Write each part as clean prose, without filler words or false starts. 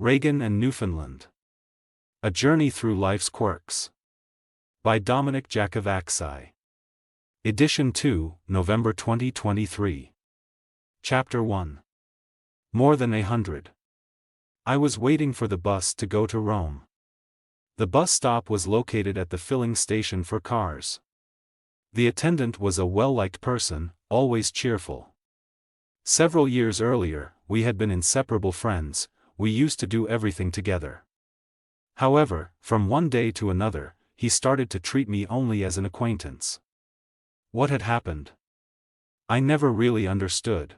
Reagan and Newfoundland. A Journey Through Life's Quirks. By Dominic Jacovacci. Edition 2, November 2023. Chapter 1. More than 100. I was waiting for the bus to go to Rome. The bus stop was located at the filling station for cars. The attendant was a well-liked person, always cheerful. Several years earlier, we had been inseparable friends. We used to do everything together. However, from one day to another, he started to treat me only as an acquaintance. What had happened? I never really understood.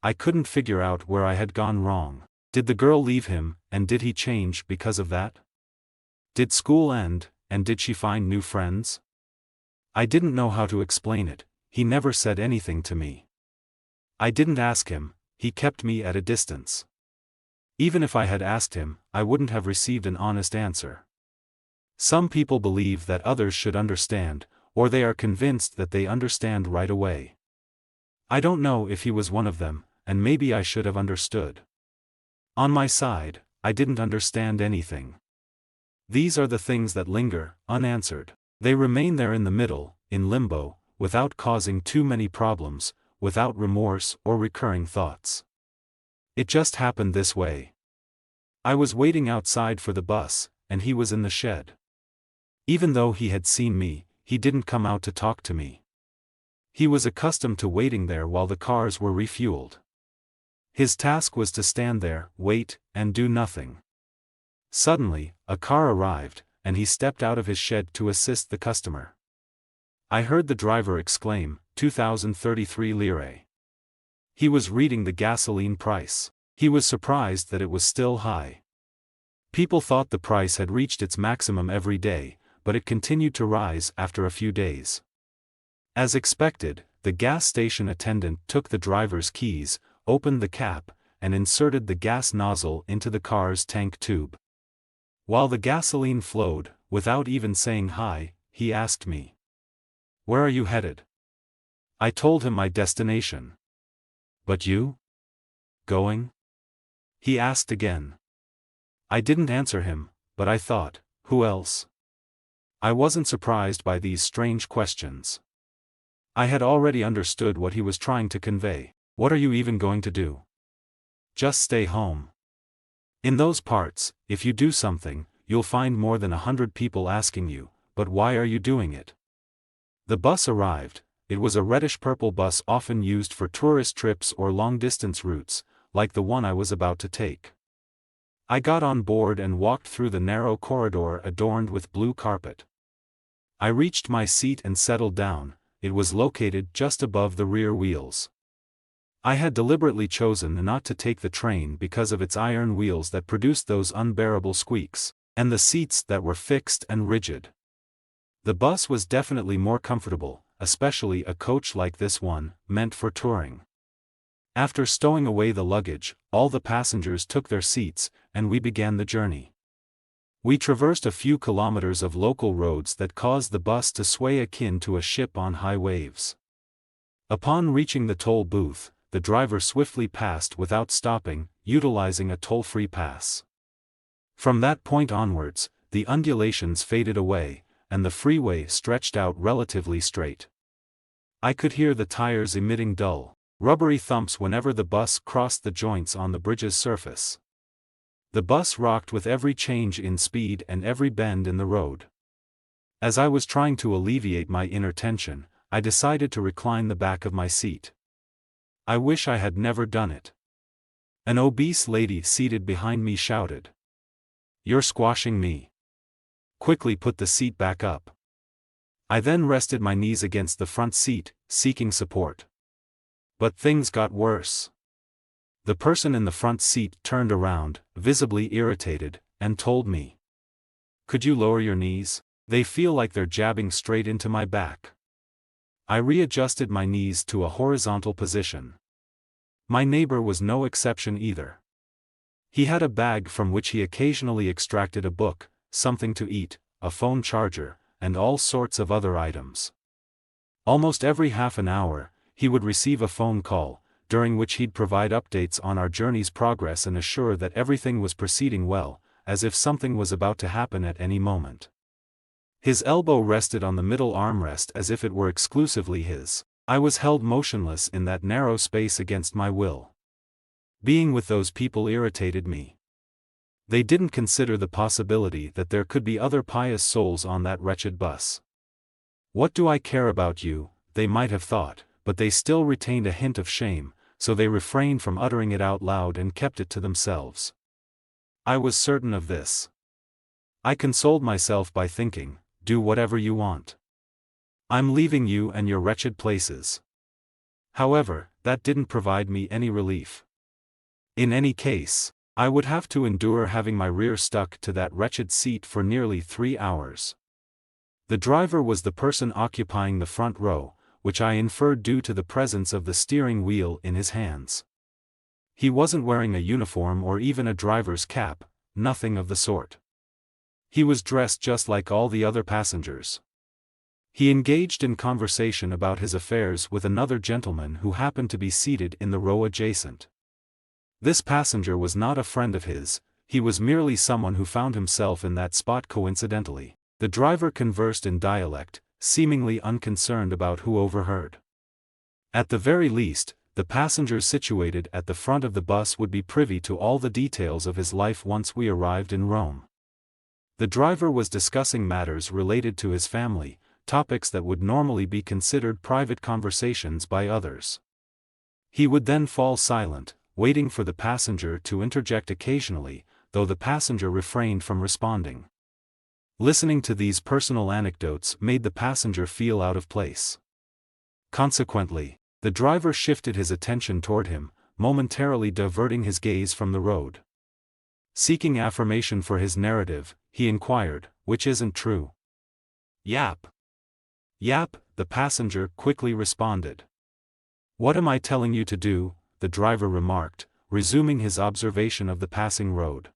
I couldn't figure out where I had gone wrong. Did the girl leave him, and did he change because of that? Did school end, and did she find new friends? I didn't know how to explain it. He never said anything to me. I didn't ask him, he kept me at a distance. Even if I had asked him, I wouldn't have received an honest answer. Some people believe that others should understand, or they are convinced that they understand right away. I don't know if he was one of them, and maybe I should have understood. On my side, I didn't understand anything. These are the things that linger, unanswered. They remain there in the middle, in limbo, without causing too many problems, without remorse or recurring thoughts. It just happened this way. I was waiting outside for the bus, and he was in the shed. Even though he had seen me, he didn't come out to talk to me. He was accustomed to waiting there while the cars were refueled. His task was to stand there, wait, and do nothing. Suddenly, a car arrived, and he stepped out of his shed to assist the customer. I heard the driver exclaim, 2,033 lire. He was reading the gasoline price. He was surprised that it was still high. People thought the price had reached its maximum every day, but it continued to rise after a few days. As expected, the gas station attendant took the driver's keys, opened the cap, and inserted the gas nozzle into the car's tank tube. While the gasoline flowed, without even saying hi, he asked me, "Where are you headed?" I told him my destination. "But you? Going?" he asked again. I didn't answer him, but I thought, who else? I wasn't surprised by these strange questions. I had already understood what he was trying to convey. What are you even going to do? Just stay home. In those parts, if you do something, you'll find more than 100 people asking you, but why are you doing it? The bus arrived. It was a reddish-purple bus often used for tourist trips or long-distance routes, like the one I was about to take. I got on board and walked through the narrow corridor adorned with blue carpet. I reached my seat and settled down. It was located just above the rear wheels. I had deliberately chosen not to take the train because of its iron wheels that produced those unbearable squeaks, and the seats that were fixed and rigid. The bus was definitely more comfortable, especially a coach like this one, meant for touring. After stowing away the luggage, all the passengers took their seats, and we began the journey. We traversed a few kilometers of local roads that caused the bus to sway akin to a ship on high waves. Upon reaching the toll booth, the driver swiftly passed without stopping, utilizing a toll-free pass. From that point onwards, the undulations faded away, and the freeway stretched out relatively straight. I could hear the tires emitting dull, rubbery thumps whenever the bus crossed the joints on the bridge's surface. The bus rocked with every change in speed and every bend in the road. As I was trying to alleviate my inner tension, I decided to recline the back of my seat. I wish I had never done it. An obese lady seated behind me shouted, "You're squashing me. Quickly put the seat back up." I then rested my knees against the front seat, seeking support. But things got worse. The person in the front seat turned around, visibly irritated, and told me, "Could you lower your knees? They feel like they're jabbing straight into my back." I readjusted my knees to a horizontal position. My neighbor was no exception either. He had a bag from which he occasionally extracted a book, something to eat, a phone charger, and all sorts of other items. Almost every half an hour, he would receive a phone call, during which he'd provide updates on our journey's progress and assure that everything was proceeding well, as if something was about to happen at any moment. His elbow rested on the middle armrest as if it were exclusively his. I was held motionless in that narrow space against my will. Being with those people irritated me. They didn't consider the possibility that there could be other pious souls on that wretched bus. What do I care about you, they might have thought, but they still retained a hint of shame, so they refrained from uttering it out loud and kept it to themselves. I was certain of this. I consoled myself by thinking, do whatever you want. I'm leaving you and your wretched places. However, that didn't provide me any relief. In any case, I would have to endure having my rear stuck to that wretched seat for nearly 3 hours. The driver was the person occupying the front row, which I inferred due to the presence of the steering wheel in his hands. He wasn't wearing a uniform or even a driver's cap, nothing of the sort. He was dressed just like all the other passengers. He engaged in conversation about his affairs with another gentleman who happened to be seated in the row adjacent. This passenger was not a friend of his, he was merely someone who found himself in that spot coincidentally. The driver conversed in dialect, seemingly unconcerned about who overheard. At the very least, the passengers situated at the front of the bus would be privy to all the details of his life once we arrived in Rome. The driver was discussing matters related to his family, topics that would normally be considered private conversations by others. He would then fall silent, waiting for the passenger to interject occasionally, though the passenger refrained from responding. Listening to these personal anecdotes made the passenger feel out of place. Consequently, the driver shifted his attention toward him, momentarily diverting his gaze from the road. Seeking affirmation for his narrative, he inquired, "Which isn't true?" "Yap. Yap," the passenger quickly responded. "What am I telling you to do?" the driver remarked, resuming his observation of the passing road.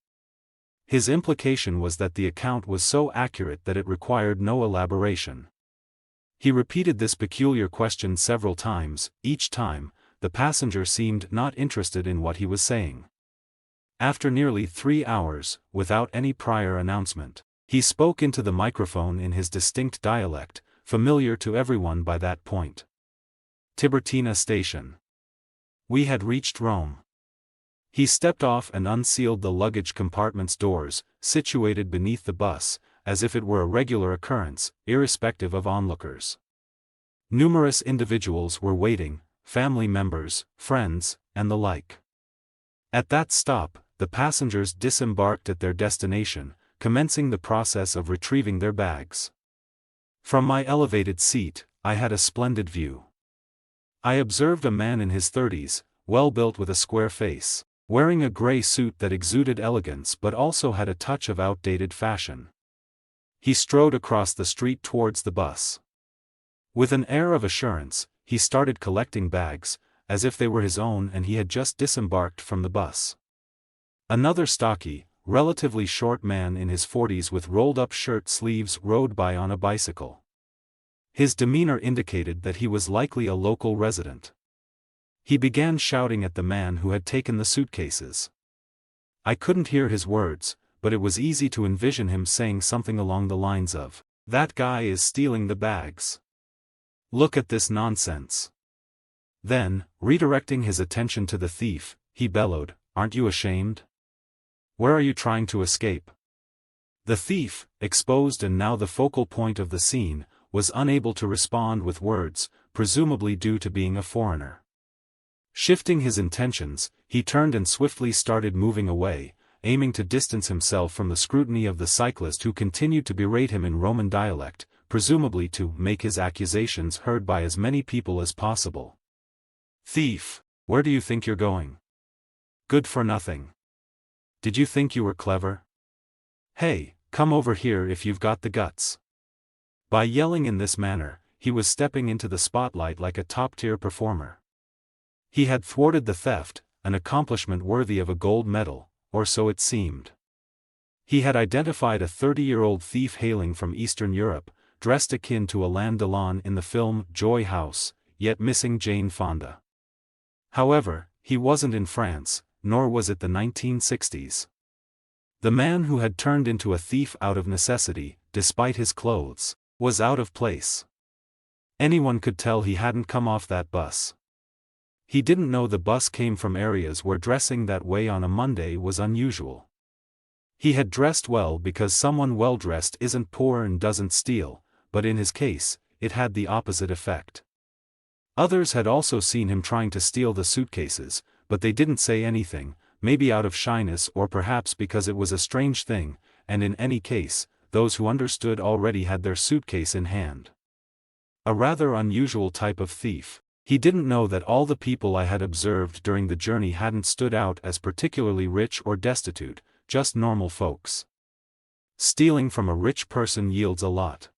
His implication was that the account was so accurate that it required no elaboration. He repeated this peculiar question several times. Each time, the passenger seemed not interested in what he was saying. After nearly 3 hours, without any prior announcement, he spoke into the microphone in his distinct dialect, familiar to everyone by that point. Tiburtina Station. We had reached Rome. He stepped off and unsealed the luggage compartment's doors, situated beneath the bus, as if it were a regular occurrence, irrespective of onlookers. Numerous individuals were waiting, family members, friends, and the like. At that stop, the passengers disembarked at their destination, commencing the process of retrieving their bags. From my elevated seat, I had a splendid view. I observed a man in his 30s, well built with a square face, wearing a gray suit that exuded elegance but also had a touch of outdated fashion. He strode across the street towards the bus. With an air of assurance, he started collecting bags, as if they were his own and he had just disembarked from the bus. Another stocky, relatively short man in his 40s with rolled-up shirt sleeves rode by on a bicycle. His demeanor indicated that he was likely a local resident. He began shouting at the man who had taken the suitcases. I couldn't hear his words, but it was easy to envision him saying something along the lines of, "That guy is stealing the bags. Look at this nonsense." Then, redirecting his attention to the thief, he bellowed, "Aren't you ashamed? Where are you trying to escape?" The thief, exposed and now the focal point of the scene, was unable to respond with words, presumably due to being a foreigner. Shifting his intentions, he turned and swiftly started moving away, aiming to distance himself from the scrutiny of the cyclist who continued to berate him in Roman dialect, presumably to make his accusations heard by as many people as possible. "Thief, where do you think you're going? Good for nothing. Did you think you were clever? Hey, come over here if you've got the guts." By yelling in this manner, he was stepping into the spotlight like a top-tier performer. He had thwarted the theft, an accomplishment worthy of a gold medal, or so it seemed. He had identified a 30-year-old thief hailing from Eastern Europe, dressed akin to Alain Delon in the film Joy House, yet missing Jane Fonda. However, he wasn't in France, nor was it the 1960s. The man who had turned into a thief out of necessity, despite his clothes, was out of place. Anyone could tell he hadn't come off that bus. He didn't know the bus came from areas where dressing that way on a Monday was unusual. He had dressed well because someone well-dressed isn't poor and doesn't steal, but in his case, it had the opposite effect. Others had also seen him trying to steal the suitcases, but they didn't say anything, maybe out of shyness or perhaps because it was a strange thing, and in any case, those who understood already had their suitcase in hand. A rather unusual type of thief. He didn't know that all the people I had observed during the journey hadn't stood out as particularly rich or destitute, just normal folks. Stealing from a rich person yields a lot.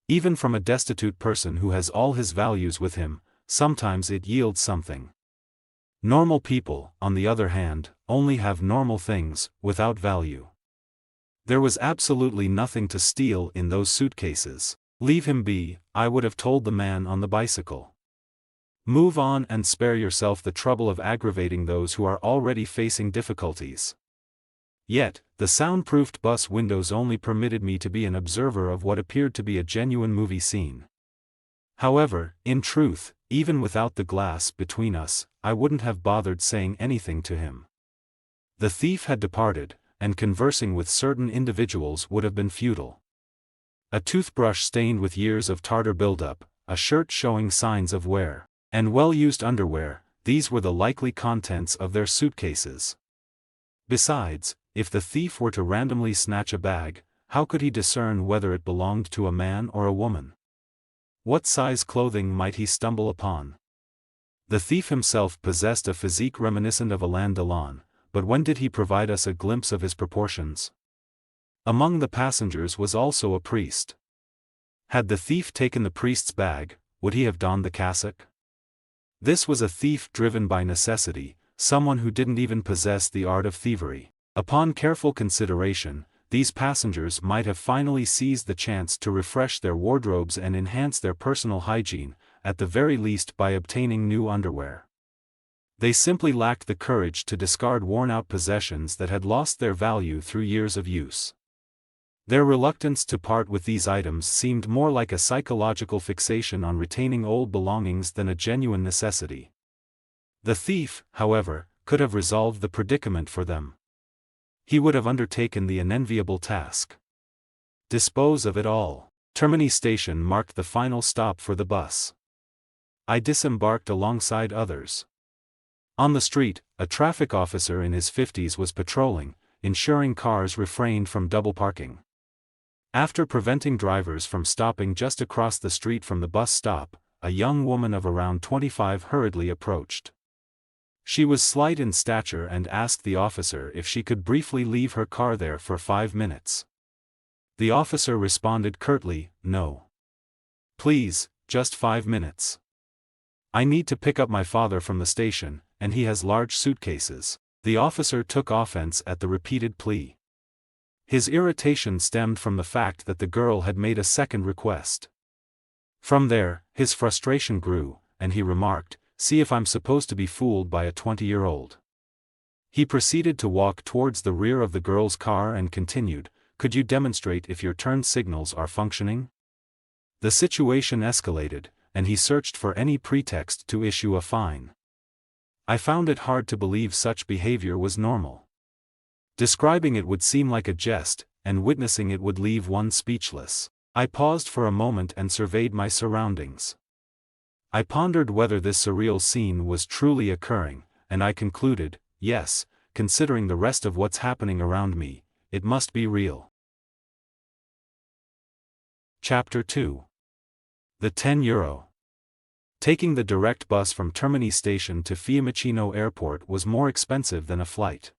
Even from a destitute person who has all his values with him, sometimes it yields something. Normal people, on the other hand, only have normal things, without value. There was absolutely nothing to steal in those suitcases. Leave him be, I would have told the man on the bicycle. Move on and spare yourself the trouble of aggravating those who are already facing difficulties. Yet, the soundproofed bus windows only permitted me to be an observer of what appeared to be a genuine movie scene. However, in truth, even without the glass between us, I wouldn't have bothered saying anything to him. The thief had departed, and conversing with certain individuals would have been futile. A toothbrush stained with years of tartar buildup, a shirt showing signs of wear, and well-used underwear, these were the likely contents of their suitcases. Besides, if the thief were to randomly snatch a bag, how could he discern whether it belonged to a man or a woman? What size clothing might he stumble upon? The thief himself possessed a physique reminiscent of Alain Delon, but when did he provide us a glimpse of his proportions? Among the passengers was also a priest. Had the thief taken the priest's bag, would he have donned the cassock? This was a thief driven by necessity, someone who didn't even possess the art of thievery. Upon careful consideration, these passengers might have finally seized the chance to refresh their wardrobes and enhance their personal hygiene, at the very least by obtaining new underwear. They simply lacked the courage to discard worn-out possessions that had lost their value through years of use. Their reluctance to part with these items seemed more like a psychological fixation on retaining old belongings than a genuine necessity. The thief, however, could have resolved the predicament for them. He would have undertaken the unenviable task. Dispose of it all. Termini station marked the final stop for the bus. I disembarked alongside others. On the street, a traffic officer in his 50s was patrolling, ensuring cars refrained from double parking. After preventing drivers from stopping just across the street from the bus stop, a young woman of around 25 hurriedly approached. She was slight in stature and asked the officer if she could briefly leave her car there for 5 minutes. The officer responded curtly, "No. Please, just 5 minutes. I need to pick up my father from the station, and he has large suitcases." The officer took offense at the repeated plea. His irritation stemmed from the fact that the girl had made a second request. From there, his frustration grew, and he remarked, "See if I'm supposed to be fooled by a 20-year-old." He proceeded to walk towards the rear of the girl's car and continued, "Could you demonstrate if your turn signals are functioning?" The situation escalated, and he searched for any pretext to issue a fine. I found it hard to believe such behavior was normal. Describing it would seem like a jest, and witnessing it would leave one speechless. I paused for a moment and surveyed my surroundings. I pondered whether this surreal scene was truly occurring, and I concluded, yes, considering the rest of what's happening around me, it must be real. Chapter 2. The €10. Taking the direct bus from Termini station to Fiumicino Airport was more expensive than a flight.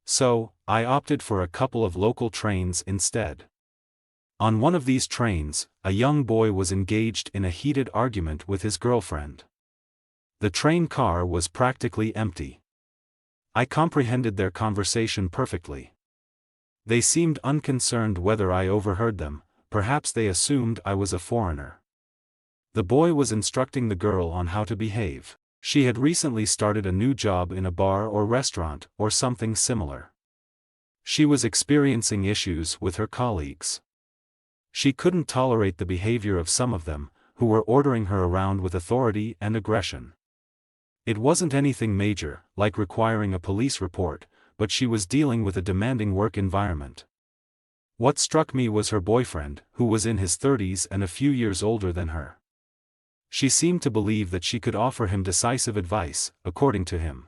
So, I opted for a couple of local trains instead. On one of these trains, a young boy was engaged in a heated argument with his girlfriend. The train car was practically empty. I comprehended their conversation perfectly. They seemed unconcerned whether I overheard them, perhaps they assumed I was a foreigner. The boy was instructing the girl on how to behave. She had recently started a new job in a bar or restaurant or something similar. She was experiencing issues with her colleagues. She couldn't tolerate the behavior of some of them, who were ordering her around with authority and aggression. It wasn't anything major, like requiring a police report, but she was dealing with a demanding work environment. What struck me was her boyfriend, who was in his 30s and a few years older than her. She seemed to believe that she could offer him decisive advice, according to him.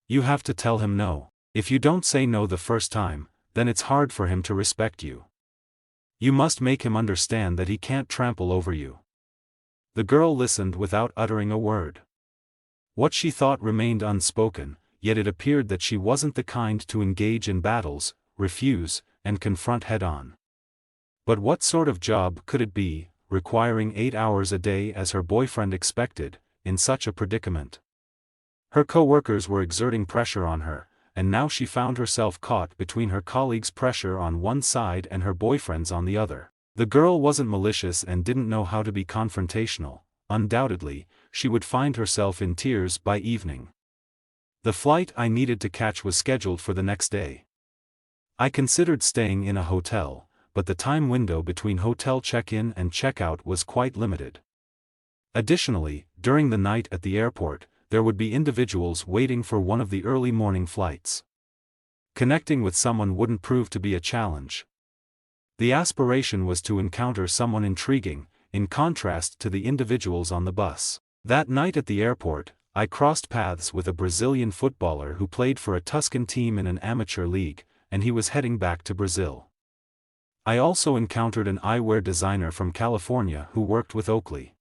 You have to tell him no. If you don't say no the first time, then it's hard for him to respect you. You must make him understand that he can't trample over you. The girl listened without uttering a word. What she thought remained unspoken, yet it appeared that she wasn't the kind to engage in battles, refuse, and confront head-on. But what sort of job could it be, requiring 8 hours a day as her boyfriend expected, in such a predicament? Her co-workers were exerting pressure on her, and now she found herself caught between her colleagues' pressure on one side and her boyfriend's on the other. The girl wasn't malicious and didn't know how to be confrontational. Undoubtedly, she would find herself in tears by evening. The flight I needed to catch was scheduled for the next day. I considered staying in a hotel, but the time window between hotel check-in and check-out was quite limited. Additionally, during the night at the airport, there would be individuals waiting for one of the early morning flights. Connecting with someone wouldn't prove to be a challenge. The aspiration was to encounter someone intriguing, in contrast to the individuals on the bus. That night at the airport, I crossed paths with a Brazilian footballer who played for a Tuscan team in an amateur league, and he was heading back to Brazil. I also encountered an eyewear designer from California who worked with Oakley.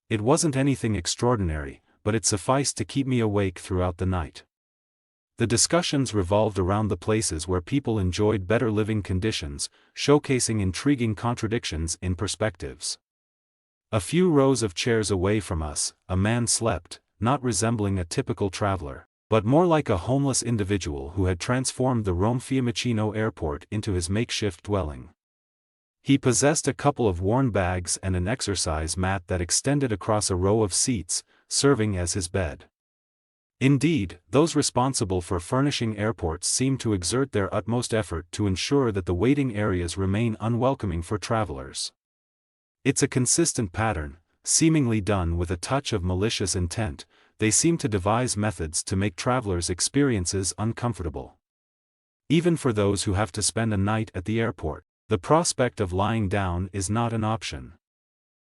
It wasn't anything extraordinary, but it sufficed to keep me awake throughout the night. The discussions revolved around the places where people enjoyed better living conditions, showcasing intriguing contradictions in perspectives. A few rows of chairs away from us, a man slept, not resembling a typical traveler, but more like a homeless individual who had transformed the Rome Fiumicino airport into his makeshift dwelling. He possessed a couple of worn bags and an exercise mat that extended across a row of seats, serving as his bed. Indeed, those responsible for furnishing airports seem to exert their utmost effort to ensure that the waiting areas remain unwelcoming for travelers. It's a consistent pattern, seemingly done with a touch of malicious intent. They seem to devise methods to make travelers' experiences uncomfortable. Even for those who have to spend a night at the airport, the prospect of lying down is not an option.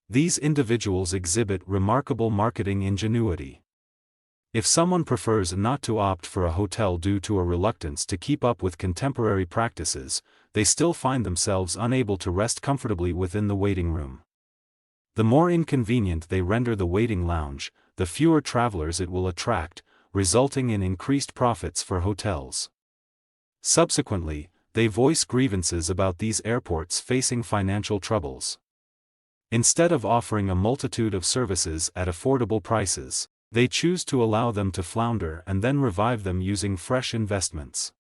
These individuals exhibit remarkable marketing ingenuity. If someone prefers not to opt for a hotel due to a reluctance to keep up with contemporary practices, they still find themselves unable to rest comfortably within the waiting room. The more inconvenient they render the waiting lounge, the fewer travelers it will attract, resulting in increased profits for hotels. Subsequently, they voice grievances about these airports facing financial troubles. Instead of offering a multitude of services at affordable prices, they choose to allow them to flounder and then revive them using fresh investments.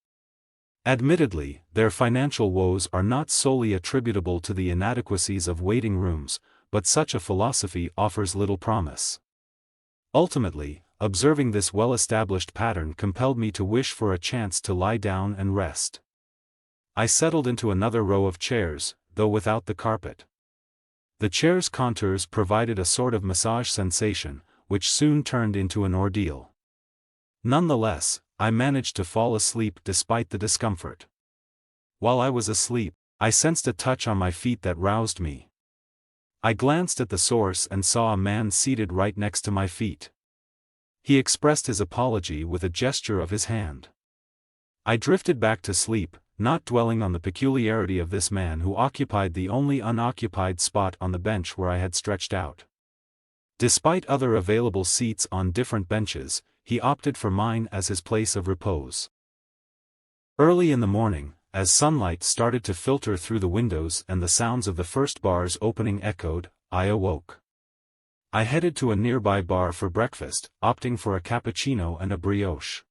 Admittedly, their financial woes are not solely attributable to the inadequacies of waiting rooms, but such a philosophy offers little promise. Ultimately, observing this well-established pattern compelled me to wish for a chance to lie down and rest. I settled into another row of chairs, though without the carpet. The chair's contours provided a sort of massage sensation, which soon turned into an ordeal. Nonetheless, I managed to fall asleep despite the discomfort. While I was asleep, I sensed a touch on my feet that roused me. I glanced at the source and saw a man seated right next to my feet. He expressed his apology with a gesture of his hand. I drifted back to sleep, not dwelling on the peculiarity of this man who occupied the only unoccupied spot on the bench where I had stretched out. Despite other available seats on different benches, he opted for mine as his place of repose. Early in the morning, as sunlight started to filter through the windows and the sounds of the first bar's opening echoed, I awoke. I headed to a nearby bar for breakfast, opting for a cappuccino and a brioche.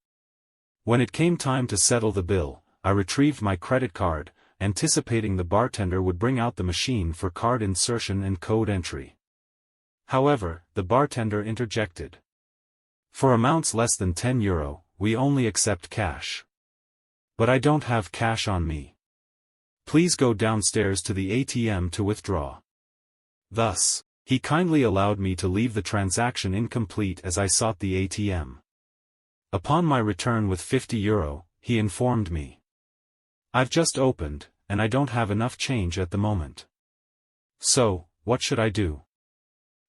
When it came time to settle the bill, I retrieved my credit card, anticipating the bartender would bring out the machine for card insertion and code entry. However, the bartender interjected. For amounts less than €10, we only accept cash. But I don't have cash on me. Please go downstairs to the ATM to withdraw. Thus, he kindly allowed me to leave the transaction incomplete as I sought the ATM. Upon my return with €50, he informed me. I've just opened, and I don't have enough change at the moment. So, what should I do?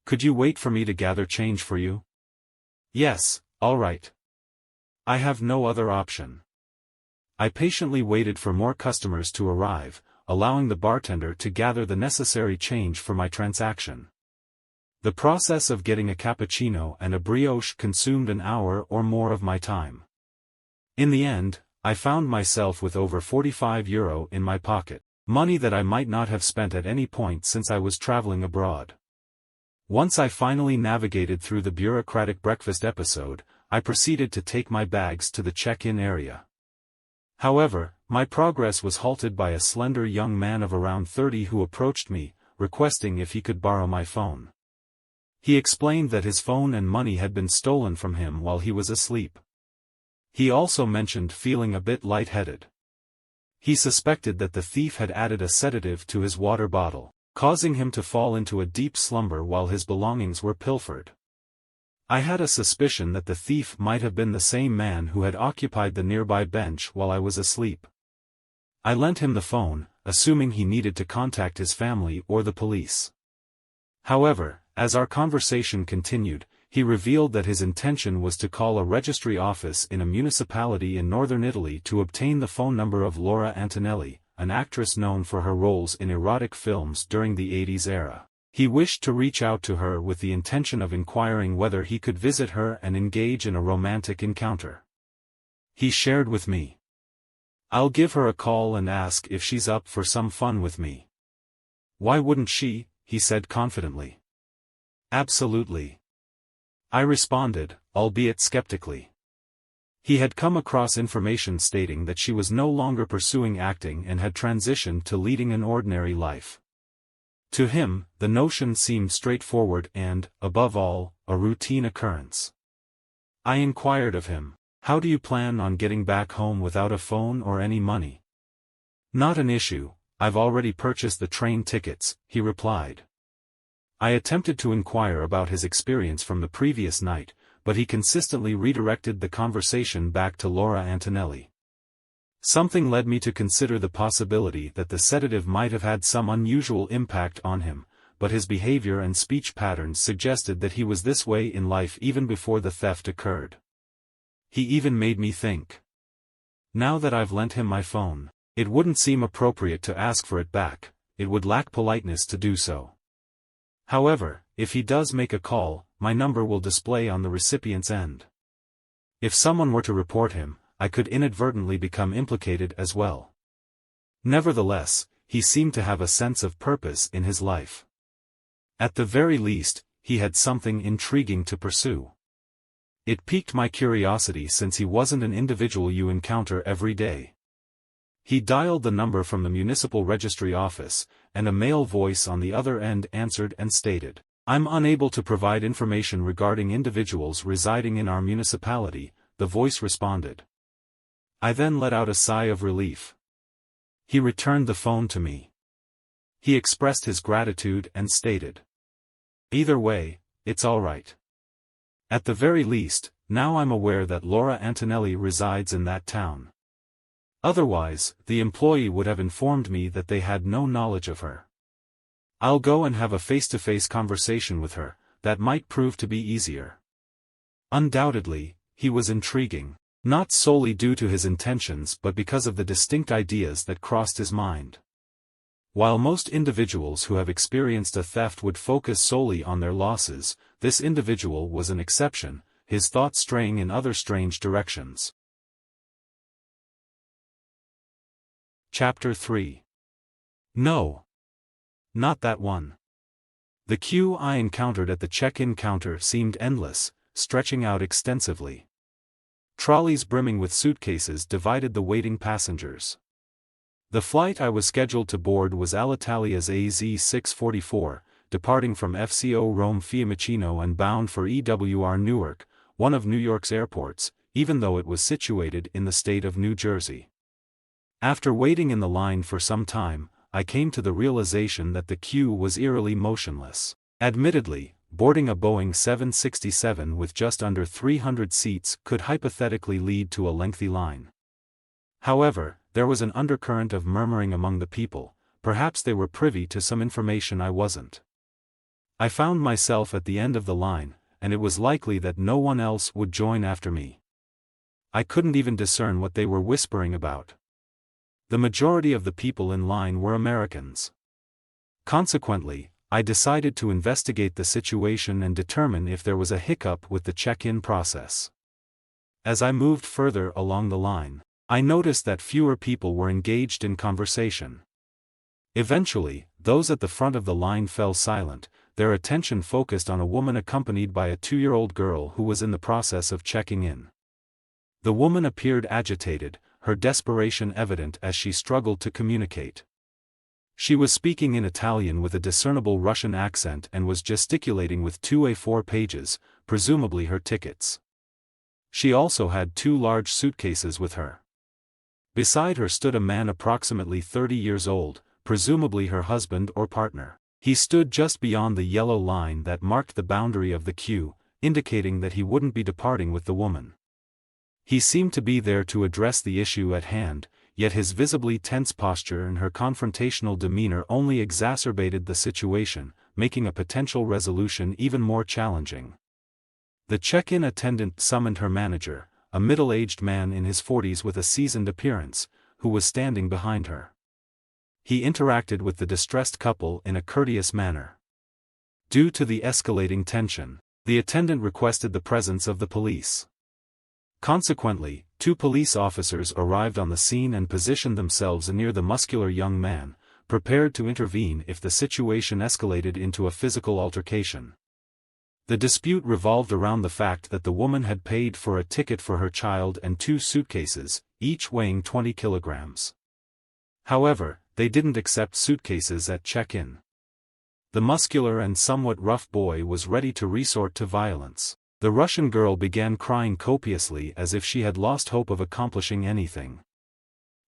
Could you wait for me to gather change for you? Yes, all right. I have no other option. I patiently waited for more customers to arrive, allowing the bartender to gather the necessary change for my transaction. The process of getting a cappuccino and a brioche consumed an hour or more of my time. In the end, I found myself with over €45 in my pocket, money that I might not have spent at any point since I was traveling abroad. Once I finally navigated through the bureaucratic breakfast episode, I proceeded to take my bags to the check-in area. However, my progress was halted by a slender young man of around 30 who approached me, requesting if he could borrow my phone. He explained that his phone and money had been stolen from him while he was asleep. He also mentioned feeling a bit lightheaded. He suspected that the thief had added a sedative to his water bottle, causing him to fall into a deep slumber while his belongings were pilfered. I had a suspicion that the thief might have been the same man who had occupied the nearby bench while I was asleep. I lent him the phone, assuming he needed to contact his family or the police. However, as our conversation continued, he revealed that his intention was to call a registry office in a municipality in northern Italy to obtain the phone number of Laura Antonelli, an actress known for her roles in erotic films during the 80s era. He wished to reach out to her with the intention of inquiring whether he could visit her and engage in a romantic encounter. He shared with me. I'll give her a call and ask if she's up for some fun with me. Why wouldn't she? He said confidently. Absolutely. I responded, albeit skeptically. He had come across information stating that she was no longer pursuing acting and had transitioned to leading an ordinary life. To him, the notion seemed straightforward and, above all, a routine occurrence. I inquired of him, "How do you plan on getting back home without a phone or any money?" "Not an issue, I've already purchased the train tickets," he replied. I attempted to inquire about his experience from the previous night, but he consistently redirected the conversation back to Laura Antonelli. Something led me to consider the possibility that the sedative might have had some unusual impact on him, but his behavior and speech patterns suggested that he was this way in life even before the theft occurred. He even made me think. Now that I've lent him my phone, it wouldn't seem appropriate to ask for it back, it would lack politeness to do so. However, if he does make a call, my number will display on the recipient's end. If someone were to report him, I could inadvertently become implicated as well. Nevertheless, he seemed to have a sense of purpose in his life. At the very least, he had something intriguing to pursue. It piqued my curiosity since he wasn't an individual you encounter every day. He dialed the number from the municipal registry office, and a male voice on the other end answered and stated, "I'm unable to provide information regarding individuals residing in our municipality," the voice responded. I then let out a sigh of relief. He returned the phone to me. He expressed his gratitude and stated, "Either way, it's all right. At the very least, now I'm aware that Laura Antonelli resides in that town. Otherwise, the employee would have informed me that they had no knowledge of her. I'll go and have a face-to-face conversation with her, that might prove to be easier." Undoubtedly, he was intriguing, not solely due to his intentions but because of the distinct ideas that crossed his mind. While most individuals who have experienced a theft would focus solely on their losses, this individual was an exception, his thoughts straying in other strange directions. Chapter 3. No. Not that one. The queue I encountered at the check-in counter seemed endless, stretching out extensively. Trolleys brimming with suitcases divided the waiting passengers. The flight I was scheduled to board was Alitalia's AZ-644, departing from FCO Rome Fiumicino and bound for EWR Newark, one of New York's airports, even though it was situated in the state of New Jersey. After waiting in the line for some time, I came to the realization that the queue was eerily motionless. Admittedly, boarding a Boeing 767 with just under 300 seats could hypothetically lead to a lengthy line. However, there was an undercurrent of murmuring among the people. Perhaps they were privy to some information I wasn't. I found myself at the end of the line, and it was likely that no one else would join after me. I couldn't even discern what they were whispering about. The majority of the people in line were Americans. Consequently, I decided to investigate the situation and determine if there was a hiccup with the check-in process. As I moved further along the line, I noticed that fewer people were engaged in conversation. Eventually, those at the front of the line fell silent, their attention focused on a woman accompanied by a 2-year-old girl who was in the process of checking in. The woman appeared agitated, her desperation evident as she struggled to communicate. She was speaking in Italian with a discernible Russian accent and was gesticulating with 2 A4 pages, presumably her tickets. She also had 2 large suitcases with her. Beside her stood a man approximately 30 years old, presumably her husband or partner. He stood just beyond the yellow line that marked the boundary of the queue, indicating that he wouldn't be departing with the woman. He seemed to be there to address the issue at hand, yet his visibly tense posture and her confrontational demeanor only exacerbated the situation, making a potential resolution even more challenging. The check-in attendant summoned her manager, a middle-aged man in his 40s with a seasoned appearance, who was standing behind her. He interacted with the distressed couple in a courteous manner. Due to the escalating tension, the attendant requested the presence of the police. Consequently, 2 police officers arrived on the scene and positioned themselves near the muscular young man, prepared to intervene if the situation escalated into a physical altercation. The dispute revolved around the fact that the woman had paid for a ticket for her child and 2 suitcases, each weighing 20 kilograms. However, they didn't accept suitcases at check-in. The muscular and somewhat rough boy was ready to resort to violence. The Russian girl began crying copiously as if she had lost hope of accomplishing anything.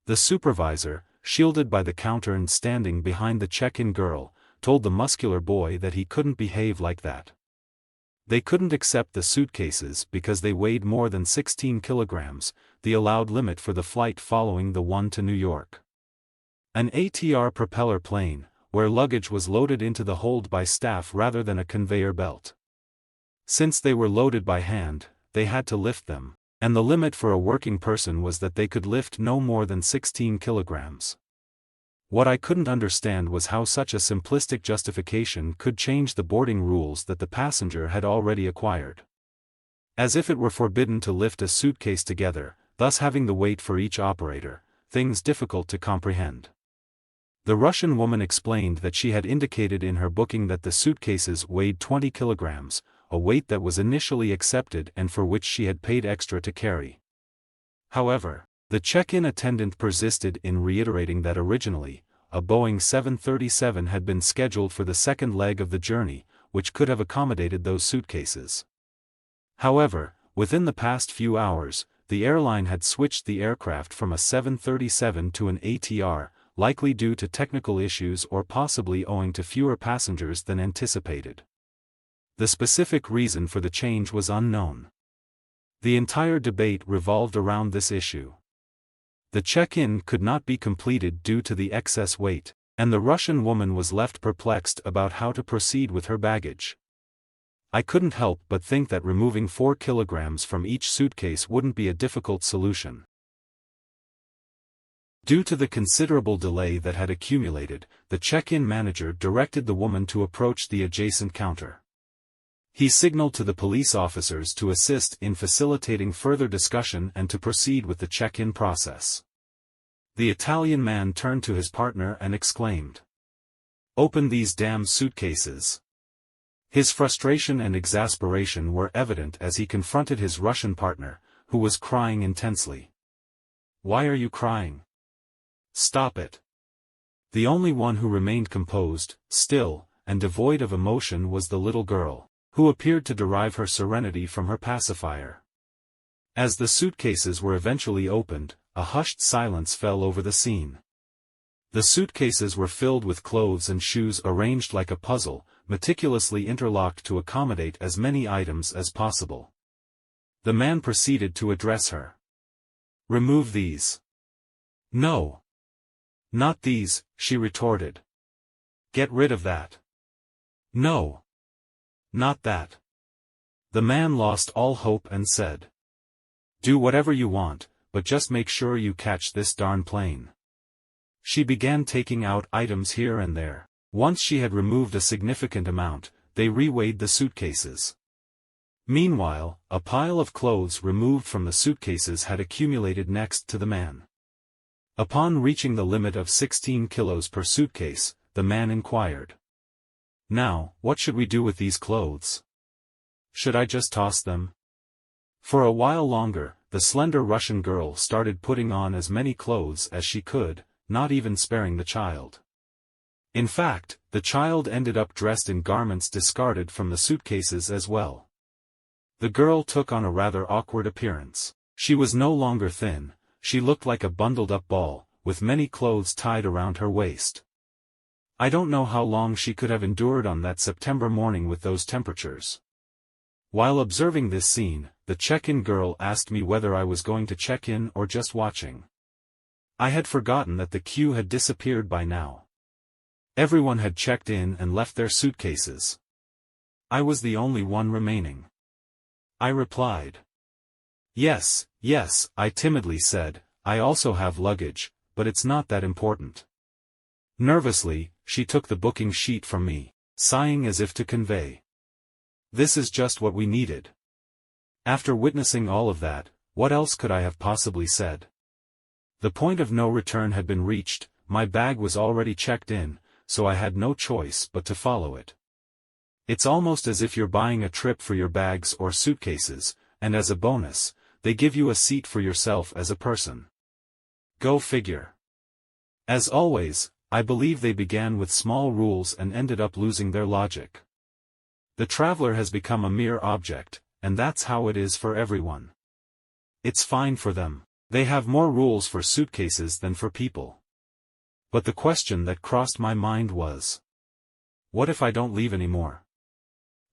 The supervisor, shielded by the counter and standing behind the check-in girl, told the muscular boy that he couldn't behave like that. They couldn't accept the suitcases because they weighed more than 16 kilograms, the allowed limit for the flight following the one to New York. An ATR propeller plane, where luggage was loaded into the hold by staff rather than a conveyor belt. Since they were loaded by hand, they had to lift them, and the limit for a working person was that they could lift no more than 16 kilograms. What I couldn't understand was how such a simplistic justification could change the boarding rules that the passenger had already acquired. As if it were forbidden to lift a suitcase together, thus having the weight for each operator, things difficult to comprehend. The Russian woman explained that she had indicated in her booking that the suitcases weighed 20 kilograms, a weight that was initially accepted and for which she had paid extra to carry. However, the check-in attendant persisted in reiterating that originally, a Boeing 737 had been scheduled for the second leg of the journey, which could have accommodated those suitcases. However, within the past few hours, the airline had switched the aircraft from a 737 to an ATR, likely due to technical issues or possibly owing to fewer passengers than anticipated. The specific reason for the change was unknown. The entire debate revolved around this issue. The check-in could not be completed due to the excess weight, and the Russian woman was left perplexed about how to proceed with her baggage. I couldn't help but think that removing 4 kilograms from each suitcase wouldn't be a difficult solution. Due to the considerable delay that had accumulated, the check-in manager directed the woman to approach the adjacent counter. He signaled to the police officers to assist in facilitating further discussion and to proceed with the check-in process. The Italian man turned to his partner and exclaimed, "Open these damn suitcases." His frustration and exasperation were evident as he confronted his Russian partner, who was crying intensely. "Why are you crying? Stop it." The only one who remained composed, still, and devoid of emotion was the little girl, who appeared to derive her serenity from her pacifier. As the suitcases were eventually opened, a hushed silence fell over the scene. The suitcases were filled with clothes and shoes arranged like a puzzle, meticulously interlocked to accommodate as many items as possible. The man proceeded to address her. "Remove these." "No. Not these," she retorted. "Get rid of that." "No. Not that." The man lost all hope and said, "Do whatever you want, but just make sure you catch this darn plane." She began taking out items here and there. Once she had removed a significant amount, they reweighed the suitcases. Meanwhile, a pile of clothes removed from the suitcases had accumulated next to the man. Upon reaching the limit of 16 kilos per suitcase, the man inquired, "Now, what should we do with these clothes? Should I just toss them?" For a while longer, the slender Russian girl started putting on as many clothes as she could, not even sparing the child. In fact, the child ended up dressed in garments discarded from the suitcases as well. The girl took on a rather awkward appearance. She was no longer thin, she looked like a bundled-up ball, with many clothes tied around her waist. I don't know how long she could have endured on that September morning with those temperatures. While observing this scene, the check-in girl asked me whether I was going to check in or just watching. I had forgotten that the queue had disappeared by now. Everyone had checked in and left their suitcases. I was the only one remaining. I replied. Yes, I timidly said, "I also have luggage, but it's not that important." Nervously, she took the booking sheet from me, sighing as if to convey, "This is just what we needed." After witnessing all of that, what else could I have possibly said? The point of no return had been reached, my bag was already checked in, so I had no choice but to follow it. It's almost as if you're buying a trip for your bags or suitcases, and as a bonus, they give you a seat for yourself as a person. Go figure. As always, I believe they began with small rules and ended up losing their logic. The traveler has become a mere object, and that's how it is for everyone. It's fine for them. They have more rules for suitcases than for people. But the question that crossed my mind was, what if I don't leave anymore?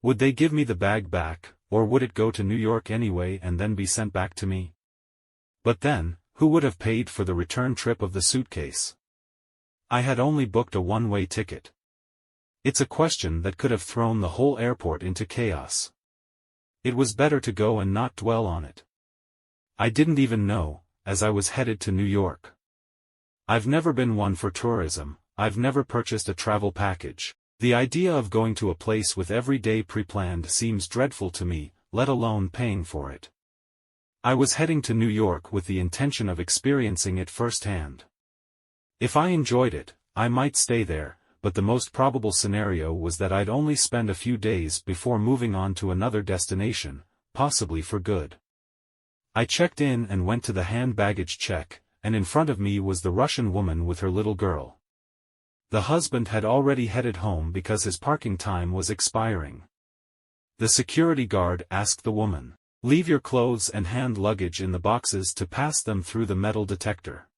Would they give me the bag back, or would it go to New York anyway and then be sent back to me? But then, who would have paid for the return trip of the suitcase? I had only booked a one-way ticket. It's a question that could have thrown the whole airport into chaos. It was better to go and not dwell on it. I didn't even know, as I was headed to New York. I've never been one for tourism, I've never purchased a travel package. The idea of going to a place with every day pre-planned seems dreadful to me, let alone paying for it. I was heading to New York with the intention of experiencing it firsthand. If I enjoyed it, I might stay there, but the most probable scenario was that I'd only spend a few days before moving on to another destination, possibly for good. I checked in and went to the hand baggage check, and in front of me was the Russian woman with her little girl. The husband had already headed home because his parking time was expiring. The security guard asked the woman, "Leave your clothes and hand luggage in the boxes to pass them through the metal detector.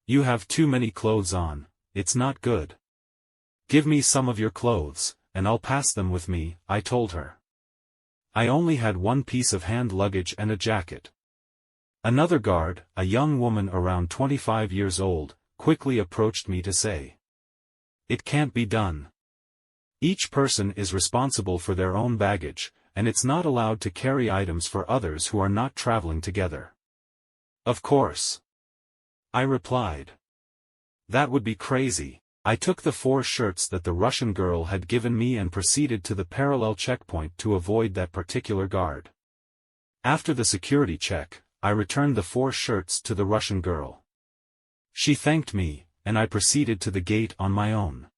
You have too many clothes on, it's not good. Give me some of your clothes, and I'll pass them with me," I told her. I only had one piece of hand luggage and a jacket. Another guard, a young woman around 25 years old, quickly approached me to say, "It can't be done. Each person is responsible for their own baggage, and it's not allowed to carry items for others who are not traveling together." "Of course," I replied. "That would be crazy." I took the 4 shirts that the Russian girl had given me and proceeded to the parallel checkpoint to avoid that particular guard. After the security check, I returned the 4 shirts to the Russian girl. She thanked me, and I proceeded to the gate on my own.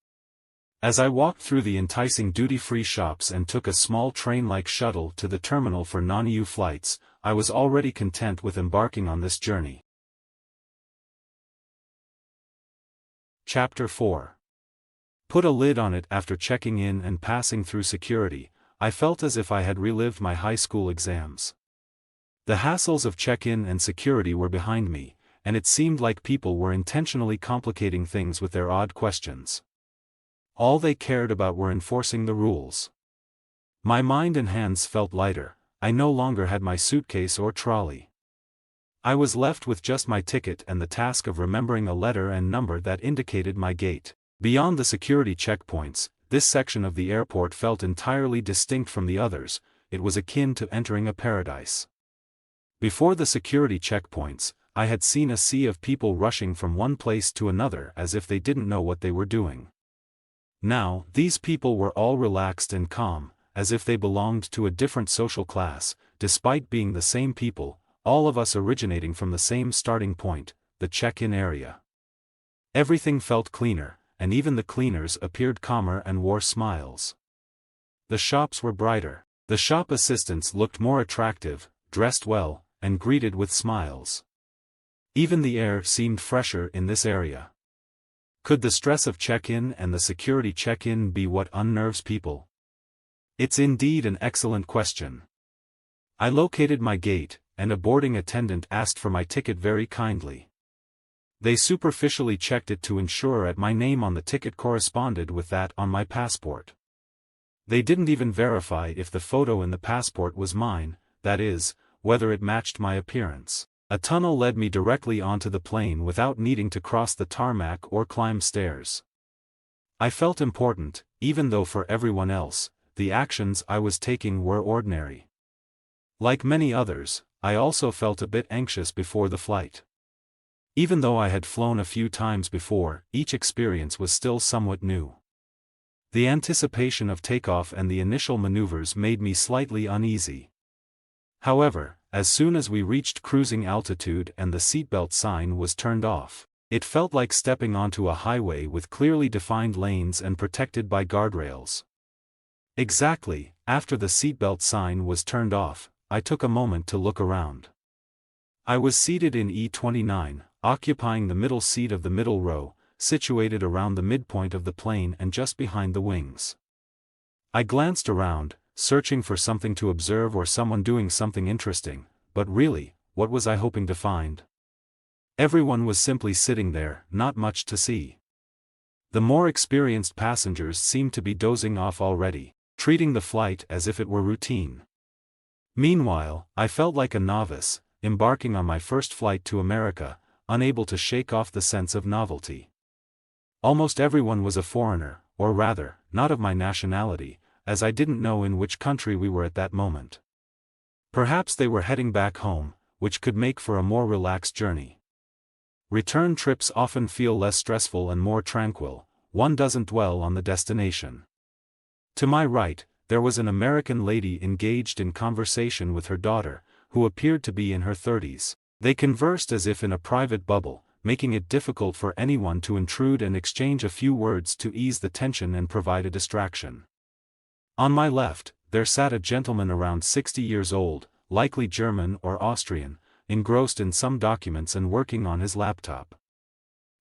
As I walked through the enticing duty-free shops and took a small train-like shuttle to the terminal for non-EU flights, I was already content with embarking on this journey. Chapter 4. Put a lid on it. After checking in and passing through security, I felt as if I had relived my high school exams. The hassles of check-in and security were behind me, and it seemed like people were intentionally complicating things with their odd questions. All they cared about were enforcing the rules. My mind and hands felt lighter. I no longer had my suitcase or trolley. I was left with just my ticket and the task of remembering a letter and number that indicated my gate. Beyond the security checkpoints, this section of the airport felt entirely distinct from the others. It was akin to entering a paradise. Before the security checkpoints, I had seen a sea of people rushing from one place to another as if they didn't know what they were doing. Now, these people were all relaxed and calm, as if they belonged to a different social class, despite being the same people, all of us originating from the same starting point, the check-in area. Everything felt cleaner, and even the cleaners appeared calmer and wore smiles. The shops were brighter. The shop assistants looked more attractive, dressed well, and greeted with smiles. Even the air seemed fresher in this area. Could the stress of check-in and the security check-in be what unnerves people? It's indeed an excellent question. I located my gate, and a boarding attendant asked for my ticket very kindly. They superficially checked it to ensure that my name on the ticket corresponded with that on my passport. They didn't even verify if the photo in the passport was mine, that is, whether it matched my appearance. A tunnel led me directly onto the plane without needing to cross the tarmac or climb stairs. I felt important, even though for everyone else, the actions I was taking were ordinary. Like many others, I also felt a bit anxious before the flight. Even though I had flown a few times before, each experience was still somewhat new. The anticipation of takeoff and the initial maneuvers made me slightly uneasy. However, as soon as we reached cruising altitude and the seatbelt sign was turned off, it felt like stepping onto a highway with clearly defined lanes and protected by guardrails. Exactly, after the seatbelt sign was turned off, I took a moment to look around. I was seated in E29, occupying the middle seat of the middle row, situated around the midpoint of the plane and just behind the wings. I glanced around, searching for something to observe or someone doing something interesting, but really, what was I hoping to find? Everyone was simply sitting there, not much to see. The more experienced passengers seemed to be dozing off already, treating the flight as if it were routine. Meanwhile, I felt like a novice, embarking on my first flight to America, unable to shake off the sense of novelty. Almost everyone was a foreigner, or rather, not of my nationality, as I didn't know in which country we were at that moment. Perhaps they were heading back home, which could make for a more relaxed journey. Return trips often feel less stressful and more tranquil. One doesn't dwell on the destination. To my right, there was an American lady engaged in conversation with her daughter, who appeared to be in her 30s. They conversed as if in a private bubble, making it difficult for anyone to intrude and exchange a few words to ease the tension and provide a distraction. On my left, there sat a gentleman around 60 years old, likely German or Austrian, engrossed in some documents and working on his laptop.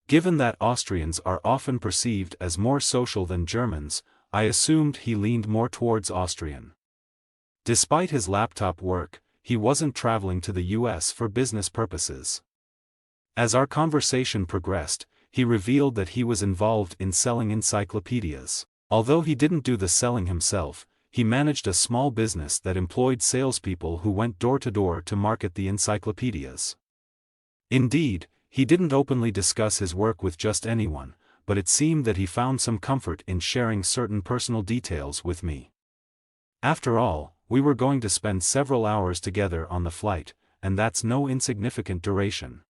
Given that Austrians are often perceived as more social than Germans, I assumed he leaned more towards Austrian. Despite his laptop work, he wasn't traveling to the US for business purposes. As our conversation progressed, he revealed that he was involved in selling encyclopedias. Although he didn't do the selling himself, he managed a small business that employed salespeople who went door to door to market the encyclopedias. Indeed, he didn't openly discuss his work with just anyone, but it seemed that he found some comfort in sharing certain personal details with me. After all, we were going to spend several hours together on the flight, and that's no insignificant duration.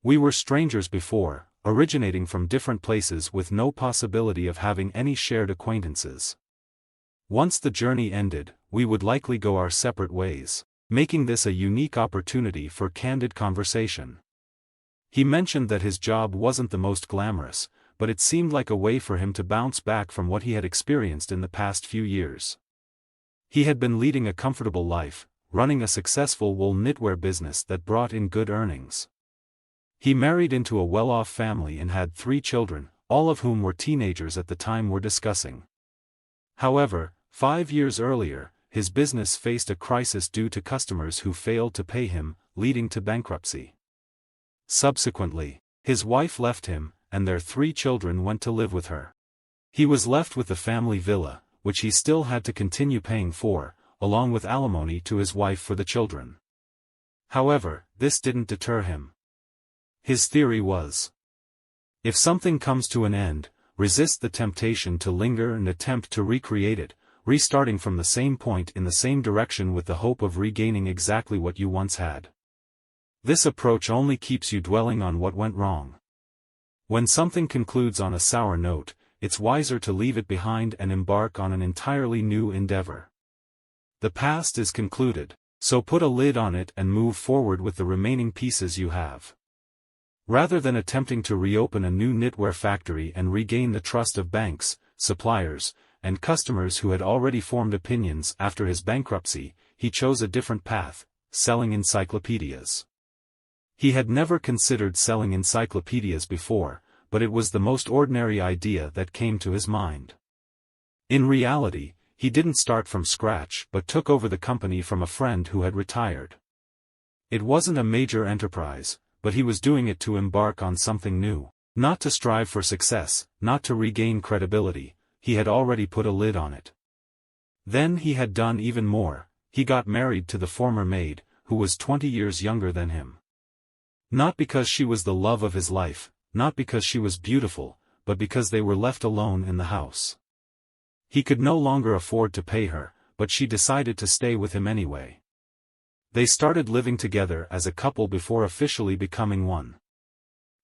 We were strangers before, originating from different places with no possibility of having any shared acquaintances. Once the journey ended, we would likely go our separate ways, making this a unique opportunity for candid conversation. He mentioned that his job wasn't the most glamorous, but it seemed like a way for him to bounce back from what he had experienced in the past few years. He had been leading a comfortable life, running a successful wool knitwear business that brought in good earnings. He married into a well-off family and had 3 children, all of whom were teenagers at the time we're discussing. However, 5 years earlier, his business faced a crisis due to customers who failed to pay him, leading to bankruptcy. Subsequently, his wife left him, and their 3 children went to live with her. He was left with the family villa, which he still had to continue paying for, along with alimony to his wife for the children. However, this didn't deter him. His theory was, if something comes to an end, resist the temptation to linger and attempt to recreate it, restarting from the same point in the same direction with the hope of regaining exactly what you once had. This approach only keeps you dwelling on what went wrong. When something concludes on a sour note, it's wiser to leave it behind and embark on an entirely new endeavor. The past is concluded, so put a lid on it and move forward with the remaining pieces you have. Rather than attempting to reopen a new knitwear factory and regain the trust of banks, suppliers, and customers who had already formed opinions after his bankruptcy, he chose a different path, selling encyclopedias. He had never considered selling encyclopedias before, but it was the most ordinary idea that came to his mind. In reality, he didn't start from scratch but took over the company from a friend who had retired. It wasn't a major enterprise, but he was doing it to embark on something new, not to strive for success, not to regain credibility. He had already put a lid on it. Then he had done even more, he got married to the former maid, who was 20 years younger than him. Not because she was the love of his life, not because she was beautiful, but because they were left alone in the house. He could no longer afford to pay her, but she decided to stay with him anyway. They started living together as a couple before officially becoming one.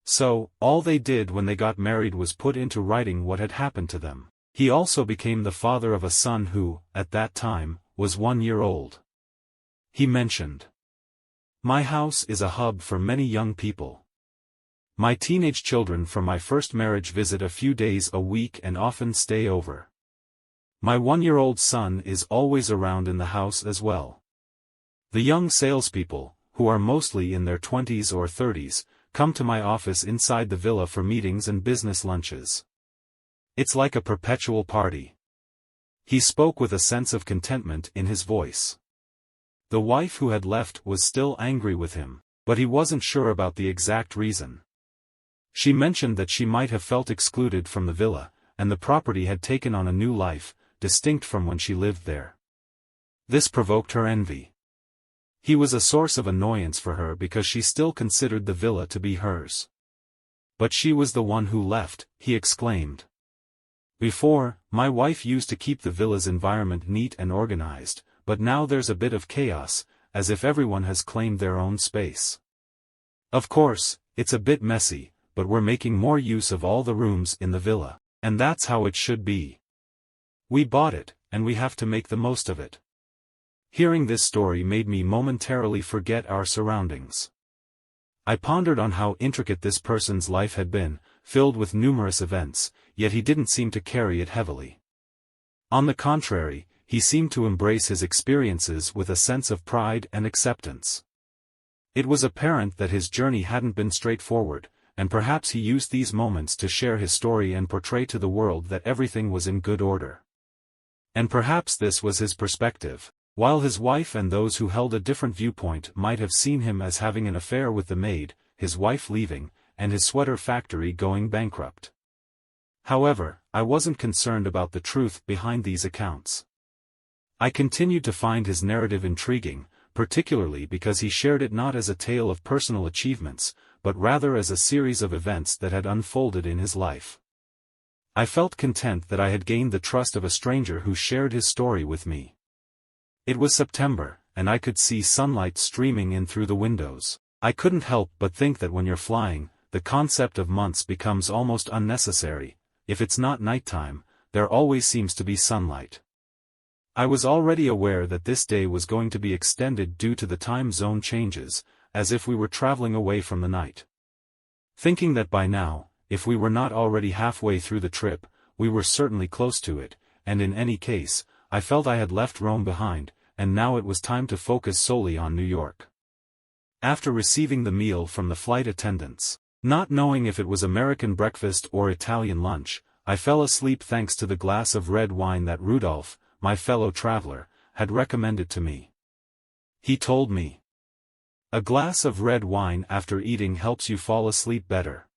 So, all they did when they got married was put into writing what had happened to them. He also became the father of a son who, at that time, was 1 year old. He mentioned, "My house is a hub for many young people. My teenage children from my first marriage visit a few days a week and often stay over. My 1-year-old son is always around in the house as well. The young salespeople, who are mostly in their 20s or 30s, come to my office inside the villa for meetings and business lunches. It's like a perpetual party." He spoke with a sense of contentment in his voice. The wife who had left was still angry with him, but he wasn't sure about the exact reason. She mentioned that she might have felt excluded from the villa, and the property had taken on a new life, distinct from when she lived there. This provoked her envy. He was a source of annoyance for her because she still considered the villa to be hers. "But she was the one who left," he exclaimed. "Before, my wife used to keep the villa's environment neat and organized, but now there's a bit of chaos, as if everyone has claimed their own space. Of course, it's a bit messy, but we're making more use of all the rooms in the villa, and that's how it should be. We bought it, and we have to make the most of it." Hearing this story made me momentarily forget our surroundings. I pondered on how intricate this person's life had been, filled with numerous events, yet he didn't seem to carry it heavily. On the contrary, he seemed to embrace his experiences with a sense of pride and acceptance. It was apparent that his journey hadn't been straightforward, and perhaps he used these moments to share his story and portray to the world that everything was in good order. And perhaps this was his perspective, while his wife and those who held a different viewpoint might have seen him as having an affair with the maid, his wife leaving, and his sweater factory going bankrupt. However, I wasn't concerned about the truth behind these accounts. I continued to find his narrative intriguing, particularly because he shared it not as a tale of personal achievements, but rather as a series of events that had unfolded in his life. I felt content that I had gained the trust of a stranger who shared his story with me. It was September, and I could see sunlight streaming in through the windows. I couldn't help but think that when you're flying, the concept of months becomes almost unnecessary. If it's not nighttime, there always seems to be sunlight. I was already aware that this day was going to be extended due to the time zone changes, as if we were traveling away from the night. Thinking that by now, if we were not already halfway through the trip, we were certainly close to it, and in any case, I felt I had left Rome behind, and now it was time to focus solely on New York. After receiving the meal from the flight attendants, not knowing if it was American breakfast or Italian lunch, I fell asleep thanks to the glass of red wine that Rudolph, my fellow traveler, had recommended to me. He told me, "A glass of red wine after eating helps you fall asleep better."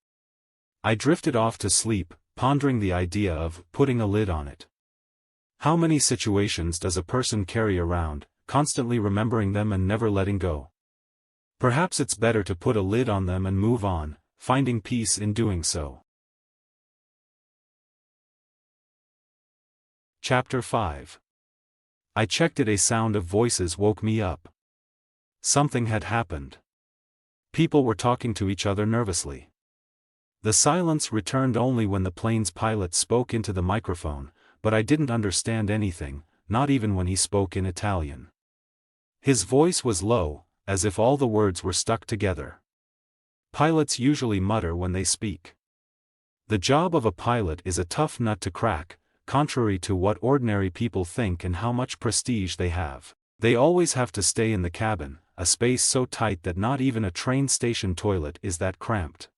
I drifted off to sleep, pondering the idea of putting a lid on it. How many situations does a person carry around, constantly remembering them and never letting go? Perhaps it's better to put a lid on them and move on, finding peace in doing so. Chapter 5. I checked it. A sound of voices woke me up. Something had happened. People were talking to each other nervously. The silence returned only when the plane's pilot spoke into the microphone, but I didn't understand anything, not even when he spoke in Italian. His voice was low, as if all the words were stuck together. Pilots usually mutter when they speak. The job of a pilot is a tough nut to crack, contrary to what ordinary people think and how much prestige they have. They always have to stay in the cabin, a space so tight that not even a train station toilet is that cramped.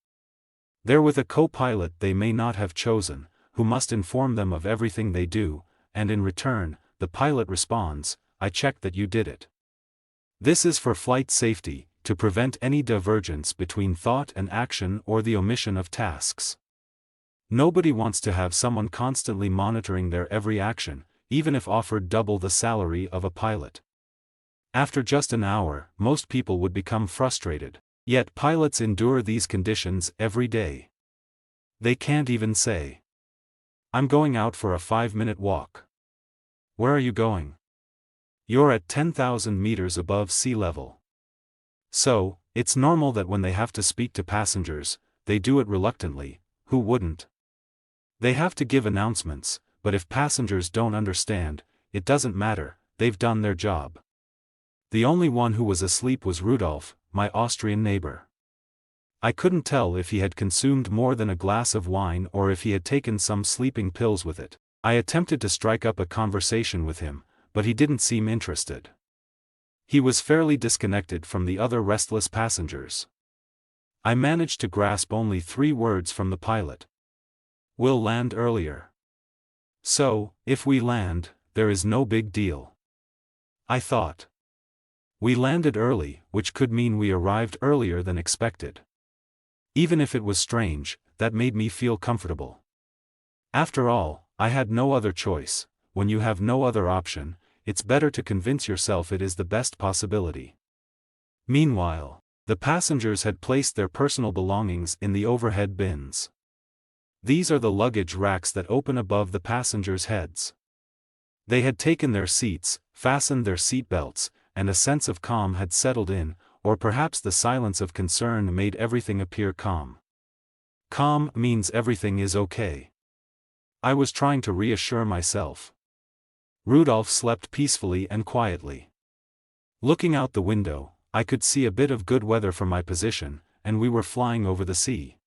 They're with a co-pilot they may not have chosen, who must inform them of everything they do, and in return, the pilot responds, "I checked that you did it." This is for flight safety, to prevent any divergence between thought and action or the omission of tasks. Nobody wants to have someone constantly monitoring their every action, even if offered double the salary of a pilot. After just an hour, most people would become frustrated, yet pilots endure these conditions every day. They can't even say, "I'm going out for a 5-minute walk." "Where are you going?" "You're at 10,000 meters above sea level." So, it's normal that when they have to speak to passengers, they do it reluctantly. Who wouldn't? They have to give announcements, but if passengers don't understand, it doesn't matter, they've done their job. The only one who was asleep was Rudolf, my Austrian neighbor. I couldn't tell if he had consumed more than a glass of wine or if he had taken some sleeping pills with it. I attempted to strike up a conversation with him, but he didn't seem interested. He was fairly disconnected from the other restless passengers. I managed to grasp only 3 words from the pilot. "We'll land earlier." So, if we land, there is no big deal. I thought. We landed early, which could mean we arrived earlier than expected. Even if it was strange, that made me feel comfortable. After all, I had no other choice. When you have no other option, it's better to convince yourself it is the best possibility. Meanwhile, the passengers had placed their personal belongings in the overhead bins. These are the luggage racks that open above the passengers' heads. They had taken their seats, fastened their seatbelts, and a sense of calm had settled in, or perhaps the silence of concern made everything appear calm. Calm means everything is okay. I was trying to reassure myself. Rudolf slept peacefully and quietly. Looking out the window, I could see a bit of good weather from my position, and we were flying over the sea.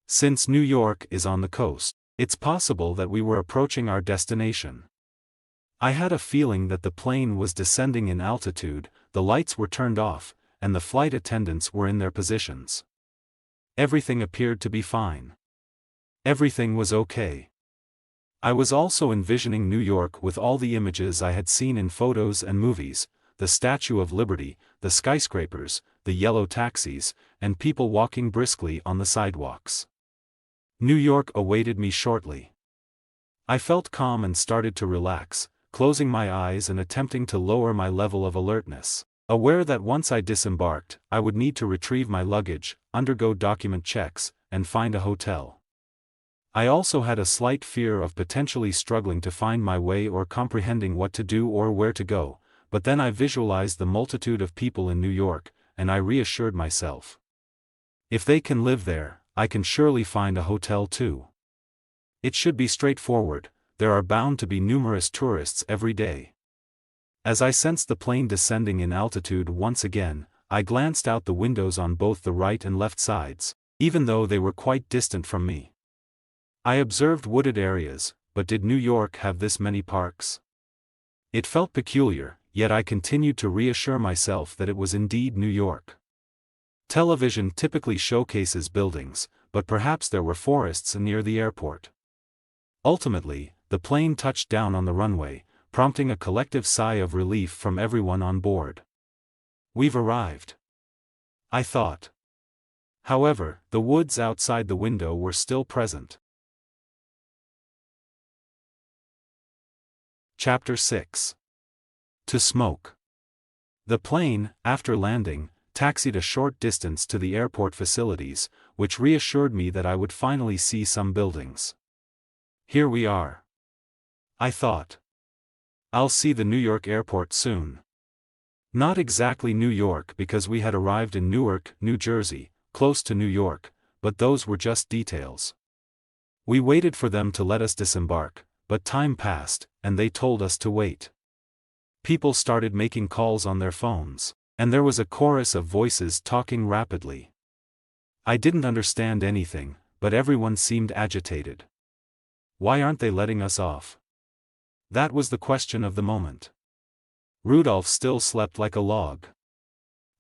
Since New York is on the coast, it's possible that we were approaching our destination. I had a feeling that the plane was descending in altitude, the lights were turned off, and the flight attendants were in their positions. Everything appeared to be fine. Everything was okay. I was also envisioning New York with all the images I had seen in photos and movies, the Statue of Liberty, the skyscrapers, the yellow taxis, and people walking briskly on the sidewalks. New York awaited me shortly. I felt calm and started to relax, closing my eyes and attempting to lower my level of alertness, aware that once I disembarked, I would need to retrieve my luggage, undergo document checks, and find a hotel. I also had a slight fear of potentially struggling to find my way or comprehending what to do or where to go, but then I visualized the multitude of people in New York, and I reassured myself. If they can live there, I can surely find a hotel too. It should be straightforward, there are bound to be numerous tourists every day. As I sensed the plane descending in altitude once again, I glanced out the windows on both the right and left sides, even though they were quite distant from me. I observed wooded areas, but did New York have this many parks? It felt peculiar, yet I continued to reassure myself that it was indeed New York. Television typically showcases buildings, but perhaps there were forests near the airport. Ultimately, the plane touched down on the runway, prompting a collective sigh of relief from everyone on board. "We've arrived," I thought. However, the woods outside the window were still present. Chapter 6. To smoke. The plane, after landing, taxied a short distance to the airport facilities, which reassured me that I would finally see some buildings. "Here we are," I thought. "I'll see the New York airport soon." Not exactly New York, because we had arrived in Newark, New Jersey, close to New York, but those were just details. We waited for them to let us disembark, but time passed, and they told us to wait. People started making calls on their phones, and there was a chorus of voices talking rapidly. I didn't understand anything, but everyone seemed agitated. Why aren't they letting us off? That was the question of the moment. Rudolph still slept like a log.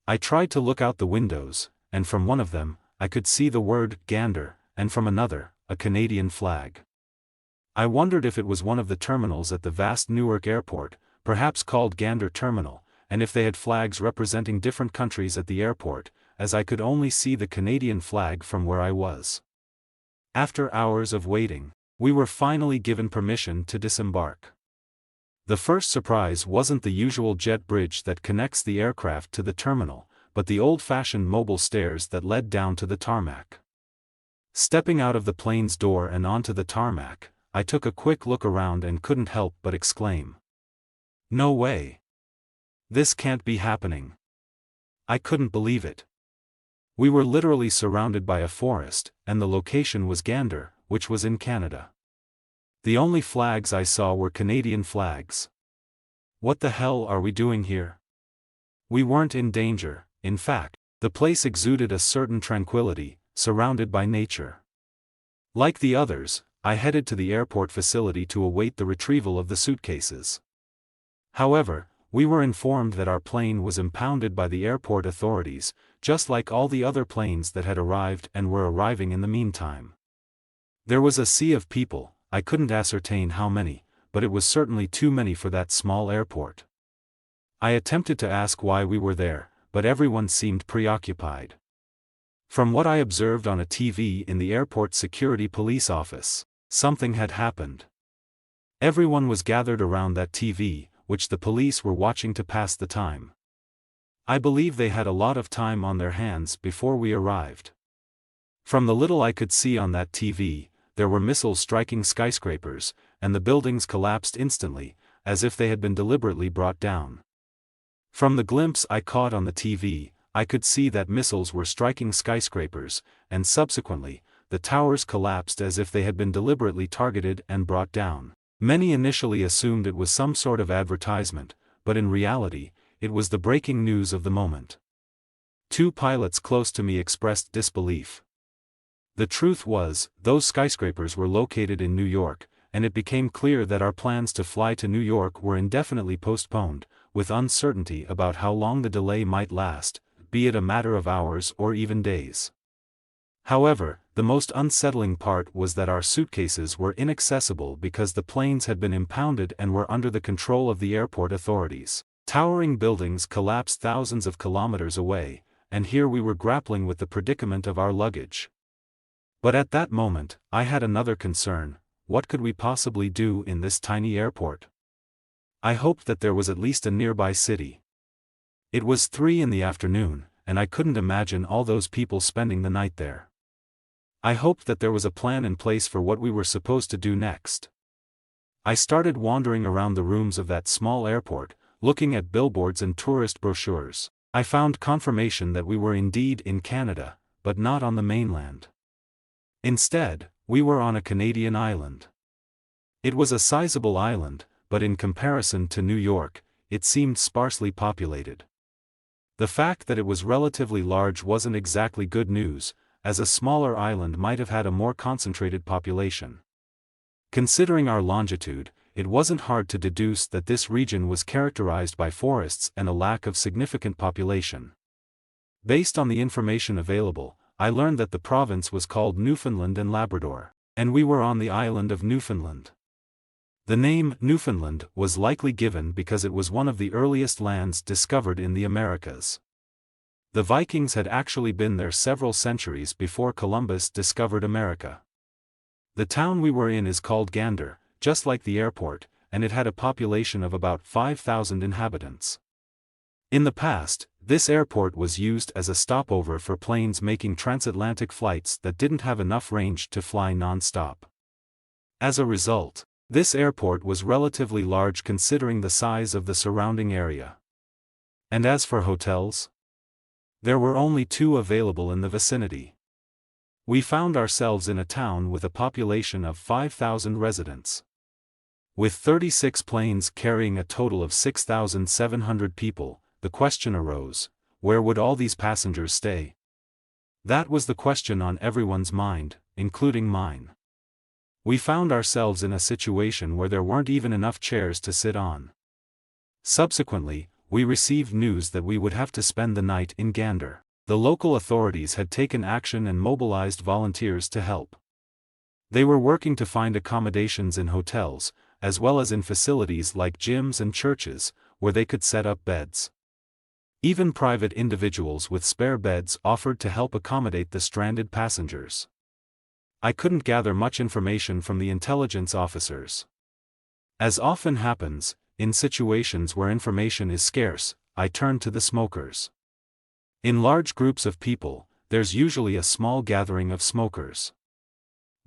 I tried to look out the windows, and from one of them, I could see the word "Gander," and from another, a Canadian flag. I wondered if it was one of the terminals at the vast Newark airport, perhaps called Gander Terminal, and if they had flags representing different countries at the airport, as I could only see the Canadian flag from where I was. After hours of waiting, we were finally given permission to disembark. The first surprise wasn't the usual jet bridge that connects the aircraft to the terminal, but the old-fashioned mobile stairs that led down to the tarmac. Stepping out of the plane's door and onto the tarmac, I took a quick look around and couldn't help but exclaim, "No way! This can't be happening." I couldn't believe it. We were literally surrounded by a forest, and the location was Gander, which was in Canada. The only flags I saw were Canadian flags. What the hell are we doing here? We weren't in danger. In fact, the place exuded a certain tranquility, surrounded by nature. Like the others, I headed to the airport facility to await the retrieval of the suitcases. However, we were informed that our plane was impounded by the airport authorities, just like all the other planes that had arrived and were arriving in the meantime. There was a sea of people. I couldn't ascertain how many, but it was certainly too many for that small airport. I attempted to ask why we were there, but everyone seemed preoccupied. From what I observed on a TV in the airport security police office, something had happened. Everyone was gathered around that TV, which the police were watching to pass the time. I believe they had a lot of time on their hands before we arrived. From the little I could see on that TV, there were missiles striking skyscrapers, and the buildings collapsed instantly, as if they had been deliberately brought down. From the glimpse I caught on the TV, I could see that missiles were striking skyscrapers, and subsequently, the towers collapsed as if they had been deliberately targeted and brought down. Many initially assumed it was some sort of advertisement, but in reality, it was the breaking news of the moment. Two pilots close to me expressed disbelief. The truth was, those skyscrapers were located in New York, and it became clear that our plans to fly to New York were indefinitely postponed, with uncertainty about how long the delay might last, be it a matter of hours or even days. However, the most unsettling part was that our suitcases were inaccessible because the planes had been impounded and were under the control of the airport authorities. Towering buildings collapsed thousands of kilometers away, and here we were grappling with the predicament of our luggage. But at that moment, I had another concern: what could we possibly do in this tiny airport? I hoped that there was at least a nearby city. It was 3 in the afternoon, and I couldn't imagine all those people spending the night there. I hoped that there was a plan in place for what we were supposed to do next. I started wandering around the rooms of that small airport, looking at billboards and tourist brochures. I found confirmation that we were indeed in Canada, but not on the mainland. Instead, we were on a Canadian island. It was a sizable island, but in comparison to New York, it seemed sparsely populated. The fact that it was relatively large wasn't exactly good news, as a smaller island might have had a more concentrated population. Considering our longitude, it wasn't hard to deduce that this region was characterized by forests and a lack of significant population. Based on the information available, I learned that the province was called Newfoundland and Labrador, and we were on the island of Newfoundland. The name Newfoundland was likely given because it was one of the earliest lands discovered in the Americas. The Vikings had actually been there several centuries before Columbus discovered America. The town we were in is called Gander, just like the airport, and it had a population of about 5,000 inhabitants. In the past, this airport was used as a stopover for planes making transatlantic flights that didn't have enough range to fly non-stop. As a result, this airport was relatively large considering the size of the surrounding area. And as for hotels, there were only 2 available in the vicinity. We found ourselves in a town with a population of 5,000 residents. With 36 planes carrying a total of 6,700 people, the question arose, where would all these passengers stay? That was the question on everyone's mind, including mine. We found ourselves in a situation where there weren't even enough chairs to sit on. Subsequently, we received news that we would have to spend the night in Gander. The local authorities had taken action and mobilized volunteers to help. They were working to find accommodations in hotels, as well as in facilities like gyms and churches, where they could set up beds. Even private individuals with spare beds offered to help accommodate the stranded passengers. I couldn't gather much information from the intelligence officers. As often happens, in situations where information is scarce, I turned to the smokers. In large groups of people, there's usually a small gathering of smokers.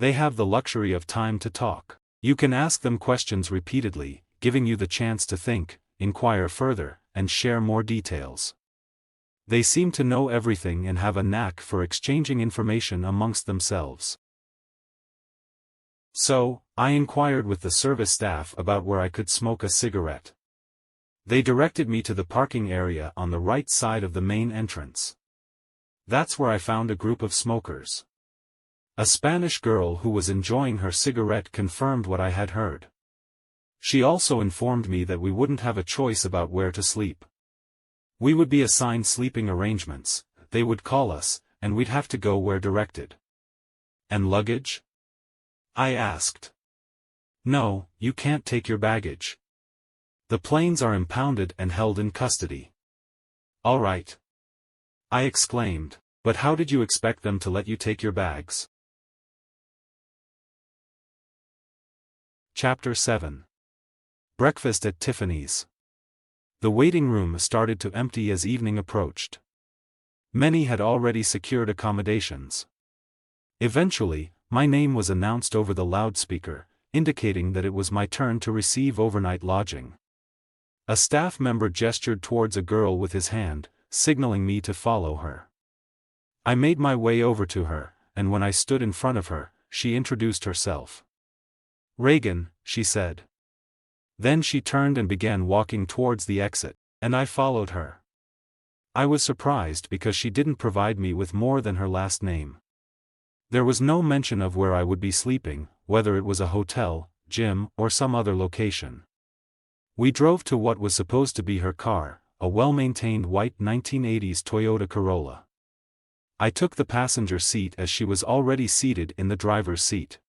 They have the luxury of time to talk. You can ask them questions repeatedly, giving you the chance to think, inquire further, and share more details. They seem to know everything and have a knack for exchanging information amongst themselves. So, I inquired with the service staff about where I could smoke a cigarette. They directed me to the parking area on the right side of the main entrance. That's where I found a group of smokers. A Spanish girl who was enjoying her cigarette confirmed what I had heard. She also informed me that we wouldn't have a choice about where to sleep. We would be assigned sleeping arrangements, they would call us, and we'd have to go where directed. And luggage? I asked. No, you can't take your baggage. The planes are impounded and held in custody. All right. I exclaimed, but how did you expect them to let you take your bags? Chapter 7. Breakfast at Tiffany's. The waiting room started to empty as evening approached. Many had already secured accommodations. Eventually, my name was announced over the loudspeaker, indicating that it was my turn to receive overnight lodging. A staff member gestured towards a girl with his hand, signaling me to follow her. I made my way over to her, and when I stood in front of her, she introduced herself. Reagan, she said. Then she turned and began walking towards the exit, and I followed her. I was surprised because she didn't provide me with more than her last name. There was no mention of where I would be sleeping, whether it was a hotel, gym, or some other location. We drove to what was supposed to be her car, a well-maintained white 1980s Toyota Corolla. I took the passenger seat as she was already seated in the driver's seat.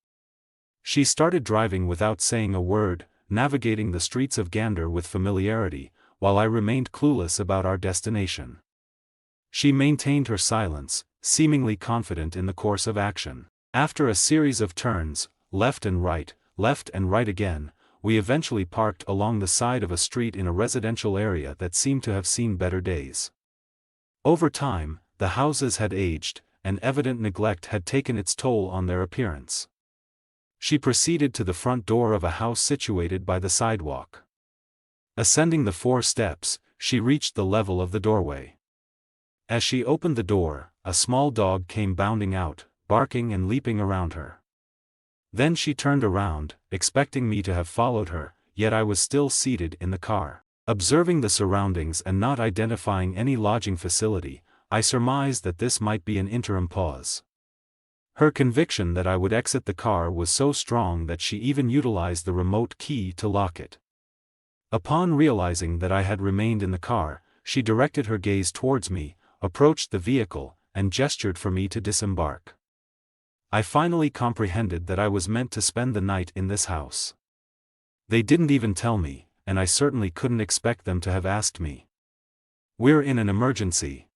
She started driving without saying a word, navigating the streets of Gander with familiarity, while I remained clueless about our destination. She maintained her silence, seemingly confident in the course of action. After a series of turns, left and right again, we eventually parked along the side of a street in a residential area that seemed to have seen better days. Over time, the houses had aged, and evident neglect had taken its toll on their appearance. She proceeded to the front door of a house situated by the sidewalk. Ascending the 4 steps, she reached the level of the doorway. As she opened the door, a small dog came bounding out, barking and leaping around her. Then she turned around, expecting me to have followed her, yet I was still seated in the car. Observing the surroundings and not identifying any lodging facility, I surmised that this might be an interim pause. Her conviction that I would exit the car was so strong that she even utilized the remote key to lock it. Upon realizing that I had remained in the car, she directed her gaze towards me, approached the vehicle, and gestured for me to disembark. I finally comprehended that I was meant to spend the night in this house. They didn't even tell me, and I certainly couldn't expect them to have asked me. We're in an emergency.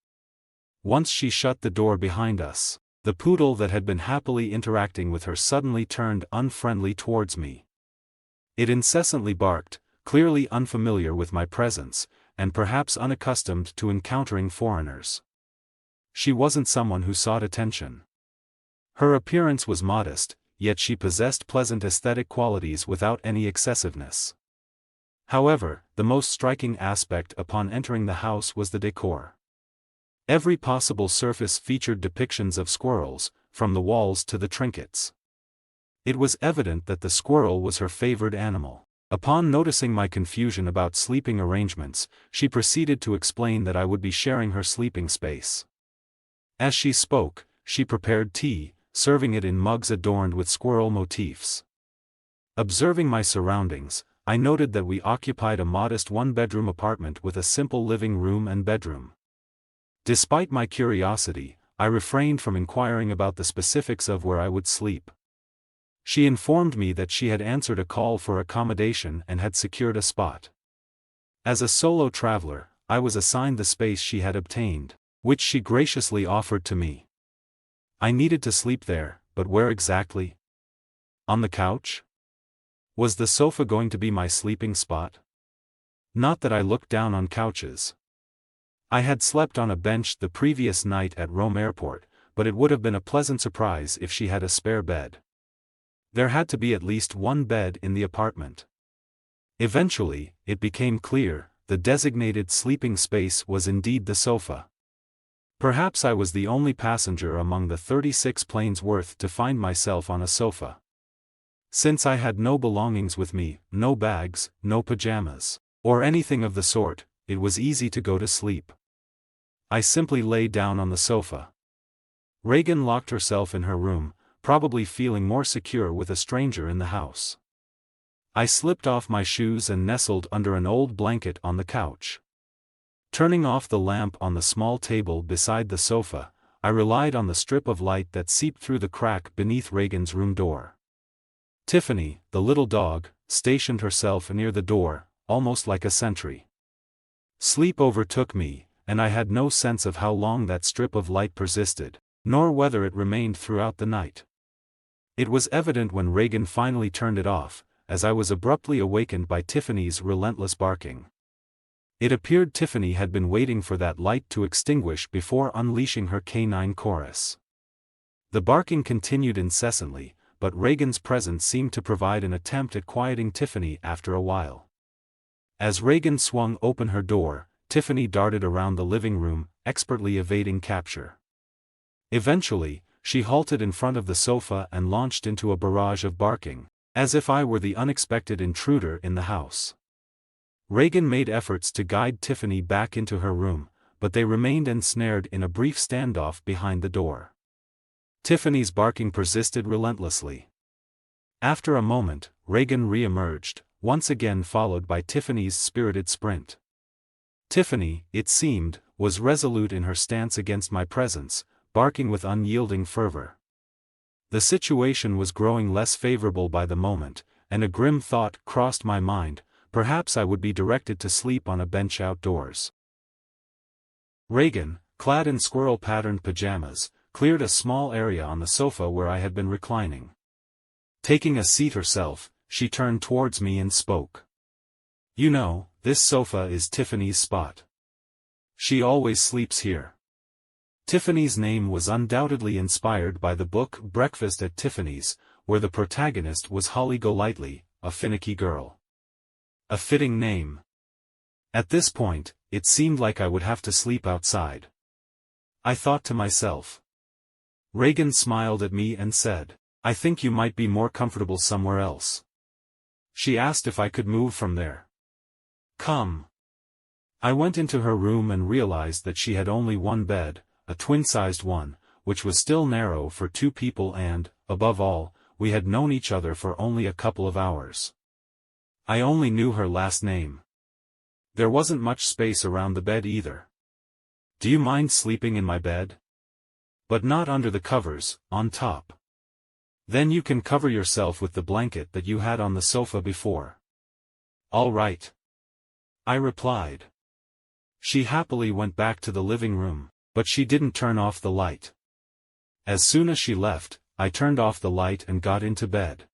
Once she shut the door behind us, the poodle that had been happily interacting with her suddenly turned unfriendly towards me. It incessantly barked, clearly unfamiliar with my presence, and perhaps unaccustomed to encountering foreigners. She wasn't someone who sought attention. Her appearance was modest, yet she possessed pleasant aesthetic qualities without any excessiveness. However, the most striking aspect upon entering the house was the decor. Every possible surface featured depictions of squirrels, from the walls to the trinkets. It was evident that the squirrel was her favored animal. Upon noticing my confusion about sleeping arrangements, she proceeded to explain that I would be sharing her sleeping space. As she spoke, she prepared tea, serving it in mugs adorned with squirrel motifs. Observing my surroundings, I noted that we occupied a modest one-bedroom apartment with a simple living room and bedroom. Despite my curiosity, I refrained from inquiring about the specifics of where I would sleep. She informed me that she had answered a call for accommodation and had secured a spot. As a solo traveler, I was assigned the space she had obtained, which she graciously offered to me. I needed to sleep there, but where exactly? On the couch? Was the sofa going to be my sleeping spot? Not that I looked down on couches. I had slept on a bench the previous night at Rome Airport, but it would have been a pleasant surprise if she had a spare bed. There had to be at least one bed in the apartment. Eventually, it became clear, the designated sleeping space was indeed the sofa. Perhaps I was the only passenger among the 36 planes worth to find myself on a sofa. Since I had no belongings with me, no bags, no pajamas, or anything of the sort, it was easy to go to sleep. I simply lay down on the sofa. Reagan locked herself in her room, probably feeling more secure with a stranger in the house. I slipped off my shoes and nestled under an old blanket on the couch. Turning off the lamp on the small table beside the sofa, I relied on the strip of light that seeped through the crack beneath Reagan's room door. Tiffany, the little dog, stationed herself near the door, almost like a sentry. Sleep overtook me, and I had no sense of how long that strip of light persisted, nor whether it remained throughout the night. It was evident when Reagan finally turned it off, as I was abruptly awakened by Tiffany's relentless barking. It appeared Tiffany had been waiting for that light to extinguish before unleashing her canine chorus. The barking continued incessantly, but Reagan's presence seemed to provide an attempt at quieting Tiffany after a while. As Reagan swung open her door, Tiffany darted around the living room, expertly evading capture. Eventually, she halted in front of the sofa and launched into a barrage of barking, as if I were the unexpected intruder in the house. Reagan made efforts to guide Tiffany back into her room, but they remained ensnared in a brief standoff behind the door. Tiffany's barking persisted relentlessly. After a moment, Reagan re-emerged, once again followed by Tiffany's spirited sprint. Tiffany, it seemed, was resolute in her stance against my presence, barking with unyielding fervor. The situation was growing less favorable by the moment, and a grim thought crossed my mind: perhaps I would be directed to sleep on a bench outdoors. Reagan, clad in squirrel-patterned pajamas, cleared a small area on the sofa where I had been reclining. Taking a seat herself, she turned towards me and spoke. "You know, this sofa is Tiffany's spot. She always sleeps here." Tiffany's name was undoubtedly inspired by the book Breakfast at Tiffany's, where the protagonist was Holly Golightly, a finicky girl. A fitting name. At this point, it seemed like I would have to sleep outside. I thought to myself. Reagan smiled at me and said, "I think you might be more comfortable somewhere else." She asked if I could move from there. "Come." I went into her room and realized that she had only one bed, a twin-sized one, which was still narrow for two people and, above all, we had known each other for only a couple of hours. I only knew her last name. There wasn't much space around the bed either. "Do you mind sleeping in my bed?" "But not under the covers, on top." "Then you can cover yourself with the blanket that you had on the sofa before." "All right," I replied. She happily went back to the living room, but she didn't turn off the light. As soon as she left, I turned off the light and got into bed.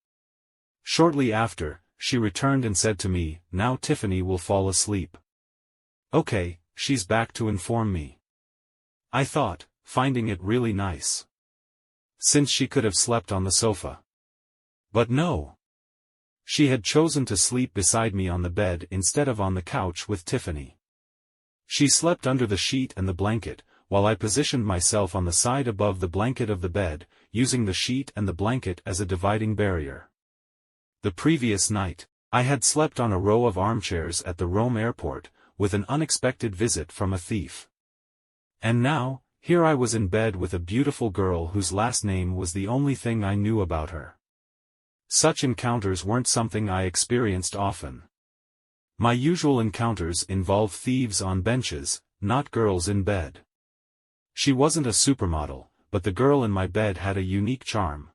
Shortly after, she returned and said to me, "Now Tiffany will fall asleep." Okay, she's back to inform me. I thought, finding it really nice, since she could have slept on the sofa. But no. She had chosen to sleep beside me on the bed instead of on the couch with Tiffany. She slept under the sheet and the blanket, while I positioned myself on the side above the blanket of the bed, using the sheet and the blanket as a dividing barrier. The previous night, I had slept on a row of armchairs at the Rome airport, with an unexpected visit from a thief. And now, here I was in bed with a beautiful girl whose last name was the only thing I knew about her. Such encounters weren't something I experienced often. My usual encounters involve thieves on benches, not girls in bed. She wasn't a supermodel, but the girl in my bed had a unique charm.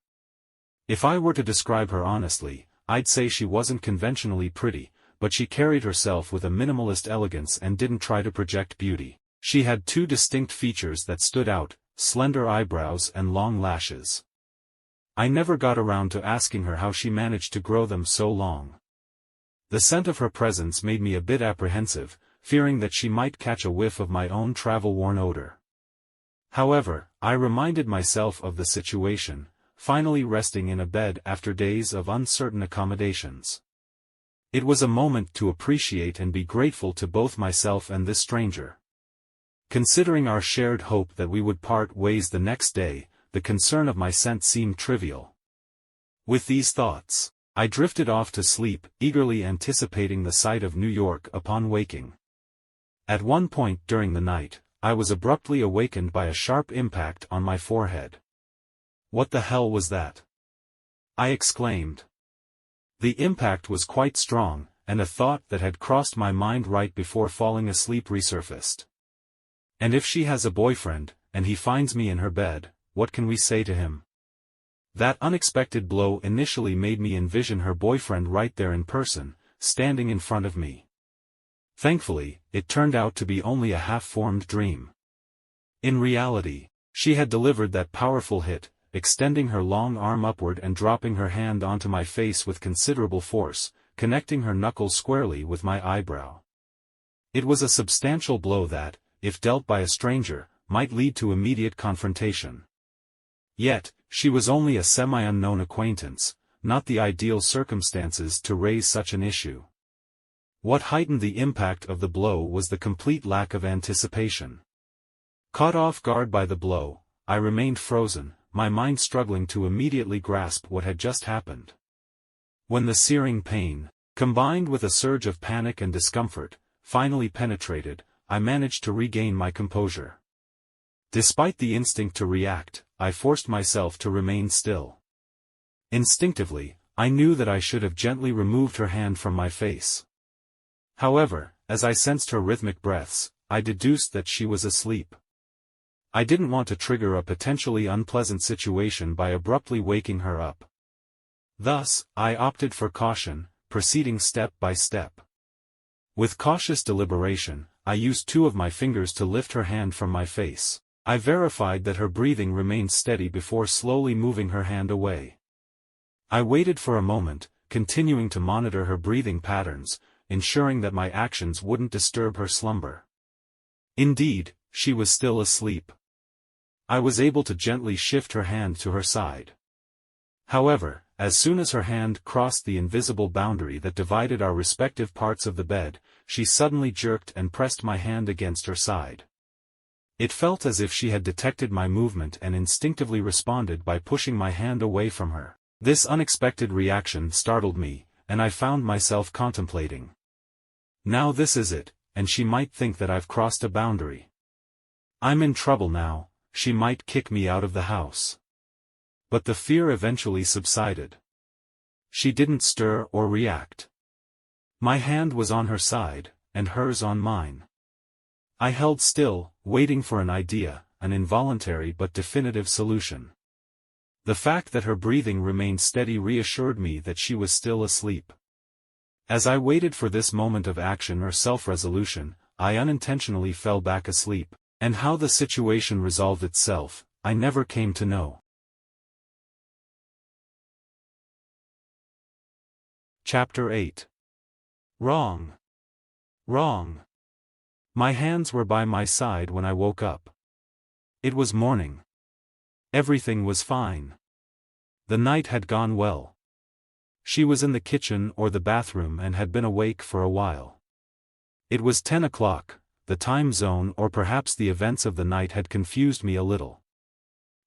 If I were to describe her honestly, I'd say she wasn't conventionally pretty, but she carried herself with a minimalist elegance and didn't try to project beauty. She had two distinct features that stood out: slender eyebrows and long lashes. I never got around to asking her how she managed to grow them so long. The scent of her presence made me a bit apprehensive, fearing that she might catch a whiff of my own travel-worn odor. However, I reminded myself of the situation, finally resting in a bed after days of uncertain accommodations. It was a moment to appreciate and be grateful to both myself and this stranger. Considering our shared hope that we would part ways the next day, the concern of my scent seemed trivial. With these thoughts, I drifted off to sleep, eagerly anticipating the sight of New York upon waking. At one point during the night, I was abruptly awakened by a sharp impact on my forehead. "What the hell was that?" I exclaimed. The impact was quite strong, and a thought that had crossed my mind right before falling asleep resurfaced. And if she has a boyfriend, and he finds me in her bed, what can we say to him? That unexpected blow initially made me envision her boyfriend right there in person, standing in front of me. Thankfully, it turned out to be only a half-formed dream. In reality, she had delivered that powerful hit, extending her long arm upward and dropping her hand onto my face with considerable force, connecting her knuckle squarely with my eyebrow. It was a substantial blow that, if dealt by a stranger, might lead to immediate confrontation. Yet, she was only a semi-unknown acquaintance, not the ideal circumstances to raise such an issue. What heightened the impact of the blow was the complete lack of anticipation. Caught off guard by the blow, I remained frozen, my mind struggling to immediately grasp what had just happened. When the searing pain, combined with a surge of panic and discomfort, finally penetrated, I managed to regain my composure. Despite the instinct to react, I forced myself to remain still. Instinctively, I knew that I should have gently removed her hand from my face. However, as I sensed her rhythmic breaths, I deduced that she was asleep. I didn't want to trigger a potentially unpleasant situation by abruptly waking her up. Thus, I opted for caution, proceeding step by step. With cautious deliberation, I used two of my fingers to lift her hand from my face. I verified that her breathing remained steady before slowly moving her hand away. I waited for a moment, continuing to monitor her breathing patterns, ensuring that my actions wouldn't disturb her slumber. Indeed, she was still asleep. I was able to gently shift her hand to her side. However, as soon as her hand crossed the invisible boundary that divided our respective parts of the bed, she suddenly jerked and pressed my hand against her side. It felt as if she had detected my movement and instinctively responded by pushing my hand away from her. This unexpected reaction startled me, and I found myself contemplating. Now this is it, and she might think that I've crossed a boundary. I'm in trouble now, she might kick me out of the house. But the fear eventually subsided. She didn't stir or react. My hand was on her side, and hers on mine. I held still, waiting for an idea, an involuntary but definitive solution. The fact that her breathing remained steady reassured me that she was still asleep. As I waited for this moment of action or self-resolution, I unintentionally fell back asleep, and how the situation resolved itself, I never came to know. Chapter 8. Wrong. Wrong. My hands were by my side when I woke up. It was morning. Everything was fine. The night had gone well. She was in the kitchen or the bathroom and had been awake for a while. It was 10 o'clock, the time zone or perhaps the events of the night had confused me a little.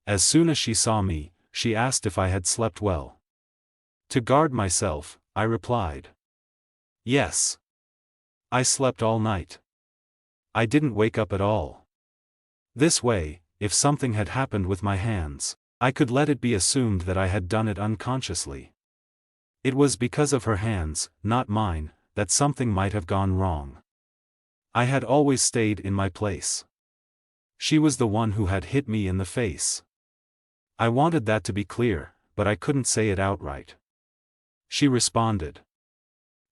As soon as she saw me, she asked if I had slept well. To guard myself, I replied, "Yes. I slept all night. I didn't wake up at all." This way, if something had happened with my hands, I could let it be assumed that I had done it unconsciously. It was because of her hands, not mine, that something might have gone wrong. I had always stayed in my place. She was the one who had hit me in the face. I wanted that to be clear, but I couldn't say it outright. She responded.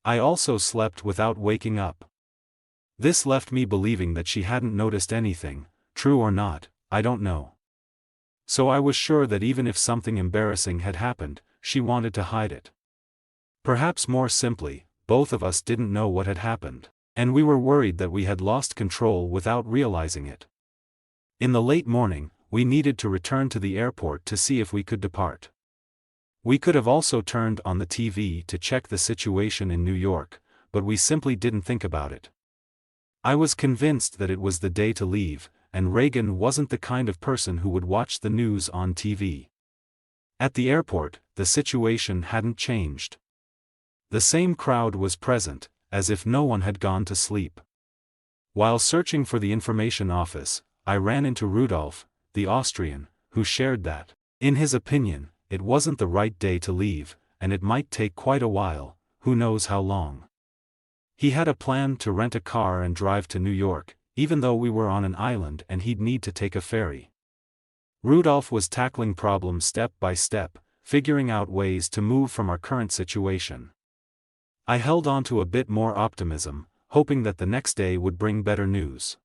I also slept without waking up. This left me believing that she hadn't noticed anything, true or not, I don't know. So I was sure that even if something embarrassing had happened, she wanted to hide it. Perhaps more simply, both of us didn't know what had happened, and we were worried that we had lost control without realizing it. In the late morning, we needed to return to the airport to see if we could depart. We could have also turned on the TV to check the situation in New York, but we simply didn't think about it. I was convinced that it was the day to leave, and Reagan wasn't the kind of person who would watch the news on TV. At the airport, the situation hadn't changed. The same crowd was present, as if no one had gone to sleep. While searching for the information office, I ran into Rudolph, the Austrian, who shared that, in his opinion, it wasn't the right day to leave, and it might take quite a while, who knows how long. He had a plan to rent a car and drive to New York, even though we were on an island and he'd need to take a ferry. Rudolph was tackling problems step by step, figuring out ways to move from our current situation. I held on to a bit more optimism, hoping that the next day would bring better news.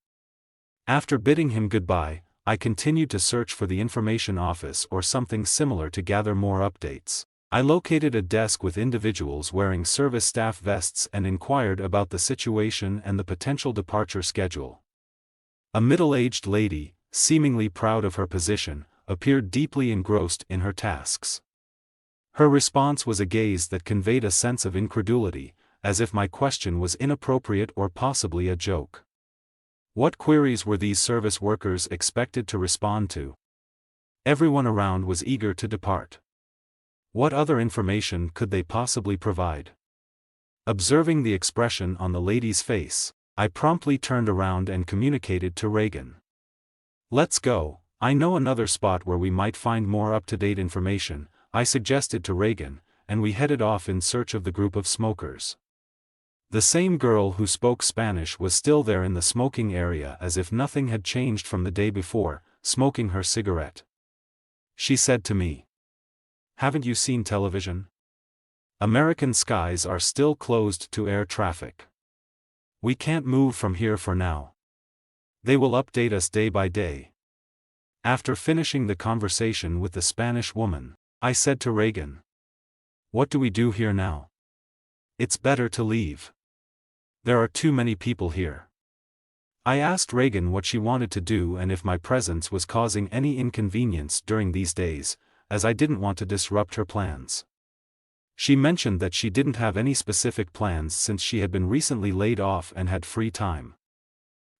After bidding him goodbye, I continued to search for the information office or something similar to gather more updates. I located a desk with individuals wearing service staff vests and inquired about the situation and the potential departure schedule. A middle-aged lady, seemingly proud of her position, appeared deeply engrossed in her tasks. Her response was a gaze that conveyed a sense of incredulity, as if my question was inappropriate or possibly a joke. What queries were these service workers expected to respond to? Everyone around was eager to depart. What other information could they possibly provide? Observing the expression on the lady's face, I promptly turned around and communicated to Reagan. "Let's go, I know another spot where we might find more up-to-date information," I suggested to Reagan, and we headed off in search of the group of smokers. The same girl who spoke Spanish was still there in the smoking area as if nothing had changed from the day before, smoking her cigarette. She said to me, "Haven't you seen television? American skies are still closed to air traffic. We can't move from here for now. They will update us day by day." After finishing the conversation with the Spanish woman, I said to Reagan, "What do we do here now? It's better to leave. There are too many people here." I asked Reagan what she wanted to do and if my presence was causing any inconvenience during these days, as I didn't want to disrupt her plans. She mentioned that she didn't have any specific plans since she had been recently laid off and had free time.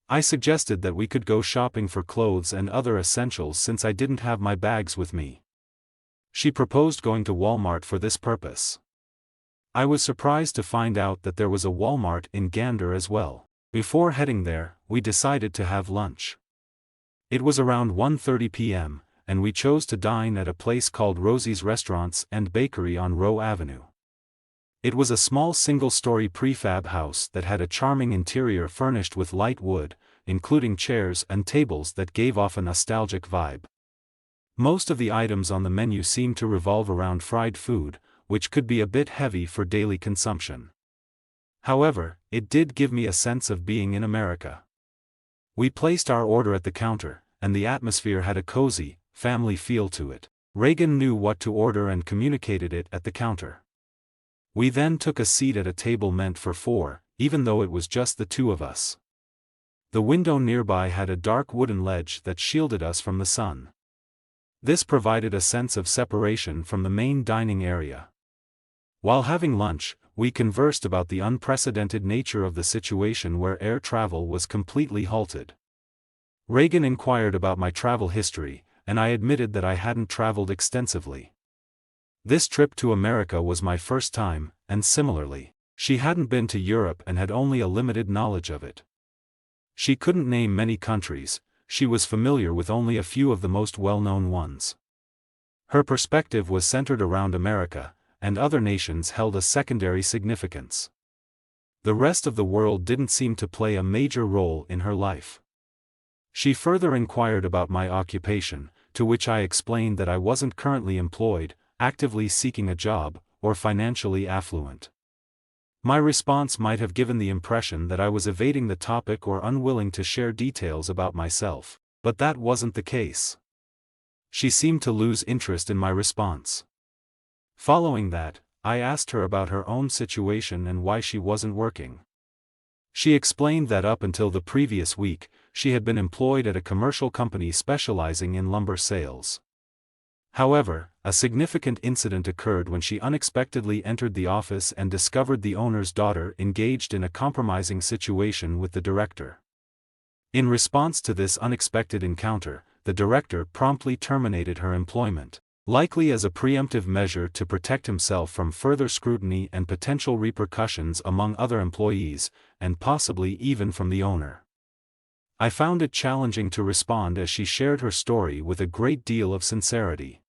I suggested that we could go shopping for clothes and other essentials since I didn't have my bags with me. She proposed going to Walmart for this purpose. I was surprised to find out that there was a Walmart in Gander as well. Before heading there, we decided to have lunch. It was around 1:30 p.m., and we chose to dine at a place called Rosie's Restaurants and Bakery on Rowe Avenue. It was a small single-story prefab house that had a charming interior furnished with light wood, including chairs and tables that gave off a nostalgic vibe. Most of the items on the menu seemed to revolve around fried food, which could be a bit heavy for daily consumption. However, it did give me a sense of being in America. We placed our order at the counter, and the atmosphere had a cozy, family feel to it. Reagan knew what to order and communicated it at the counter. We then took a seat at a table meant for 4, even though it was just the 2 of us. The window nearby had a dark wooden ledge that shielded us from the sun. This provided a sense of separation from the main dining area. While having lunch, we conversed about the unprecedented nature of the situation where air travel was completely halted. Reagan inquired about my travel history, and I admitted that I hadn't traveled extensively. This trip to America was my first time, and similarly, she hadn't been to Europe and had only a limited knowledge of it. She couldn't name many countries, she was familiar with only a few of the most well-known ones. Her perspective was centered around America, and other nations held a secondary significance. The rest of the world didn't seem to play a major role in her life. She further inquired about my occupation, to which I explained that I wasn't currently employed, actively seeking a job, or financially affluent. My response might have given the impression that I was evading the topic or unwilling to share details about myself, but that wasn't the case. She seemed to lose interest in my response. Following that, I asked her about her own situation and why she wasn't working. She explained that up until the previous week, she had been employed at a commercial company specializing in lumber sales. However, a significant incident occurred when she unexpectedly entered the office and discovered the owner's daughter engaged in a compromising situation with the director. In response to this unexpected encounter, the director promptly terminated her employment, likely as a preemptive measure to protect himself from further scrutiny and potential repercussions among other employees, and possibly even from the owner. I found it challenging to respond as she shared her story with a great deal of sincerity.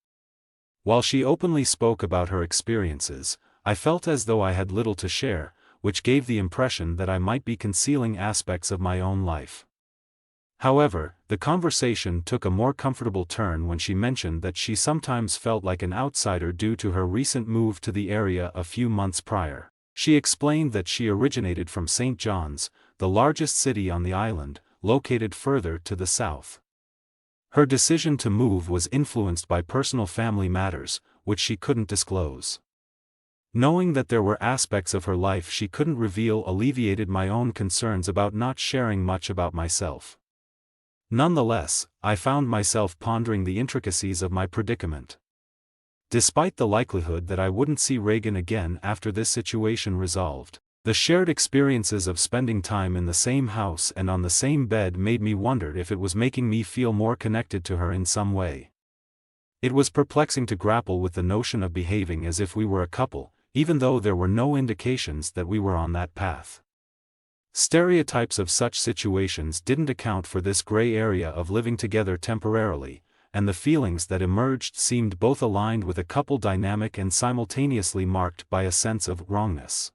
While she openly spoke about her experiences, I felt as though I had little to share, which gave the impression that I might be concealing aspects of my own life. However, the conversation took a more comfortable turn when she mentioned that she sometimes felt like an outsider due to her recent move to the area a few months prior. She explained that she originated from St. John's, the largest city on the island, located further to the south. Her decision to move was influenced by personal family matters, which she couldn't disclose. Knowing that there were aspects of her life she couldn't reveal alleviated my own concerns about not sharing much about myself. Nonetheless, I found myself pondering the intricacies of my predicament. Despite the likelihood that I wouldn't see Reagan again after this situation resolved, the shared experiences of spending time in the same house and on the same bed made me wonder if it was making me feel more connected to her in some way. It was perplexing to grapple with the notion of behaving as if we were a couple, even though there were no indications that we were on that path. Stereotypes of such situations didn't account for this gray area of living together temporarily, and the feelings that emerged seemed both aligned with a couple dynamic and simultaneously marked by a sense of wrongness.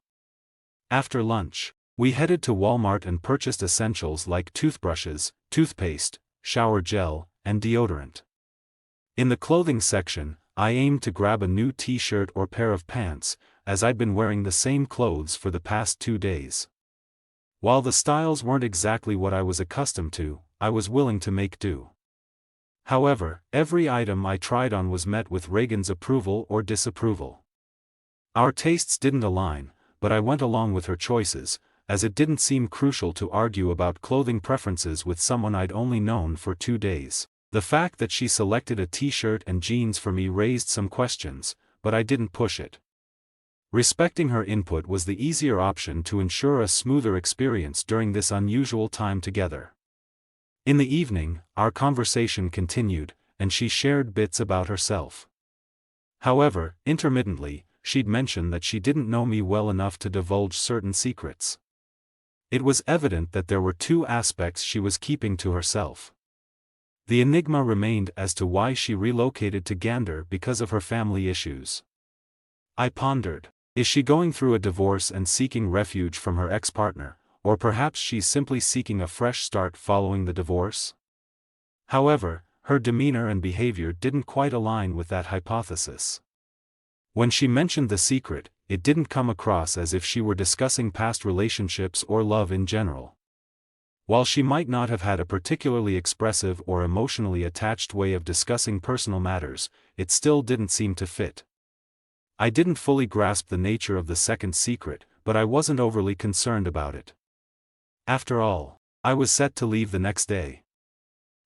After lunch, we headed to Walmart and purchased essentials like toothbrushes, toothpaste, shower gel, and deodorant. In the clothing section, I aimed to grab a new t-shirt or pair of pants, as I'd been wearing the same clothes for the past 2 days. While the styles weren't exactly what I was accustomed to, I was willing to make do. However, every item I tried on was met with Reagan's approval or disapproval. Our tastes didn't align, but I went along with her choices, as it didn't seem crucial to argue about clothing preferences with someone I'd only known for 2 days. The fact that she selected a t-shirt and jeans for me raised some questions, but I didn't push it. Respecting her input was the easier option to ensure a smoother experience during this unusual time together. In the evening, our conversation continued, and she shared bits about herself. However, intermittently, she'd mention that she didn't know me well enough to divulge certain secrets. It was evident that there were 2 aspects she was keeping to herself. The enigma remained as to why she relocated to Gander because of her family issues. I pondered, is she going through a divorce and seeking refuge from her ex-partner, or perhaps she's simply seeking a fresh start following the divorce? However, her demeanor and behavior didn't quite align with that hypothesis. When she mentioned the secret, it didn't come across as if she were discussing past relationships or love in general. While she might not have had a particularly expressive or emotionally attached way of discussing personal matters, it still didn't seem to fit. I didn't fully grasp the nature of the second secret, but I wasn't overly concerned about it. After all, I was set to leave the next day.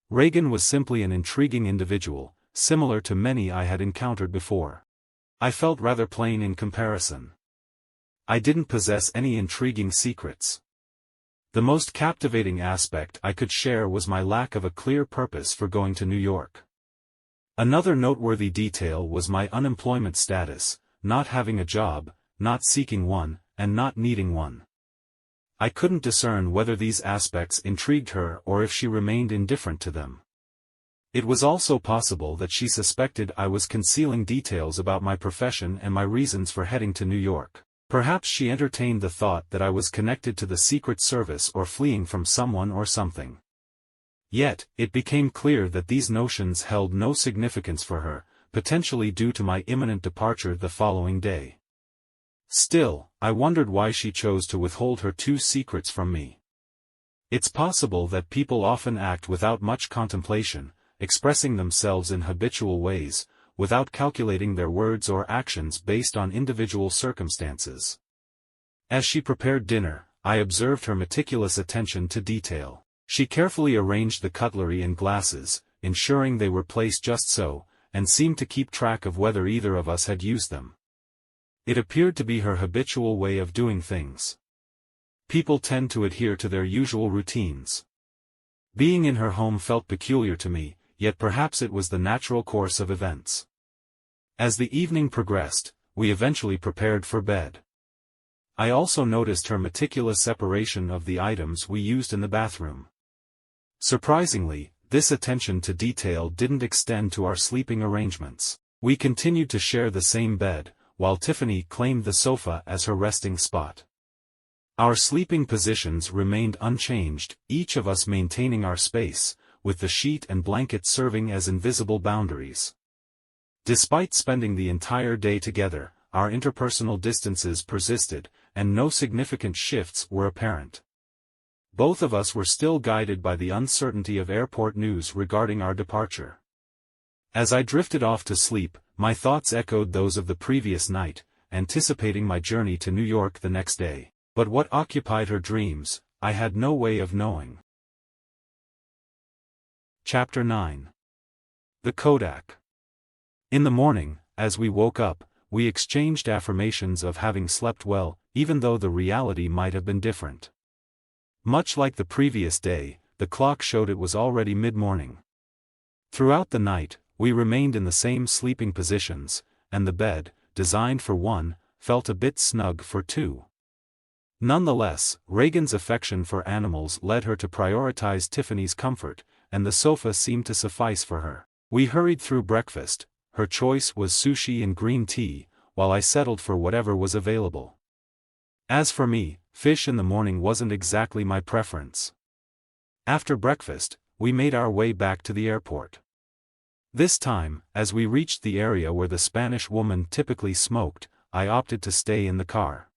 Reagan was simply an intriguing individual, similar to many I had encountered before. I felt rather plain in comparison. I didn't possess any intriguing secrets. The most captivating aspect I could share was my lack of a clear purpose for going to New York. Another noteworthy detail was my unemployment status, not having a job, not seeking one, and not needing one. I couldn't discern whether these aspects intrigued her or if she remained indifferent to them. It was also possible that she suspected I was concealing details about my profession and my reasons for heading to New York. Perhaps she entertained the thought that I was connected to the Secret Service or fleeing from someone or something. Yet, it became clear that these notions held no significance for her, potentially due to my imminent departure the following day. Still, I wondered why she chose to withhold her two secrets from me. It's possible that people often act without much contemplation, expressing themselves in habitual ways, without calculating their words or actions based on individual circumstances. As she prepared dinner, I observed her meticulous attention to detail. She carefully arranged the cutlery and glasses, ensuring they were placed just so, and seemed to keep track of whether either of us had used them. It appeared to be her habitual way of doing things. People tend to adhere to their usual routines. Being in her home felt peculiar to me, yet perhaps it was the natural course of events. As the evening progressed, we eventually prepared for bed. I also noticed her meticulous separation of the items we used in the bathroom. Surprisingly, this attention to detail didn't extend to our sleeping arrangements. We continued to share the same bed, while Tiffany claimed the sofa as her resting spot. Our sleeping positions remained unchanged, each of us maintaining our space, with the sheet and blanket serving as invisible boundaries. Despite spending the entire day together, our interpersonal distances persisted, and no significant shifts were apparent. Both of us were still guided by the uncertainty of airport news regarding our departure. As I drifted off to sleep, my thoughts echoed those of the previous night, anticipating my journey to New York the next day. But what occupied her dreams, I had no way of knowing. Chapter 9. The Kodak. In the morning, as we woke up, we exchanged affirmations of having slept well, even though the reality might have been different. Much like the previous day, the clock showed it was already mid-morning. Throughout the night, we remained in the same sleeping positions, and the bed, designed for one, felt a bit snug for two. Nonetheless, Reagan's affection for animals led her to prioritize Tiffany's comfort, and the sofa seemed to suffice for her. We hurried through breakfast. Her choice was sushi and green tea, while I settled for whatever was available. As for me, fish in the morning wasn't exactly my preference. After breakfast, we made our way back to the airport. This time, as we reached the area where the Spanish woman typically smoked, I opted to stay in the car.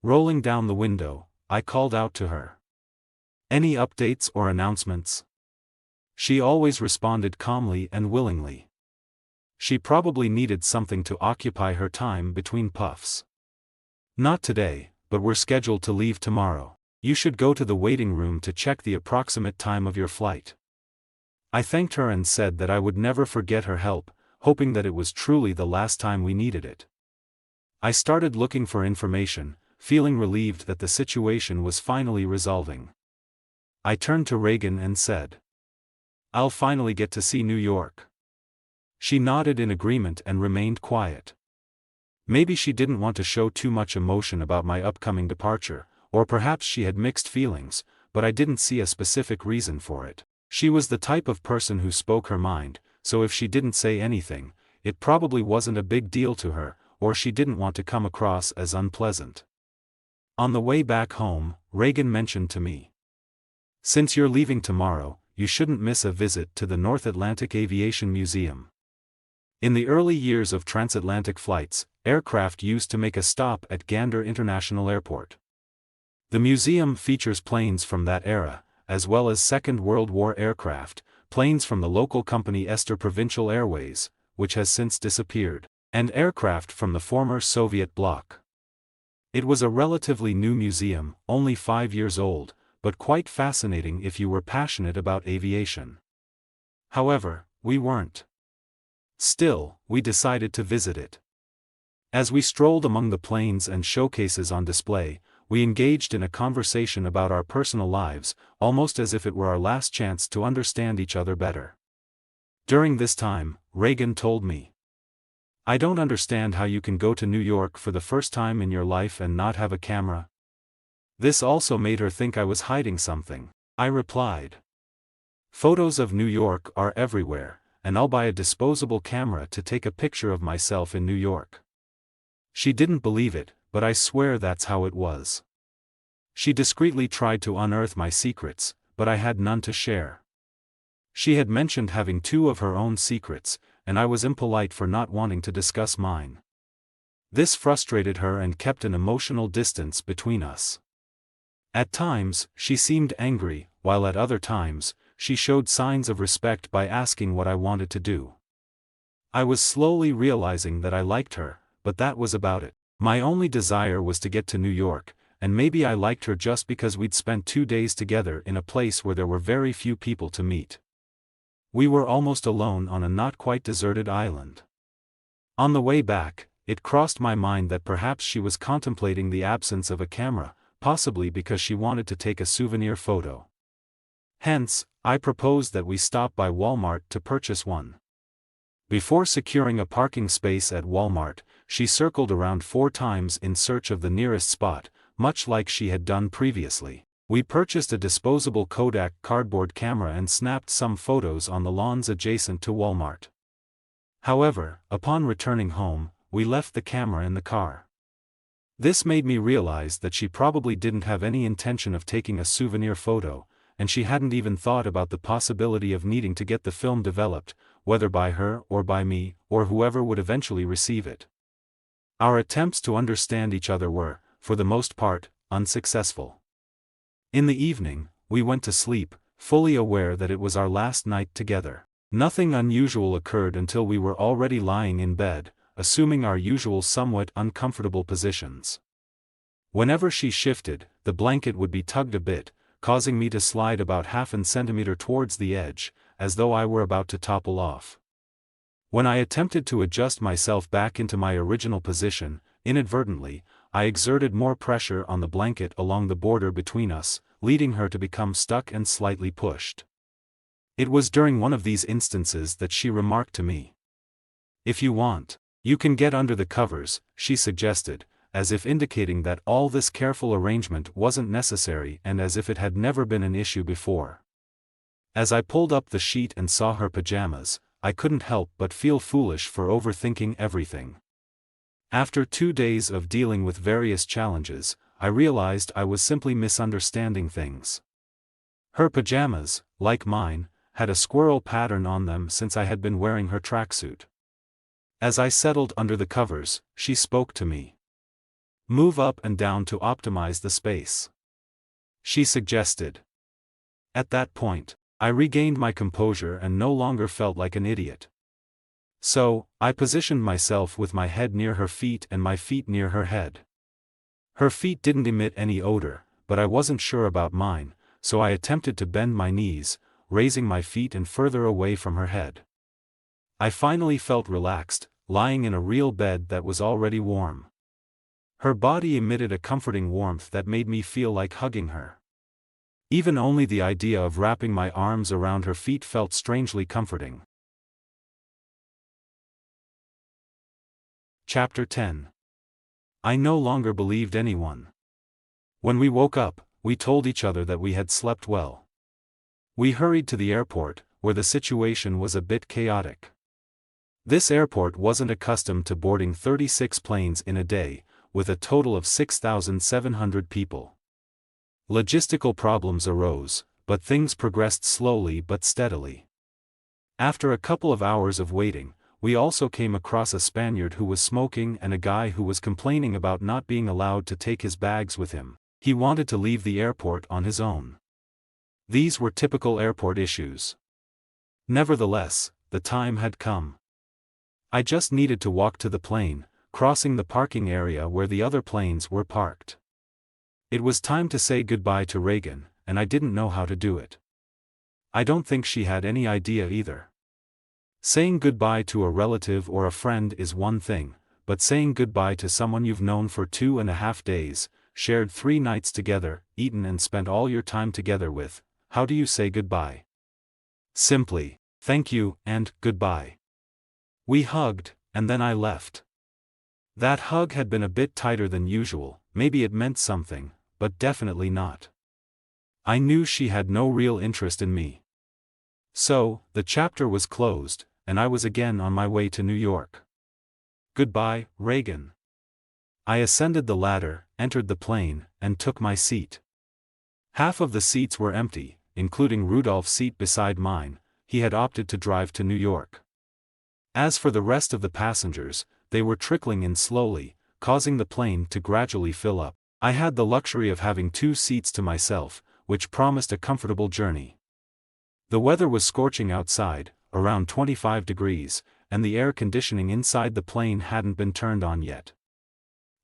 Rolling down the window, I called out to her. "Any updates or announcements?" She always responded calmly and willingly. She probably needed something to occupy her time between puffs. "Not today, but we're scheduled to leave tomorrow. You should go to the waiting room to check the approximate time of your flight." I thanked her and said that I would never forget her help, hoping that it was truly the last time we needed it. I started looking for information, feeling relieved that the situation was finally resolving. I turned to Reagan and said, "I'll finally get to see New York." She nodded in agreement and remained quiet. Maybe she didn't want to show too much emotion about my upcoming departure, or perhaps she had mixed feelings, but I didn't see a specific reason for it. She was the type of person who spoke her mind, so if she didn't say anything, it probably wasn't a big deal to her, or she didn't want to come across as unpleasant. On the way back home, Reagan mentioned to me, "Since you're leaving tomorrow, you shouldn't miss a visit to the North Atlantic Aviation Museum. In the early years of transatlantic flights, aircraft used to make a stop at Gander International Airport. The museum features planes from that era, as well as Second World War aircraft, planes from the local company Ester Provincial Airways, which has since disappeared, and aircraft from the former Soviet bloc. It was a relatively new museum, only 5 years old, but quite fascinating if you were passionate about aviation. However, we weren't. Still, we decided to visit it. As we strolled among the planes and showcases on display, we engaged in a conversation about our personal lives, almost as if it were our last chance to understand each other better. During this time, Reagan told me, "I don't understand how you can go to New York for the first time in your life and not have a camera." This also made her think I was hiding something. I replied, "Photos of New York are everywhere, and I'll buy a disposable camera to take a picture of myself in New York." She didn't believe it, but I swear that's how it was. She discreetly tried to unearth my secrets, but I had none to share. She had mentioned having 2 of her own secrets, and I was impolite for not wanting to discuss mine. This frustrated her and kept an emotional distance between us. At times, she seemed angry, while at other times, she showed signs of respect by asking what I wanted to do. I was slowly realizing that I liked her, but that was about it. My only desire was to get to New York, and maybe I liked her just because we'd spent 2 days together in a place where there were very few people to meet. We were almost alone on a not quite deserted island. On the way back, it crossed my mind that perhaps she was contemplating the absence of a camera, possibly because she wanted to take a souvenir photo. Hence, I proposed that we stop by Walmart to purchase one. Before securing a parking space at Walmart, she circled around 4 times in search of the nearest spot, much like she had done previously. We purchased a disposable Kodak cardboard camera and snapped some photos on the lawns adjacent to Walmart. However, upon returning home, we left the camera in the car. This made me realize that she probably didn't have any intention of taking a souvenir photo, and she hadn't even thought about the possibility of needing to get the film developed, whether by her or by me, or whoever would eventually receive it. Our attempts to understand each other were, for the most part, unsuccessful. In the evening, we went to sleep, fully aware that it was our last night together. Nothing unusual occurred until we were already lying in bed, assuming our usual somewhat uncomfortable positions. Whenever she shifted, the blanket would be tugged a bit, causing me to slide about half a centimeter towards the edge, as though I were about to topple off. When I attempted to adjust myself back into my original position, inadvertently, I exerted more pressure on the blanket along the border between us, leading her to become stuck and slightly pushed. It was during one of these instances that she remarked to me, "If you want, you can get under the covers," she suggested, as if indicating that all this careful arrangement wasn't necessary and as if it had never been an issue before. As I pulled up the sheet and saw her pajamas, I couldn't help but feel foolish for overthinking everything. After 2 days of dealing with various challenges, I realized I was simply misunderstanding things. Her pajamas, like mine, had a squirrel pattern on them since I had been wearing her tracksuit. As I settled under the covers, she spoke to me. "Move up and down to optimize the space," she suggested. At that point, I regained my composure and no longer felt like an idiot. So, I positioned myself with my head near her feet and my feet near her head. Her feet didn't emit any odor, but I wasn't sure about mine, so I attempted to bend my knees, raising my feet and further away from her head. I finally felt relaxed, lying in a real bed that was already warm. Her body emitted a comforting warmth that made me feel like hugging her. Even only the idea of wrapping my arms around her feet felt strangely comforting. Chapter 10. I no longer believed anyone. When we woke up, we told each other that we had slept well. We hurried to the airport, where the situation was a bit chaotic. This airport wasn't accustomed to boarding 36 planes in a day, with a total of 6,700 people. Logistical problems arose, but things progressed slowly but steadily. After a couple of hours of waiting, we also came across a Spaniard who was smoking and a guy who was complaining about not being allowed to take his bags with him. He wanted to leave the airport on his own. These were typical airport issues. Nevertheless, the time had come. I just needed to walk to the plane, crossing the parking area where the other planes were parked. It was time to say goodbye to Reagan, and I didn't know how to do it. I don't think she had any idea either. Saying goodbye to a relative or a friend is one thing, but saying goodbye to someone you've known for 2.5 days, shared 3 nights together, eaten and spent all your time together with, how do you say goodbye? Simply, thank you, and goodbye. We hugged, and then I left. That hug had been a bit tighter than usual, maybe it meant something, but definitely not. I knew she had no real interest in me. So, the chapter was closed, and I was again on my way to New York. Goodbye, Reagan. I ascended the ladder, entered the plane, and took my seat. Half of the seats were empty, including Rudolph's seat beside mine. He had opted to drive to New York. As for the rest of the passengers, they were trickling in slowly, causing the plane to gradually fill up. I had the luxury of having 2 seats to myself, which promised a comfortable journey. The weather was scorching outside, around 25 degrees, and the air conditioning inside the plane hadn't been turned on yet.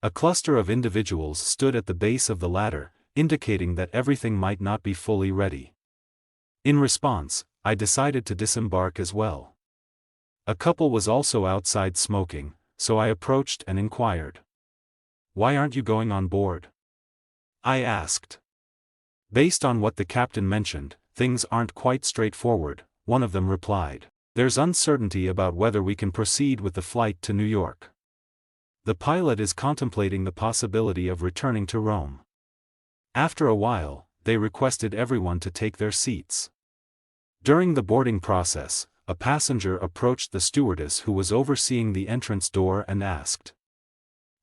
A cluster of individuals stood at the base of the ladder, indicating that everything might not be fully ready. In response, I decided to disembark as well. A couple was also outside smoking, so I approached and inquired. "Why aren't you going on board?" I asked. "Based on what the captain mentioned, things aren't quite straightforward," one of them replied. "There's uncertainty about whether we can proceed with the flight to New York. The pilot is contemplating the possibility of returning to Rome." After a while, they requested everyone to take their seats. During the boarding process, a passenger approached the stewardess who was overseeing the entrance door and asked,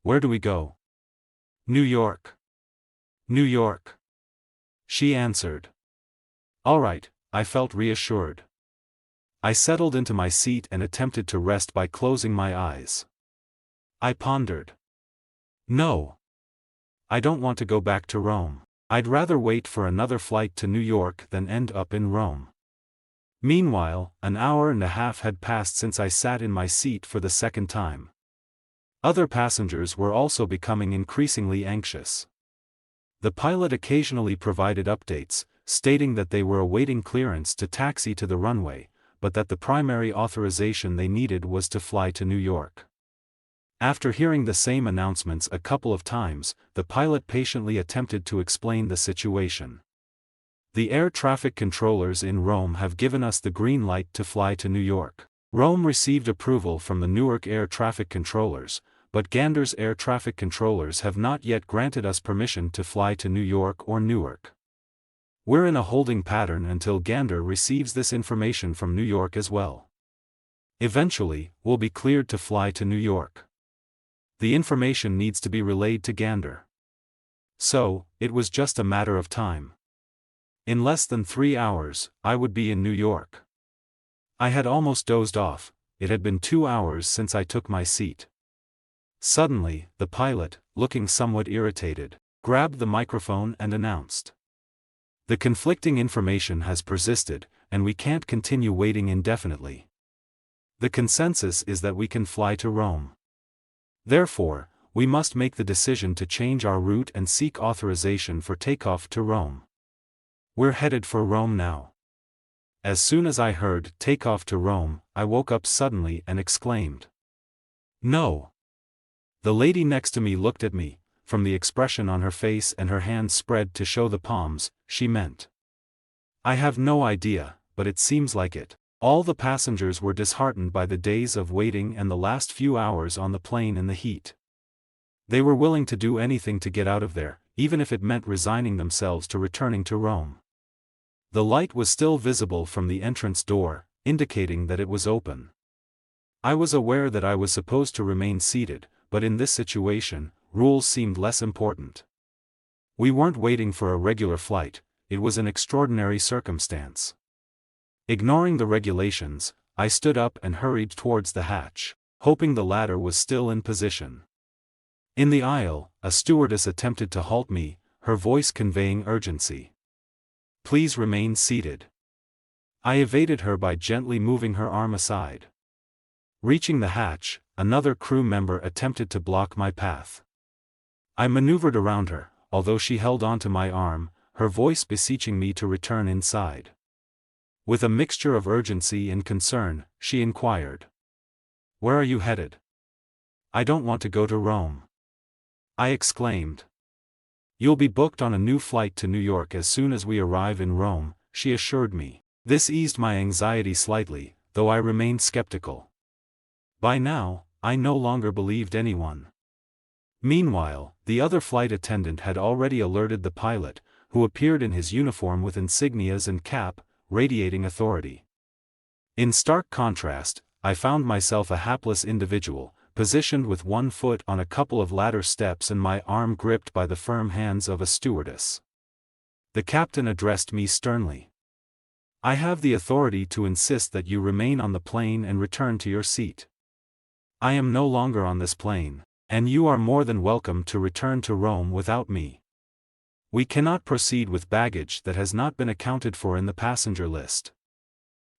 "Where do we go?" "New York." "New York," she answered. All right, I felt reassured. I settled into my seat and attempted to rest by closing my eyes. I pondered. No. I don't want to go back to Rome. I'd rather wait for another flight to New York than end up in Rome. Meanwhile, an hour and a half had passed since I sat in my seat for the second time. Other passengers were also becoming increasingly anxious. The pilot occasionally provided updates, stating that they were awaiting clearance to taxi to the runway, but that the primary authorization they needed was to fly to New York. After hearing the same announcements a couple of times, the pilot patiently attempted to explain the situation. "The air traffic controllers in Rome have given us the green light to fly to New York. Rome received approval from the Newark air traffic controllers, but Gander's air traffic controllers have not yet granted us permission to fly to New York or Newark. We're in a holding pattern until Gander receives this information from New York as well. Eventually, we'll be cleared to fly to New York. The information needs to be relayed to Gander. So, it was just a matter of time. In less than 3 hours, I would be in New York." I had almost dozed off. It had been 2 hours since I took my seat. Suddenly, the pilot, looking somewhat irritated, grabbed the microphone and announced, "The conflicting information has persisted, and we can't continue waiting indefinitely. The consensus is that we can fly to Rome. Therefore, we must make the decision to change our route and seek authorization for takeoff to Rome. We're headed for Rome now." As soon as I heard "takeoff to Rome," I woke up suddenly and exclaimed, "No!" The lady next to me looked at me. From the expression on her face and her hands spread to show the palms, she meant, "I have no idea, but it seems like it." All the passengers were disheartened by the days of waiting and the last few hours on the plane in the heat. They were willing to do anything to get out of there, even if it meant resigning themselves to returning to Rome. The light was still visible from the entrance door, indicating that it was open. I was aware that I was supposed to remain seated, but in this situation, rules seemed less important. We weren't waiting for a regular flight, it was an extraordinary circumstance. Ignoring the regulations, I stood up and hurried towards the hatch, hoping the ladder was still in position. In the aisle, a stewardess attempted to halt me, her voice conveying urgency. "Please remain seated." I evaded her by gently moving her arm aside. Reaching the hatch, another crew member attempted to block my path. I maneuvered around her, although she held onto my arm, her voice beseeching me to return inside. With a mixture of urgency and concern, she inquired, "Where are you headed?" "I don't want to go to Rome," I exclaimed. "You'll be booked on a new flight to New York as soon as we arrive in Rome," she assured me. This eased my anxiety slightly, though I remained skeptical. By now, I no longer believed anyone. Meanwhile, the other flight attendant had already alerted the pilot, who appeared in his uniform with insignias and cap, radiating authority. In stark contrast, I found myself a hapless individual, positioned with one foot on a couple of ladder steps and my arm gripped by the firm hands of a stewardess. The captain addressed me sternly. "I have the authority to insist that you remain on the plane and return to your seat. I am no longer on this plane, and you are more than welcome to return to Rome without me. We cannot proceed with baggage that has not been accounted for in the passenger list."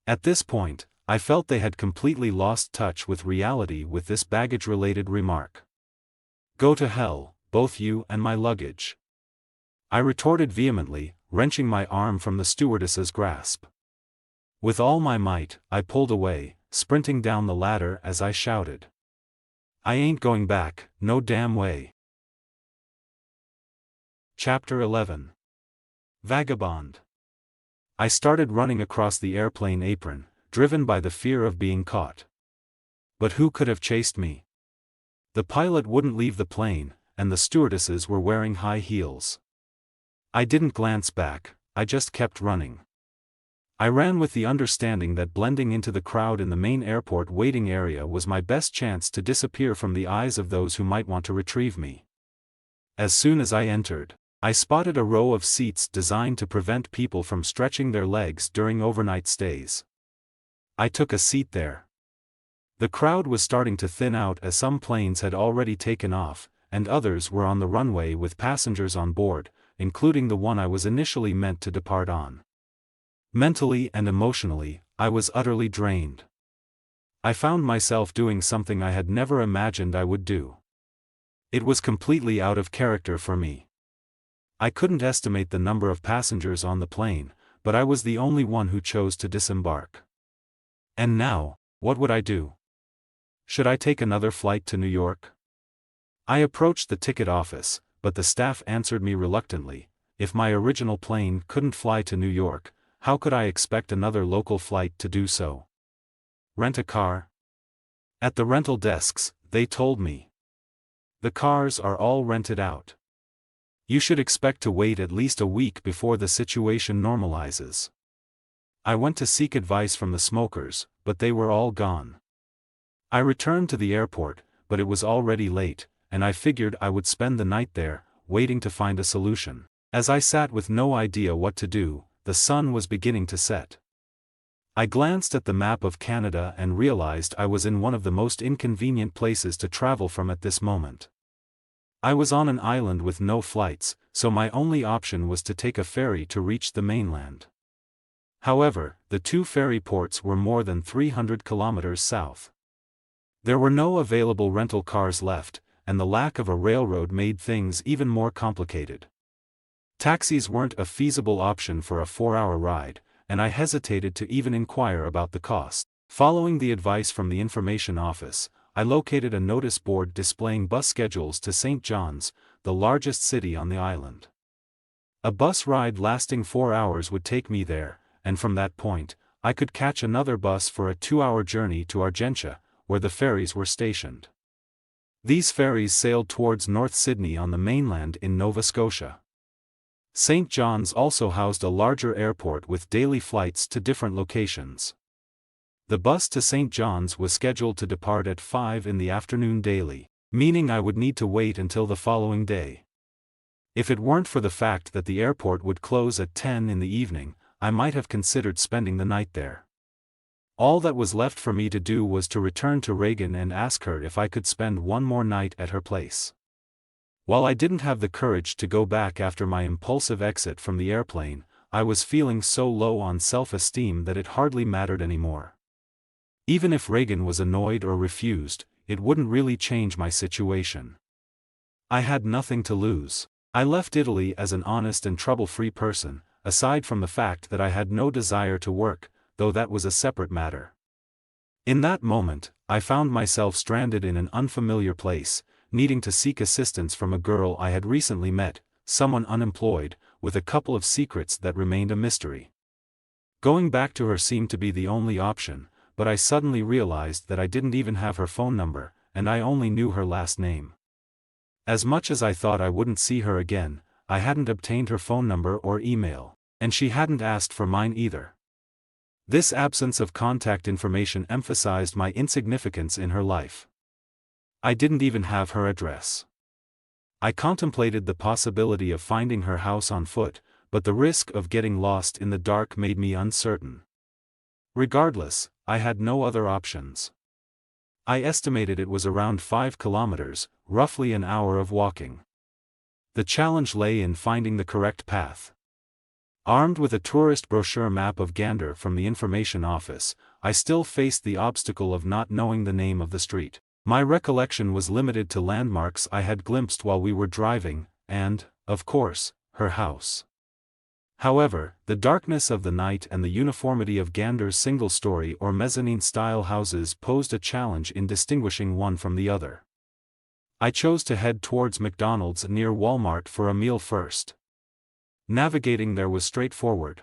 At this point, I felt they had completely lost touch with reality with this baggage-related remark. "Go to hell, both you and my luggage," I retorted vehemently, wrenching my arm from the stewardess's grasp. With all my might, I pulled away, sprinting down the ladder as I shouted, "I ain't going back, no damn way." Chapter 11. Vagabond. I started running across the airplane apron, driven by the fear of being caught. But who could have chased me? The pilot wouldn't leave the plane, and the stewardesses were wearing high heels. I didn't glance back, I just kept running. I ran with the understanding that blending into the crowd in the main airport waiting area was my best chance to disappear from the eyes of those who might want to retrieve me. As soon as I entered, I spotted a row of seats designed to prevent people from stretching their legs during overnight stays. I took a seat there. The crowd was starting to thin out as some planes had already taken off, and others were on the runway with passengers on board, including the one I was initially meant to depart on. Mentally and emotionally, I was utterly drained. I found myself doing something I had never imagined I would do. It was completely out of character for me. I couldn't estimate the number of passengers on the plane, but I was the only one who chose to disembark. And now, what would I do? Should I take another flight to New York? I approached the ticket office, but the staff answered me reluctantly. If my original plane couldn't fly to New York, how could I expect another local flight to do so? Rent a car? At the rental desks, they told me, "The cars are all rented out. You should expect to wait at least a week before the situation normalizes." I went to seek advice from the smokers, but they were all gone. I returned to the airport, but it was already late, and I figured I would spend the night there, waiting to find a solution. As I sat with no idea what to do, the sun was beginning to set. I glanced at the map of Canada and realized I was in one of the most inconvenient places to travel from at this moment. I was on an island with no flights, so my only option was to take a ferry to reach the mainland. However, the two ferry ports were more than 300 kilometers south. There were no available rental cars left, and the lack of a railroad made things even more complicated. Taxis weren't a feasible option for a 4-hour ride, and I hesitated to even inquire about the cost. Following the advice from the information office, I located a notice board displaying bus schedules to St. John's, the largest city on the island. A bus ride lasting 4 hours would take me there, and from that point, I could catch another bus for a 2-hour journey to Argentia, where the ferries were stationed. These ferries sailed towards North Sydney on the mainland in Nova Scotia. St. John's also housed a larger airport with daily flights to different locations. The bus to St. John's was scheduled to depart at 5 in the afternoon daily, meaning I would need to wait until the following day. If it weren't for the fact that the airport would close at 10 in the evening, I might have considered spending the night there. All that was left for me to do was to return to Reagan and ask her if I could spend one more night at her place. While I didn't have the courage to go back after my impulsive exit from the airplane, I was feeling so low on self-esteem that it hardly mattered anymore. Even if Reagan was annoyed or refused, it wouldn't really change my situation. I had nothing to lose. I left Italy as an honest and trouble-free person, aside from the fact that I had no desire to work, though that was a separate matter. In that moment, I found myself stranded in an unfamiliar place, needing to seek assistance from a girl I had recently met, someone unemployed, with a couple of secrets that remained a mystery. Going back to her seemed to be the only option, but I suddenly realized that I didn't even have her phone number, and I only knew her last name. As much as I thought I wouldn't see her again, I hadn't obtained her phone number or email, and she hadn't asked for mine either. This absence of contact information emphasized my insignificance in her life. I didn't even have her address. I contemplated the possibility of finding her house on foot, but the risk of getting lost in the dark made me uncertain. Regardless, I had no other options. I estimated it was around 5 kilometers, roughly an hour of walking. The challenge lay in finding the correct path. Armed with a tourist brochure map of Gander from the information office, I still faced the obstacle of not knowing the name of the street. My recollection was limited to landmarks I had glimpsed while we were driving, and, of course, her house. However, the darkness of the night and the uniformity of Gander's single-story or mezzanine-style houses posed a challenge in distinguishing one from the other. I chose to head towards McDonald's near Walmart for a meal first. Navigating there was straightforward.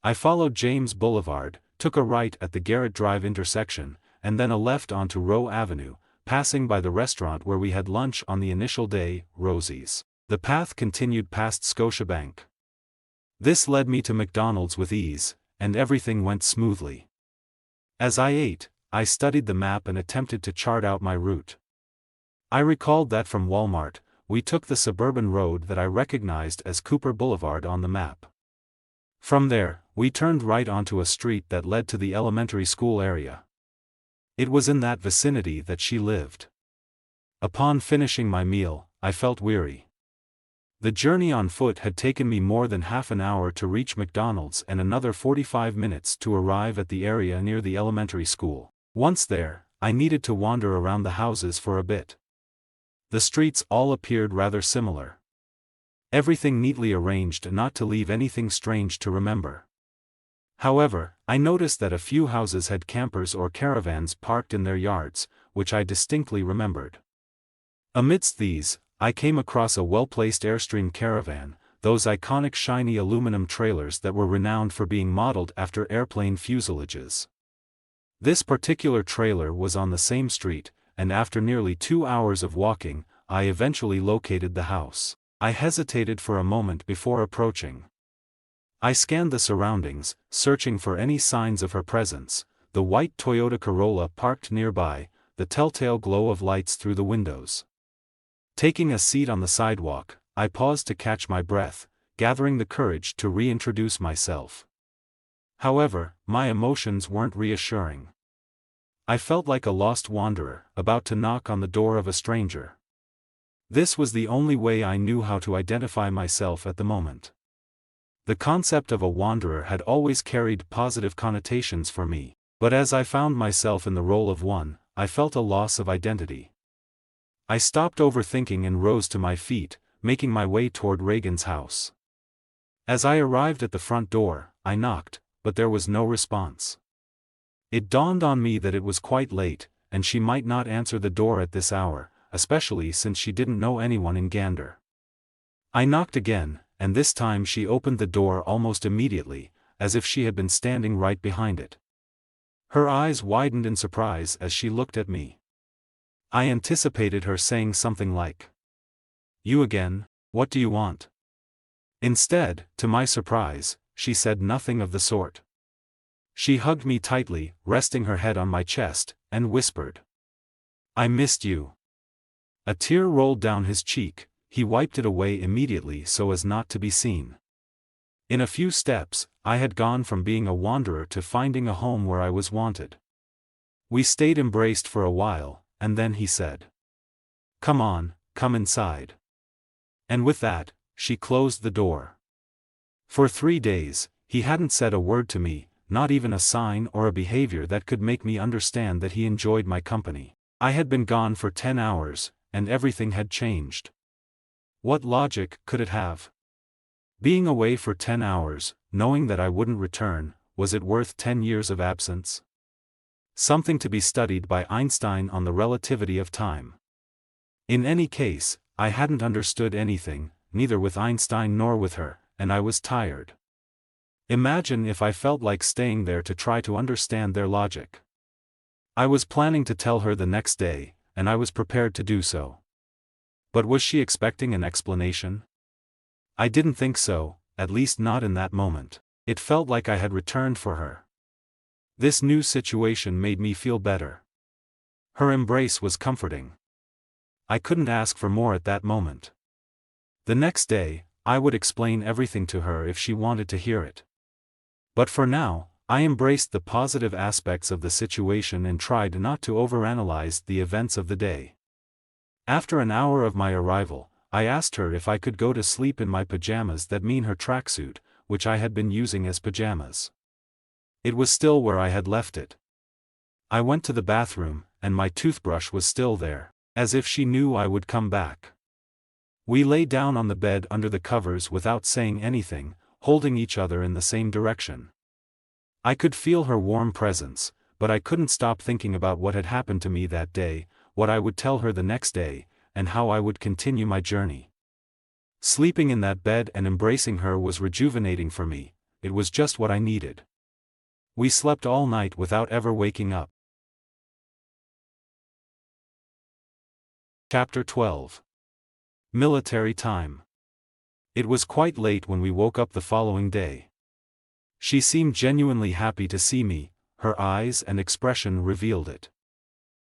I followed James Boulevard, took a right at the Garrett Drive intersection, and then a left onto Rowe Avenue, passing by the restaurant where we had lunch on the initial day, Rosie's. The path continued past Scotiabank. This led me to McDonald's with ease, and everything went smoothly. As I ate, I studied the map and attempted to chart out my route. I recalled that from Walmart, we took the suburban road that I recognized as Cooper Boulevard on the map. From there, we turned right onto a street that led to the elementary school area. It was in that vicinity that she lived. Upon finishing my meal, I felt weary. The journey on foot had taken me more than half an hour to reach McDonald's and another 45 minutes to arrive at the area near the elementary school. Once there, I needed to wander around the houses for a bit. The streets all appeared rather similar. Everything neatly arranged not to leave anything strange to remember. However, I noticed that a few houses had campers or caravans parked in their yards, which I distinctly remembered. Amidst these, I came across a well-placed Airstream caravan, those iconic shiny aluminum trailers that were renowned for being modeled after airplane fuselages. This particular trailer was on the same street, and after nearly 2 hours of walking, I eventually located the house. I hesitated for a moment before approaching. I scanned the surroundings, searching for any signs of her presence, the white Toyota Corolla parked nearby, the telltale glow of lights through the windows. Taking a seat on the sidewalk, I paused to catch my breath, gathering the courage to reintroduce myself. However, my emotions weren't reassuring. I felt like a lost wanderer, about to knock on the door of a stranger. This was the only way I knew how to identify myself at the moment. The concept of a wanderer had always carried positive connotations for me, but as I found myself in the role of one, I felt a loss of identity. I stopped overthinking and rose to my feet, making my way toward Reagan's house. As I arrived at the front door, I knocked, but there was no response. It dawned on me that it was quite late, and she might not answer the door at this hour, especially since she didn't know anyone in Gander. I knocked again, and this time she opened the door almost immediately, as if she had been standing right behind it. Her eyes widened in surprise as she looked at me. I anticipated her saying something like, "You again, what do you want?" Instead, to my surprise, she said nothing of the sort. She hugged me tightly, resting her head on my chest, and whispered, "I missed you." A tear rolled down his cheek. He wiped it away immediately so as not to be seen. In a few steps, I had gone from being a wanderer to finding a home where I was wanted. We stayed embraced for a while, and then he said, "Come on, come inside." And with that, she closed the door. For 3 days, he hadn't said a word to me, not even a sign or a behavior that could make me understand that he enjoyed my company. I had been gone for 10 hours, and everything had changed. What logic could it have? Being away for 10 hours, knowing that I wouldn't return, was it worth 10 years of absence? Something to be studied by Einstein on the relativity of time. In any case, I hadn't understood anything, neither with Einstein nor with her, and I was tired. Imagine if I felt like staying there to try to understand their logic. I was planning to tell her the next day, and I was prepared to do so. But was she expecting an explanation? I didn't think so, at least not in that moment. It felt like I had returned for her. This new situation made me feel better. Her embrace was comforting. I couldn't ask for more at that moment. The next day, I would explain everything to her if she wanted to hear it. But for now, I embraced the positive aspects of the situation and tried not to overanalyze the events of the day. After an hour of my arrival, I asked her if I could go to sleep in my pajamas, that mean her tracksuit, which I had been using as pajamas. It was still where I had left it. I went to the bathroom, and my toothbrush was still there, as if she knew I would come back. We lay down on the bed under the covers without saying anything, holding each other in the same direction. I could feel her warm presence, but I couldn't stop thinking about what had happened to me that day, what I would tell her the next day, and how I would continue my journey. Sleeping in that bed and embracing her was rejuvenating for me. It was just what I needed. We slept all night without ever waking up. Chapter 12. Military time. It was quite late when we woke up the following day. She seemed genuinely happy to see me, her eyes and expression revealed it.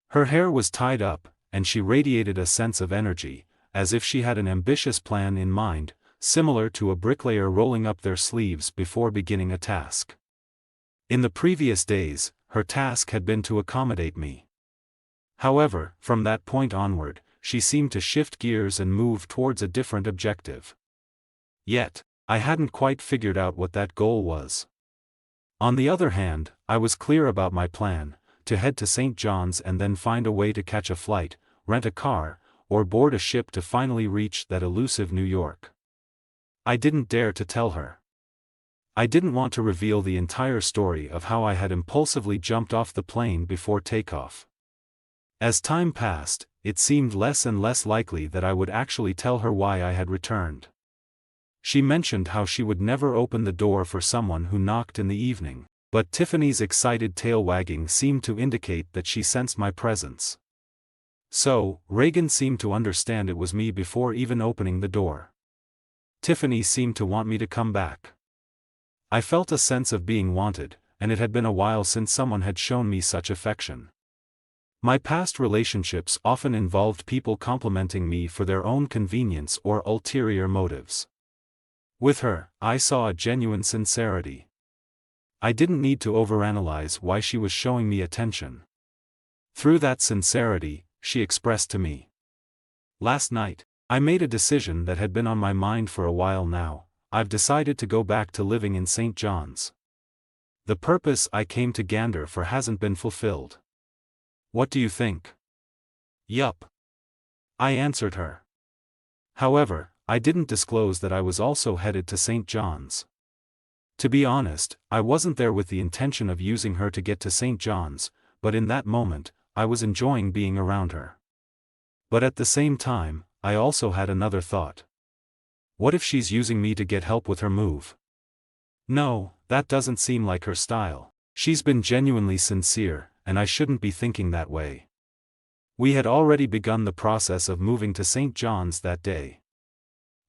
Her hair was tied up, and she radiated a sense of energy, as if she had an ambitious plan in mind, similar to a bricklayer rolling up their sleeves before beginning a task. In the previous days, her task had been to accommodate me. However, from that point onward, she seemed to shift gears and move towards a different objective. Yet, I hadn't quite figured out what that goal was. On the other hand, I was clear about my plan, to head to St. John's and then find a way to catch a flight, rent a car, or board a ship to finally reach that elusive New York. I didn't dare to tell her. I didn't want to reveal the entire story of how I had impulsively jumped off the plane before takeoff. As time passed, it seemed less and less likely that I would actually tell her why I had returned. She mentioned how she would never open the door for someone who knocked in the evening, but Tiffany's excited tail wagging seemed to indicate that she sensed my presence. So, Reagan seemed to understand it was me before even opening the door. Tiffany seemed to want me to come back. I felt a sense of being wanted, and it had been a while since someone had shown me such affection. My past relationships often involved people complimenting me for their own convenience or ulterior motives. With her, I saw a genuine sincerity. I didn't need to overanalyze why she was showing me attention. Through that sincerity, she expressed to me. Last night, I made a decision that had been on my mind for a while now. I've decided to go back to living in St. John's. The purpose I came to Gander for hasn't been fulfilled. What do you think? Yup. I answered her. However, I didn't disclose that I was also headed to St. John's. To be honest, I wasn't there with the intention of using her to get to St. John's, but in that moment, I was enjoying being around her. But at the same time, I also had another thought. What if she's using me to get help with her move? No, that doesn't seem like her style. She's been genuinely sincere, and I shouldn't be thinking that way. We had already begun the process of moving to St. John's that day.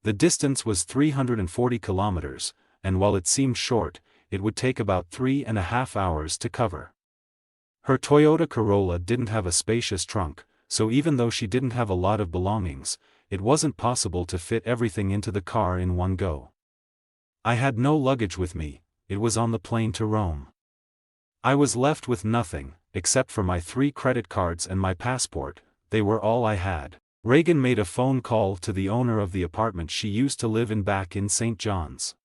The distance was 340 kilometers, and while it seemed short, it would take about 3.5 hours to cover. Her Toyota Corolla didn't have a spacious trunk, so even though she didn't have a lot of belongings, it wasn't possible to fit everything into the car in one go. I had no luggage with me, it was on the plane to Rome. I was left with nothing, except for my 3 credit cards and my passport. They were all I had. Reagan made a phone call to the owner of the apartment she used to live in back in St. John's.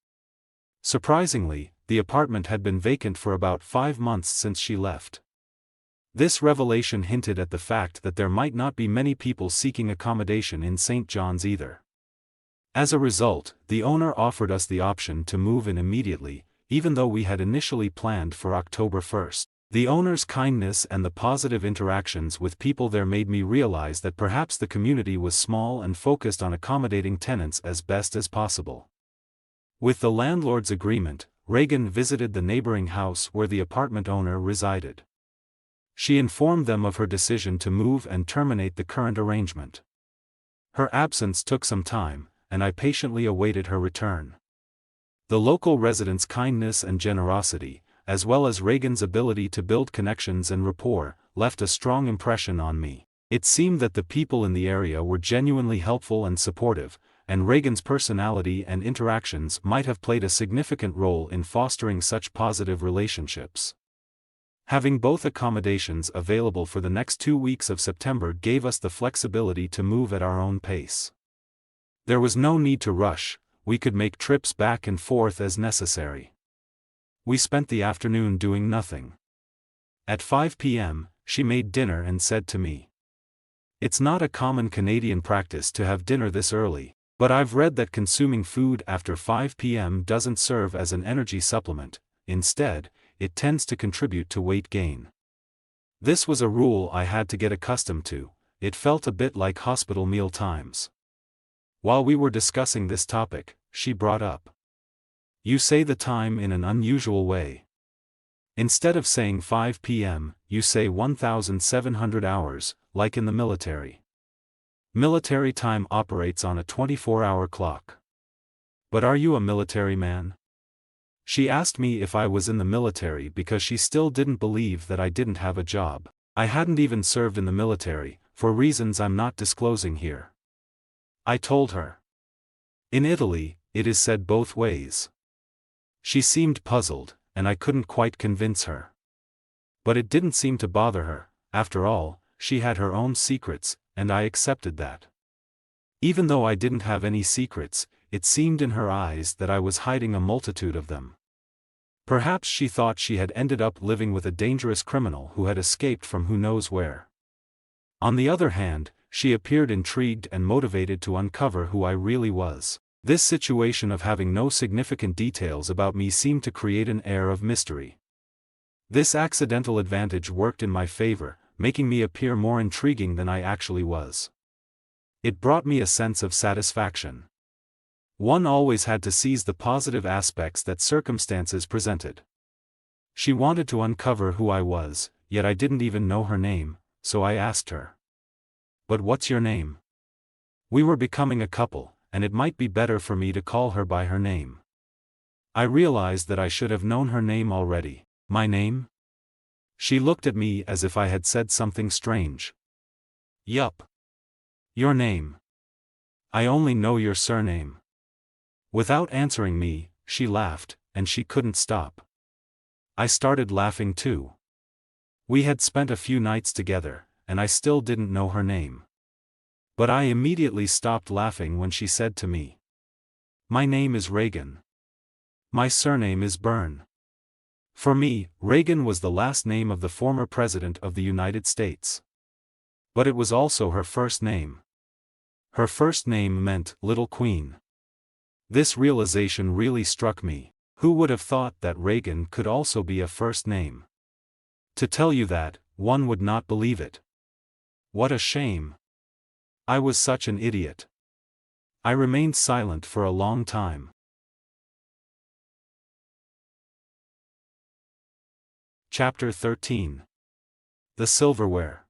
Surprisingly, the apartment had been vacant for about 5 months since she left. This revelation hinted at the fact that there might not be many people seeking accommodation in St. John's either. As a result, the owner offered us the option to move in immediately, even though we had initially planned for October 1st. The owner's kindness and the positive interactions with people there made me realize that perhaps the community was small and focused on accommodating tenants as best as possible. With the landlord's agreement, Reagan visited the neighboring house where the apartment owner resided. She informed them of her decision to move and terminate the current arrangement. Her absence took some time, and I patiently awaited her return. The local residents' kindness and generosity, as well as Reagan's ability to build connections and rapport, left a strong impression on me. It seemed that the people in the area were genuinely helpful and supportive, and Reagan's personality and interactions might have played a significant role in fostering such positive relationships. Having both accommodations available for the next 2 weeks of September gave us the flexibility to move at our own pace. There was no need to rush, we could make trips back and forth as necessary. We spent the afternoon doing nothing. At 5 p.m., she made dinner and said to me, "It's not a common Canadian practice to have dinner this early, but I've read that consuming food after 5 p.m. doesn't serve as an energy supplement. Instead, it tends to contribute to weight gain." This was a rule I had to get accustomed to. It felt a bit like hospital meal times. While we were discussing this topic, she brought up, "You say the time in an unusual way. Instead of saying 5 p.m., you say 1700 hours, like in the military. Military time operates on a 24-hour clock. But are you a military man?" She asked me if I was in the military because she still didn't believe that I didn't have a job. I hadn't even served in the military, for reasons I'm not disclosing here. I told her. In Italy, it is said both ways. She seemed puzzled, and I couldn't quite convince her. But it didn't seem to bother her. After all, she had her own secrets, and I accepted that. Even though I didn't have any secrets, it seemed in her eyes that I was hiding a multitude of them. Perhaps she thought she had ended up living with a dangerous criminal who had escaped from who knows where. On the other hand, she appeared intrigued and motivated to uncover who I really was. This situation of having no significant details about me seemed to create an air of mystery. This accidental advantage worked in my favor, making me appear more intriguing than I actually was. It brought me a sense of satisfaction. One always had to seize the positive aspects that circumstances presented. She wanted to uncover who I was, yet I didn't even know her name, so I asked her, "But what's your name?" We were becoming a couple, and it might be better for me to call her by her name. I realized that I should have known her name already. "My name?" She looked at me as if I had said something strange. "Yup. Your name. I only know your surname." Without answering me, she laughed, and she couldn't stop. I started laughing too. We had spent a few nights together, and I still didn't know her name. But I immediately stopped laughing when she said to me, "My name is Reagan. My surname is Byrne." For me, Reagan was the last name of the former President of the United States. But it was also her first name. Her first name meant Little Queen. This realization really struck me. Who would have thought that Reagan could also be a first name? To tell you that, one would not believe it. What a shame. I was such an idiot. I remained silent for a long time. Chapter 13. The Silverware.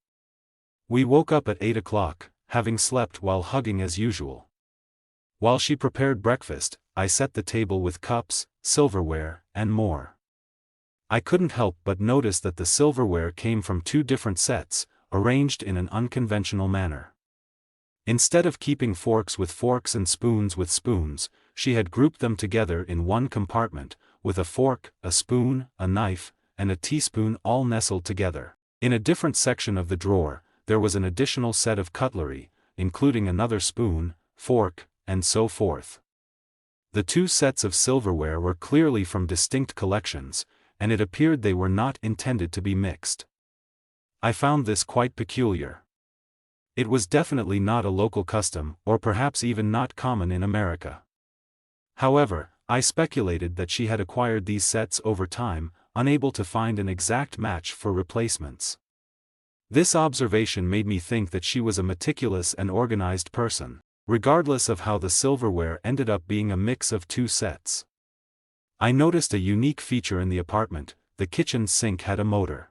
We woke up at 8 o'clock, having slept while hugging as usual. While she prepared breakfast, I set the table with cups, silverware, and more. I couldn't help but notice that the silverware came from 2 different sets, arranged in an unconventional manner. Instead of keeping forks with forks and spoons with spoons, she had grouped them together in one compartment, with a fork, a spoon, a knife, and a teaspoon all nestled together. In a different section of the drawer, there was an additional set of cutlery, including another spoon, fork, and so forth. The two sets of silverware were clearly from distinct collections, and it appeared they were not intended to be mixed. I found this quite peculiar. It was definitely not a local custom, or perhaps even not common in America. However, I speculated that she had acquired these sets over time, unable to find an exact match for replacements. This observation made me think that she was a meticulous and organized person, regardless of how the silverware ended up being a mix of two sets. I noticed a unique feature in the apartment: the kitchen sink had a motor.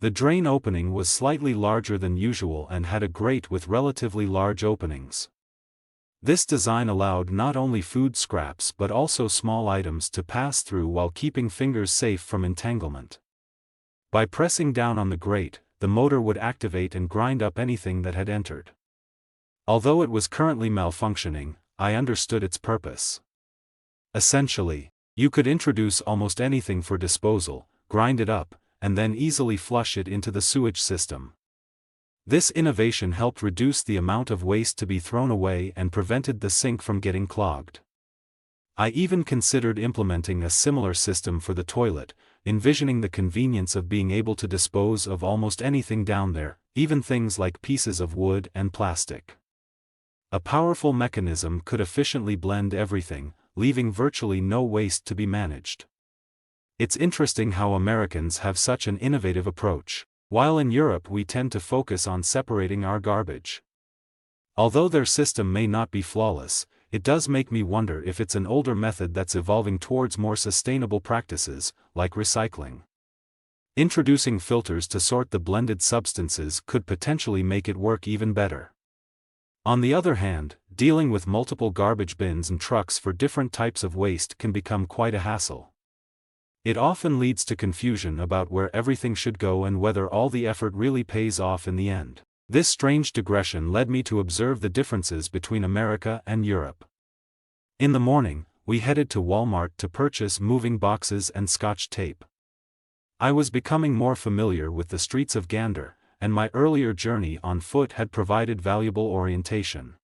The drain opening was slightly larger than usual and had a grate with relatively large openings. This design allowed not only food scraps but also small items to pass through while keeping fingers safe from entanglement. By pressing down on the grate, the motor would activate and grind up anything that had entered. Although it was currently malfunctioning, I understood its purpose. Essentially, you could introduce almost anything for disposal, grind it up, and then easily flush it into the sewage system. This innovation helped reduce the amount of waste to be thrown away and prevented the sink from getting clogged. I even considered implementing a similar system for the toilet, envisioning the convenience of being able to dispose of almost anything down there, even things like pieces of wood and plastic. A powerful mechanism could efficiently blend everything, leaving virtually no waste to be managed. It's interesting how Americans have such an innovative approach, while in Europe we tend to focus on separating our garbage. Although their system may not be flawless, it does make me wonder if it's an older method that's evolving towards more sustainable practices, like recycling. Introducing filters to sort the blended substances could potentially make it work even better. On the other hand, dealing with multiple garbage bins and trucks for different types of waste can become quite a hassle. It often leads to confusion about where everything should go and whether all the effort really pays off in the end. This strange digression led me to observe the differences between America and Europe. In the morning, we headed to Walmart to purchase moving boxes and Scotch tape. I was becoming more familiar with the streets of Gander, and my earlier journey on foot had provided valuable orientation.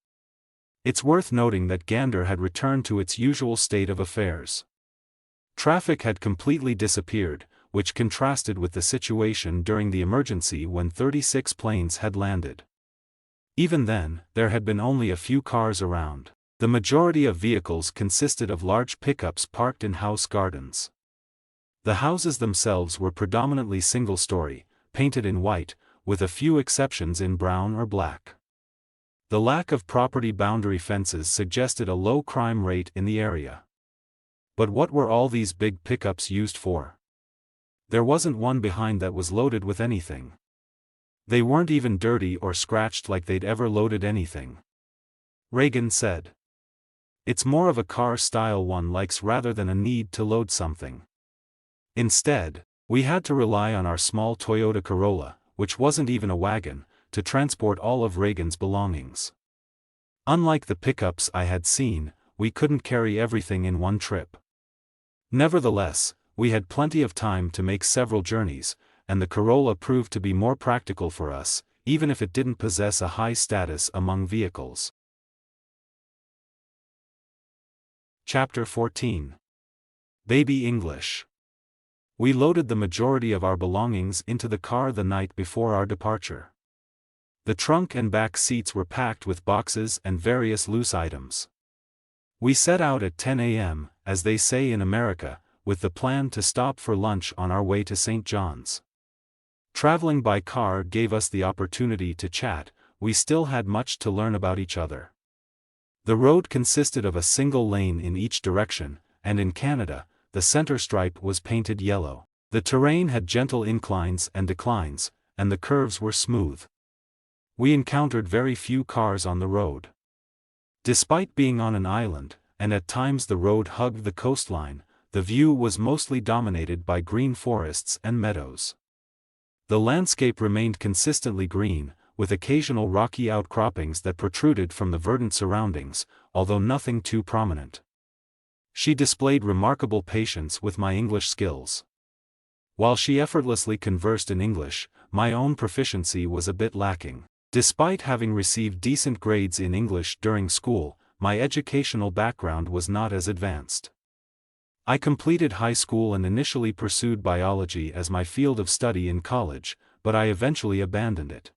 It's worth noting that Gander had returned to its usual state of affairs. Traffic had completely disappeared, which contrasted with the situation during the emergency when 36 planes had landed. Even then, there had been only a few cars around. The majority of vehicles consisted of large pickups parked in house gardens. The houses themselves were predominantly single-story, painted in white, with a few exceptions in brown or black. The lack of property boundary fences suggested a low crime rate in the area. But what were all these big pickups used for? There wasn't one behind that was loaded with anything. They weren't even dirty or scratched like they'd ever loaded anything. Reagan said. It's more of a car style one likes rather than a need to load something. Instead, we had to rely on our small Toyota Corolla, which wasn't even a wagon, to transport all of Reagan's belongings. Unlike the pickups I had seen, we couldn't carry everything in one trip. Nevertheless, we had plenty of time to make several journeys, and the Corolla proved to be more practical for us, even if it didn't possess a high status among vehicles. Chapter 14. Baby English. We loaded the majority of our belongings into the car the night before our departure. The trunk and back seats were packed with boxes and various loose items. We set out at 10 a.m., as they say in America, with the plan to stop for lunch on our way to St. John's. Traveling by car gave us the opportunity to chat. We still had much to learn about each other. The road consisted of a single lane in each direction, and in Canada, the center stripe was painted yellow. The terrain had gentle inclines and declines, and the curves were smooth. We encountered very few cars on the road. Despite being on an island, and at times the road hugged the coastline, the view was mostly dominated by green forests and meadows. The landscape remained consistently green, with occasional rocky outcroppings that protruded from the verdant surroundings, although nothing too prominent. She displayed remarkable patience with my English skills. While she effortlessly conversed in English, my own proficiency was a bit lacking. Despite having received decent grades in English during school, my educational background was not as advanced. I completed high school and initially pursued biology as my field of study in college, but I eventually abandoned it.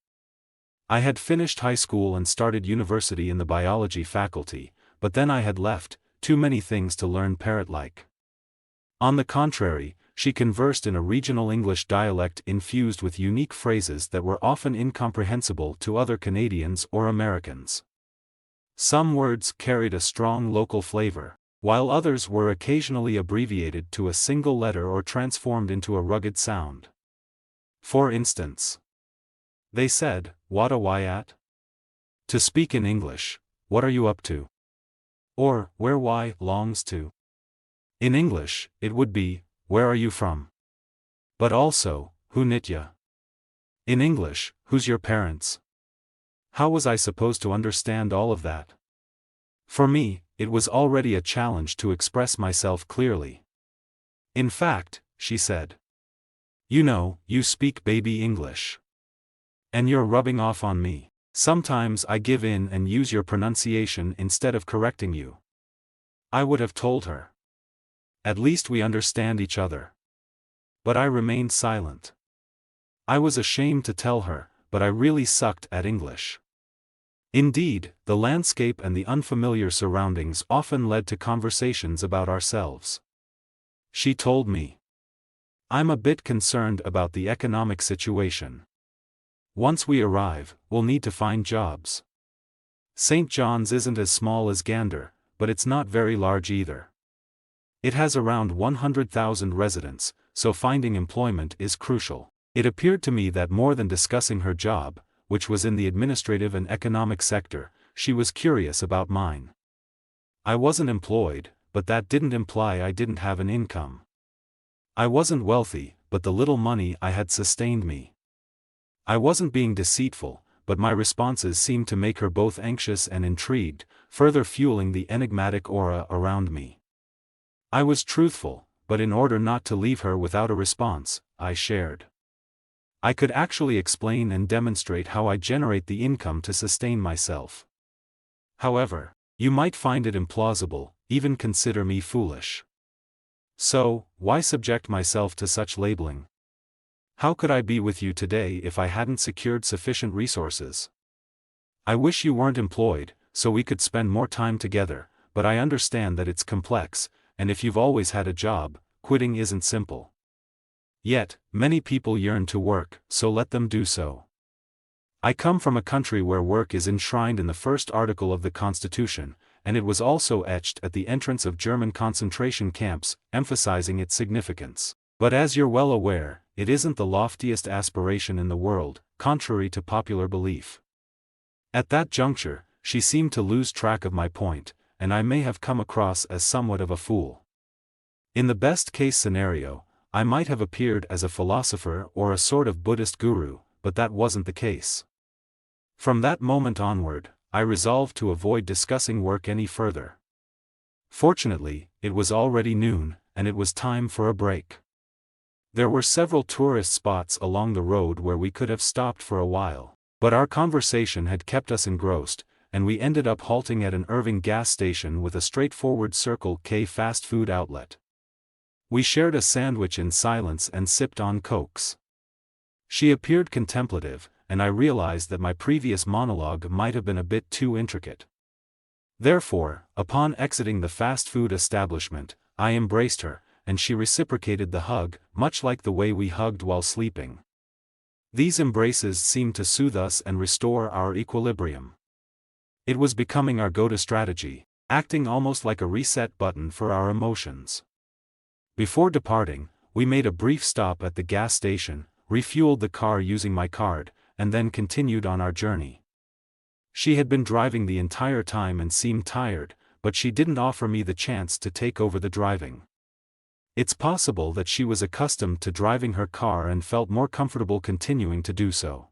I had finished high school and started university in the biology faculty, but then I had left, too many things to learn parrot-like. On the contrary, she conversed in a regional English dialect infused with unique phrases that were often incomprehensible to other Canadians or Americans. Some words carried a strong local flavor, while others were occasionally abbreviated to a single letter or transformed into a rugged sound. For instance, they said, "What a why at?" To speak in English, "What are you up to?" Or, "Where why longs to?" In English, it would be, "Where are you from?" But also, "Who knit ya?" In English, "Who's your parents?" How was I supposed to understand all of that? For me, it was already a challenge to express myself clearly. In fact, she said, "You know, you speak baby English. And you're rubbing off on me. Sometimes I give in and use your pronunciation instead of correcting you." I would have told her, "At least we understand each other." But I remained silent. I was ashamed to tell her, but I really sucked at English. Indeed, the landscape and the unfamiliar surroundings often led to conversations about ourselves. She told me, "I'm a bit concerned about the economic situation. Once we arrive, we'll need to find jobs. St. John's isn't as small as Gander, but it's not very large either. It has around 100,000 residents, so finding employment is crucial." It appeared to me that more than discussing her job, which was in the administrative and economic sector, she was curious about mine. I wasn't employed, but that didn't imply I didn't have an income. I wasn't wealthy, but the little money I had sustained me. I wasn't being deceitful, but my responses seemed to make her both anxious and intrigued, further fueling the enigmatic aura around me. I was truthful, but in order not to leave her without a response, I shared. I could actually explain and demonstrate how I generate the income to sustain myself. However, you might find it implausible, even consider me foolish. So, why subject myself to such labeling? How could I be with you today if I hadn't secured sufficient resources? I wish you weren't employed, so we could spend more time together, but I understand that it's complex, and if you've always had a job, quitting isn't simple. Yet, many people yearn to work, so let them do so. I come from a country where work is enshrined in the first article of the Constitution, and it was also etched at the entrance of German concentration camps, emphasizing its significance. But as you're well aware, it isn't the loftiest aspiration in the world, contrary to popular belief. At that juncture, she seemed to lose track of my point, and I may have come across as somewhat of a fool. In the best-case scenario, I might have appeared as a philosopher or a sort of Buddhist guru, but that wasn't the case. From that moment onward, I resolved to avoid discussing work any further. Fortunately, it was already noon, and it was time for a break. There were several tourist spots along the road where we could have stopped for a while, but our conversation had kept us engrossed, and we ended up halting at an Irving gas station with a straightforward Circle K fast food outlet. We shared a sandwich in silence and sipped on Cokes. She appeared contemplative, and I realized that my previous monologue might have been a bit too intricate. Therefore, upon exiting the fast food establishment, I embraced her, and she reciprocated the hug, much like the way we hugged while sleeping. These embraces seemed to soothe us and restore our equilibrium. It was becoming our go-to strategy, acting almost like a reset button for our emotions. Before departing, we made a brief stop at the gas station, refueled the car using my card, and then continued on our journey. She had been driving the entire time and seemed tired, but she didn't offer me the chance to take over the driving. It's possible that she was accustomed to driving her car and felt more comfortable continuing to do so.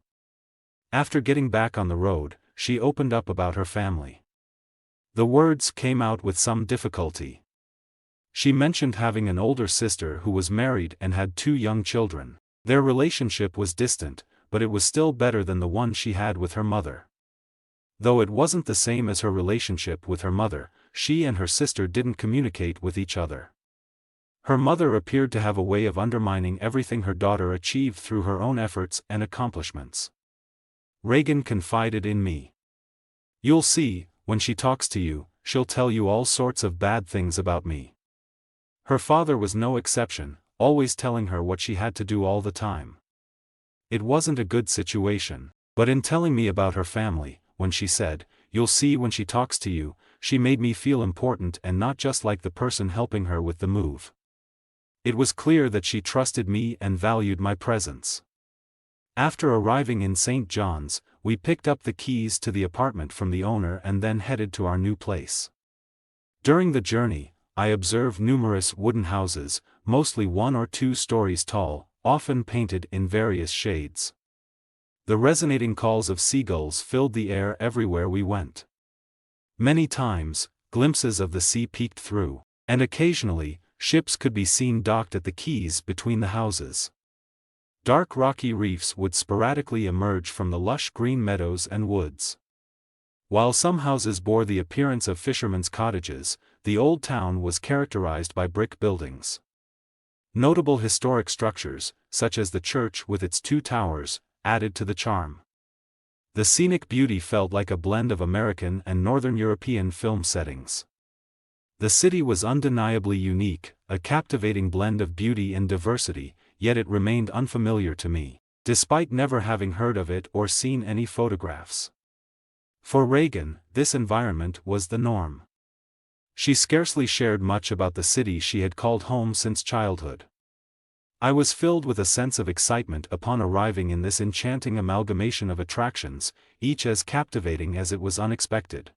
After getting back on the road, she opened up about her family. The words came out with some difficulty. She mentioned having an older sister who was married and had 2 young children. Their relationship was distant, but it was still better than the one she had with her mother. Though it wasn't the same as her relationship with her mother, she and her sister didn't communicate with each other. Her mother appeared to have a way of undermining everything her daughter achieved through her own efforts and accomplishments. Reagan confided in me. "You'll see, when she talks to you, she'll tell you all sorts of bad things about me." Her father was no exception, always telling her what she had to do all the time. It wasn't a good situation, but in telling me about her family, when she said, "You'll see when she talks to you," she made me feel important and not just like the person helping her with the move. It was clear that she trusted me and valued my presence. After arriving in St. John's, we picked up the keys to the apartment from the owner and then headed to our new place. During the journey, I observed numerous wooden houses, mostly 1 or 2 stories tall, often painted in various shades. The resonating calls of seagulls filled the air everywhere we went. Many times, glimpses of the sea peeked through, and occasionally, ships could be seen docked at the quays between the houses. Dark rocky reefs would sporadically emerge from the lush green meadows and woods. While some houses bore the appearance of fishermen's cottages, the old town was characterized by brick buildings. Notable historic structures, such as the church with its 2 towers, added to the charm. The scenic beauty felt like a blend of American and Northern European film settings. The city was undeniably unique, a captivating blend of beauty and diversity, yet it remained unfamiliar to me, despite never having heard of it or seen any photographs. For Reagan, this environment was the norm. She scarcely shared much about the city she had called home since childhood. I was filled with a sense of excitement upon arriving in this enchanting amalgamation of attractions, each as captivating as it was unexpected.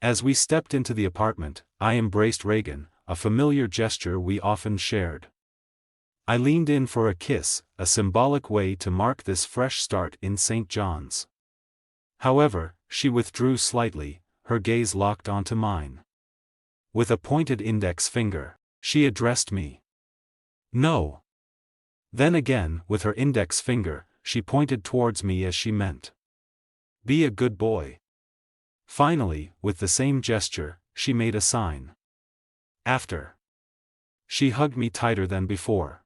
As we stepped into the apartment, I embraced Reagan, a familiar gesture we often shared. I leaned in for a kiss, a symbolic way to mark this fresh start in St. John's. However, she withdrew slightly, her gaze locked onto mine. With a pointed index finger, she addressed me. "No." Then again, with her index finger, she pointed towards me as she meant, "Be a good boy." Finally, with the same gesture, she made a sign. After. She hugged me tighter than before.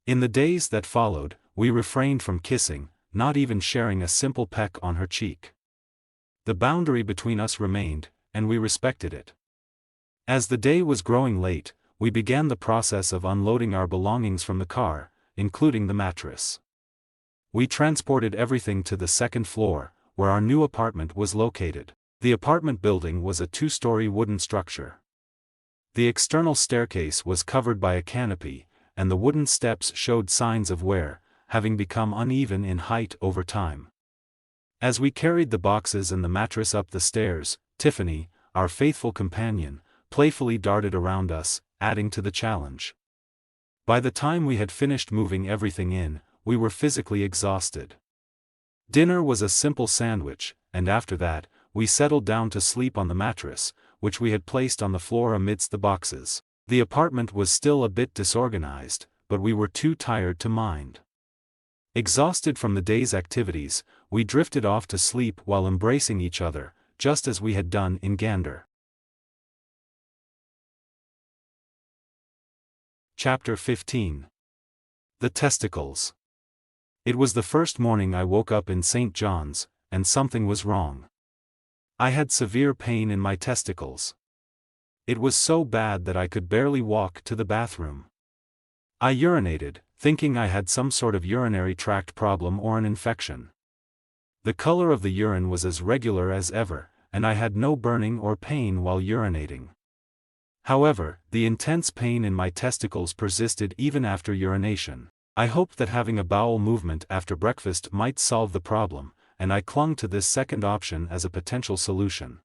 In the days that followed, we refrained from kissing, not even sharing a simple peck on her cheek. The boundary between us remained, and we respected it. As the day was growing late, we began the process of unloading our belongings from the car, including the mattress. We transported everything to the 2nd floor, where our new apartment was located. The apartment building was a 2-story wooden structure. The external staircase was covered by a canopy, and the wooden steps showed signs of wear, having become uneven in height over time. As we carried the boxes and the mattress up the stairs, Tiffany, our faithful companion, playfully darted around us, adding to the challenge. By the time we had finished moving everything in, we were physically exhausted. Dinner was a simple sandwich, and after that, we settled down to sleep on the mattress, which we had placed on the floor amidst the boxes. The apartment was still a bit disorganized, but we were too tired to mind. Exhausted from the day's activities, we drifted off to sleep while embracing each other, just as we had done in Gander. Chapter 15. The Testicles. It was the first morning I woke up in St. John's, and something was wrong. I had severe pain in my testicles. It was so bad that I could barely walk to the bathroom. I urinated, thinking I had some sort of urinary tract problem or an infection. The color of the urine was as regular as ever, and I had no burning or pain while urinating. However, the intense pain in my testicles persisted even after urination. I hoped that having a bowel movement after breakfast might solve the problem, and I clung to this second option as a potential solution.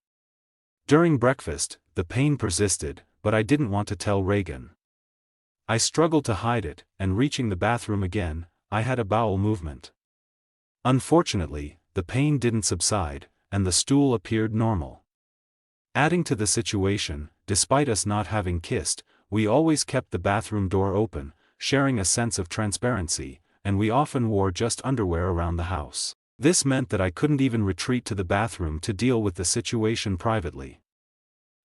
During breakfast, the pain persisted, but I didn't want to tell Reagan. I struggled to hide it, and reaching the bathroom again, I had a bowel movement. Unfortunately, the pain didn't subside, and the stool appeared normal. Adding to the situation, despite us not having kissed, we always kept the bathroom door open, sharing a sense of transparency, and we often wore just underwear around the house. This meant that I couldn't even retreat to the bathroom to deal with the situation privately.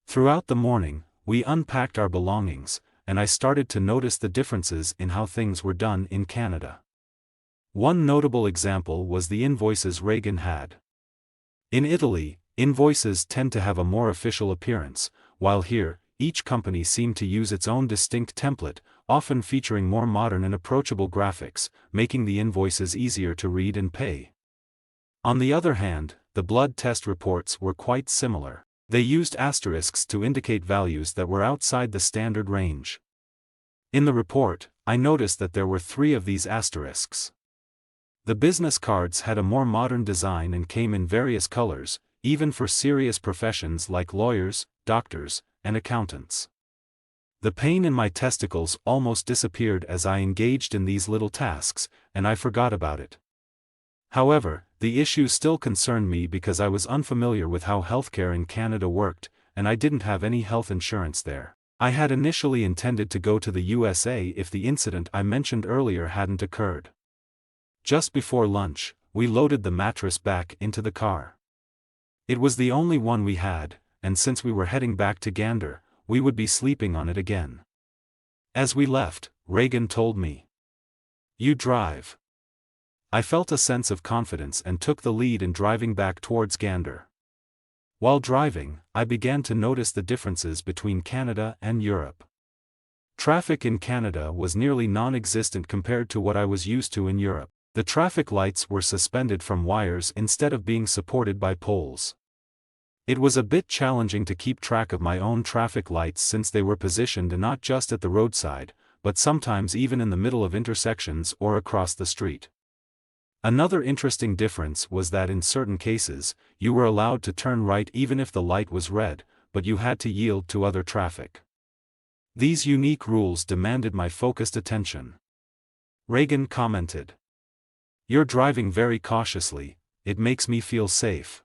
Throughout the morning, we unpacked our belongings, and I started to notice the differences in how things were done in Canada. One notable example was the invoices Reagan had. In Italy, invoices tend to have a more official appearance, while here, each company seemed to use its own distinct template, often featuring more modern and approachable graphics, making the invoices easier to read and pay. On the other hand, the blood test reports were quite similar. They used asterisks to indicate values that were outside the standard range. In the report, I noticed that there were 3 of these asterisks. The business cards had a more modern design and came in various colors, even for serious professions like lawyers, doctors, and accountants. The pain in my testicles almost disappeared as I engaged in these little tasks, and I forgot about it. However, the issue still concerned me because I was unfamiliar with how healthcare in Canada worked, and I didn't have any health insurance there. I had initially intended to go to the USA if the incident I mentioned earlier hadn't occurred. Just before lunch, we loaded the mattress back into the car. It was the only one we had, and since we were heading back to Gander, we would be sleeping on it again. As we left, Reagan told me, "You drive." I felt a sense of confidence and took the lead in driving back towards Gander. While driving, I began to notice the differences between Canada and Europe. Traffic in Canada was nearly non-existent compared to what I was used to in Europe. The traffic lights were suspended from wires instead of being supported by poles. It was a bit challenging to keep track of my own traffic lights since they were positioned not just at the roadside, but sometimes even in the middle of intersections or across the street. Another interesting difference was that in certain cases, you were allowed to turn right even if the light was red, but you had to yield to other traffic. These unique rules demanded my focused attention. Reagan commented, "You're driving very cautiously, it makes me feel safe."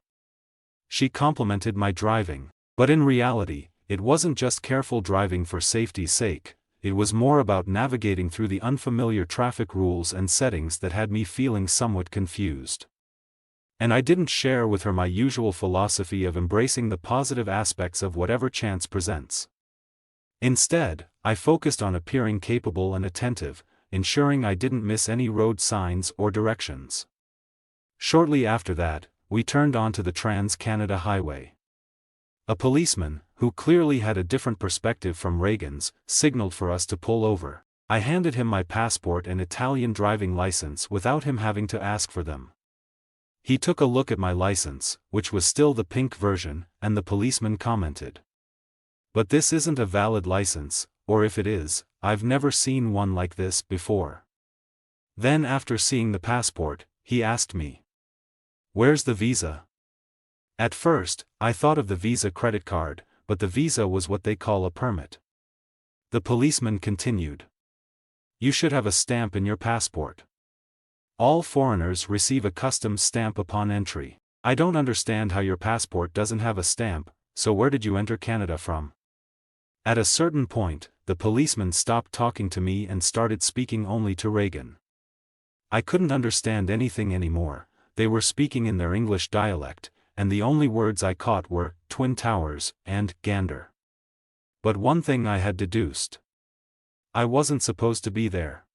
She complimented my driving, but in reality, it wasn't just careful driving for safety's sake. It was more about navigating through the unfamiliar traffic rules and settings that had me feeling somewhat confused. And I didn't share with her my usual philosophy of embracing the positive aspects of whatever chance presents. Instead, I focused on appearing capable and attentive, ensuring I didn't miss any road signs or directions. Shortly after that, we turned onto the Trans-Canada Highway. A policeman, who clearly had a different perspective from Reagan's, signaled for us to pull over. I handed him my passport and Italian driving license without him having to ask for them. He took a look at my license, which was still the pink version, and the policeman commented, "But this isn't a valid license, or if it is, I've never seen one like this before." Then after seeing the passport, he asked me, "Where's the visa?" At first, I thought of the Visa credit card, but the visa was what they call a permit. The policeman continued, "You should have a stamp in your passport. All foreigners receive a customs stamp upon entry. I don't understand how your passport doesn't have a stamp, so where did you enter Canada from?" At a certain point, the policeman stopped talking to me and started speaking only to Reagan. I couldn't understand anything anymore. They were speaking in their English dialect, and the only words I caught were Twin Towers and Gander. But one thing I had deduced. I wasn't supposed to be there.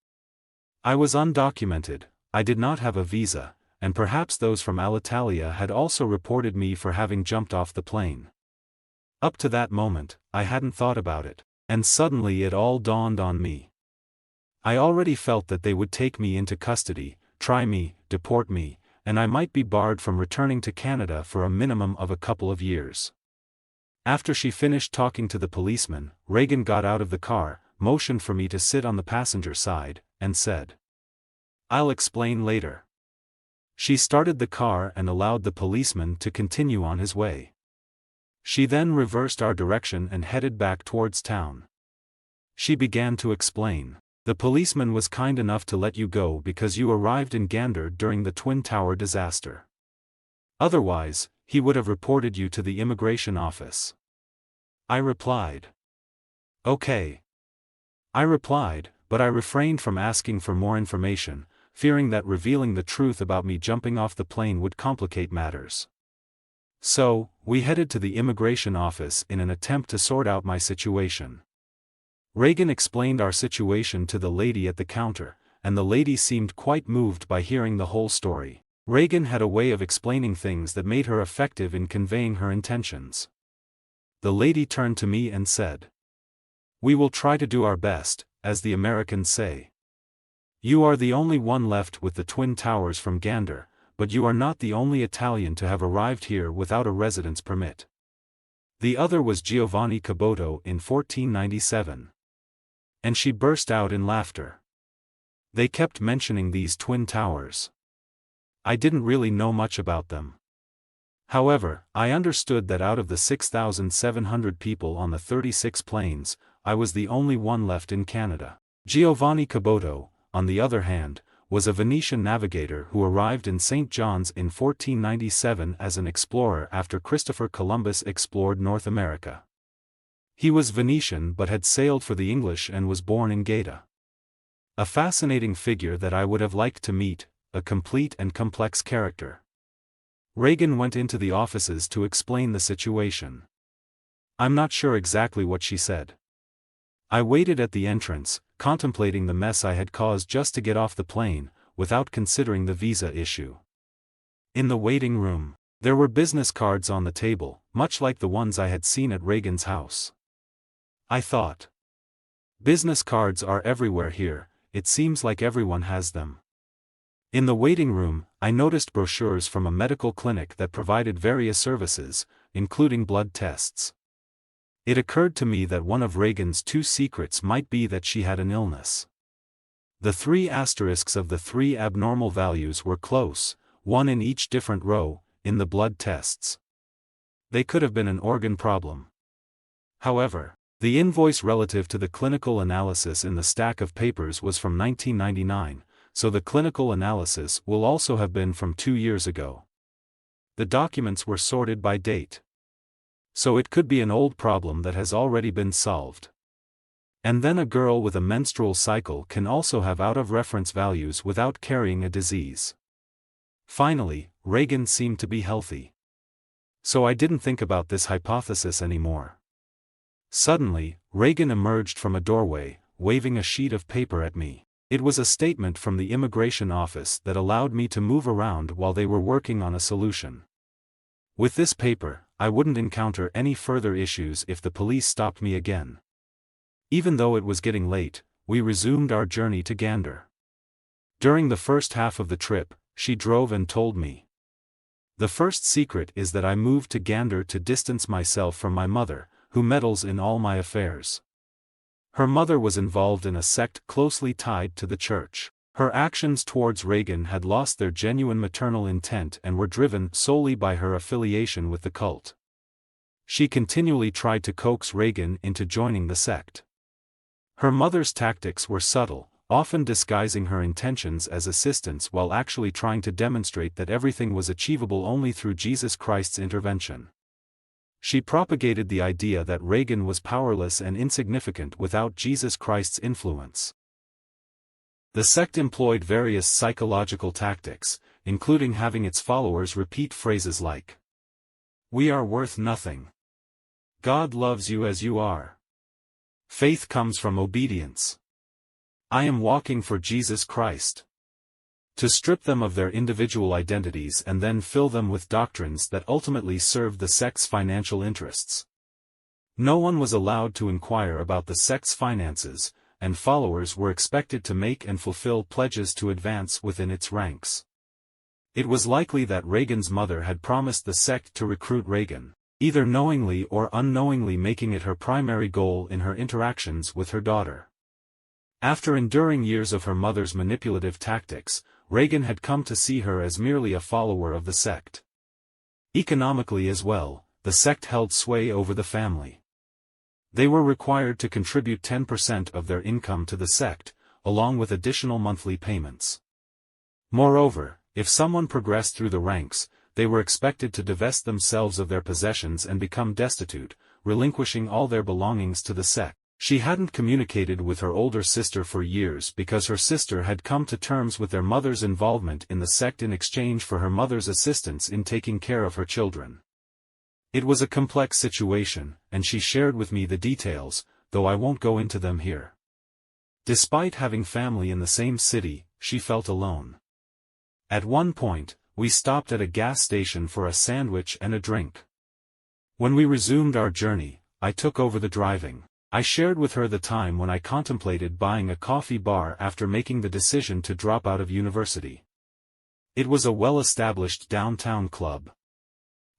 I was undocumented, I did not have a visa, and perhaps those from Alitalia had also reported me for having jumped off the plane. Up to that moment, I hadn't thought about it, and suddenly it all dawned on me. I already felt that they would take me into custody, try me, deport me, and I might be barred from returning to Canada for a minimum of a couple of years. After she finished talking to the policeman, Reagan got out of the car, motioned for me to sit on the passenger side, and said, "I'll explain later." She started the car and allowed the policeman to continue on his way. She then reversed our direction and headed back towards town. She began to explain. "The policeman was kind enough to let you go because you arrived in Gander during the Twin Tower disaster. Otherwise, he would have reported you to the immigration office. I replied. Okay. I replied, but I refrained from asking for more information, fearing that revealing the truth about me jumping off the plane would complicate matters. So, we headed to the immigration office in an attempt to sort out my situation. Reagan explained our situation to the lady at the counter, and the lady seemed quite moved by hearing the whole story. Reagan had a way of explaining things that made her effective in conveying her intentions. The lady turned to me and said, "We will try to do our best, as the Americans say. You are the only one left with the Twin Towers from Gander, but you are not the only Italian to have arrived here without a residence permit. The other was Giovanni Caboto in 1497. And she burst out in laughter. They kept mentioning these Twin Towers. I didn't really know much about them. However, I understood that out of the 6,700 people on the 36 planes, I was the only one left in Canada. Giovanni Caboto, on the other hand, was a Venetian navigator who arrived in St. John's in 1497 as an explorer after Christopher Columbus explored North America. He was Venetian but had sailed for the English and was born in Gaeta. A fascinating figure that I would have liked to meet, a complete and complex character. Reagan went into the offices to explain the situation. I'm not sure exactly what she said. I waited at the entrance, contemplating the mess I had caused just to get off the plane, without considering the visa issue. In the waiting room, there were business cards on the table, much like the ones I had seen at Reagan's house. I thought. Business cards are everywhere here, it seems like everyone has them. In the waiting room, I noticed brochures from a medical clinic that provided various services, including blood tests. It occurred to me that one of Reagan's two secrets might be that she had an illness. The 3 asterisks of the 3 abnormal values were close, one in each different row, in the blood tests. They could have been an organ problem. However, the invoice relative to the clinical analysis in the stack of papers was from 1999, so the clinical analysis will also have been from 2 years ago. The documents were sorted by date. So it could be an old problem that has already been solved. And then a girl with a menstrual cycle can also have out-of-reference values without carrying a disease. Finally, Reagan seemed to be healthy. So I didn't think about this hypothesis anymore. Suddenly, Reagan emerged from a doorway, waving a sheet of paper at me. It was a statement from the immigration office that allowed me to move around while they were working on a solution. With this paper, I wouldn't encounter any further issues if the police stopped me again. Even though it was getting late, we resumed our journey to Gander. During the first half of the trip, she drove and told me. The first secret is that I moved to Gander to distance myself from my mother, who meddles in all my affairs. Her mother was involved in a sect closely tied to the church. Her actions towards Reagan had lost their genuine maternal intent and were driven solely by her affiliation with the cult. She continually tried to coax Reagan into joining the sect. Her mother's tactics were subtle, often disguising her intentions as assistance while actually trying to demonstrate that everything was achievable only through Jesus Christ's intervention. She propagated the idea that Reagan was powerless and insignificant without Jesus Christ's influence. The sect employed various psychological tactics, including having its followers repeat phrases like, "We are worth nothing. God loves you as you are. Faith comes from obedience. I am walking for Jesus Christ." To strip them of their individual identities and then fill them with doctrines that ultimately served the sect's financial interests. No one was allowed to inquire about the sect's finances, and followers were expected to make and fulfill pledges to advance within its ranks. It was likely that Reagan's mother had promised the sect to recruit Reagan, either knowingly or unknowingly making it her primary goal in her interactions with her daughter. After enduring years of her mother's manipulative tactics, Reagan had come to see her as merely a follower of the sect. Economically as well, the sect held sway over the family. They were required to contribute 10% of their income to the sect, along with additional monthly payments. Moreover, if someone progressed through the ranks, they were expected to divest themselves of their possessions and become destitute, relinquishing all their belongings to the sect. She hadn't communicated with her older sister for years because her sister had come to terms with their mother's involvement in the sect in exchange for her mother's assistance in taking care of her children. It was a complex situation, and she shared with me the details, though I won't go into them here. Despite having family in the same city, she felt alone. At one point, we stopped at a gas station for a sandwich and a drink. When we resumed our journey, I took over the driving. I shared with her the time when I contemplated buying a coffee bar after making the decision to drop out of university. It was a well-established downtown club.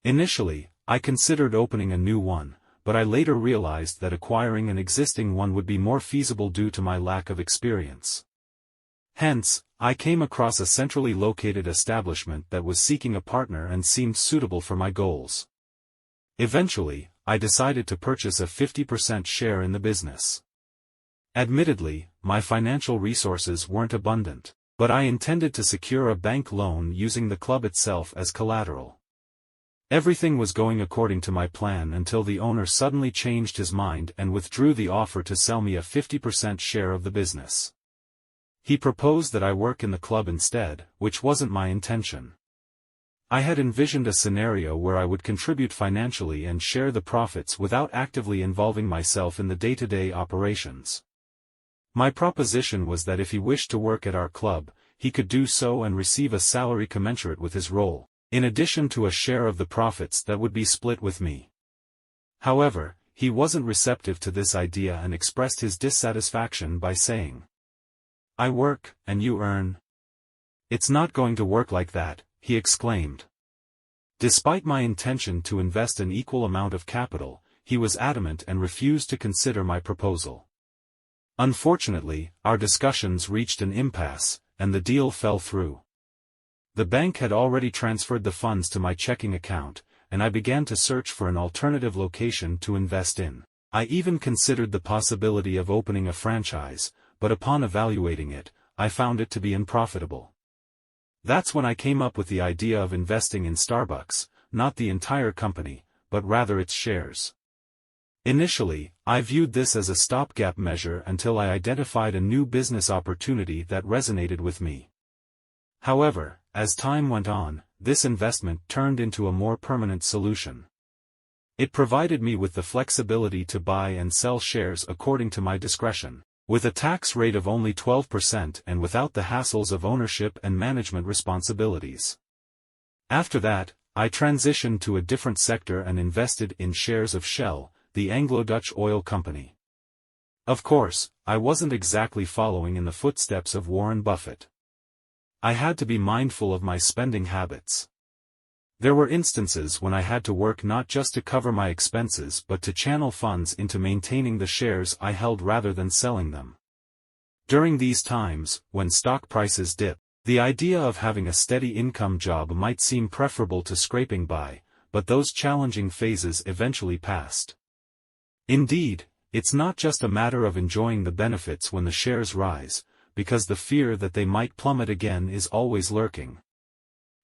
Initially, I considered opening a new one, but I later realized that acquiring an existing one would be more feasible due to my lack of experience. Hence, I came across a centrally located establishment that was seeking a partner and seemed suitable for my goals. Eventually, I decided to purchase a 50% share in the business. Admittedly, my financial resources weren't abundant, but I intended to secure a bank loan using the club itself as collateral. Everything was going according to my plan until the owner suddenly changed his mind and withdrew the offer to sell me a 50% share of the business. He proposed that I work in the club instead, which wasn't my intention. I had envisioned a scenario where I would contribute financially and share the profits without actively involving myself in the day-to-day operations. My proposition was that if he wished to work at our club, he could do so and receive a salary commensurate with his role, in addition to a share of the profits that would be split with me. However, he wasn't receptive to this idea and expressed his dissatisfaction by saying, "I work, and you earn." "It's not going to work like that," he exclaimed. Despite my intention to invest an equal amount of capital, he was adamant and refused to consider my proposal. Unfortunately, our discussions reached an impasse, and the deal fell through. The bank had already transferred the funds to my checking account, and I began to search for an alternative location to invest in. I even considered the possibility of opening a franchise, but upon evaluating it, I found it to be unprofitable. That's when I came up with the idea of investing in Starbucks, not the entire company, but rather its shares. Initially, I viewed this as a stopgap measure until I identified a new business opportunity that resonated with me. However, as time went on, this investment turned into a more permanent solution. It provided me with the flexibility to buy and sell shares according to my discretion, with a tax rate of only 12% and without the hassles of ownership and management responsibilities. After that, I transitioned to a different sector and invested in shares of Shell, the Anglo-Dutch oil company. Of course, I wasn't exactly following in the footsteps of Warren Buffett. I had to be mindful of my spending habits. There were instances when I had to work not just to cover my expenses but to channel funds into maintaining the shares I held rather than selling them. During these times, when stock prices dip, the idea of having a steady income job might seem preferable to scraping by, but those challenging phases eventually passed. Indeed, it's not just a matter of enjoying the benefits when the shares rise, because the fear that they might plummet again is always lurking.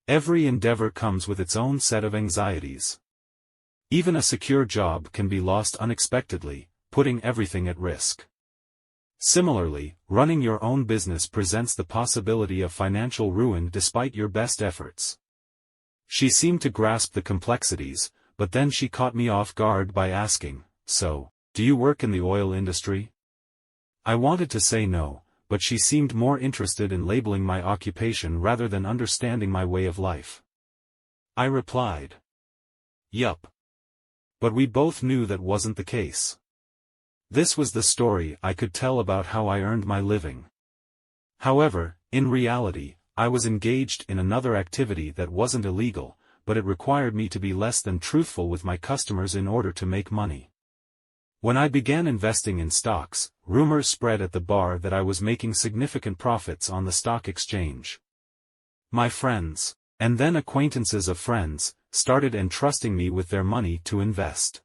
Every endeavor comes with its own set of anxieties. Even a secure job can be lost unexpectedly, putting everything at risk. Similarly, running your own business presents the possibility of financial ruin despite your best efforts. She seemed to grasp the complexities, but then she caught me off guard by asking, "So, do you work in the oil industry?" I wanted to say no, but she seemed more interested in labeling my occupation rather than understanding my way of life. I replied, "Yup." But we both knew that wasn't the case. This was the story I could tell about how I earned my living. However, in reality, I was engaged in another activity that wasn't illegal, but it required me to be less than truthful with my customers in order to make money. When I began investing in stocks, rumors spread at the bar that I was making significant profits on the stock exchange. My friends, and then acquaintances of friends, started entrusting me with their money to invest.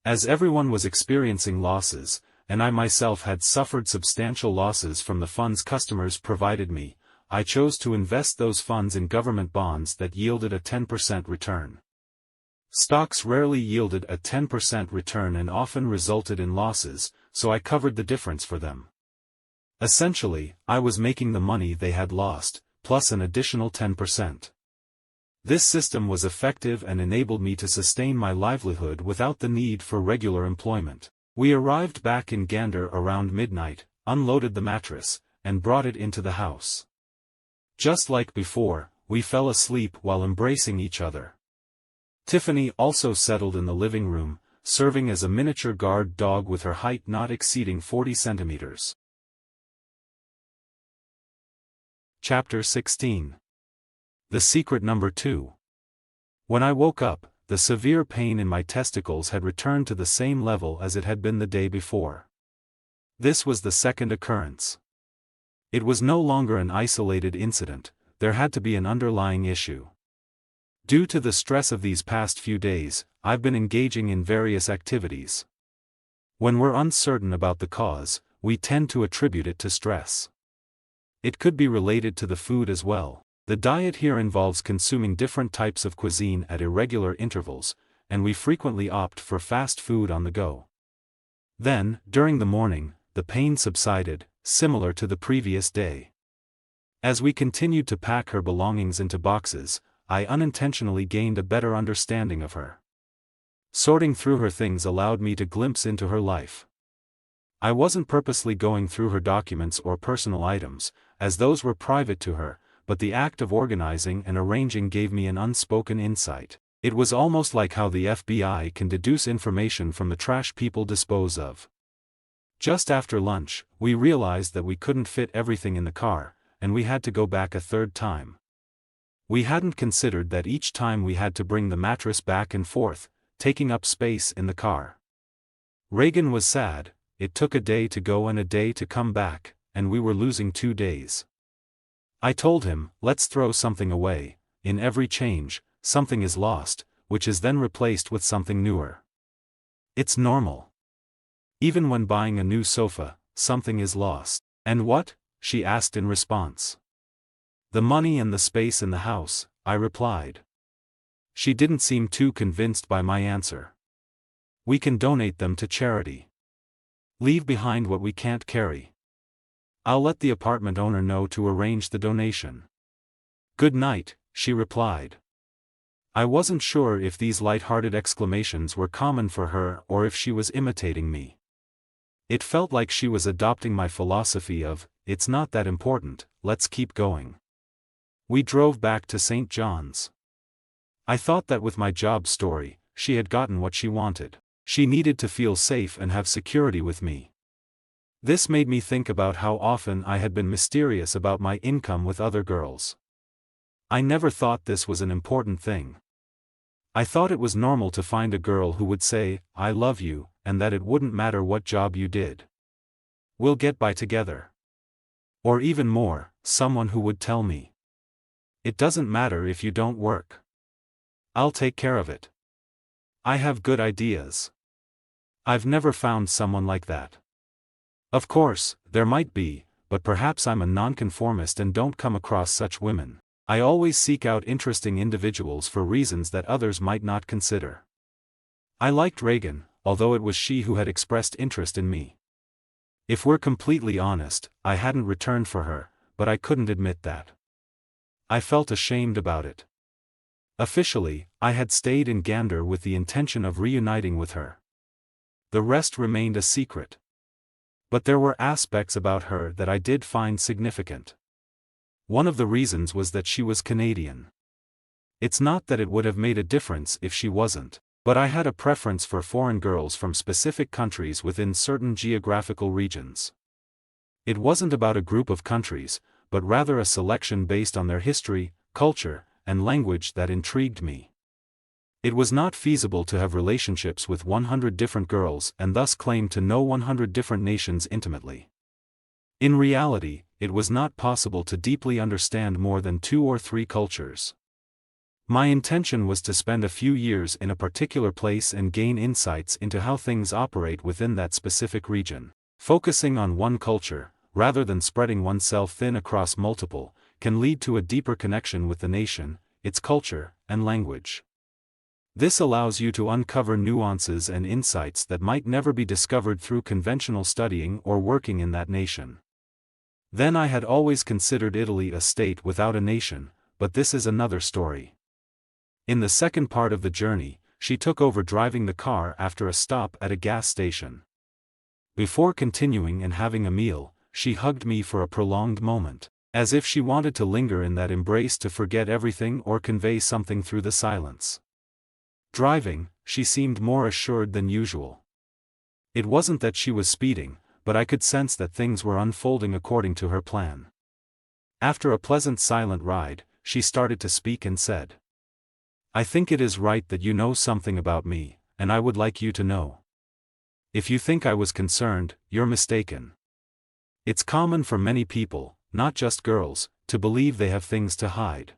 As everyone was experiencing losses, and I myself had suffered substantial losses from the funds customers provided me, I chose to invest those funds in government bonds that yielded a 10% return. Stocks rarely yielded a 10% return and often resulted in losses, so I covered the difference for them. Essentially, I was making the money they had lost, plus an additional 10%. This system was effective and enabled me to sustain my livelihood without the need for regular employment. We arrived back in Gander around midnight, unloaded the mattress, and brought it into the house. Just like before, we fell asleep while embracing each other. Tiffany also settled in the living room, serving as a miniature guard dog with her height not exceeding 40 centimeters. Chapter 16. The Secret Number 2. When I woke up, the severe pain in my testicles had returned to the same level as it had been the day before. This was the second occurrence. It was no longer an isolated incident, there had to be an underlying issue. Due to the stress of these past few days, I've been engaging in various activities. When we're uncertain about the cause, we tend to attribute it to stress. It could be related to the food as well. The diet here involves consuming different types of cuisine at irregular intervals, and we frequently opt for fast food on the go. Then, during the morning, the pain subsided, similar to the previous day. As we continued to pack her belongings into boxes, I unintentionally gained a better understanding of her. Sorting through her things allowed me to glimpse into her life. I wasn't purposely going through her documents or personal items, as those were private to her, but the act of organizing and arranging gave me an unspoken insight. It was almost like how the FBI can deduce information from the trash people dispose of. Just after lunch, we realized that we couldn't fit everything in the car, and we had to go back a third time. We hadn't considered that each time we had to bring the mattress back and forth, taking up space in the car. Reagan was sad. It took a day to go and a day to come back, and we were losing 2 days. I told him, let's throw something away. In every change, something is lost, which is then replaced with something newer. It's normal. Even when buying a new sofa, something is lost. And what? She asked in response. The money and the space in the house, I replied. She didn't seem too convinced by my answer. We can donate them to charity. Leave behind what we can't carry. I'll let the apartment owner know to arrange the donation. Good night, she replied. I wasn't sure if these light-hearted exclamations were common for her or if she was imitating me. It felt like she was adopting my philosophy of, it's not that important, let's keep going. We drove back to St. John's. I thought that with my job story, she had gotten what she wanted. She needed to feel safe and have security with me. This made me think about how often I had been mysterious about my income with other girls. I never thought this was an important thing. I thought it was normal to find a girl who would say, I love you, and that it wouldn't matter what job you did. We'll get by together. Or even more, someone who would tell me. It doesn't matter if you don't work. I'll take care of it. I have good ideas. I've never found someone like that. Of course, there might be, but perhaps I'm a nonconformist and don't come across such women. I always seek out interesting individuals for reasons that others might not consider. I liked Reagan, although it was she who had expressed interest in me. If we're completely honest, I hadn't returned for her, but I couldn't admit that. I felt ashamed about it. Officially, I had stayed in Gander with the intention of reuniting with her. The rest remained a secret. But there were aspects about her that I did find significant. One of the reasons was that she was Canadian. It's not that it would have made a difference if she wasn't, but I had a preference for foreign girls from specific countries within certain geographical regions. It wasn't about a group of countries, but rather a selection based on their history, culture, and language that intrigued me. It was not feasible to have relationships with 100 different girls and thus claim to know 100 different nations intimately. In reality, it was not possible to deeply understand more than 2 or 3 cultures. My intention was to spend a few years in a particular place and gain insights into how things operate within that specific region. Focusing on one culture, rather than spreading oneself thin across multiple, can lead to a deeper connection with the nation, its culture, and language. This allows you to uncover nuances and insights that might never be discovered through conventional studying or working in that nation. Then I had always considered Italy a state without a nation, but this is another story. In the second part of the journey, she took over driving the car after a stop at a gas station. Before continuing and having a meal, she hugged me for a prolonged moment, as if she wanted to linger in that embrace to forget everything or convey something through the silence. Driving, she seemed more assured than usual. It wasn't that she was speeding, but I could sense that things were unfolding according to her plan. After a pleasant silent ride, she started to speak and said, "I think it is right that you know something about me, and I would like you to know. If you think I was concerned, you're mistaken. It's common for many people, not just girls, to believe they have things to hide.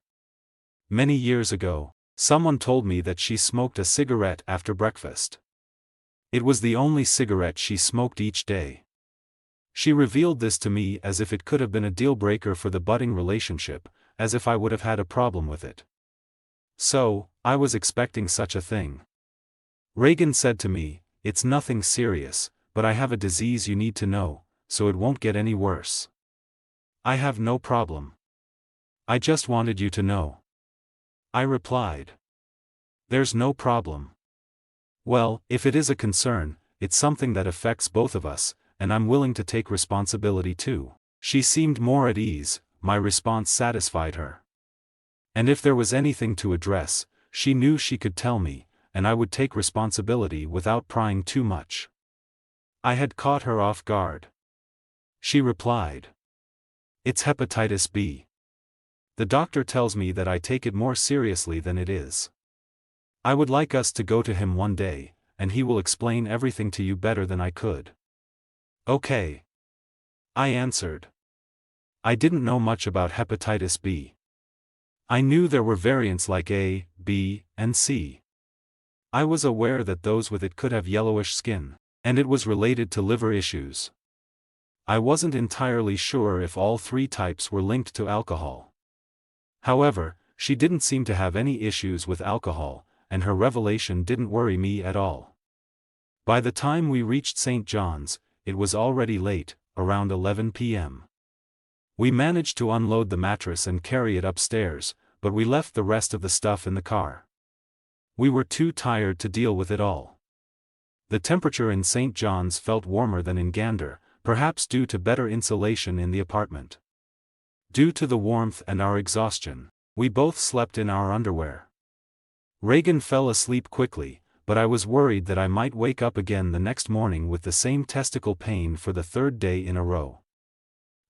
Many years ago, someone told me that she smoked a cigarette after breakfast. It was the only cigarette she smoked each day. She revealed this to me as if it could have been a deal-breaker for the budding relationship, as if I would have had a problem with it. So, I was expecting such a thing. Reagan said to me, 'It's nothing serious, but I have a disease you need to know, so it won't get any worse.' I have no problem. I just wanted you to know." I replied, "There's no problem. Well, if it is a concern, it's something that affects both of us, and I'm willing to take responsibility too." She seemed more at ease, my response satisfied her. And if there was anything to address, she knew she could tell me, and I would take responsibility without prying too much. I had caught her off guard. She replied, "It's hepatitis B. The doctor tells me that I take it more seriously than it is. I would like us to go to him one day, and he will explain everything to you better than I could." "Okay," I answered. I didn't know much about hepatitis B. I knew there were variants like A, B, and C. I was aware that those with it could have yellowish skin, and it was related to liver issues. I wasn't entirely sure if all three types were linked to alcohol. However, she didn't seem to have any issues with alcohol, and her revelation didn't worry me at all. By the time we reached St. John's, it was already late, around 11 p.m. We managed to unload the mattress and carry it upstairs, but we left the rest of the stuff in the car. We were too tired to deal with it all. The temperature in St. John's felt warmer than in Gander, perhaps due to better insulation in the apartment. Due to the warmth and our exhaustion, we both slept in our underwear. Reagan fell asleep quickly, but I was worried that I might wake up again the next morning with the same testicle pain for the third day in a row.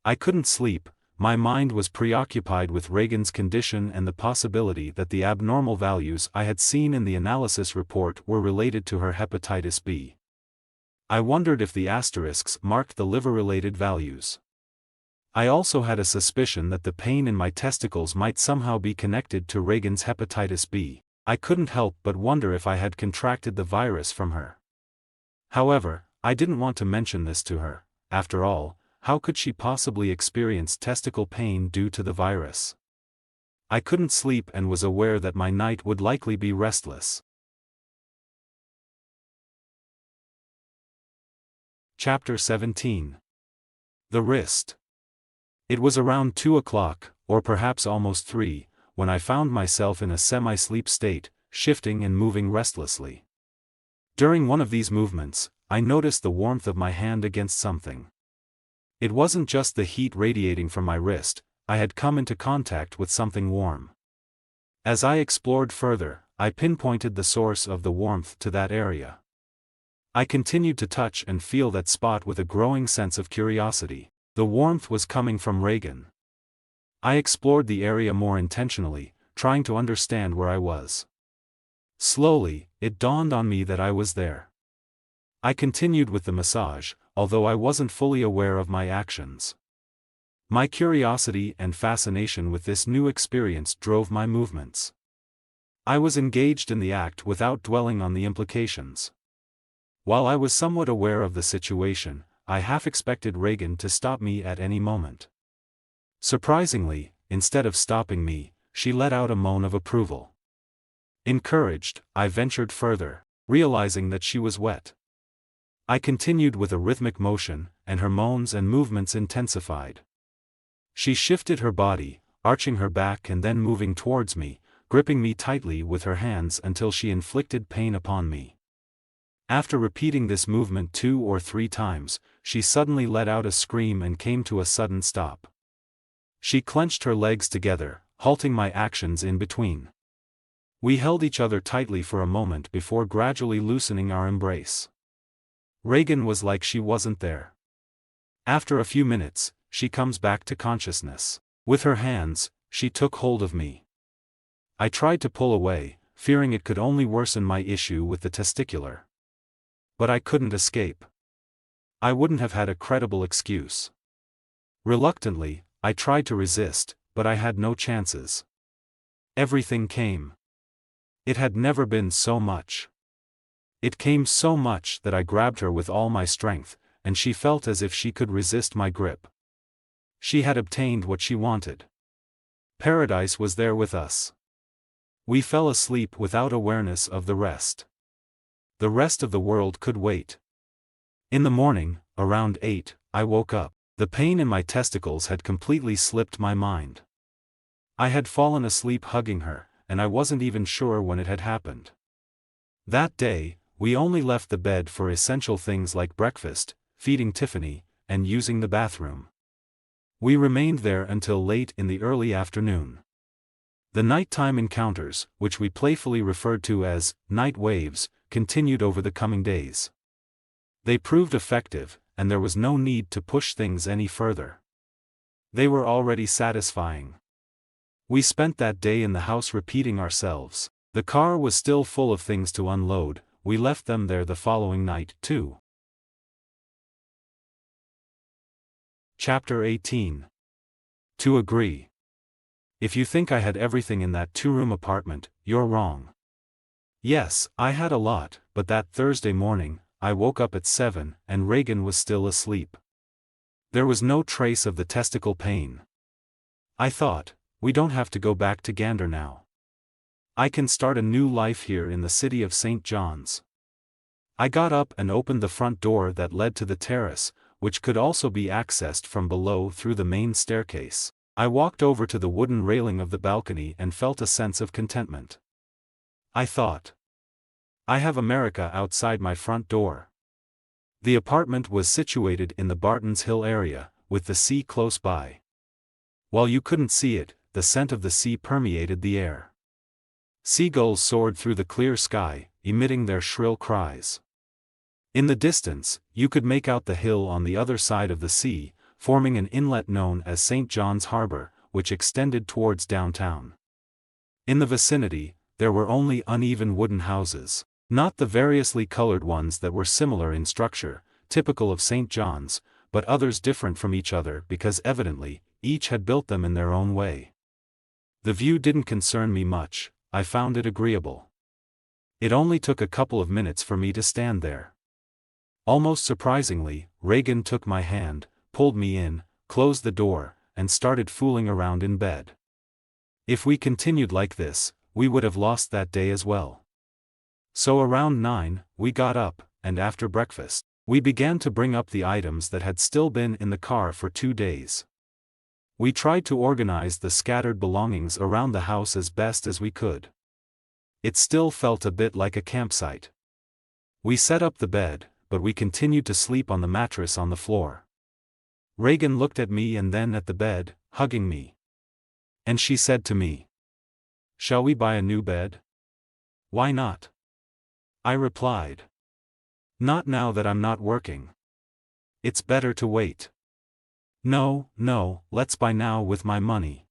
I couldn't sleep, my mind was preoccupied with Reagan's condition and the possibility that the abnormal values I had seen in the analysis report were related to her hepatitis B. I wondered if the asterisks marked the liver-related values. I also had a suspicion that the pain in my testicles might somehow be connected to Reagan's hepatitis B. I couldn't help but wonder if I had contracted the virus from her. However, I didn't want to mention this to her. After all, how could she possibly experience testicle pain due to the virus? I couldn't sleep and was aware that my night would likely be restless. Chapter 17. The Wrist. It was around 2 o'clock, or perhaps almost 3, when I found myself in a semi-sleep state, shifting and moving restlessly. During one of these movements, I noticed the warmth of my hand against something. It wasn't just the heat radiating from my wrist, I had come into contact with something warm. As I explored further, I pinpointed the source of the warmth to that area. I continued to touch and feel that spot with a growing sense of curiosity. The warmth was coming from Reagan. I explored the area more intentionally, trying to understand where I was. Slowly, it dawned on me that I was there. I continued with the massage, although I wasn't fully aware of my actions. My curiosity and fascination with this new experience drove my movements. I was engaged in the act without dwelling on the implications. While I was somewhat aware of the situation, I half expected Reagan to stop me at any moment. Surprisingly, instead of stopping me, she let out a moan of approval. Encouraged, I ventured further, realizing that she was wet. I continued with a rhythmic motion, and her moans and movements intensified. She shifted her body, arching her back and then moving towards me, gripping me tightly with her hands until she inflicted pain upon me. After repeating this movement 2 or 3 times, she suddenly let out a scream and came to a sudden stop. She clenched her legs together, halting my actions in between. We held each other tightly for a moment before gradually loosening our embrace. Reagan was like she wasn't there. After a few minutes, she comes back to consciousness. With her hands, she took hold of me. I tried to pull away, fearing it could only worsen my issue with the testicular. But I couldn't escape. I wouldn't have had a credible excuse. Reluctantly, I tried to resist, but I had no chances. Everything came. It had never been so much. It came so much that I grabbed her with all my strength, and she felt as if she could resist my grip. She had obtained what she wanted. Paradise was there with us. We fell asleep without awareness of the rest. The rest of the world could wait. In the morning, around 8, I woke up. The pain in my testicles had completely slipped my mind. I had fallen asleep hugging her, and I wasn't even sure when it had happened. That day, we only left the bed for essential things like breakfast, feeding Tiffany, and using the bathroom. We remained there until late in the early afternoon. The nighttime encounters, which we playfully referred to as night waves, continued over the coming days. They proved effective, and there was no need to push things any further. They were already satisfying. We spent that day in the house repeating ourselves. The car was still full of things to unload. We left them there the following night, too. Chapter 18. To agree. If you think I had everything in that 2-room apartment, you're wrong. Yes, I had a lot, but that Thursday morning, I woke up at 7 and Reagan was still asleep. There was no trace of the testicle pain. I thought, we don't have to go back to Gander now. I can start a new life here in the city of St. John's. I got up and opened the front door that led to the terrace, which could also be accessed from below through the main staircase. I walked over to the wooden railing of the balcony and felt a sense of contentment. I thought, I have America outside my front door. The apartment was situated in the Bartons Hill area, with the sea close by. While you couldn't see it, the scent of the sea permeated the air. Seagulls soared through the clear sky, emitting their shrill cries. In the distance, you could make out the hill on the other side of the sea, forming an inlet known as St. John's Harbor, which extended towards downtown. In the vicinity, there were only uneven wooden houses, not the variously colored ones that were similar in structure, typical of St. John's, but others different from each other because evidently, each had built them in their own way. The view didn't concern me much. I found it agreeable. It only took a couple of minutes for me to stand there. Almost surprisingly, Reagan took my hand, pulled me in, closed the door, and started fooling around in bed. If we continued like this, we would have lost that day as well. So around 9, we got up, and after breakfast, we began to bring up the items that had still been in the car for 2 days. We tried to organize the scattered belongings around the house as best as we could. It still felt a bit like a campsite. We set up the bed, but we continued to sleep on the mattress on the floor. Reagan looked at me and then at the bed, hugging me. And she said to me, "Shall we buy a new bed?" "Why not?" I replied. "Not now that I'm not working. It's better to wait." No, let's buy now with my money."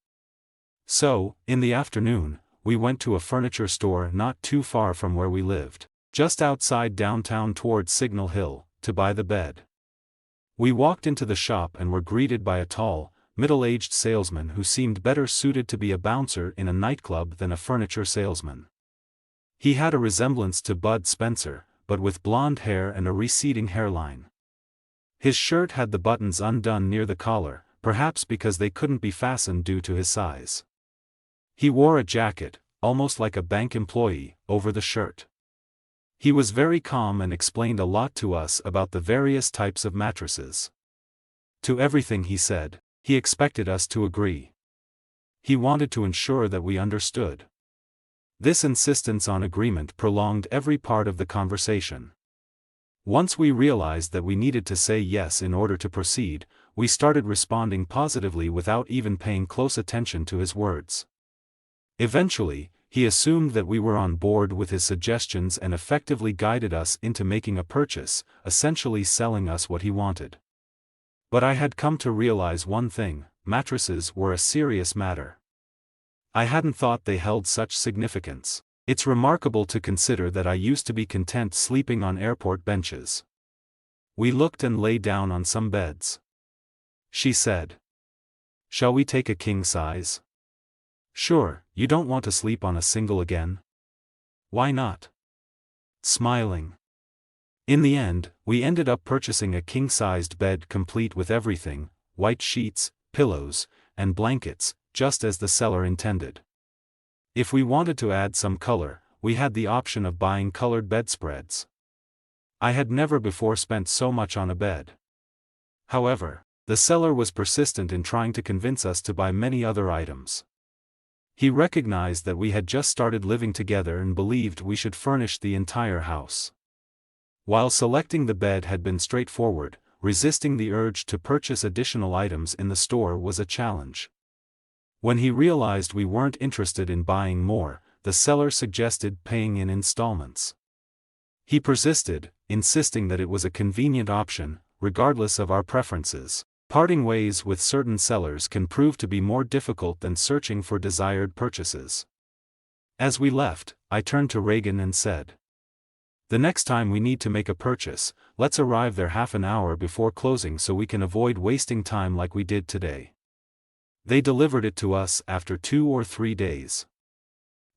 So, in the afternoon, we went to a furniture store not too far from where we lived, just outside downtown towards Signal Hill, to buy the bed. We walked into the shop and were greeted by a tall, middle-aged salesman who seemed better suited to be a bouncer in a nightclub than a furniture salesman. He had a resemblance to Bud Spencer, but with blonde hair and a receding hairline. His shirt had the buttons undone near the collar, perhaps because they couldn't be fastened due to his size. He wore a jacket, almost like a bank employee, over the shirt. He was very calm and explained a lot to us about the various types of mattresses. To everything he said, he expected us to agree. He wanted to ensure that we understood. This insistence on agreement prolonged every part of the conversation. Once we realized that we needed to say yes in order to proceed, we started responding positively without even paying close attention to his words. Eventually, he assumed that we were on board with his suggestions and effectively guided us into making a purchase, essentially selling us what he wanted. But I had come to realize one thing: mattresses were a serious matter. I hadn't thought they held such significance. It's remarkable to consider that I used to be content sleeping on airport benches. We looked and lay down on some beds. She said, "Shall we take a king size?" "Sure, you don't want to sleep on a single again?" "Why not?" Smiling. In the end, we ended up purchasing a king-sized bed complete with everything: white sheets, pillows, and blankets, just as the seller intended. If we wanted to add some color, we had the option of buying colored bedspreads. I had never before spent so much on a bed. However, the seller was persistent in trying to convince us to buy many other items. He recognized that we had just started living together and believed we should furnish the entire house. While selecting the bed had been straightforward, resisting the urge to purchase additional items in the store was a challenge. When he realized we weren't interested in buying more, the seller suggested paying in installments. He persisted, insisting that it was a convenient option, regardless of our preferences. Parting ways with certain sellers can prove to be more difficult than searching for desired purchases. As we left, I turned to Reagan and said, "The next time we need to make a purchase, let's arrive there half an hour before closing so we can avoid wasting time like we did today." They delivered it to us after 2 or 3 days.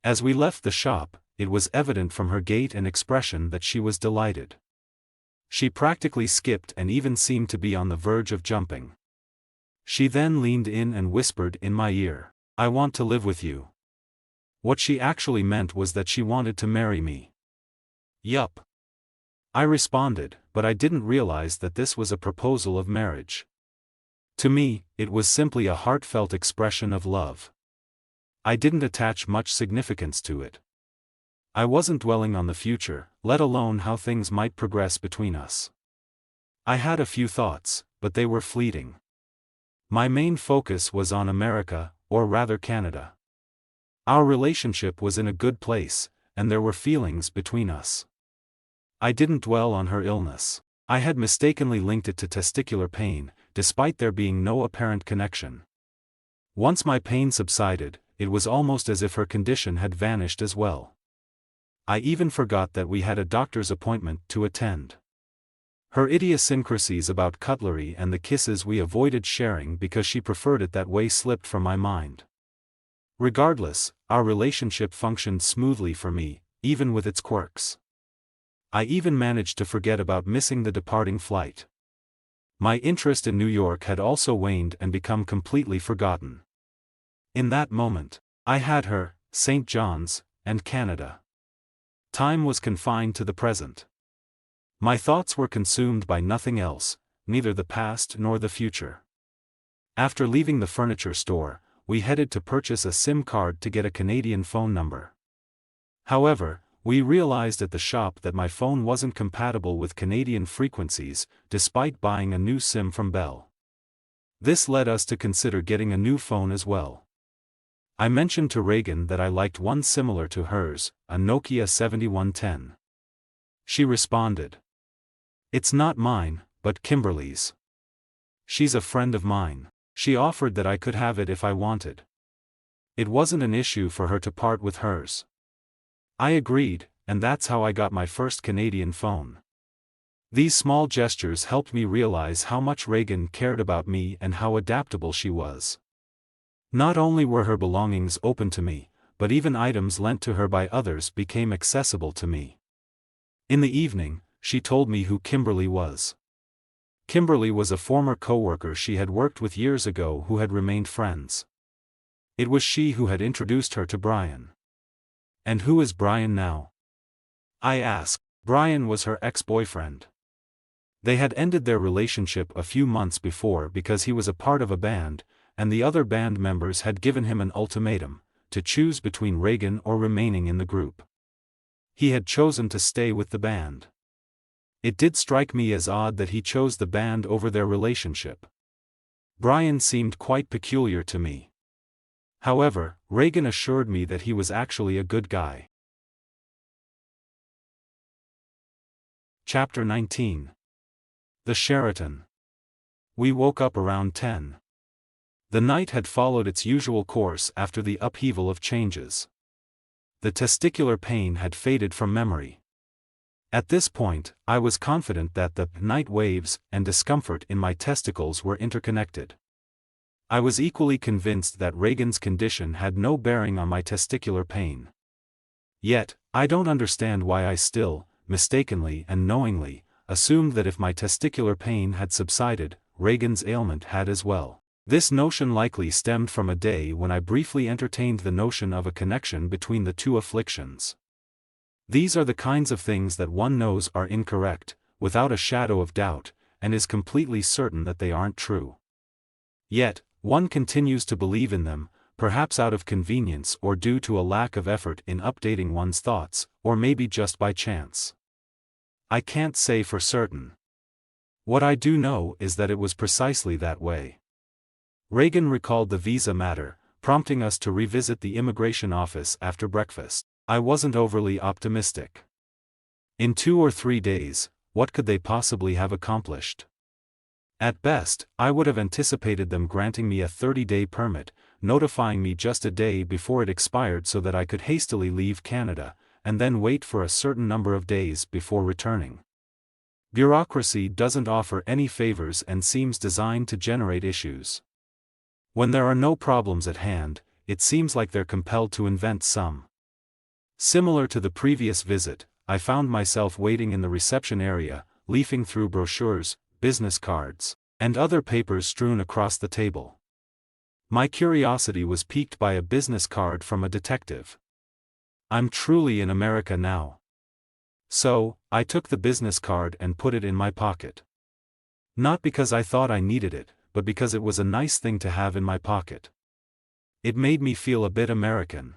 As we left the shop, it was evident from her gait and expression that she was delighted. She practically skipped and even seemed to be on the verge of jumping. She then leaned in and whispered in my ear, "I want to live with you." What she actually meant was that she wanted to marry me. Yup. I responded, but I didn't realize that this was a proposal of marriage. To me, it was simply a heartfelt expression of love. I didn't attach much significance to it. I wasn't dwelling on the future, let alone how things might progress between us. I had a few thoughts, but they were fleeting. My main focus was on America, or rather Canada. Our relationship was in a good place, and there were feelings between us. I didn't dwell on her illness. I had mistakenly linked it to testicular pain, despite there being no apparent connection. Once my pain subsided, it was almost as if her condition had vanished as well. I even forgot that we had a doctor's appointment to attend. Her idiosyncrasies about cutlery and the kisses we avoided sharing because she preferred it that way slipped from my mind. Regardless, our relationship functioned smoothly for me, even with its quirks. I even managed to forget about missing the departing flight. My interest in New York had also waned and become completely forgotten. In that moment, I had her, St. John's, and Canada. Time was confined to the present. My thoughts were consumed by nothing else, neither the past nor the future. After leaving the furniture store, we headed to purchase a SIM card to get a Canadian phone number. However, we realized at the shop that my phone wasn't compatible with Canadian frequencies, despite buying a new SIM from Bell. This led us to consider getting a new phone as well. I mentioned to Reagan that I liked one similar to hers, a Nokia 7110. She responded, "It's not mine, but Kimberly's. She's a friend of mine." She offered that I could have it if I wanted. It wasn't an issue for her to part with hers. I agreed, and that's how I got my first Canadian phone. These small gestures helped me realize how much Reagan cared about me and how adaptable she was. Not only were her belongings open to me, but even items lent to her by others became accessible to me. In the evening, she told me who Kimberly was. Kimberly was a former coworker she had worked with years ago who had remained friends. It was she who had introduced her to Brian. And who is Brian now? I asked. Brian was her ex-boyfriend. They had ended their relationship a few months before because he was a part of a band, and the other band members had given him an ultimatum, to choose between Reagan or remaining in the group. He had chosen to stay with the band. It did strike me as odd that he chose the band over their relationship. Brian seemed quite peculiar to me. However, Reagan assured me that he was actually a good guy. Chapter 19. The Sheraton. We woke up around 10. The night had followed its usual course after the upheaval of changes. The testicular pain had faded from memory. At this point, I was confident that the night waves and discomfort in my testicles were interconnected. I was equally convinced that Reagan's condition had no bearing on my testicular pain. Yet, I don't understand why I still, mistakenly and knowingly, assumed that if my testicular pain had subsided, Reagan's ailment had as well. This notion likely stemmed from a day when I briefly entertained the notion of a connection between the two afflictions. These are the kinds of things that one knows are incorrect, without a shadow of doubt, and is completely certain that they aren't true. Yet, one continues to believe in them, perhaps out of convenience or due to a lack of effort in updating one's thoughts, or maybe just by chance. I can't say for certain. What I do know is that it was precisely that way. Reagan recalled the visa matter, prompting us to revisit the immigration office after breakfast. I wasn't overly optimistic. In 2 or 3 days, what could they possibly have accomplished? At best, I would have anticipated them granting me a 30-day permit, notifying me just a day before it expired so that I could hastily leave Canada, and then wait for a certain number of days before returning. Bureaucracy doesn't offer any favors and seems designed to generate issues. When there are no problems at hand, it seems like they're compelled to invent some. Similar to the previous visit, I found myself waiting in the reception area, leafing through brochures, business cards, and other papers strewn across the table. My curiosity was piqued by a business card from a detective. I'm truly in America now. So, I took the business card and put it in my pocket. Not because I thought I needed it, but because it was a nice thing to have in my pocket. It made me feel a bit American.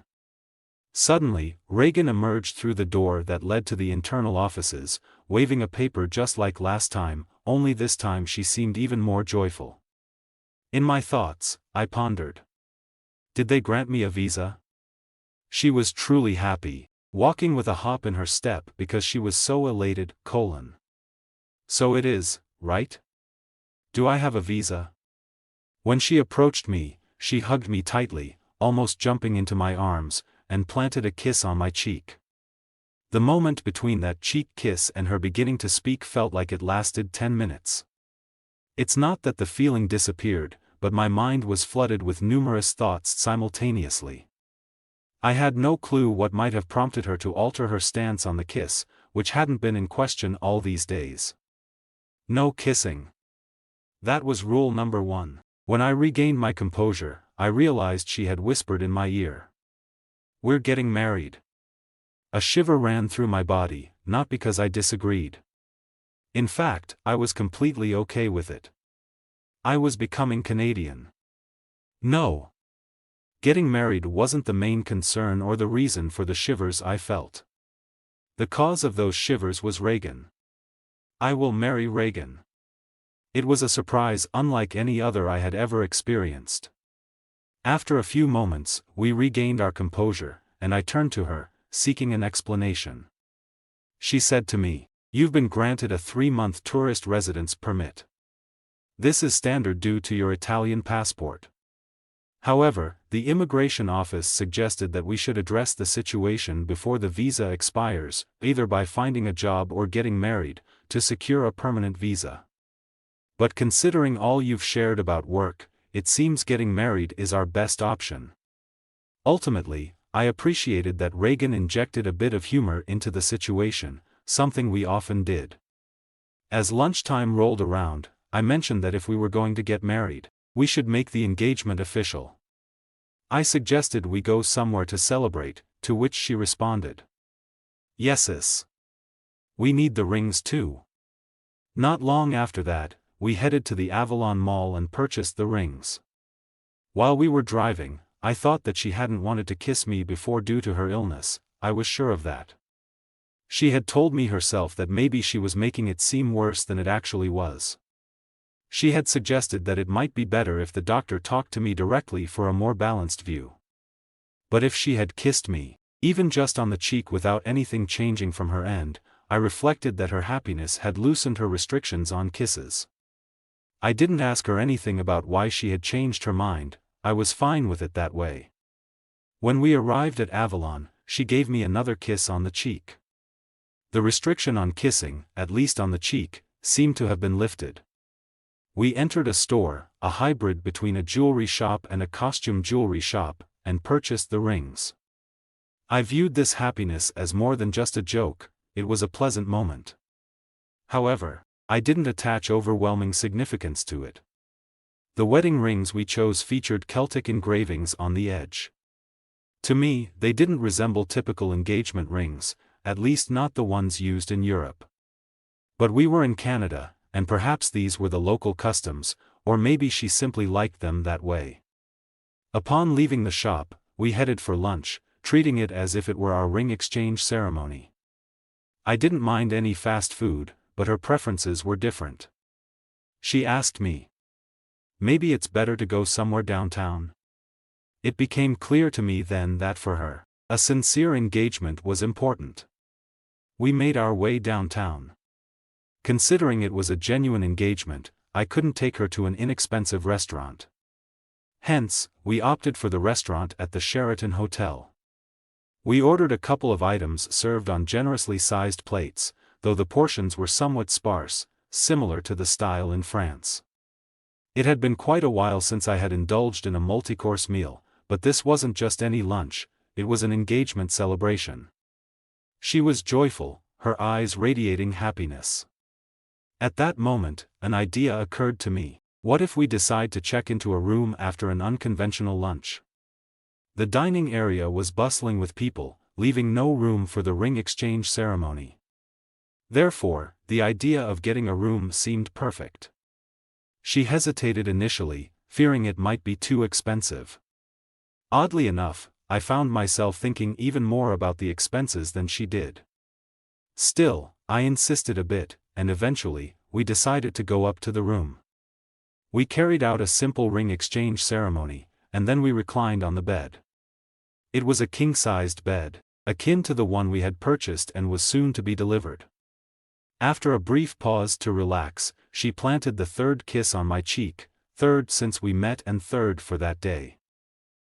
Suddenly, Reagan emerged through the door that led to the internal offices, waving a paper just like last time, only this time she seemed even more joyful. In my thoughts, I pondered. Did they grant me a visa? She was truly happy, walking with a hop in her step because she was so elated, So it is, right? Do I have a visa? When she approached me, she hugged me tightly, almost jumping into my arms, and planted a kiss on my cheek. The moment between that cheek kiss and her beginning to speak felt like it lasted 10 minutes. It's not that the feeling disappeared, but my mind was flooded with numerous thoughts simultaneously. I had no clue what might have prompted her to alter her stance on the kiss, which hadn't been in question all these days. No kissing. That was rule number 1. When I regained my composure, I realized she had whispered in my ear. "We're getting married." A shiver ran through my body, not because I disagreed. In fact, I was completely okay with it. I was becoming Canadian. No. Getting married wasn't the main concern or the reason for the shivers I felt. The cause of those shivers was Reagan. I will marry Reagan. It was a surprise unlike any other I had ever experienced. After a few moments, we regained our composure, and I turned to her, seeking an explanation. She said to me, "You've been granted a 3-month tourist residence permit. This is standard due to your Italian passport. However, the immigration office suggested that we should address the situation before the visa expires, either by finding a job or getting married, to secure a permanent visa. But considering all you've shared about work, it seems getting married is our best option." Ultimately, I appreciated that Reagan injected a bit of humor into the situation, something we often did. As lunchtime rolled around, I mentioned that if we were going to get married, we should make the engagement official. I suggested we go somewhere to celebrate, to which she responded, "Yeses. We need the rings too." Not long after that, we headed to the Avalon Mall and purchased the rings. While we were driving, I thought that she hadn't wanted to kiss me before due to her illness. I was sure of that. She had told me herself that maybe she was making it seem worse than it actually was. She had suggested that it might be better if the doctor talked to me directly for a more balanced view. But if she had kissed me, even just on the cheek without anything changing from her end, I reflected that her happiness had loosened her restrictions on kisses. I didn't ask her anything about why she had changed her mind. I was fine with it that way. When we arrived at Avalon, she gave me another kiss on the cheek. The restriction on kissing, at least on the cheek, seemed to have been lifted. We entered a store, a hybrid between a jewelry shop and a costume jewelry shop, and purchased the rings. I viewed this happiness as more than just a joke. It was a pleasant moment. However, I didn't attach overwhelming significance to it. The wedding rings we chose featured Celtic engravings on the edge. To me, they didn't resemble typical engagement rings, at least not the ones used in Europe. But we were in Canada, and perhaps these were the local customs, or maybe she simply liked them that way. Upon leaving the shop, we headed for lunch, treating it as if it were our ring exchange ceremony. I didn't mind any fast food, but her preferences were different. She asked me, "Maybe it's better to go somewhere downtown?" It became clear to me then that for her, a sincere engagement was important. We made our way downtown. Considering it was a genuine engagement, I couldn't take her to an inexpensive restaurant. Hence, we opted for the restaurant at the Sheraton Hotel. We ordered a couple of items served on generously sized plates, though the portions were somewhat sparse, similar to the style in France. It had been quite a while since I had indulged in a multi-course meal, but this wasn't just any lunch, it was an engagement celebration. She was joyful, her eyes radiating happiness. At that moment, an idea occurred to me. What if we decide to check into a room after an unconventional lunch? The dining area was bustling with people, leaving no room for the ring exchange ceremony. Therefore, the idea of getting a room seemed perfect. She hesitated initially, fearing it might be too expensive. Oddly enough, I found myself thinking even more about the expenses than she did. Still, I insisted a bit, and eventually, we decided to go up to the room. We carried out a simple ring exchange ceremony, and then we reclined on the bed. It was a king-sized bed, akin to the one we had purchased and was soon to be delivered. After a brief pause to relax, she planted the third kiss on my cheek, third since we met and third for that day.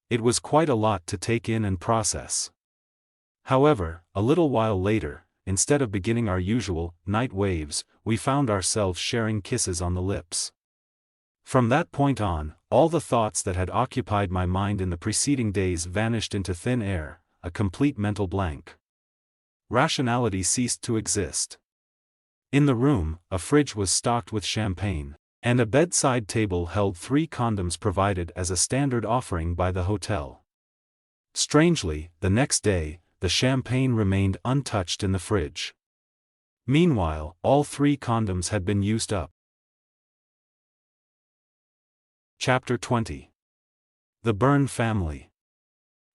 It was quite a lot to take in and process. However, a little while later, instead of beginning our usual night waves, we found ourselves sharing kisses on the lips. From that point on, all the thoughts that had occupied my mind in the preceding days vanished into thin air, a complete mental blank. Rationality ceased to exist. In the room, a fridge was stocked with champagne, and a bedside table held 3 condoms provided as a standard offering by the hotel. Strangely, the next day, the champagne remained untouched in the fridge. Meanwhile, all 3 condoms had been used up. Chapter 20. The Byrne Family.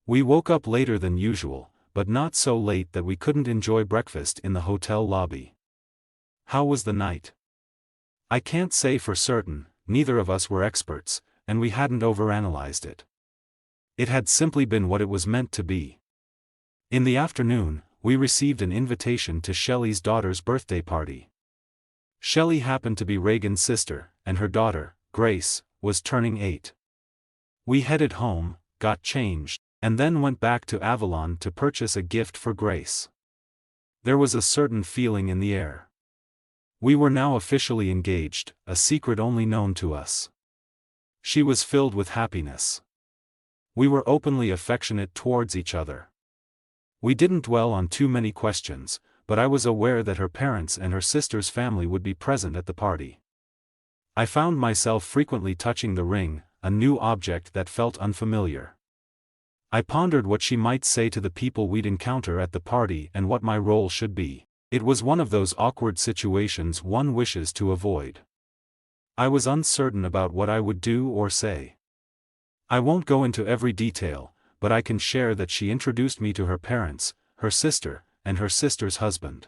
We woke up later than usual, but not so late that we couldn't enjoy breakfast in the hotel lobby. How was the night? I can't say for certain, neither of us were experts, and we hadn't overanalyzed it. It had simply been what it was meant to be. In the afternoon, we received an invitation to Shelley's daughter's birthday party. Shelley happened to be Reagan's sister, and her daughter, Grace, was turning 8. We headed home, got changed, and then went back to Avalon to purchase a gift for Grace. There was a certain feeling in the air. We were now officially engaged, a secret only known to us. She was filled with happiness. We were openly affectionate towards each other. We didn't dwell on too many questions, but I was aware that her parents and her sister's family would be present at the party. I found myself frequently touching the ring, a new object that felt unfamiliar. I pondered what she might say to the people we'd encounter at the party and what my role should be. It was one of those awkward situations one wishes to avoid. I was uncertain about what I would do or say. I won't go into every detail, but I can share that she introduced me to her parents, her sister, and her sister's husband.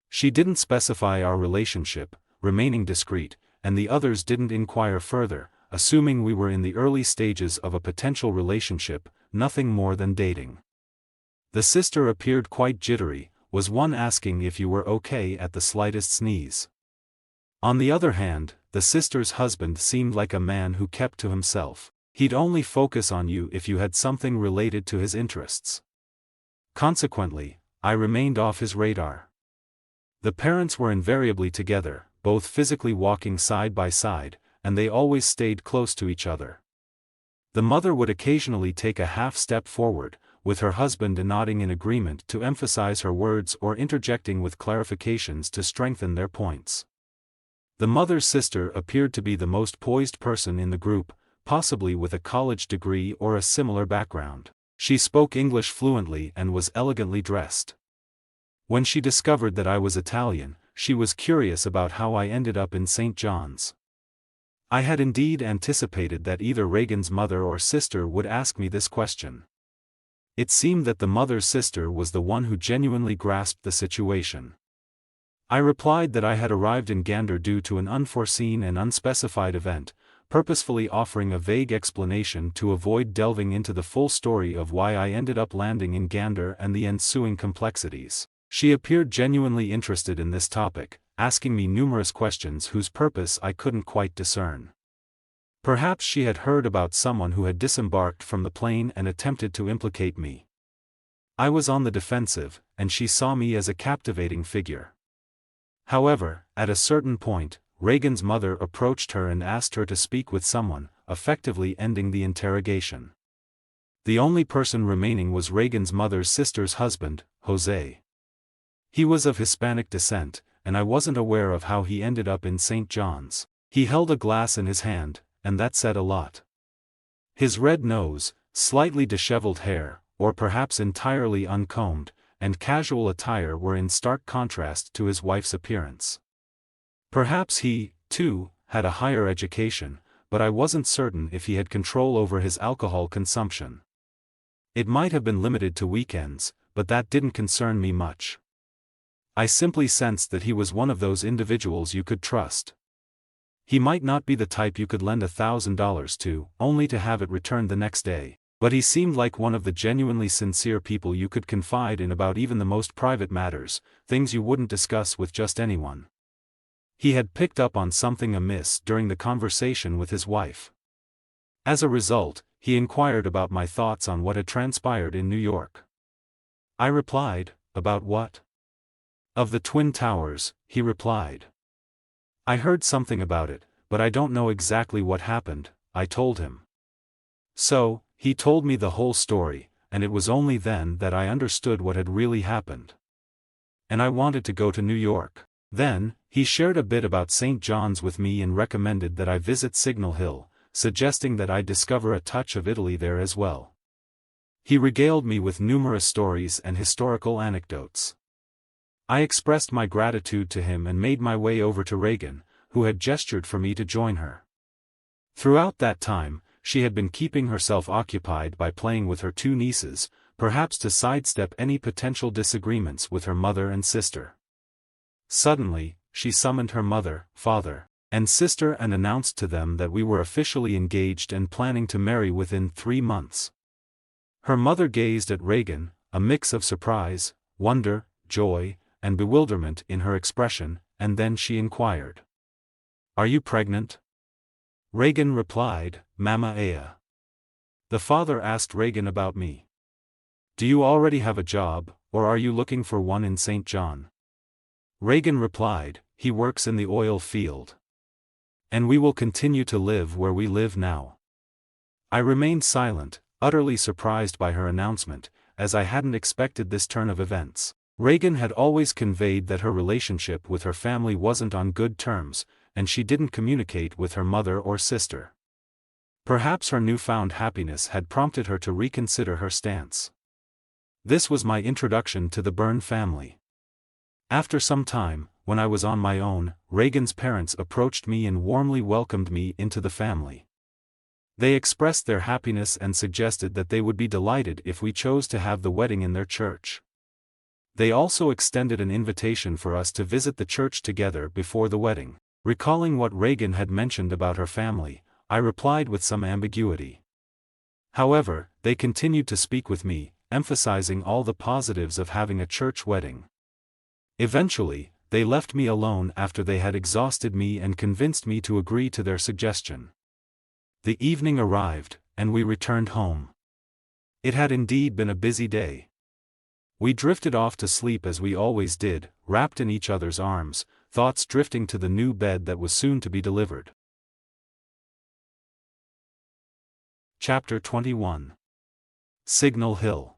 She didn't specify our relationship, remaining discreet, and the others didn't inquire further, assuming we were in the early stages of a potential relationship, nothing more than dating. The sister appeared quite jittery, was one asking if you were okay at the slightest sneeze. On the other hand, the sister's husband seemed like a man who kept to himself. He'd only focus on you if you had something related to his interests. Consequently, I remained off his radar. The parents were invariably together, both physically walking side by side, and they always stayed close to each other. The mother would occasionally take a half step forward, with her husband nodding in agreement to emphasize her words or interjecting with clarifications to strengthen their points. The mother's sister appeared to be the most poised person in the group, possibly with a college degree or a similar background. She spoke English fluently and was elegantly dressed. When she discovered that I was Italian, she was curious about how I ended up in St. John's. I had indeed anticipated that either Reagan's mother or sister would ask me this question. It seemed that the mother's sister was the one who genuinely grasped the situation. I replied that I had arrived in Gander due to an unforeseen and unspecified event, purposefully offering a vague explanation to avoid delving into the full story of why I ended up landing in Gander and the ensuing complexities. She appeared genuinely interested in this topic, asking me numerous questions whose purpose I couldn't quite discern. Perhaps she had heard about someone who had disembarked from the plane and attempted to implicate me. I was on the defensive, and she saw me as a captivating figure. However, at a certain point, Reagan's mother approached her and asked her to speak with someone, effectively ending the interrogation. The only person remaining was Reagan's mother's sister's husband, Jose. He was of Hispanic descent, and I wasn't aware of how he ended up in St. John's. He held a glass in his hand, and that said a lot. His red nose, slightly disheveled hair, or perhaps entirely uncombed, and casual attire were in stark contrast to his wife's appearance. Perhaps he, too, had a higher education, but I wasn't certain if he had control over his alcohol consumption. It might have been limited to weekends, but that didn't concern me much. I simply sensed that he was one of those individuals you could trust. He might not be the type you could lend $1,000 to, only to have it returned the next day. But he seemed like one of the genuinely sincere people you could confide in about even the most private matters, things you wouldn't discuss with just anyone. He had picked up on something amiss during the conversation with his wife. As a result, he inquired about my thoughts on what had transpired in New York. I replied, "About what?" "Of the Twin Towers," he replied. "I heard something about it, but I don't know exactly what happened," I told him. So, he told me the whole story, and it was only then that I understood what had really happened. And I wanted to go to New York. Then, he shared a bit about St. John's with me and recommended that I visit Signal Hill, suggesting that I discover a touch of Italy there as well. He regaled me with numerous stories and historical anecdotes. I expressed my gratitude to him and made my way over to Reagan, who had gestured for me to join her. Throughout that time, she had been keeping herself occupied by playing with her two nieces, perhaps to sidestep any potential disagreements with her mother and sister. Suddenly, she summoned her mother, father, and sister and announced to them that we were officially engaged and planning to marry within 3 months. Her mother gazed at Reagan, a mix of surprise, wonder, joy, and bewilderment in her expression, and then she inquired, "Are you pregnant?" Reagan replied, "Mama Aya." The father asked Reagan about me. "Do you already have a job, or are you looking for one in St. John?" Reagan replied, "He works in the oil field. And we will continue to live where we live now." I remained silent, utterly surprised by her announcement, as I hadn't expected this turn of events. Reagan had always conveyed that her relationship with her family wasn't on good terms, and she didn't communicate with her mother or sister. Perhaps her newfound happiness had prompted her to reconsider her stance. This was my introduction to the Byrne family. After some time, when I was on my own, Reagan's parents approached me and warmly welcomed me into the family. They expressed their happiness and suggested that they would be delighted if we chose to have the wedding in their church. They also extended an invitation for us to visit the church together before the wedding. Recalling what Reagan had mentioned about her family, I replied with some ambiguity. However, they continued to speak with me, emphasizing all the positives of having a church wedding. Eventually, they left me alone after they had exhausted me and convinced me to agree to their suggestion. The evening arrived, and we returned home. It had indeed been a busy day. We drifted off to sleep as we always did, wrapped in each other's arms, thoughts drifting to the new bed that was soon to be delivered. Chapter 21. Signal Hill.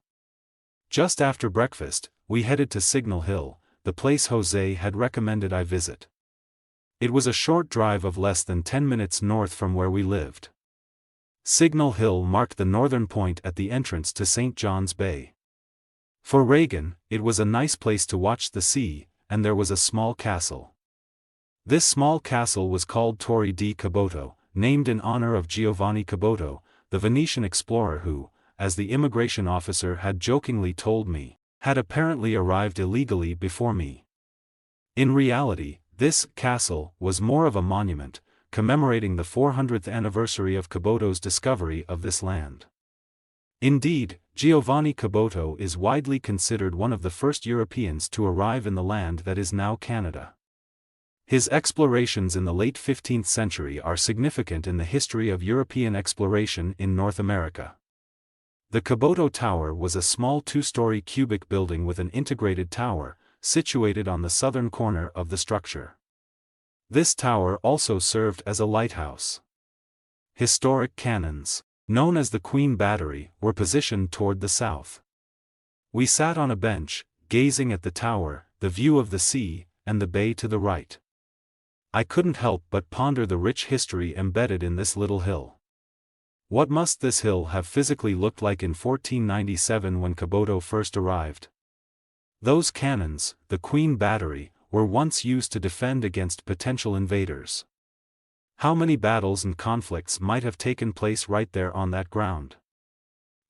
Just after breakfast, we headed to Signal Hill, the place Jose had recommended I visit. It was a short drive of less than 10 minutes north from where we lived. Signal Hill marked the northern point at the entrance to St. John's Bay. For Reagan, it was a nice place to watch the sea, and there was a small castle. This small castle was called Torre di Caboto, named in honor of Giovanni Caboto, the Venetian explorer who, as the immigration officer had jokingly told me, had apparently arrived illegally before me. In reality, this castle was more of a monument, commemorating the 400th anniversary of Caboto's discovery of this land. Indeed, Giovanni Caboto is widely considered one of the first Europeans to arrive in the land that is now Canada. His explorations in the late 15th century are significant in the history of European exploration in North America. The Caboto Tower was a small two-story cubic building with an integrated tower, situated on the southern corner of the structure. This tower also served as a lighthouse. Historic cannons, known as the Queen Battery, were positioned toward the south. We sat on a bench, gazing at the tower, the view of the sea, and the bay to the right. I couldn't help but ponder the rich history embedded in this little hill. What must this hill have physically looked like in 1497 when Caboto first arrived? Those cannons, the Queen Battery, were once used to defend against potential invaders. How many battles and conflicts might have taken place right there on that ground?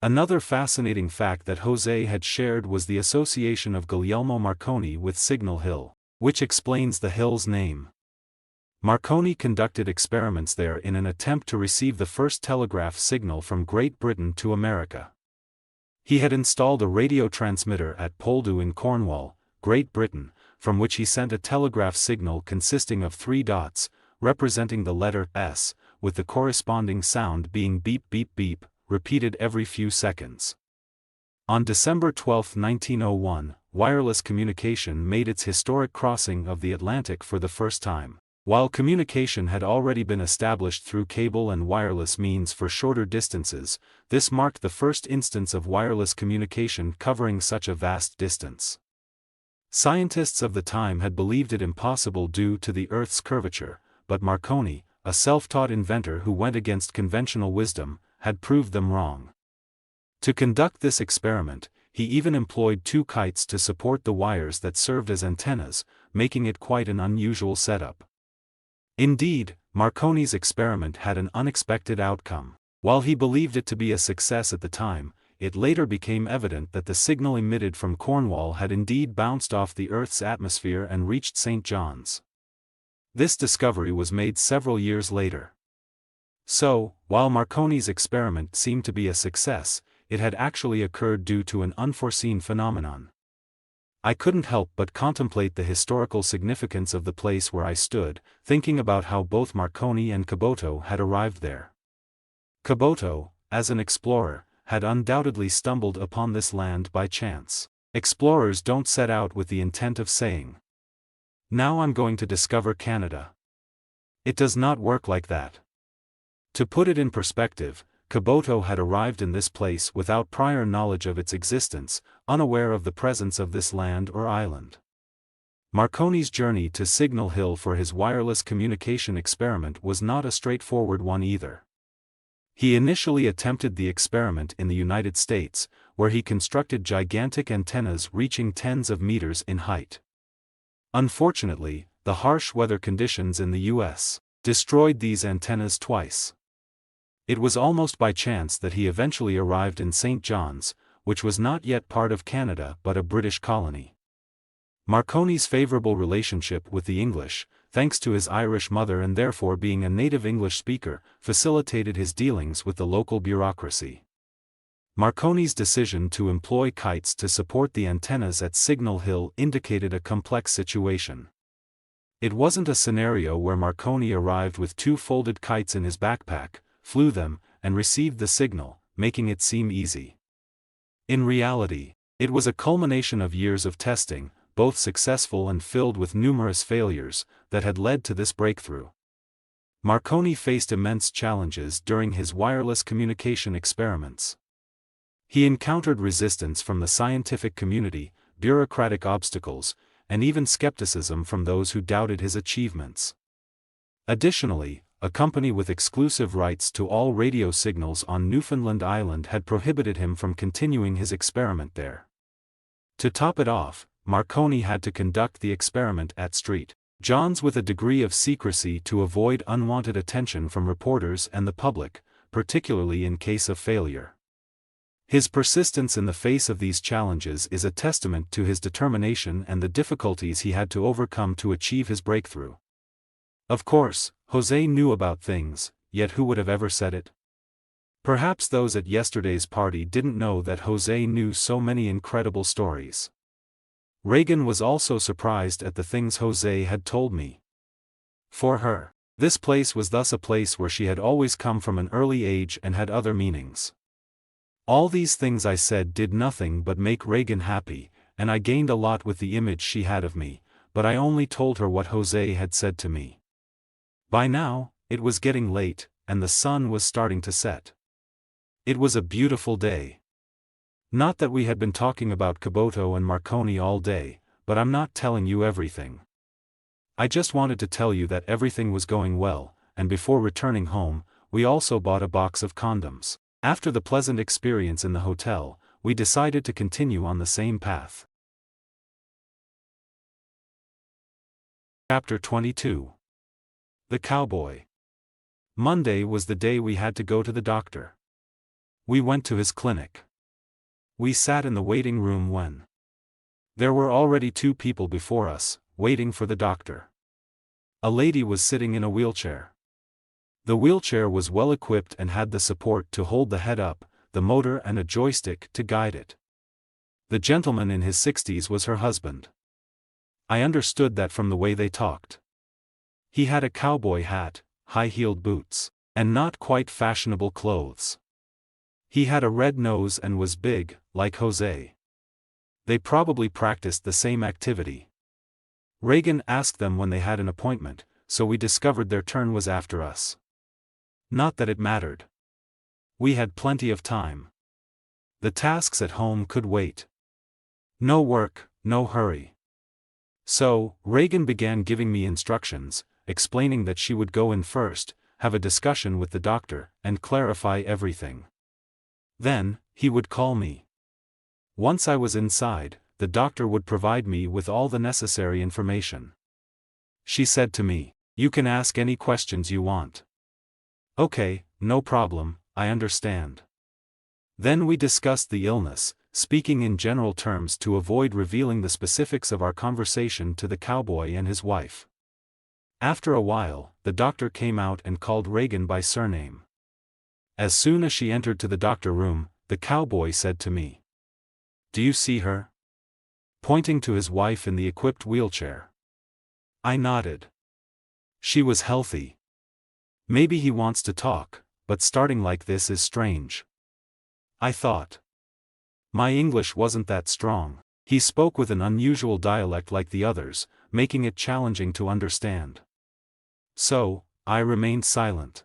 Another fascinating fact that Jose had shared was the association of Guglielmo Marconi with Signal Hill, which explains the hill's name. Marconi conducted experiments there in an attempt to receive the first telegraph signal from Great Britain to America. He had installed a radio transmitter at Poldhu in Cornwall, Great Britain, from which he sent a telegraph signal consisting of 3 dots, representing the letter S, with the corresponding sound being beep beep beep, repeated every few seconds. On December 12, 1901, wireless communication made its historic crossing of the Atlantic for the first time. While communication had already been established through cable and wireless means for shorter distances, this marked the first instance of wireless communication covering such a vast distance. Scientists of the time had believed it impossible due to the Earth's curvature, but Marconi, a self-taught inventor who went against conventional wisdom, had proved them wrong. To conduct this experiment, he even employed 2 kites to support the wires that served as antennas, making it quite an unusual setup. Indeed, Marconi's experiment had an unexpected outcome. While he believed it to be a success at the time, it later became evident that the signal emitted from Cornwall had indeed bounced off the Earth's atmosphere and reached St. John's. This discovery was made several years later. So, while Marconi's experiment seemed to be a success, it had actually occurred due to an unforeseen phenomenon. I couldn't help but contemplate the historical significance of the place where I stood, thinking about how both Marconi and Caboto had arrived there. Caboto, as an explorer, had undoubtedly stumbled upon this land by chance. Explorers don't set out with the intent of saying, "Now I'm going to discover Canada." It does not work like that. To put it in perspective, Caboto had arrived in this place without prior knowledge of its existence, unaware of the presence of this land or island. Marconi's journey to Signal Hill for his wireless communication experiment was not a straightforward one either. He initially attempted the experiment in the United States, where he constructed gigantic antennas reaching tens of meters in height. Unfortunately, the harsh weather conditions in the U.S. destroyed these antennas twice. It was almost by chance that he eventually arrived in St. John's, which was not yet part of Canada but a British colony. Marconi's favorable relationship with the English, thanks to his Irish mother and therefore being a native English speaker, facilitated his dealings with the local bureaucracy. Marconi's decision to employ kites to support the antennas at Signal Hill indicated a complex situation. It wasn't a scenario where Marconi arrived with 2 folded kites in his backpack, flew them, and received the signal, making it seem easy. In reality, it was a culmination of years of testing, both successful and filled with numerous failures, that had led to this breakthrough. Marconi faced immense challenges during his wireless communication experiments. He encountered resistance from the scientific community, bureaucratic obstacles, and even skepticism from those who doubted his achievements. Additionally, a company with exclusive rights to all radio signals on Newfoundland Island had prohibited him from continuing his experiment there. To top it off, Marconi had to conduct the experiment at St. John's with a degree of secrecy to avoid unwanted attention from reporters and the public, particularly in case of failure. His persistence in the face of these challenges is a testament to his determination and the difficulties he had to overcome to achieve his breakthrough. Of course, Jose knew about things, yet who would have ever said it? Perhaps those at yesterday's party didn't know that Jose knew so many incredible stories. Reagan was also surprised at the things Jose had told me. For her, this place was thus a place where she had always come from an early age and had other meanings. All these things I said did nothing but make Reagan happy, and I gained a lot with the image she had of me, but I only told her what Jose had said to me. By now, it was getting late, and the sun was starting to set. It was a beautiful day. Not that we had been talking about Caboto and Marconi all day, but I'm not telling you everything. I just wanted to tell you that everything was going well, and before returning home, we also bought a box of condoms. After the pleasant experience in the hotel, we decided to continue on the same path. Chapter 22. The Cowboy. Monday was the day we had to go to the doctor. We went to his clinic. We sat in the waiting room when there were already 2 people before us, waiting for the doctor. A lady was sitting in a wheelchair. The wheelchair was well equipped and had the support to hold the head up, the motor and a joystick to guide it. The gentleman in his 60s was her husband. I understood that from the way they talked. He had a cowboy hat, high-heeled boots, and not quite fashionable clothes. He had a red nose and was big, like Jose. They probably practiced the same activity. Reagan asked them when they had an appointment, so we discovered their turn was after us. Not that it mattered. We had plenty of time. The tasks at home could wait. No work, no hurry. So, Reagan began giving me instructions, explaining that she would go in first, have a discussion with the doctor, and clarify everything. Then, he would call me. Once I was inside, the doctor would provide me with all the necessary information. She said to me, "You can ask any questions you want." "Okay, no problem, I understand." Then we discussed the illness, speaking in general terms to avoid revealing the specifics of our conversation to the cowboy and his wife. After a while, the doctor came out and called Reagan by surname. As soon as she entered to the doctor room, the cowboy said to me, "Do you see her?" pointing to his wife in the equipped wheelchair. I nodded. She was healthy. Maybe he wants to talk, but starting like this is strange, I thought. My English wasn't that strong. He spoke with an unusual dialect like the others, making it challenging to understand. So, I remained silent.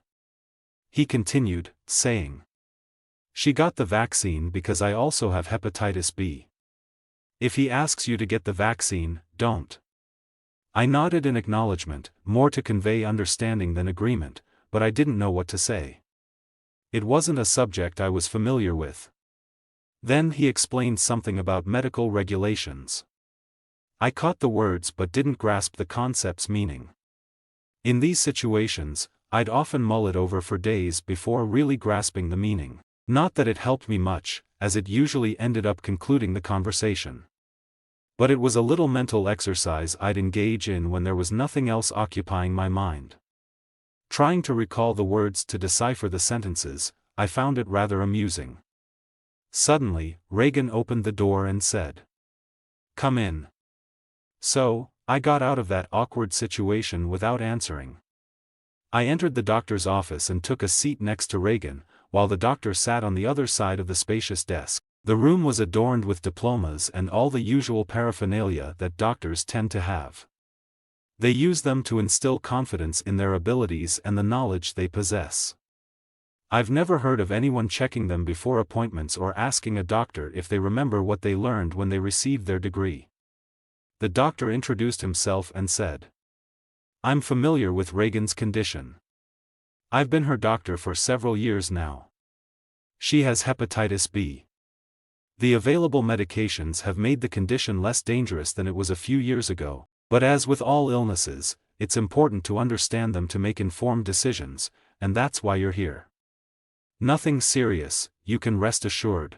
He continued, saying, "She got the vaccine because I also have hepatitis B. If he asks you to get the vaccine, don't." I nodded in acknowledgement, more to convey understanding than agreement, but I didn't know what to say. It wasn't a subject I was familiar with. Then he explained something about medical regulations. I caught the words but didn't grasp the concept's meaning. In these situations, I'd often mull it over for days before really grasping the meaning. Not that it helped me much, as it usually ended up concluding the conversation. But it was a little mental exercise I'd engage in when there was nothing else occupying my mind. Trying to recall the words to decipher the sentences, I found it rather amusing. Suddenly, Reagan opened the door and said, "Come in." So, I got out of that awkward situation without answering. I entered the doctor's office and took a seat next to Reagan, while the doctor sat on the other side of the spacious desk. The room was adorned with diplomas and all the usual paraphernalia that doctors tend to have. They use them to instill confidence in their abilities and the knowledge they possess. I've never heard of anyone checking them before appointments or asking a doctor if they remember what they learned when they received their degree. The doctor introduced himself and said, "I'm familiar with Reagan's condition. I've been her doctor for several years now. She has hepatitis B. The available medications have made the condition less dangerous than it was a few years ago, but as with all illnesses, it's important to understand them to make informed decisions, and that's why you're here. Nothing serious, you can rest assured.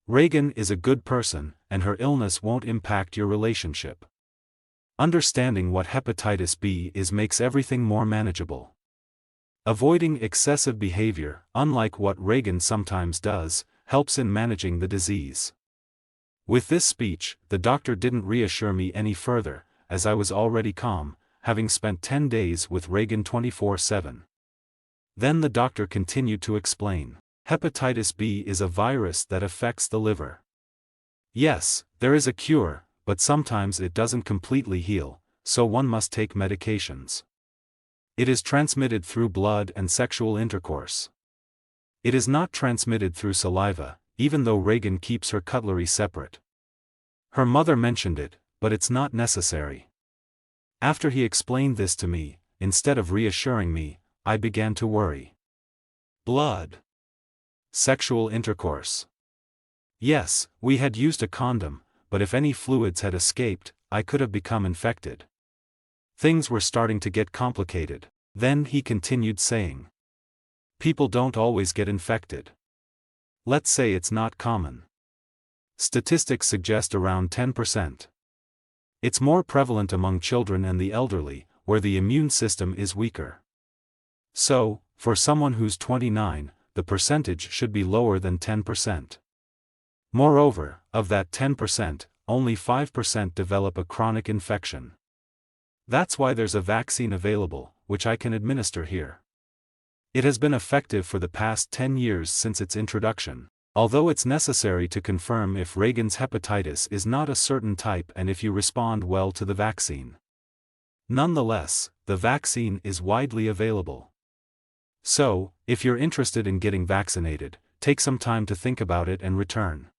Reagan is a good person, and her illness won't impact your relationship. Understanding what hepatitis B is makes everything more manageable. Avoiding excessive behavior, unlike what Reagan sometimes does, helps in managing the disease." With this speech, the doctor didn't reassure me any further, as I was already calm, having spent 10 days with Reagan 24/7. Then the doctor continued to explain. Hepatitis B is a virus that affects the liver. Yes, there is a cure, but sometimes it doesn't completely heal, so one must take medications. It is transmitted through blood and sexual intercourse. It is not transmitted through saliva, even though Reagan keeps her cutlery separate. Her mother mentioned it, but it's not necessary. After he explained this to me, instead of reassuring me, I began to worry. Blood. Sexual intercourse. Yes, we had used a condom, but if any fluids had escaped, I could have become infected. Things were starting to get complicated. Then he continued saying, "People don't always get infected. Let's say it's not common. Statistics suggest around 10%. It's more prevalent among children and the elderly, where the immune system is weaker. So, for someone who's 29, the percentage should be lower than 10%. Moreover, of that 10%, only 5% develop a chronic infection. That's why there's a vaccine available, which I can administer here. It has been effective for the past 10 years since its introduction, although it's necessary to confirm if Reagan's hepatitis is not a certain type and if you respond well to the vaccine. Nonetheless, the vaccine is widely available. So, if you're interested in getting vaccinated, take some time to think about it and return.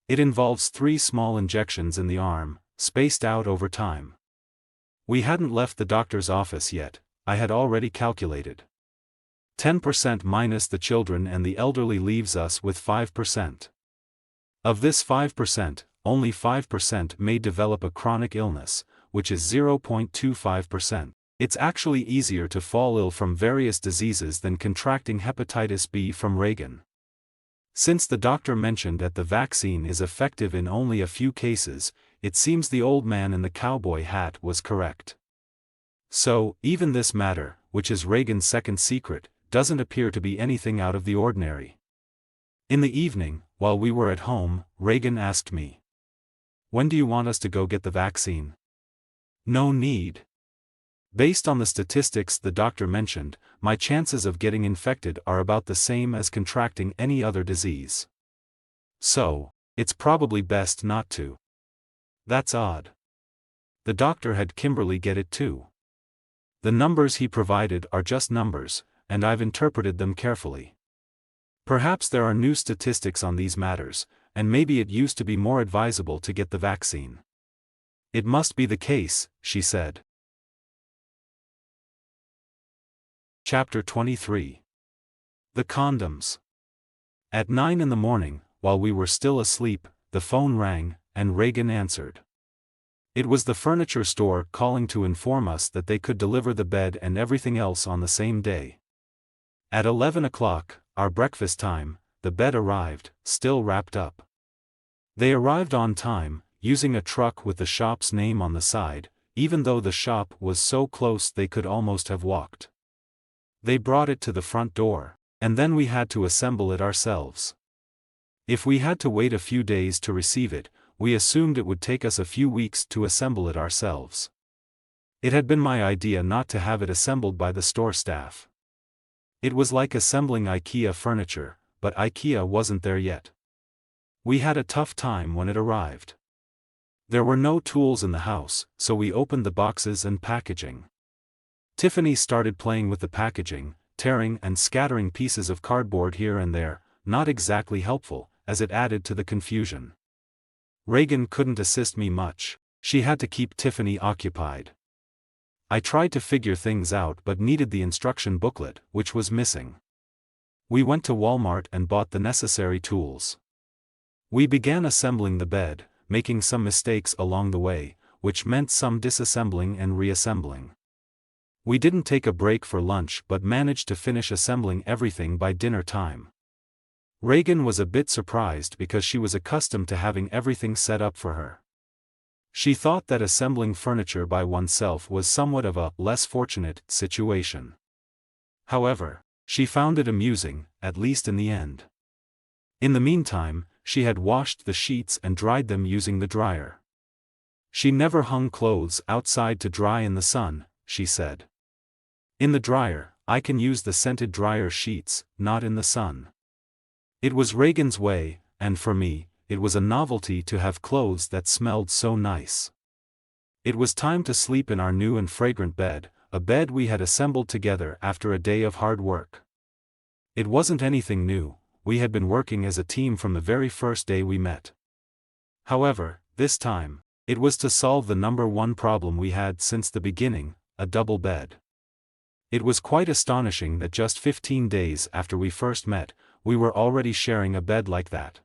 It involves 3 small injections in the arm, spaced out over time." We hadn't left the doctor's office yet. I had already calculated. 10% minus the children and the elderly leaves us with 5%. Of this 5%, only 5% may develop a chronic illness, which is 0.25%. It's actually easier to fall ill from various diseases than contracting hepatitis B from Reagan. Since the doctor mentioned that the vaccine is effective in only a few cases, it seems the old man in the cowboy hat was correct. So, even this matter, which is Reagan's second secret, doesn't appear to be anything out of the ordinary. In the evening, while we were at home, Reagan asked me, "When do you want us to go get the vaccine?" "No need. Based on the statistics the doctor mentioned, my chances of getting infected are about the same as contracting any other disease. So, it's probably best not to." That's odd. The doctor had Kimberly get it too. The numbers he provided are just numbers, and I've interpreted them carefully. Perhaps there are new statistics on these matters, and maybe it used to be more advisable to get the vaccine. It must be the case, she said. Chapter 23. The condoms. At 9 in the morning, while we were still asleep, the phone rang, and Reagan answered. It was the furniture store calling to inform us that they could deliver the bed and everything else on the same day. At 11 o'clock, our breakfast time, the bed arrived, still wrapped up. They arrived on time, using a truck with the shop's name on the side, even though the shop was so close they could almost have walked. They brought it to the front door, and then we had to assemble it ourselves. If we had to wait a few days to receive it, we assumed it would take us a few weeks to assemble it ourselves. It had been my idea not to have it assembled by the store staff. It was like assembling IKEA furniture, but IKEA wasn't there yet. We had a tough time when it arrived. There were no tools in the house, so we opened the boxes and packaging. Tiffany started playing with the packaging, tearing and scattering pieces of cardboard here and there, not exactly helpful, as it added to the confusion. Reagan couldn't assist me much. She had to keep Tiffany occupied. I tried to figure things out but needed the instruction booklet, which was missing. We went to Walmart and bought the necessary tools. We began assembling the bed, making some mistakes along the way, which meant some disassembling and reassembling. We didn't take a break for lunch but managed to finish assembling everything by dinner time. Reagan was a bit surprised because she was accustomed to having everything set up for her. She thought that assembling furniture by oneself was somewhat of a less fortunate situation. However, she found it amusing, at least in the end. In the meantime, she had washed the sheets and dried them using the dryer. She never hung clothes outside to dry in the sun, she said. In the dryer, I can use the scented dryer sheets, not in the sun. It was Reagan's way, and for me, it was a novelty to have clothes that smelled so nice. It was time to sleep in our new and fragrant bed, a bed we had assembled together after a day of hard work. It wasn't anything new, we had been working as a team from the very first day we met. However, this time, it was to solve the number one problem we had since the beginning, a double bed. It was quite astonishing that just 15 days after we first met, we were already sharing a bed like that.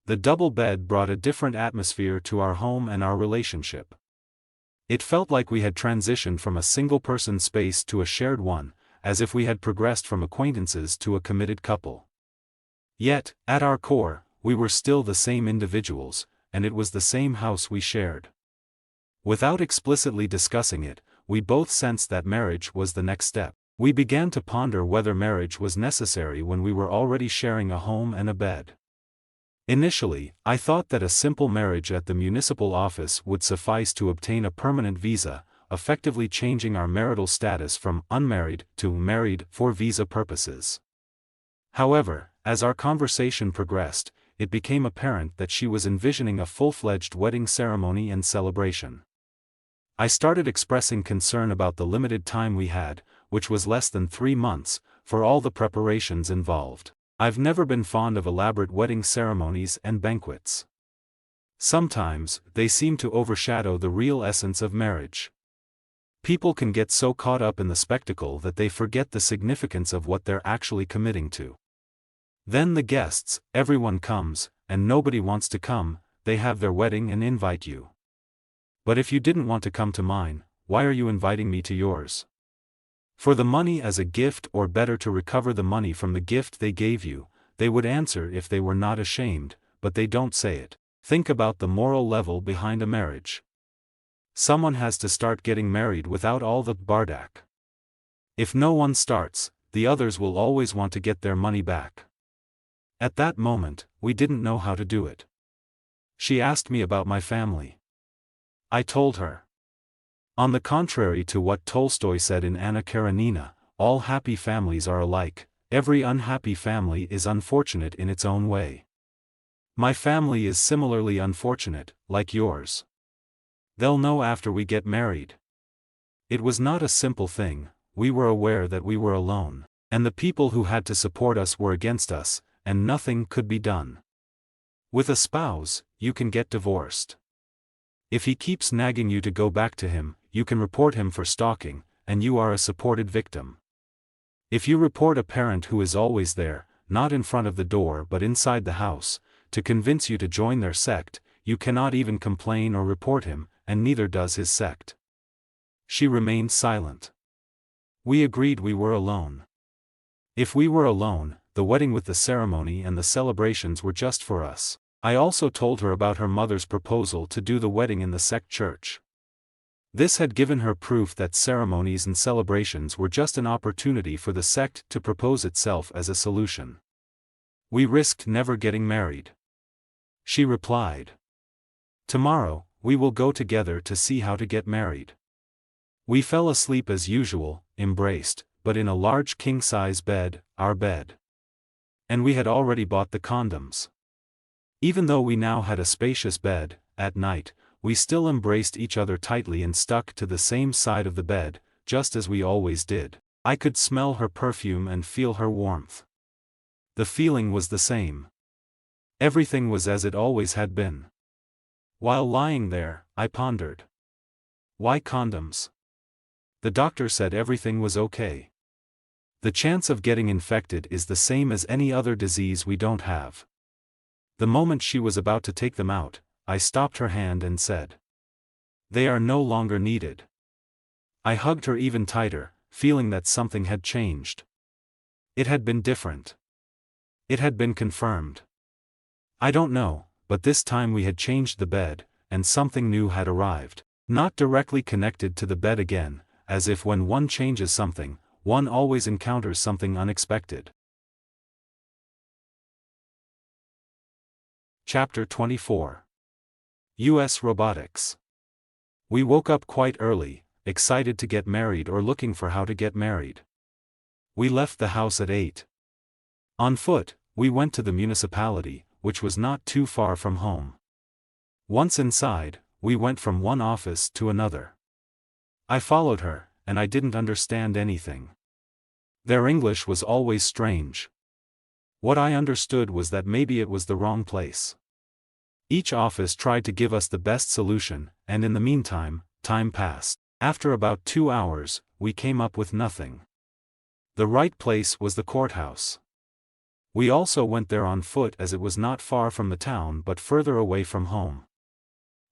The double bed brought a different atmosphere to our home and our relationship. It felt like we had transitioned from a single-person space to a shared one, as if we had progressed from acquaintances to a committed couple. Yet, at our core, we were still the same individuals, and it was the same house we shared. Without explicitly discussing it, we both sensed that marriage was the next step. We began to ponder whether marriage was necessary when we were already sharing a home and a bed. Initially, I thought that a simple marriage at the municipal office would suffice to obtain a permanent visa, effectively changing our marital status from unmarried to married for visa purposes. However, as our conversation progressed, it became apparent that she was envisioning a full-fledged wedding ceremony and celebration. I started expressing concern about the limited time we had, which was less than 3 months, for all the preparations involved. I've never been fond of elaborate wedding ceremonies and banquets. Sometimes, they seem to overshadow the real essence of marriage. People can get so caught up in the spectacle that they forget the significance of what they're actually committing to. Then the guests, everyone comes, and nobody wants to come, they have their wedding and invite you. But if you didn't want to come to mine, why are you inviting me to yours? For the money as a gift, or better to recover the money from the gift they gave you, they would answer if they were not ashamed, but they don't say it. Think about the moral level behind a marriage. Someone has to start getting married without all the bardack. If no one starts, the others will always want to get their money back. At that moment, we didn't know how to do it. She asked me about my family. I told her. On the contrary to what Tolstoy said in Anna Karenina, all happy families are alike, every unhappy family is unfortunate in its own way. My family is similarly unfortunate, like yours. They'll know after we get married. It was not a simple thing, we were aware that we were alone, and the people who had to support us were against us, and nothing could be done. With a spouse, you can get divorced. If he keeps nagging you to go back to him, you can report him for stalking, and you are a supported victim. If you report a parent who is always there, not in front of the door but inside the house, to convince you to join their sect, you cannot even complain or report him, and neither does his sect. She remained silent. We agreed we were alone. If we were alone, the wedding with the ceremony and the celebrations were just for us. I also told her about her mother's proposal to do the wedding in the sect church. This had given her proof that ceremonies and celebrations were just an opportunity for the sect to propose itself as a solution. We risked never getting married. She replied. Tomorrow, we will go together to see how to get married. We fell asleep as usual, embraced, but in a large king-size bed, our bed. And we had already bought the condoms. Even though we now had a spacious bed, at night, we still embraced each other tightly and stuck to the same side of the bed, just as we always did. I could smell her perfume and feel her warmth. The feeling was the same. Everything was as it always had been. While lying there, I pondered. Why condoms? The doctor said everything was okay. The chance of getting infected is the same as any other disease we don't have. The moment she was about to take them out, I stopped her hand and said, "They are no longer needed." I hugged her even tighter, feeling that something had changed. It had been different. It had been confirmed. I don't know, but this time we had changed the bed, and something new had arrived. Not directly connected to the bed again, as if when one changes something, one always encounters something unexpected. Chapter 24. U.S. Robotics. We woke up quite early, excited to get married or looking for how to get married. We left the house at 8. On foot, we went to the municipality, which was not too far from home. Once inside, we went from one office to another. I followed her, and I didn't understand anything. Their English was always strange. What I understood was that maybe it was the wrong place. Each office tried to give us the best solution, and in the meantime, time passed. After about 2 hours, we came up with nothing. The right place was the courthouse. We also went there on foot as it was not far from the town but further away from home.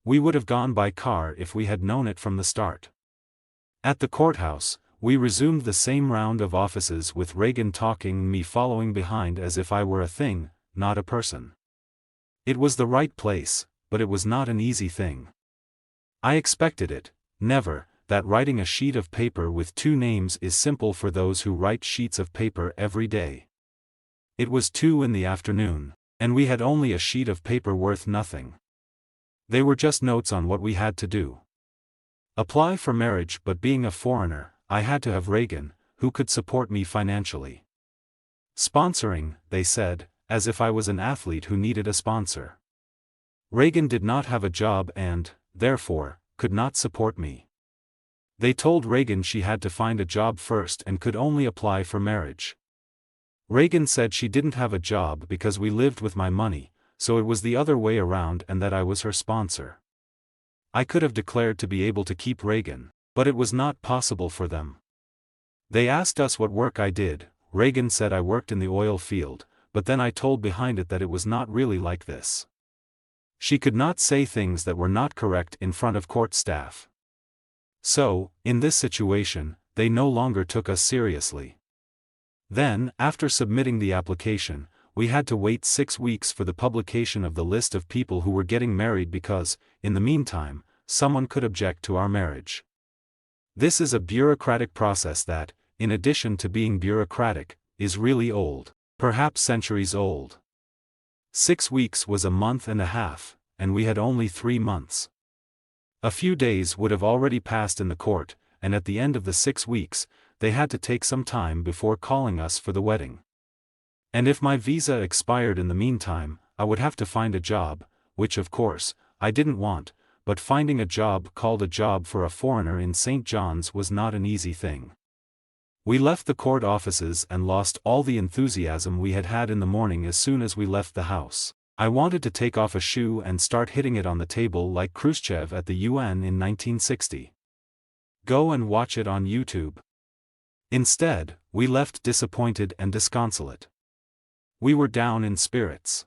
We would have gone by car if we had known it from the start. At the courthouse, we resumed the same round of offices with Reagan talking and me following behind as if I were a thing, not a person. It was the right place, but it was not an easy thing. I expected it, never, that writing a sheet of paper with 2 names is simple for those who write sheets of paper every day. It was 2 in the afternoon, and we had only a sheet of paper worth nothing. They were just notes on what we had to do. Apply for marriage, but being a foreigner, I had to have Reagan, who could support me financially. Sponsoring, they said, as if I was an athlete who needed a sponsor. Reagan did not have a job and, therefore, could not support me. They told Reagan she had to find a job first and could only apply for marriage. Reagan said she didn't have a job because we lived with my money, so it was the other way around and that I was her sponsor. I could have declared to be able to keep Reagan, but it was not possible for them. They asked us what work I did. Reagan said I worked in the oil field, but then I told behind it that it was not really like this. She could not say things that were not correct in front of court staff. So, in this situation, they no longer took us seriously. Then, after submitting the application, we had to wait 6 weeks for the publication of the list of people who were getting married because, in the meantime, someone could object to our marriage. This is a bureaucratic process that, in addition to being bureaucratic, is really old, perhaps centuries old. 6 weeks was a month and a half, and we had only 3 months. A few days would have already passed in the court, and at the end of the 6 weeks, they had to take some time before calling us for the wedding. And if my visa expired in the meantime, I would have to find a job, which of course, I didn't want, but finding a job called a job for a foreigner in St. John's was not an easy thing. We left the court offices and lost all the enthusiasm we had had in the morning as soon as we left the house. I wanted to take off a shoe and start hitting it on the table like Khrushchev at the UN in 1960. Go and watch it on YouTube. Instead, we left disappointed and disconsolate. We were down in spirits.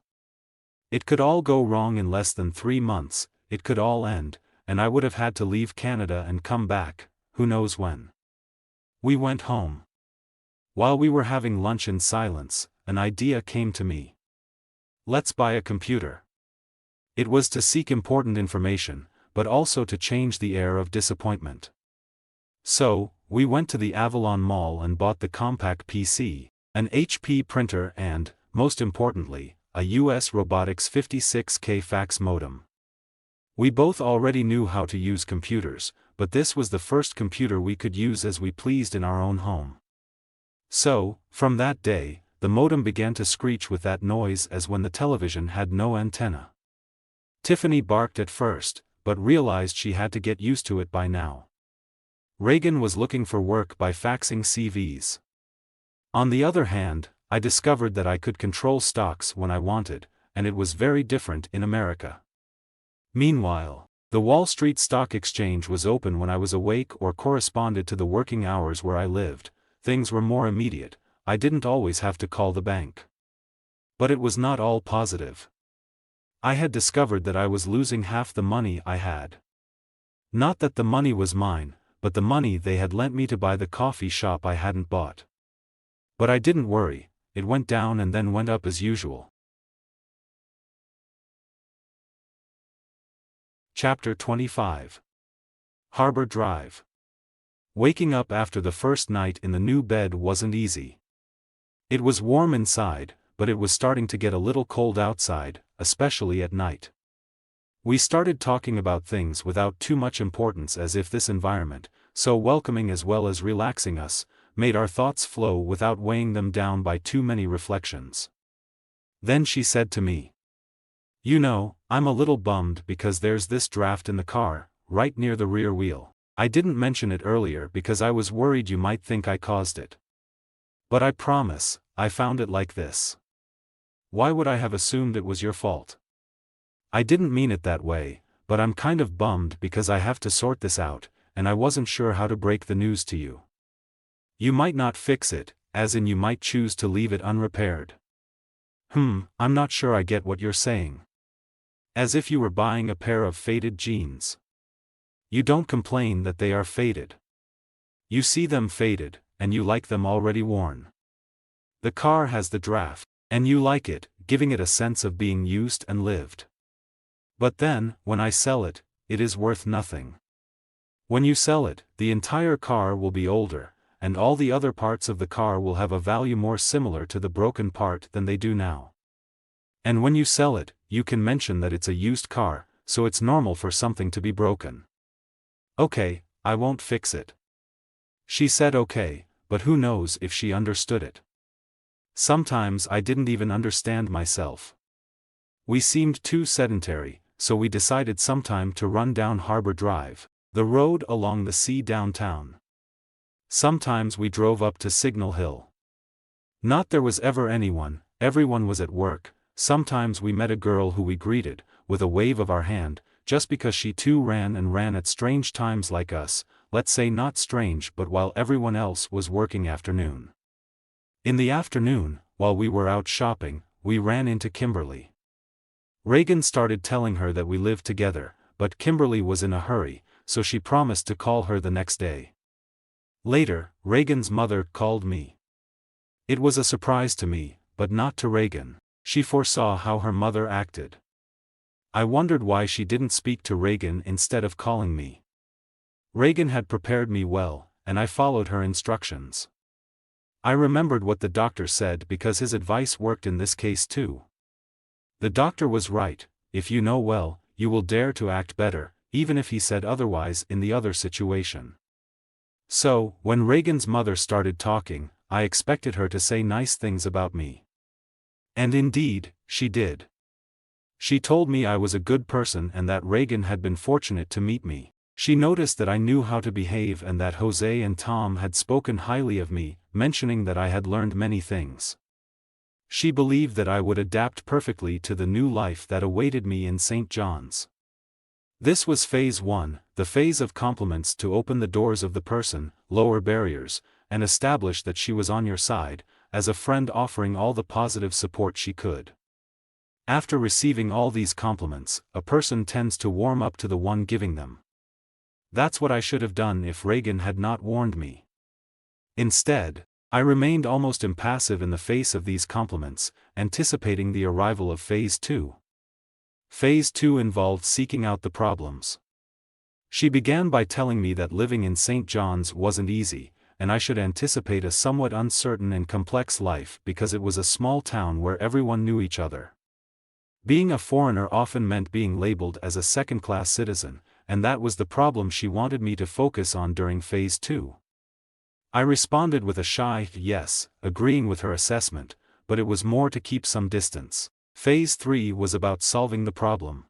It could all go wrong in less than 3 months, it could all end, and I would have had to leave Canada and come back, who knows when. We went home. While we were having lunch in silence, an idea came to me. Let's buy a computer. It was to seek important information, but also to change the air of disappointment. So, we went to the Avalon Mall and bought the Compaq PC, an HP printer and, most importantly, a US Robotics 56K fax modem. We both already knew how to use computers, but this was the first computer we could use as we pleased in our own home. So, from that day, the modem began to screech with that noise as when the television had no antenna. Tiffany barked at first, but realized she had to get used to it by now. Reagan was looking for work by faxing CVs. On the other hand, I discovered that I could control stocks when I wanted, and it was very different in America. Meanwhile, the Wall Street Stock Exchange was open when I was awake or corresponded to the working hours where I lived. Things were more immediate, I didn't always have to call the bank. But it was not all positive. I had discovered that I was losing half the money I had. Not that the money was mine, but the money they had lent me to buy the coffee shop I hadn't bought. But I didn't worry, it went down and then went up as usual. Chapter 25. Harbor Drive. Waking up after the first night in the new bed wasn't easy. It was warm inside, but it was starting to get a little cold outside, especially at night. We started talking about things without too much importance, as if this environment, so welcoming as well as relaxing us, made our thoughts flow without weighing them down by too many reflections. Then she said to me, "You know, I'm a little bummed because there's this draft in the car, right near the rear wheel. I didn't mention it earlier because I was worried you might think I caused it. But I promise, I found it like this. Why would I have assumed it was your fault? I didn't mean it that way, but I'm kind of bummed because I have to sort this out, and I wasn't sure how to break the news to you. You might not fix it, as in you might choose to leave it unrepaired." I'm not sure I get what you're saying. As if you were buying a pair of faded jeans. You don't complain that they are faded. You see them faded, and you like them already worn. The car has the draft, and you like it, giving it a sense of being used and lived. But then, when I sell it, it is worth nothing. When you sell it, the entire car will be older, and all the other parts of the car will have a value more similar to the broken part than they do now. And when you sell it, you can mention that it's a used car, so it's normal for something to be broken. Okay, I won't fix it. She said okay, but who knows if she understood it. Sometimes I didn't even understand myself. We seemed too sedentary, so we decided sometime to run down Harbor Drive, the road along the sea downtown. Sometimes we drove up to Signal Hill. Not there was ever anyone, everyone was at work. Sometimes we met a girl who we greeted, with a wave of our hand, just because she too ran at strange times like us, let's say not strange but while everyone else was working afternoon. In the afternoon, while we were out shopping, we ran into Kimberly. Reagan started telling her that we lived together, but Kimberly was in a hurry, so she promised to call her the next day. Later, Reagan's mother called me. It was a surprise to me, but not to Reagan. She foresaw how her mother acted. I wondered why she didn't speak to Reagan instead of calling me. Reagan had prepared me well, and I followed her instructions. I remembered what the doctor said because his advice worked in this case too. The doctor was right, if you know well, you will dare to act better, even if he said otherwise in the other situation. So, when Reagan's mother started talking, I expected her to say nice things about me. And indeed, she did. She told me I was a good person and that Reagan had been fortunate to meet me. She noticed that I knew how to behave and that Jose and Tom had spoken highly of me, mentioning that I had learned many things. She believed that I would adapt perfectly to the new life that awaited me in St. John's. This was phase 1, the phase of compliments to open the doors of the person, lower barriers, and establish that she was on your side, as a friend offering all the positive support she could. After receiving all these compliments, a person tends to warm up to the one giving them. That's what I should have done if Reagan had not warned me. Instead, I remained almost impassive in the face of these compliments, anticipating the arrival of Phase 2. Phase 2 involved seeking out the problems. She began by telling me that living in St. John's wasn't easy, and I should anticipate a somewhat uncertain and complex life because it was a small town where everyone knew each other. Being a foreigner often meant being labeled as a second-class citizen, and that was the problem she wanted me to focus on during Phase 2. I responded with a shy yes, agreeing with her assessment, but it was more to keep some distance. Phase 3 was about solving the problem.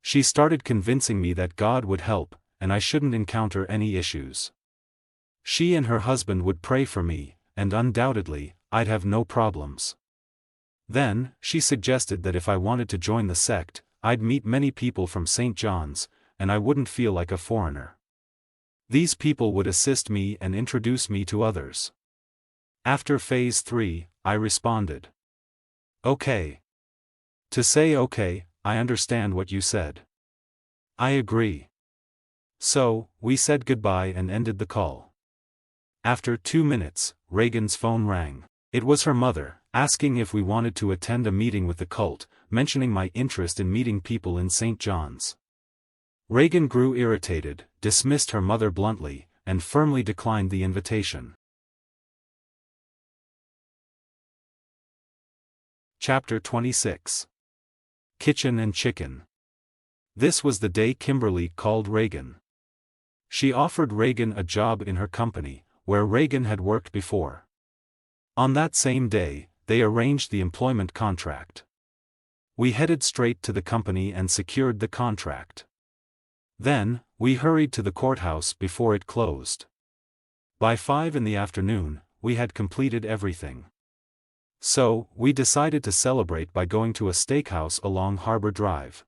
She started convincing me that God would help, and I shouldn't encounter any issues. She and her husband would pray for me, and undoubtedly, I'd have no problems. Then, she suggested that if I wanted to join the sect, I'd meet many people from St. John's, and I wouldn't feel like a foreigner. These people would assist me and introduce me to others. After Phase 3, I responded. Okay. To say okay, I understand what you said. I agree. So, we said goodbye and ended the call. After 2 minutes, Reagan's phone rang. It was her mother, asking if we wanted to attend a meeting with the cult, mentioning my interest in meeting people in St. John's. Reagan grew irritated, dismissed her mother bluntly, and firmly declined the invitation. Chapter 26. Kitchen and Chicken. This was the day Kimberly called Reagan. She offered Reagan a job in her company, where Reagan had worked before. On that same day, they arranged the employment contract. We headed straight to the company and secured the contract. Then, we hurried to the courthouse before it closed. By 5 in the afternoon, we had completed everything. So, we decided to celebrate by going to a steakhouse along Harbor Drive.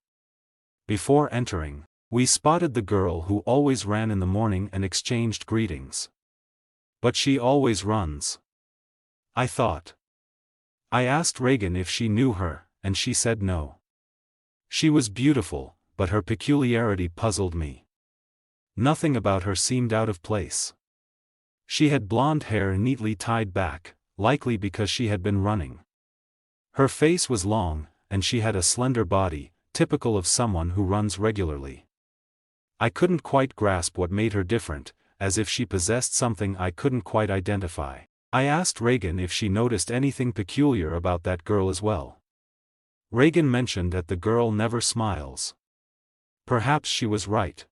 Before entering, we spotted the girl who always ran in the morning and exchanged greetings. But she always runs, I thought. I asked Reagan if she knew her, and she said no. She was beautiful, but her peculiarity puzzled me. Nothing about her seemed out of place. She had blonde hair neatly tied back, likely because she had been running. Her face was long, and she had a slender body, typical of someone who runs regularly. I couldn't quite grasp what made her different, as if she possessed something I couldn't quite identify. I asked Reagan if she noticed anything peculiar about that girl as well. Reagan mentioned that the girl never smiles. Perhaps she was right.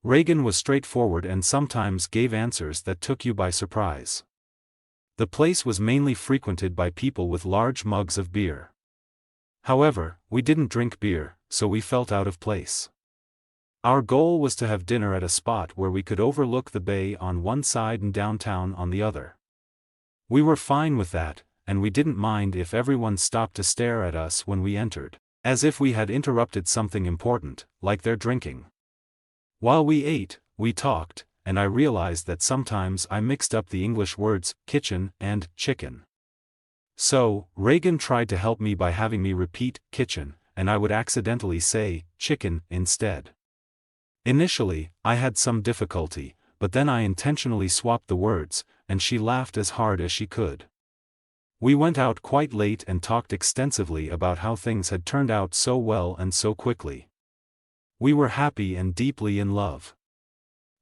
Reagan was straightforward and sometimes gave answers that took you by surprise. The place was mainly frequented by people with large mugs of beer. However, we didn't drink beer, so we felt out of place. Our goal was to have dinner at a spot where we could overlook the bay on one side and downtown on the other. We were fine with that, and we didn't mind if everyone stopped to stare at us when we entered, as if we had interrupted something important, like their drinking. While we ate, we talked, and I realized that sometimes I mixed up the English words kitchen and chicken. So, Reagan tried to help me by having me repeat kitchen, and I would accidentally say chicken instead. Initially, I had some difficulty, but then I intentionally swapped the words, and she laughed as hard as she could. We went out quite late and talked extensively about how things had turned out so well and so quickly. We were happy and deeply in love.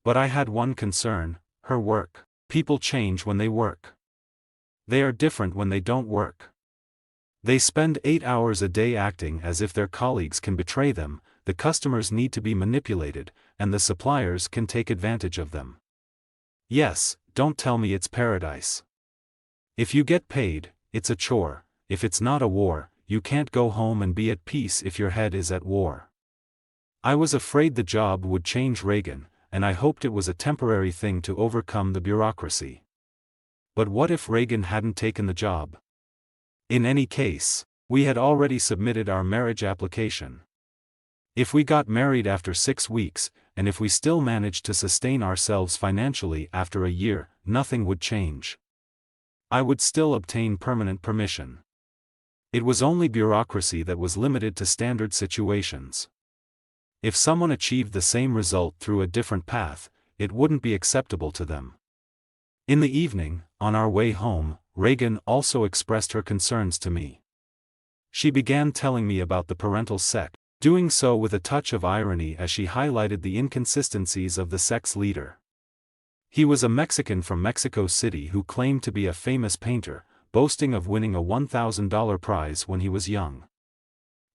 But I had one concern, her work. People change when they work. They are different when they don't work. They spend 8 hours a day acting as if their colleagues can betray them, the customers need to be manipulated, and the suppliers can take advantage of them. Yes, don't tell me it's paradise. If you get paid, it's a chore. If it's not a war, you can't go home and be at peace if your head is at war. I was afraid the job would change Reagan, and I hoped it was a temporary thing to overcome the bureaucracy. But what if Reagan hadn't taken the job? In any case, we had already submitted our marriage application. If we got married after 6 weeks, and if we still managed to sustain ourselves financially after a year, nothing would change. I would still obtain permanent permission. It was only bureaucracy that was limited to standard situations. If someone achieved the same result through a different path, it wouldn't be acceptable to them. In the evening, on our way home, Reagan also expressed her concerns to me. She began telling me about the parental sect, doing so with a touch of irony as she highlighted the inconsistencies of the sect's leader. He was a Mexican from Mexico City who claimed to be a famous painter, boasting of winning a $1,000 prize when he was young.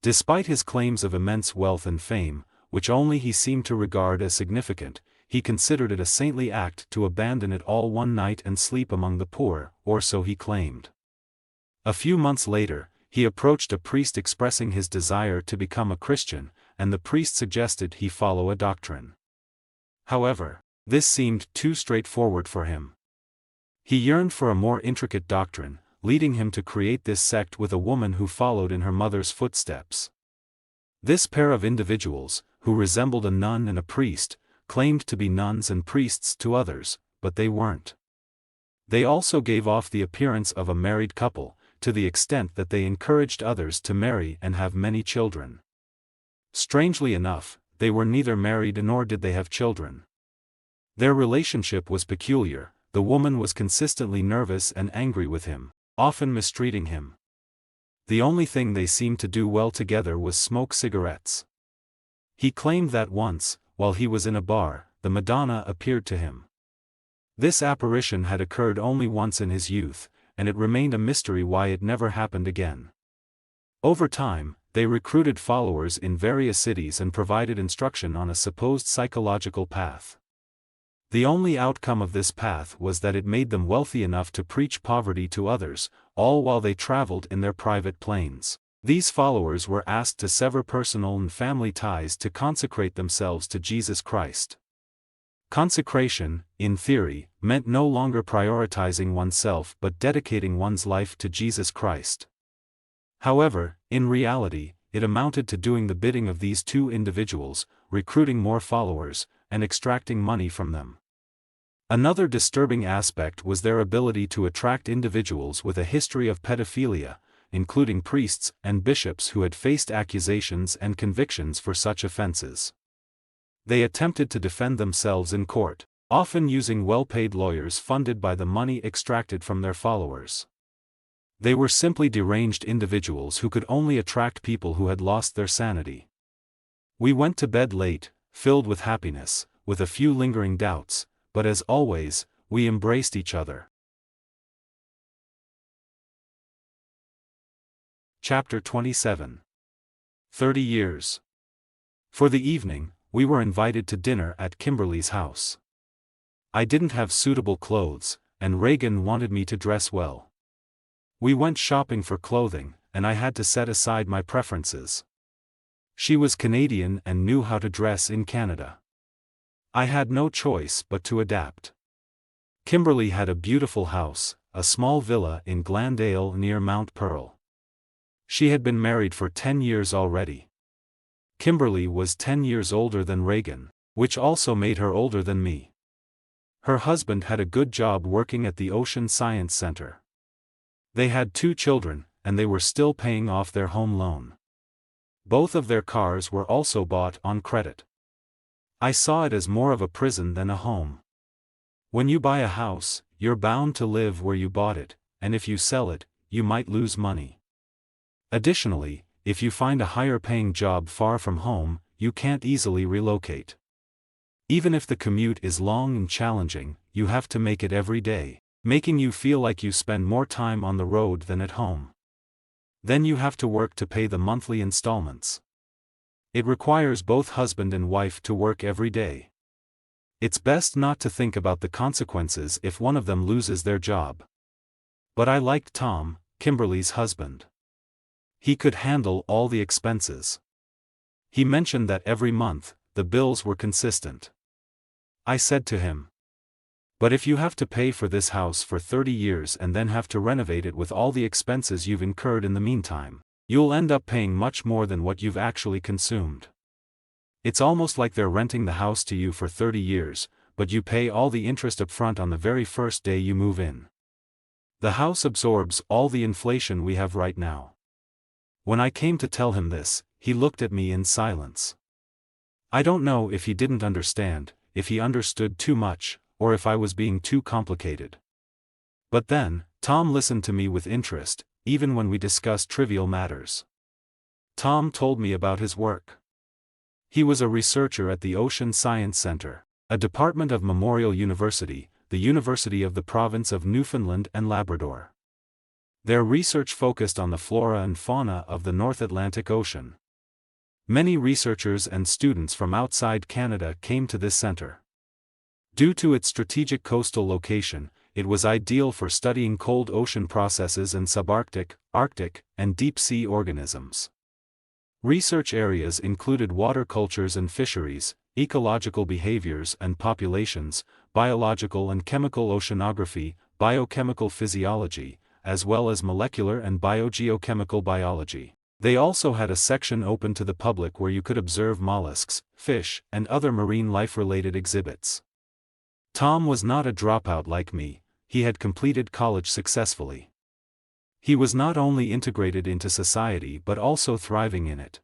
Despite his claims of immense wealth and fame, which only he seemed to regard as significant, he considered it a saintly act to abandon it all one night and sleep among the poor, or so he claimed. A few months later, he approached a priest expressing his desire to become a Christian, and the priest suggested he follow a doctrine. However, this seemed too straightforward for him. He yearned for a more intricate doctrine, leading him to create this sect with a woman who followed in her mother's footsteps. This pair of individuals, who resembled a nun and a priest, claimed to be nuns and priests to others, but they weren't. They also gave off the appearance of a married couple, to the extent that they encouraged others to marry and have many children. Strangely enough, they were neither married nor did they have children. Their relationship was peculiar. The woman was consistently nervous and angry with him, often mistreating him. The only thing they seemed to do well together was smoke cigarettes. He claimed that once, while he was in a bar, the Madonna appeared to him. This apparition had occurred only once in his youth, and it remained a mystery why it never happened again. Over time, they recruited followers in various cities and provided instruction on a supposed psychological path. The only outcome of this path was that it made them wealthy enough to preach poverty to others, all while they traveled in their private planes. These followers were asked to sever personal and family ties to consecrate themselves to Jesus Christ. Consecration, in theory, meant no longer prioritizing oneself but dedicating one's life to Jesus Christ. However, in reality, it amounted to doing the bidding of these two individuals, recruiting more followers, and extracting money from them. Another disturbing aspect was their ability to attract individuals with a history of pedophilia, including priests and bishops who had faced accusations and convictions for such offenses. They attempted to defend themselves in court, often using well-paid lawyers funded by the money extracted from their followers. They were simply deranged individuals who could only attract people who had lost their sanity. We went to bed late, filled with happiness, with a few lingering doubts, but as always, we embraced each other. Chapter 27. 30 Years. For the evening, we were invited to dinner at Kimberly's house. I didn't have suitable clothes, and Reagan wanted me to dress well. We went shopping for clothing, and I had to set aside my preferences. She was Canadian and knew how to dress in Canada. I had no choice but to adapt. Kimberly had a beautiful house, a small villa in Glandale near Mount Pearl. She had been married for 10 years already. Kimberly was 10 years older than Reagan, which also made her older than me. Her husband had a good job working at the Ocean Science Center. They had 2 children, and they were still paying off their home loan. Both of their cars were also bought on credit. I saw it as more of a prison than a home. When you buy a house, you're bound to live where you bought it, and if you sell it, you might lose money. Additionally, if you find a higher-paying job far from home, you can't easily relocate. Even if the commute is long and challenging, you have to make it every day, making you feel like you spend more time on the road than at home. Then you have to work to pay the monthly installments. It requires both husband and wife to work every day. It's best not to think about the consequences if one of them loses their job. But I liked Tom, Kimberly's husband. He could handle all the expenses. He mentioned that every month, the bills were consistent. I said to him, "But if you have to pay for this house for 30 years and then have to renovate it with all the expenses you've incurred in the meantime, you'll end up paying much more than what you've actually consumed." It's almost like they're renting the house to you for 30 years, but you pay all the interest up front on the very first day you move in. The house absorbs all the inflation we have right now. When I came to tell him this, he looked at me in silence. I don't know if he didn't understand, if he understood too much, or if I was being too complicated. But then, Tom listened to me with interest, even when we discussed trivial matters. Tom told me about his work. He was a researcher at the Ocean Science Center, a department of Memorial University, the University of the Province of Newfoundland and Labrador. Their research focused on the flora and fauna of the North Atlantic Ocean. Many researchers and students from outside Canada came to this center. Due to its strategic coastal location, it was ideal for studying cold ocean processes and subarctic, Arctic, and deep-sea organisms. Research areas included water cultures and fisheries, ecological behaviors and populations, biological and chemical oceanography, biochemical physiology, as well as molecular and biogeochemical biology. They also had a section open to the public where you could observe mollusks, fish, and other marine life-related exhibits. Tom was not a dropout like me, he had completed college successfully. He was not only integrated into society but also thriving in it.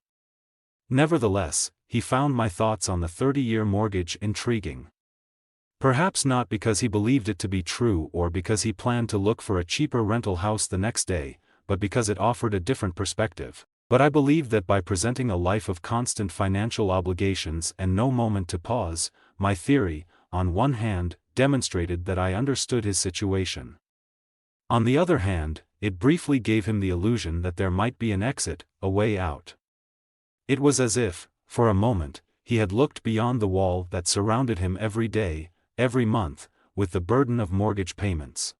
Nevertheless, he found my thoughts on the 30-year mortgage intriguing. Perhaps not because he believed it to be true or because he planned to look for a cheaper rental house the next day, but because it offered a different perspective. But I believed that by presenting a life of constant financial obligations and no moment to pause, my theory, on one hand, demonstrated that I understood his situation. On the other hand, it briefly gave him the illusion that there might be an exit, a way out. It was as if, for a moment, he had looked beyond the wall that surrounded him every day, every month, with the burden of mortgage payments.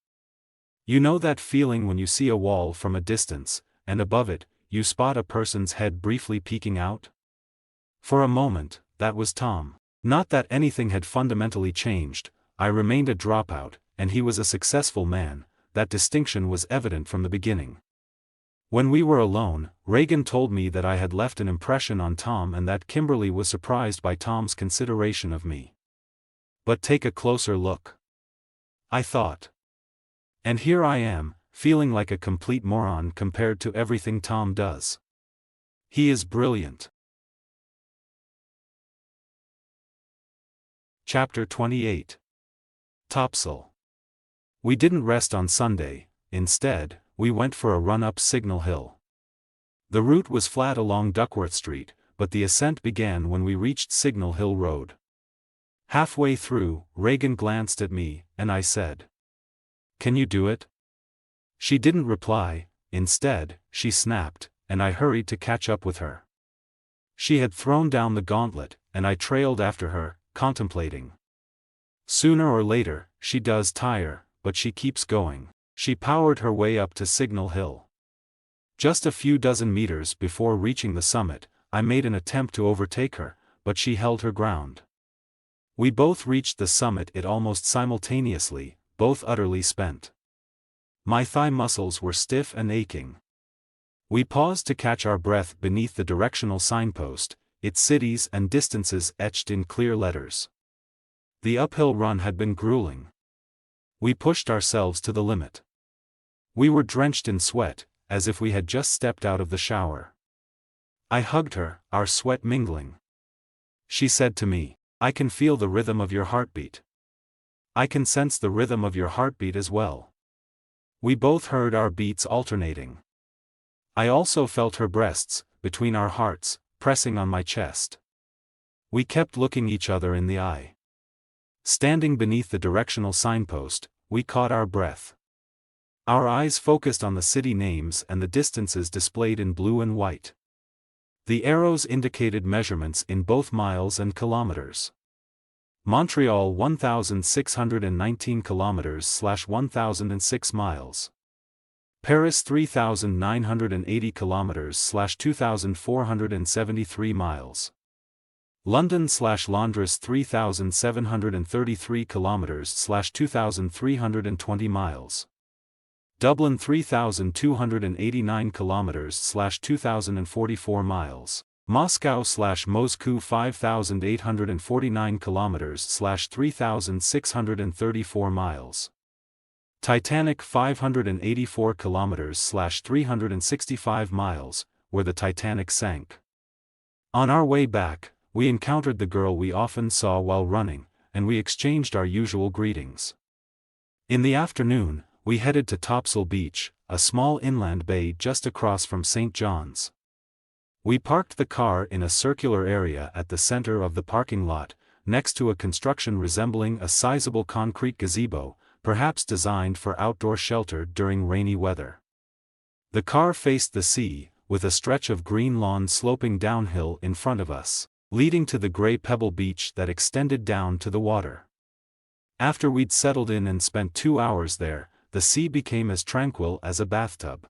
You know that feeling when you see a wall from a distance, and above it, you spot a person's head briefly peeking out? For a moment, that was Tom. Not that anything had fundamentally changed, I remained a dropout, and he was a successful man, that distinction was evident from the beginning. When we were alone, Reagan told me that I had left an impression on Tom and that Kimberly was surprised by Tom's consideration of me. But take a closer look. I thought. And here I am, feeling like a complete moron compared to everything Tom does. He is brilliant. Chapter 28. Topsail. We didn't rest on Sunday, instead, we went for a run up Signal Hill. The route was flat along Duckworth Street, but the ascent began when we reached Signal Hill Road. Halfway through, Reagan glanced at me, and I said, "Can you do it?" She didn't reply, instead, she snapped, and I hurried to catch up with her. She had thrown down the gauntlet, and I trailed after her, contemplating. Sooner or later, she does tire, but she keeps going. She powered her way up to Signal Hill. Just a few dozen meters before reaching the summit, I made an attempt to overtake her, but she held her ground. We both reached the summit almost simultaneously, both utterly spent. My thigh muscles were stiff and aching. We paused to catch our breath beneath the directional signpost, its cities and distances etched in clear letters. The uphill run had been grueling. We pushed ourselves to the limit. We were drenched in sweat, as if we had just stepped out of the shower. I hugged her, our sweat mingling. She said to me, "I can feel the rhythm of your heartbeat. I can sense the rhythm of your heartbeat as well." We both heard our beats alternating. I also felt her breasts, between our hearts, pressing on my chest. We kept looking each other in the eye. Standing beneath the directional signpost, we caught our breath. Our eyes focused on the city names and the distances displayed in blue and white. The arrows indicated measurements in both miles and kilometers. Montreal 1,619 kilometers/1,006 miles. Paris 3,980 kilometers/2,473 miles. London/Londres 3,733 kilometers/2,320 miles. Dublin 3,289 kilometers/2,044 miles. Moscow/Moscow 5,849 kilometers/3,634 miles. Titanic 584 kilometers/365 miles, where the Titanic sank. On our way back, we encountered the girl we often saw while running, and we exchanged our usual greetings. In the afternoon, we headed to Topsail Beach, a small inland bay just across from St. John's. We parked the car in a circular area at the center of the parking lot, next to a construction resembling a sizable concrete gazebo, perhaps designed for outdoor shelter during rainy weather. The car faced the sea, with a stretch of green lawn sloping downhill in front of us, leading to the gray pebble beach that extended down to the water. After we'd settled in and spent 2 hours there, the sea became as tranquil as a bathtub.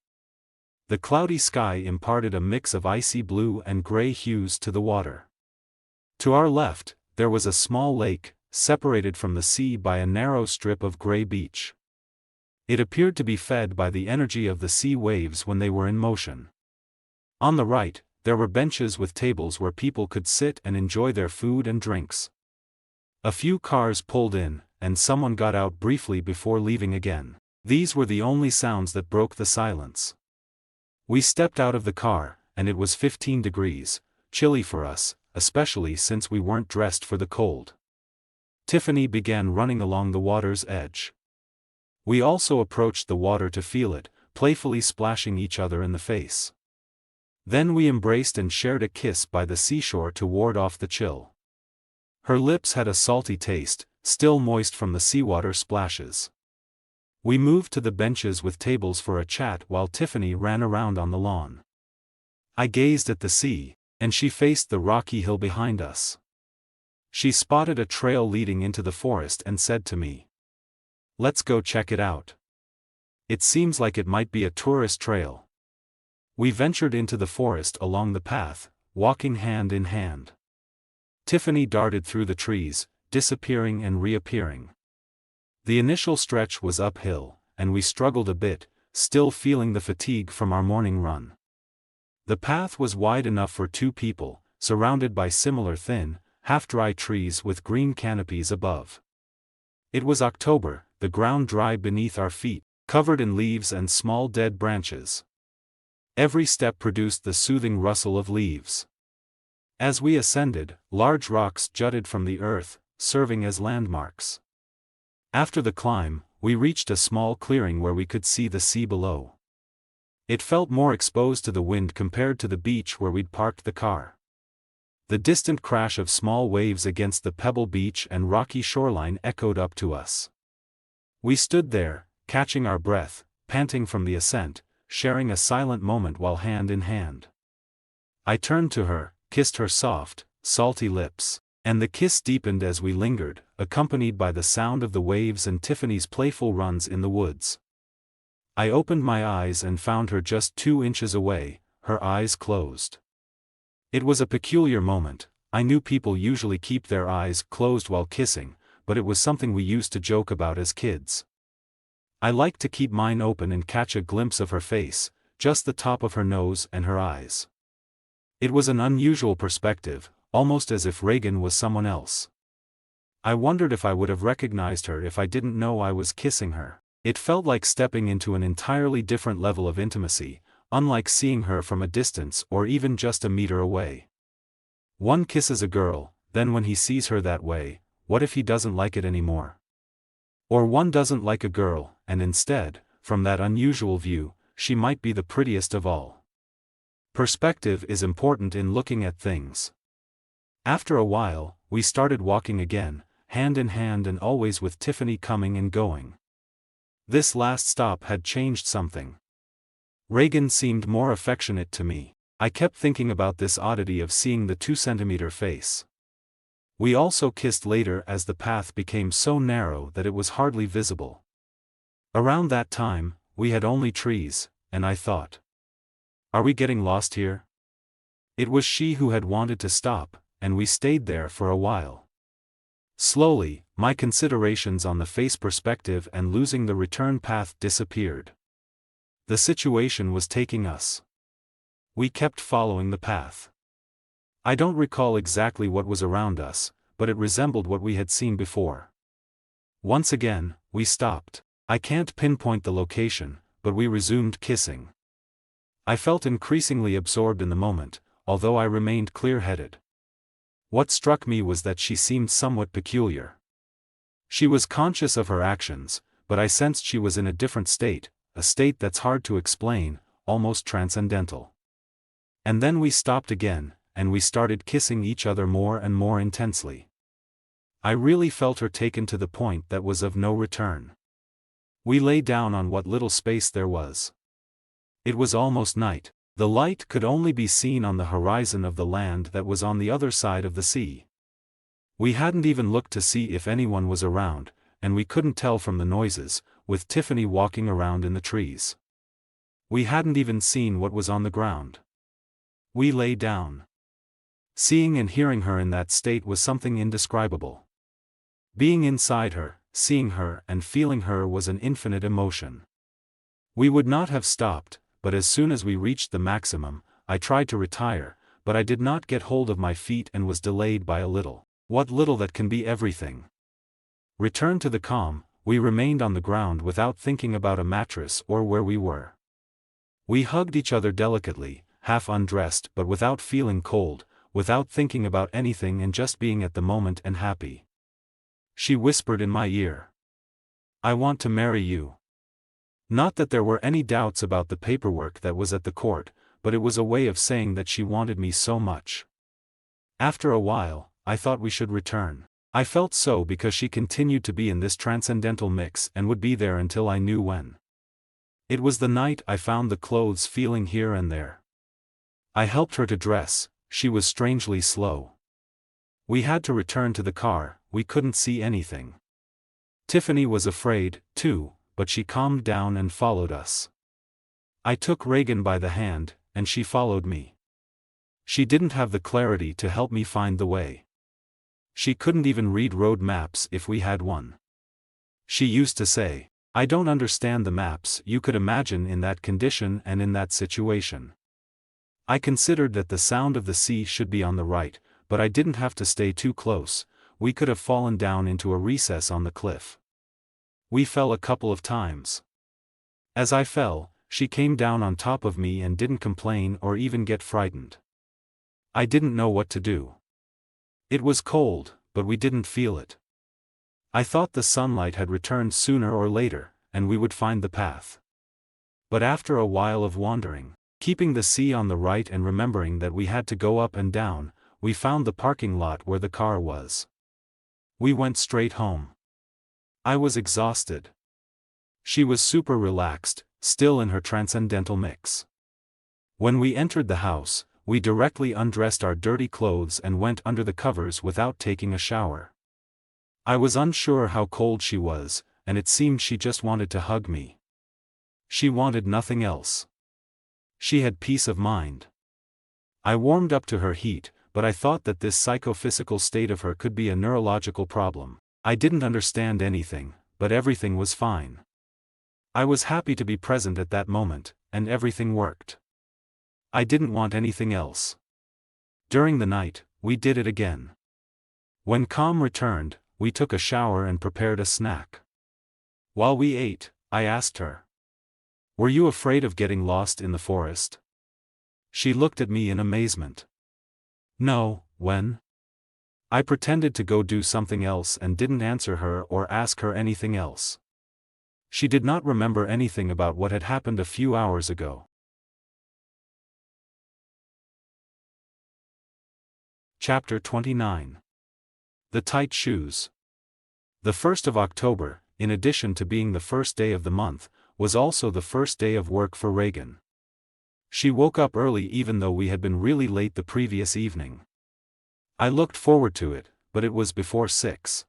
The cloudy sky imparted a mix of icy blue and gray hues to the water. To our left, there was a small lake, separated from the sea by a narrow strip of gray beach. It appeared to be fed by the energy of the sea waves when they were in motion. On the right, there were benches with tables where people could sit and enjoy their food and drinks. A few cars pulled in, and someone got out briefly before leaving again. These were the only sounds that broke the silence. We stepped out of the car, and it was 15 degrees, chilly for us, especially since we weren't dressed for the cold. Tiffany began running along the water's edge. We also approached the water to feel it, playfully splashing each other in the face. Then we embraced and shared a kiss by the seashore to ward off the chill. Her lips had a salty taste, still moist from the seawater splashes. We moved to the benches with tables for a chat while Tiffany ran around on the lawn. I gazed at the sea, and she faced the rocky hill behind us. She spotted a trail leading into the forest and said to me, "Let's go check it out. It seems like it might be a tourist trail." We ventured into the forest along the path, walking hand in hand. Tiffany darted through the trees, disappearing and reappearing. The initial stretch was uphill, and we struggled a bit, still feeling the fatigue from our morning run. The path was wide enough for 2 people, surrounded by similar thin, half-dry trees with green canopies above. It was October, the ground dry beneath our feet, covered in leaves and small dead branches. Every step produced the soothing rustle of leaves. As we ascended, large rocks jutted from the earth, serving as landmarks. After the climb, we reached a small clearing where we could see the sea below. It felt more exposed to the wind compared to the beach where we'd parked the car. The distant crash of small waves against the pebble beach and rocky shoreline echoed up to us. We stood there, catching our breath, panting from the ascent, sharing a silent moment while hand in hand. I turned to her, kissed her soft, salty lips, and the kiss deepened as we lingered, accompanied by the sound of the waves and Tiffany's playful runs in the woods. I opened my eyes and found her just 2 inches away, her eyes closed. It was a peculiar moment. I knew people usually keep their eyes closed while kissing, but it was something we used to joke about as kids. I liked to keep mine open and catch a glimpse of her face, just the top of her nose and her eyes. It was an unusual perspective, almost as if Reagan was someone else. I wondered if I would have recognized her if I didn't know I was kissing her. It felt like stepping into an entirely different level of intimacy, unlike seeing her from a distance or even just a meter away. One kisses a girl, then when he sees her that way, what if he doesn't like it anymore? Or one doesn't like a girl, and instead, from that unusual view, she might be the prettiest of all. Perspective is important in looking at things. After a while, we started walking again, hand in hand and always with Tiffany coming and going. This last stop had changed something. Reagan seemed more affectionate to me. I kept thinking about this oddity of seeing the 2-centimeter face. We also kissed later as the path became so narrow that it was hardly visible. Around that time, we had only trees, and I thought, "Are we getting lost here?" It was she who had wanted to stop, and we stayed there for a while. Slowly, my considerations on the face perspective and losing the return path disappeared. The situation was taking us. We kept following the path. I don't recall exactly what was around us, but it resembled what we had seen before. Once again, we stopped. I can't pinpoint the location, but we resumed kissing. I felt increasingly absorbed in the moment, although I remained clear-headed. What struck me was that she seemed somewhat peculiar. She was conscious of her actions, but I sensed she was in a different state, a state that's hard to explain, almost transcendental. And then we stopped again, and we started kissing each other more and more intensely. I really felt her taken to the point that was of no return. We lay down on what little space there was. It was almost night. The light could only be seen on the horizon of the land that was on the other side of the sea. We hadn't even looked to see if anyone was around, and we couldn't tell from the noises, with Tiffany walking around in the trees. We hadn't even seen what was on the ground. We lay down. Seeing and hearing her in that state was something indescribable. Being inside her, seeing her and feeling her was an infinite emotion. We would not have stopped, but as soon as we reached the maximum, I tried to retire, but I did not get hold of my feet and was delayed by a little. What little that can be everything. Returned to the calm, we remained on the ground without thinking about a mattress or where we were. We hugged each other delicately, half undressed but without feeling cold, without thinking about anything and just being at the moment and happy. She whispered in my ear, "I want to marry you." Not that there were any doubts about the paperwork that was at the court, but it was a way of saying that she wanted me so much. After a while, I thought we should return. I felt so because she continued to be in this transcendental mix and would be there until I knew when. It was the night I found the clothes feeling here and there. I helped her to dress, she was strangely slow. We had to return to the car, we couldn't see anything. Tiffany was afraid, too, but she calmed down and followed us. I took Reagan by the hand, and she followed me. She didn't have the clarity to help me find the way. She couldn't even read road maps if we had one. She used to say, "I don't understand the maps you could imagine in that condition and in that situation." I considered that the sound of the sea should be on the right, but I didn't have to stay too close, we could have fallen down into a recess on the cliff. We fell a couple of times. As I fell, she came down on top of me and didn't complain or even get frightened. I didn't know what to do. It was cold, but we didn't feel it. I thought the sunlight had returned sooner or later, and we would find the path. But after a while of wandering, keeping the sea on the right and remembering that we had to go up and down, we found the parking lot where the car was. We went straight home. I was exhausted. She was super relaxed, still in her transcendental mix. When we entered the house, we directly undressed our dirty clothes and went under the covers without taking a shower. I was unsure how cold she was, and it seemed she just wanted to hug me. She wanted nothing else. She had peace of mind. I warmed up to her heat, but I thought that this psychophysical state of her could be a neurological problem. I didn't understand anything, but everything was fine. I was happy to be present at that moment, and everything worked. I didn't want anything else. During the night, we did it again. When calm returned, we took a shower and prepared a snack. While we ate, I asked her, "Were you afraid of getting lost in the forest?" She looked at me in amazement. "No, when?" I pretended to go do something else and didn't answer her or ask her anything else. She did not remember anything about what had happened a few hours ago. Chapter 29. The Tight Shoes. The 1st of October, in addition to being the first day of the month, was also the first day of work for Reagan. She woke up early even though we had been really late the previous evening. I looked forward to it, but it was before 6.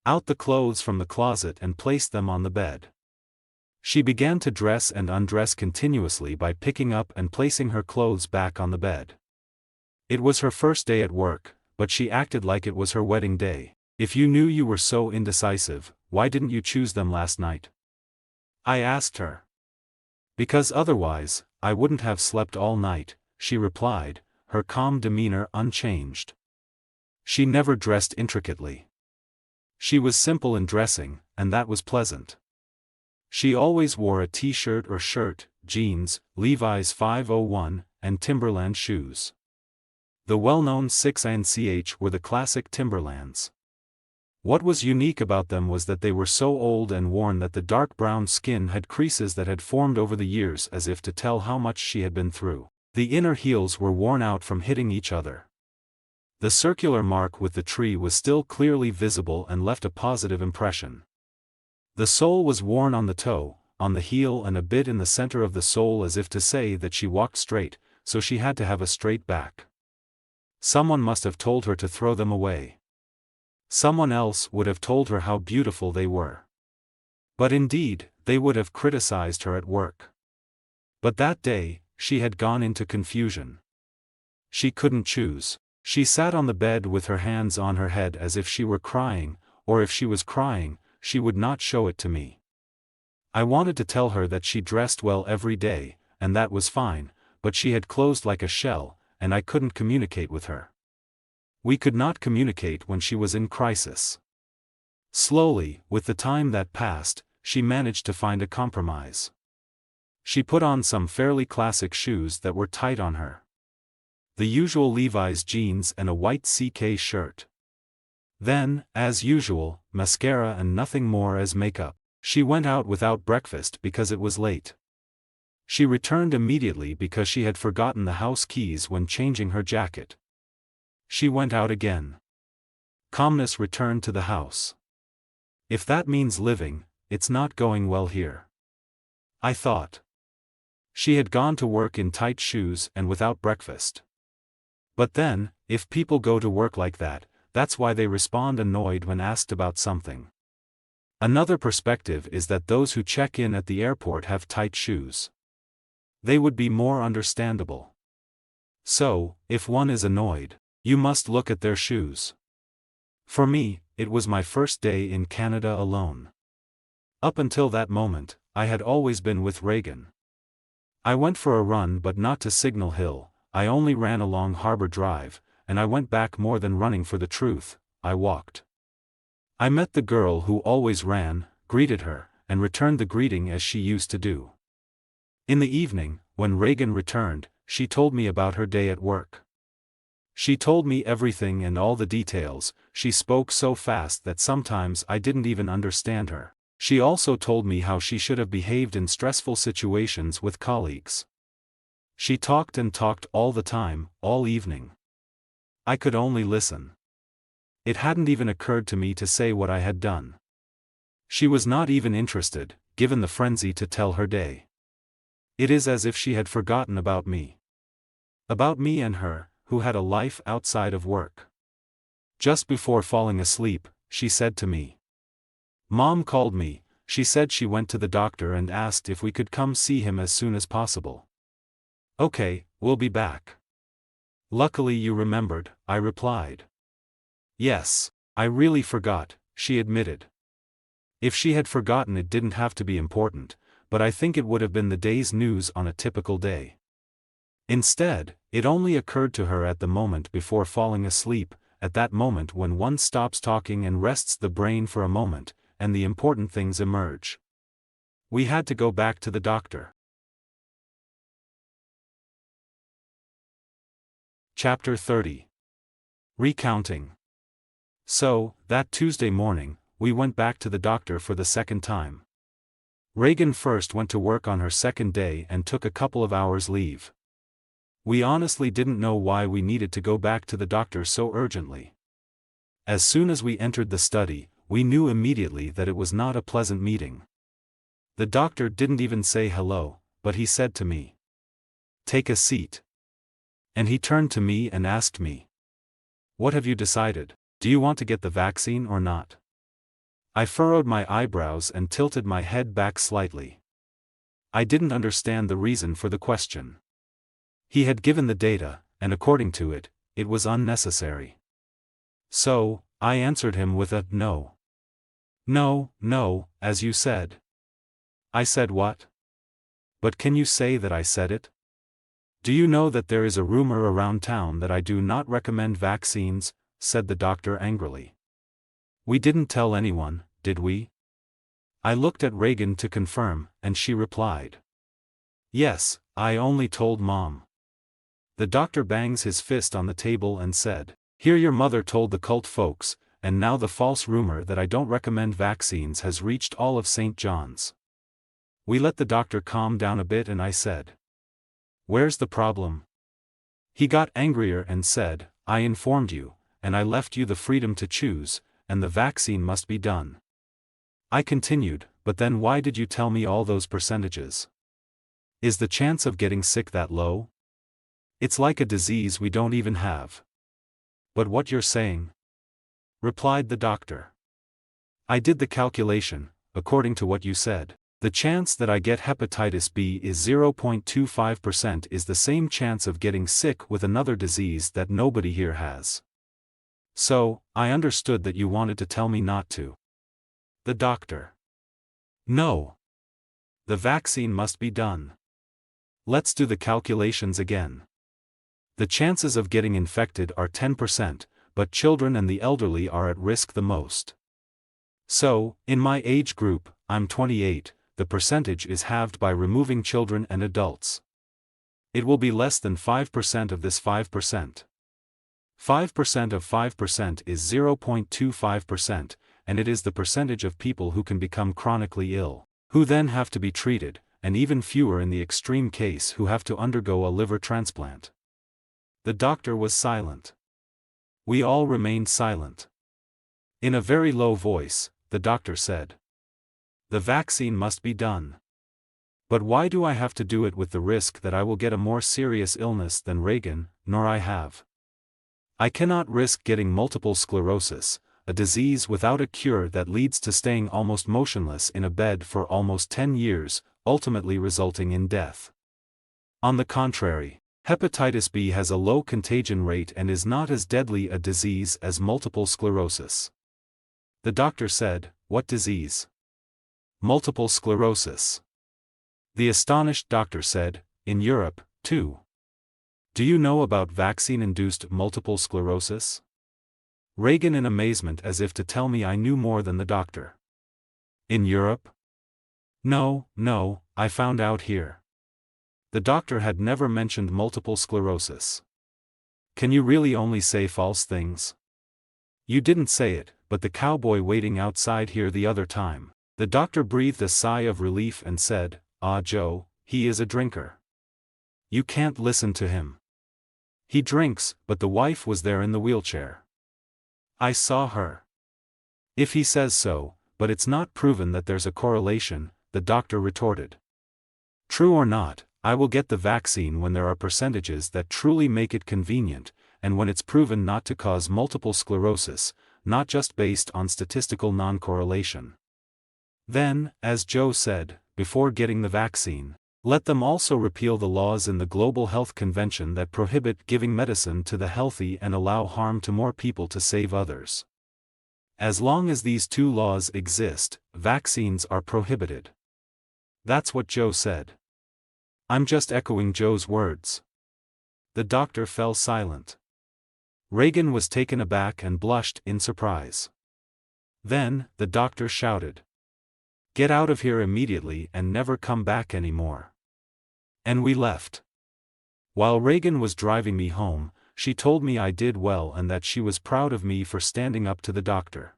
Out the clothes from the closet and placed them on the bed. She began to dress and undress continuously by picking up and placing her clothes back on the bed. It was her first day at work, but she acted like it was her wedding day. "If you knew you were so indecisive, why didn't you choose them last night?" I asked her. "Because otherwise, I wouldn't have slept all night," she replied, her calm demeanor unchanged. She never dressed intricately. She was simple in dressing, and that was pleasant. She always wore a t-shirt or shirt, jeans, Levi's 501, and Timberland shoes. The well-known 6&ch were the classic Timberlands. What was unique about them was that they were so old and worn that the dark brown skin had creases that had formed over the years as if to tell how much she had been through. The inner heels were worn out from hitting each other. The circular mark with the tree was still clearly visible and left a positive impression. The sole was worn on the toe, on the heel and a bit in the center of the sole as if to say that she walked straight, so she had to have a straight back. Someone must have told her to throw them away. Someone else would have told her how beautiful they were. But indeed, they would have criticized her at work. But that day, she had gone into confusion. She couldn't choose. She sat on the bed with her hands on her head as if she were crying, or if she was crying, she would not show it to me. I wanted to tell her that she dressed well every day, and that was fine, but she had closed like a shell, and I couldn't communicate with her. We could not communicate when she was in crisis. Slowly, with the time that passed, she managed to find a compromise. She put on some fairly classic shoes that were tight on her. The usual Levi's jeans and a white CK shirt. Then, as usual, mascara and nothing more as makeup. She went out without breakfast because it was late. She returned immediately because she had forgotten the house keys when changing her jacket. She went out again. Calmness returned to the house. If that means living, it's not going well here, I thought. She had gone to work in tight shoes and without breakfast. But then, if people go to work like that, that's why they respond annoyed when asked about something. Another perspective is that those who check in at the airport have tight shoes. They would be more understandable. So, if one is annoyed, you must look at their shoes. For me, it was my first day in Canada alone. Up until that moment, I had always been with Reagan. I went for a run but not to Signal Hill, I only ran along Harbor Drive, and I went back more than running for the truth, I walked. I met the girl who always ran, greeted her, and returned the greeting as she used to do. In the evening, when Reagan returned, she told me about her day at work. She told me everything and all the details. She spoke so fast that sometimes I didn't even understand her. She also told me how she should have behaved in stressful situations with colleagues. She talked and talked all the time, all evening. I could only listen. It hadn't even occurred to me to say what I had done. She was not even interested, given the frenzy to tell her day. It is as if she had forgotten about me. About me and her, who had a life outside of work. Just before falling asleep, she said to me. Mom called me, she said she went to the doctor and asked if we could come see him as soon as possible. Okay, we'll be back. Luckily you remembered, I replied. Yes, I really forgot, she admitted. If she had forgotten it didn't have to be important, but I think it would have been the day's news on a typical day. Instead, it only occurred to her at the moment before falling asleep, at that moment when one stops talking and rests the brain for a moment, and the important things emerge. We had to go back to the doctor. Chapter 30. Recounting. So, that Tuesday morning, we went back to the doctor for the second time. Reagan first went to work on her second day and took a couple of hours leave. We honestly didn't know why we needed to go back to the doctor so urgently. As soon as we entered the study, we knew immediately that it was not a pleasant meeting. The doctor didn't even say hello, but he said to me, "Take a seat." And he turned to me and asked me, "What have you decided? Do you want to get the vaccine or not?" I furrowed my eyebrows and tilted my head back slightly. I didn't understand the reason for the question. He had given the data, and according to it, it was unnecessary. So, I answered him with a no. No, no, as you said. I said what? But can you say that I said it? "Do you know that there is a rumor around town that I do not recommend vaccines?" said the doctor angrily. "We didn't tell anyone, did we?" I looked at Reagan to confirm, and she replied, "Yes, I only told Mom." The doctor bangs his fist on the table and said, "Here your mother told the cult folks, and now the false rumor that I don't recommend vaccines has reached all of St. John's." We let the doctor calm down a bit and I said, "Where's the problem?" He got angrier and said, "I informed you, and I left you the freedom to choose, and the vaccine must be done." I continued, "But then why did you tell me all those percentages? Is the chance of getting sick that low? It's like a disease we don't even have." "But what you're saying?" replied the doctor. "I did the calculation, according to what you said. The chance that I get hepatitis B is 0.25% is the same chance of getting sick with another disease that nobody here has. So, I understood that you wanted to tell me not to." The doctor. "No. The vaccine must be done. Let's do the calculations again. The chances of getting infected are 10%, but children and the elderly are at risk the most. So, in my age group, I'm 28, the percentage is halved by removing children and adults. It will be less than 5% of this 5%. 5% of 5% is 0.25%, and it is the percentage of people who can become chronically ill, who then have to be treated, and even fewer in the extreme case who have to undergo a liver transplant." The doctor was silent. We all remained silent. In a very low voice, the doctor said, "The vaccine must be done. But why do I have to do it with the risk that I will get a more serious illness than Reagan, nor I have? I cannot risk getting multiple sclerosis, a disease without a cure that leads to staying almost motionless in a bed for almost 10 years, ultimately resulting in death. On the contrary, hepatitis B has a low contagion rate and is not as deadly a disease as multiple sclerosis." The doctor said, "What disease?" "Multiple sclerosis." The astonished doctor said, "In Europe, too. Do you know about vaccine-induced multiple sclerosis?" Reagan in amazement as if to tell me I knew more than the doctor. "In Europe? No, I found out here." The doctor had never mentioned multiple sclerosis. "Can you really only say false things? You didn't say it, but the cowboy waiting outside here the other time." The doctor breathed a sigh of relief and said, "Ah, Joe, he is a drinker. You can't listen to him. He drinks, but the wife was there in the wheelchair. I saw her." "If he says so, but it's not proven that there's a correlation," the doctor retorted. "True or not, I will get the vaccine when there are percentages that truly make it convenient, and when it's proven not to cause multiple sclerosis, not just based on statistical non-correlation. Then, as Joe said, before getting the vaccine, let them also repeal the laws in the Global Health Convention that prohibit giving medicine to the healthy and allow harm to more people to save others. As long as these two laws exist, vaccines are prohibited." That's what Joe said. I'm just echoing Joe's words. The doctor fell silent. Reagan was taken aback and blushed in surprise. Then, the doctor shouted, "Get out of here immediately and never come back anymore." And we left. While Reagan was driving me home, she told me I did well and that she was proud of me for standing up to the doctor.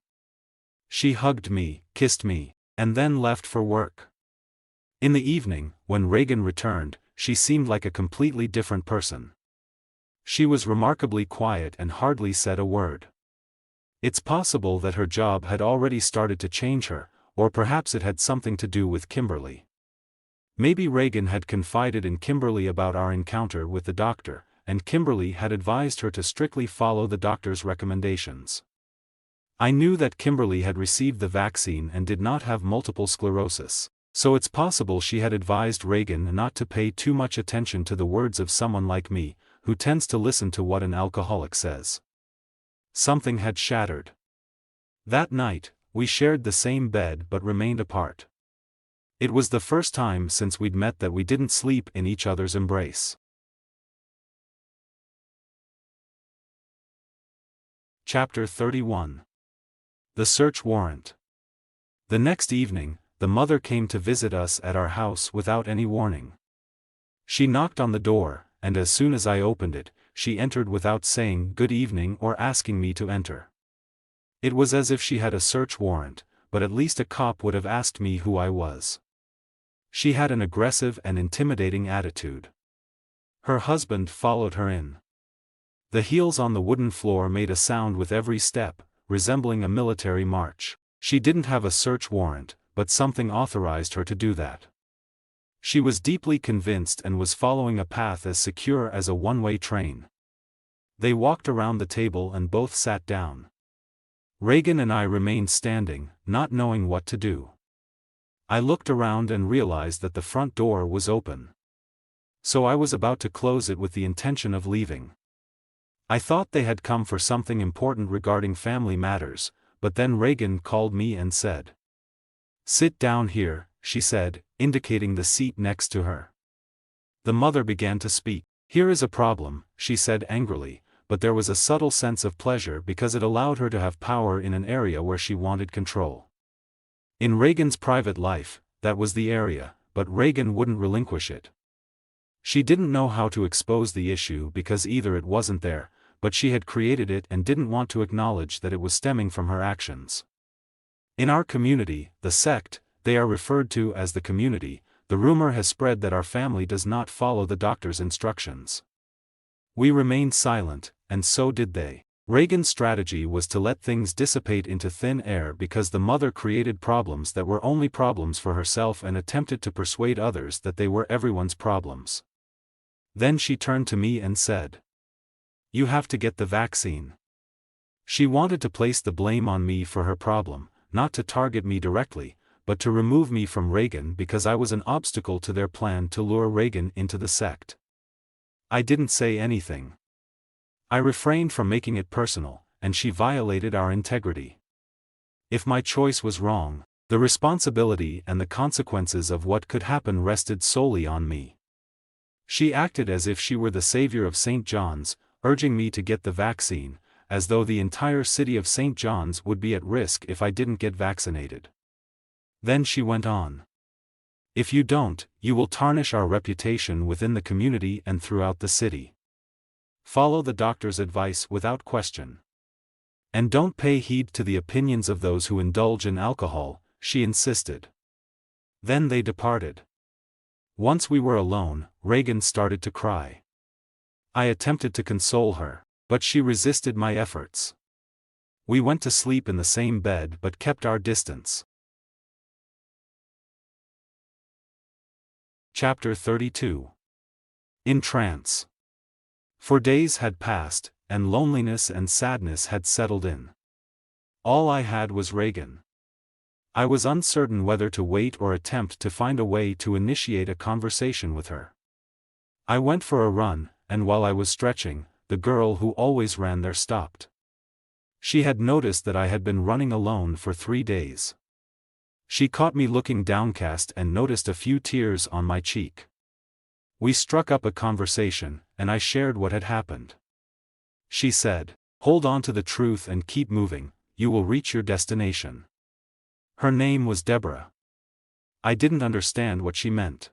She hugged me, kissed me, and then left for work. In the evening, when Reagan returned, she seemed like a completely different person. She was remarkably quiet and hardly said a word. It's possible that her job had already started to change her, or perhaps it had something to do with Kimberly. Maybe Reagan had confided in Kimberly about our encounter with the doctor, and Kimberly had advised her to strictly follow the doctor's recommendations. I knew that Kimberly had received the vaccine and did not have multiple sclerosis, so it's possible she had advised Reagan not to pay too much attention to the words of someone like me, who tends to listen to what an alcoholic says. Something had shattered. That night, we shared the same bed but remained apart. It was the first time since we'd met that we didn't sleep in each other's embrace. Chapter 31. The Search Warrant. The next evening, the mother came to visit us at our house without any warning. She knocked on the door, and as soon as I opened it, she entered without saying good evening or asking me to enter. It was as if she had a search warrant, but at least a cop would have asked me who I was. She had an aggressive and intimidating attitude. Her husband followed her in. The heels on the wooden floor made a sound with every step, resembling a military march. She didn't have a search warrant, but something authorized her to do that. She was deeply convinced and was following a path as secure as a one-way train. They walked around the table and both sat down. Reagan and I remained standing, not knowing what to do. I looked around and realized that the front door was open. So I was about to close it with the intention of leaving. I thought they had come for something important regarding family matters, but then Reagan called me and said, "Sit down here," she said, indicating the seat next to her. The mother began to speak. "Here is a problem," she said angrily, but there was a subtle sense of pleasure because it allowed her to have power in an area where she wanted control. In Reagan's private life, that was the area, but Reagan wouldn't relinquish it. She didn't know how to expose the issue because either it wasn't there, but she had created it and didn't want to acknowledge that it was stemming from her actions. In our community, the sect, they are referred to as the community, the rumor has spread that our family does not follow the doctor's instructions. We remained silent, and so did they. Reagan's strategy was to let things dissipate into thin air because the mother created problems that were only problems for herself and attempted to persuade others that they were everyone's problems. Then she turned to me and said, "You have to get the vaccine." She wanted to place the blame on me for her problem, not to target me directly, but to remove me from Reagan because I was an obstacle to their plan to lure Reagan into the sect. I didn't say anything. I refrained from making it personal, and she violated our integrity. If my choice was wrong, the responsibility and the consequences of what could happen rested solely on me. She acted as if she were the savior of St. John's, urging me to get the vaccine, as though the entire city of St. John's would be at risk if I didn't get vaccinated. Then she went on. "If you don't, you will tarnish our reputation within the community and throughout the city. Follow the doctor's advice without question. And don't pay heed to the opinions of those who indulge in alcohol," she insisted. Then they departed. Once we were alone, Reagan started to cry. I attempted to console her, but she resisted my efforts. We went to sleep in the same bed but kept our distance. Chapter 32. In Trance. For days had passed, and loneliness and sadness had settled in. All I had was Reagan. I was uncertain whether to wait or attempt to find a way to initiate a conversation with her. I went for a run, and while I was stretching, the girl who always ran there stopped. She had noticed that I had been running alone for 3 days. She caught me looking downcast and noticed a few tears on my cheek. We struck up a conversation, and I shared what had happened. She said, "Hold on to the truth and keep moving, you will reach your destination." Her name was Deborah. I didn't understand what she meant.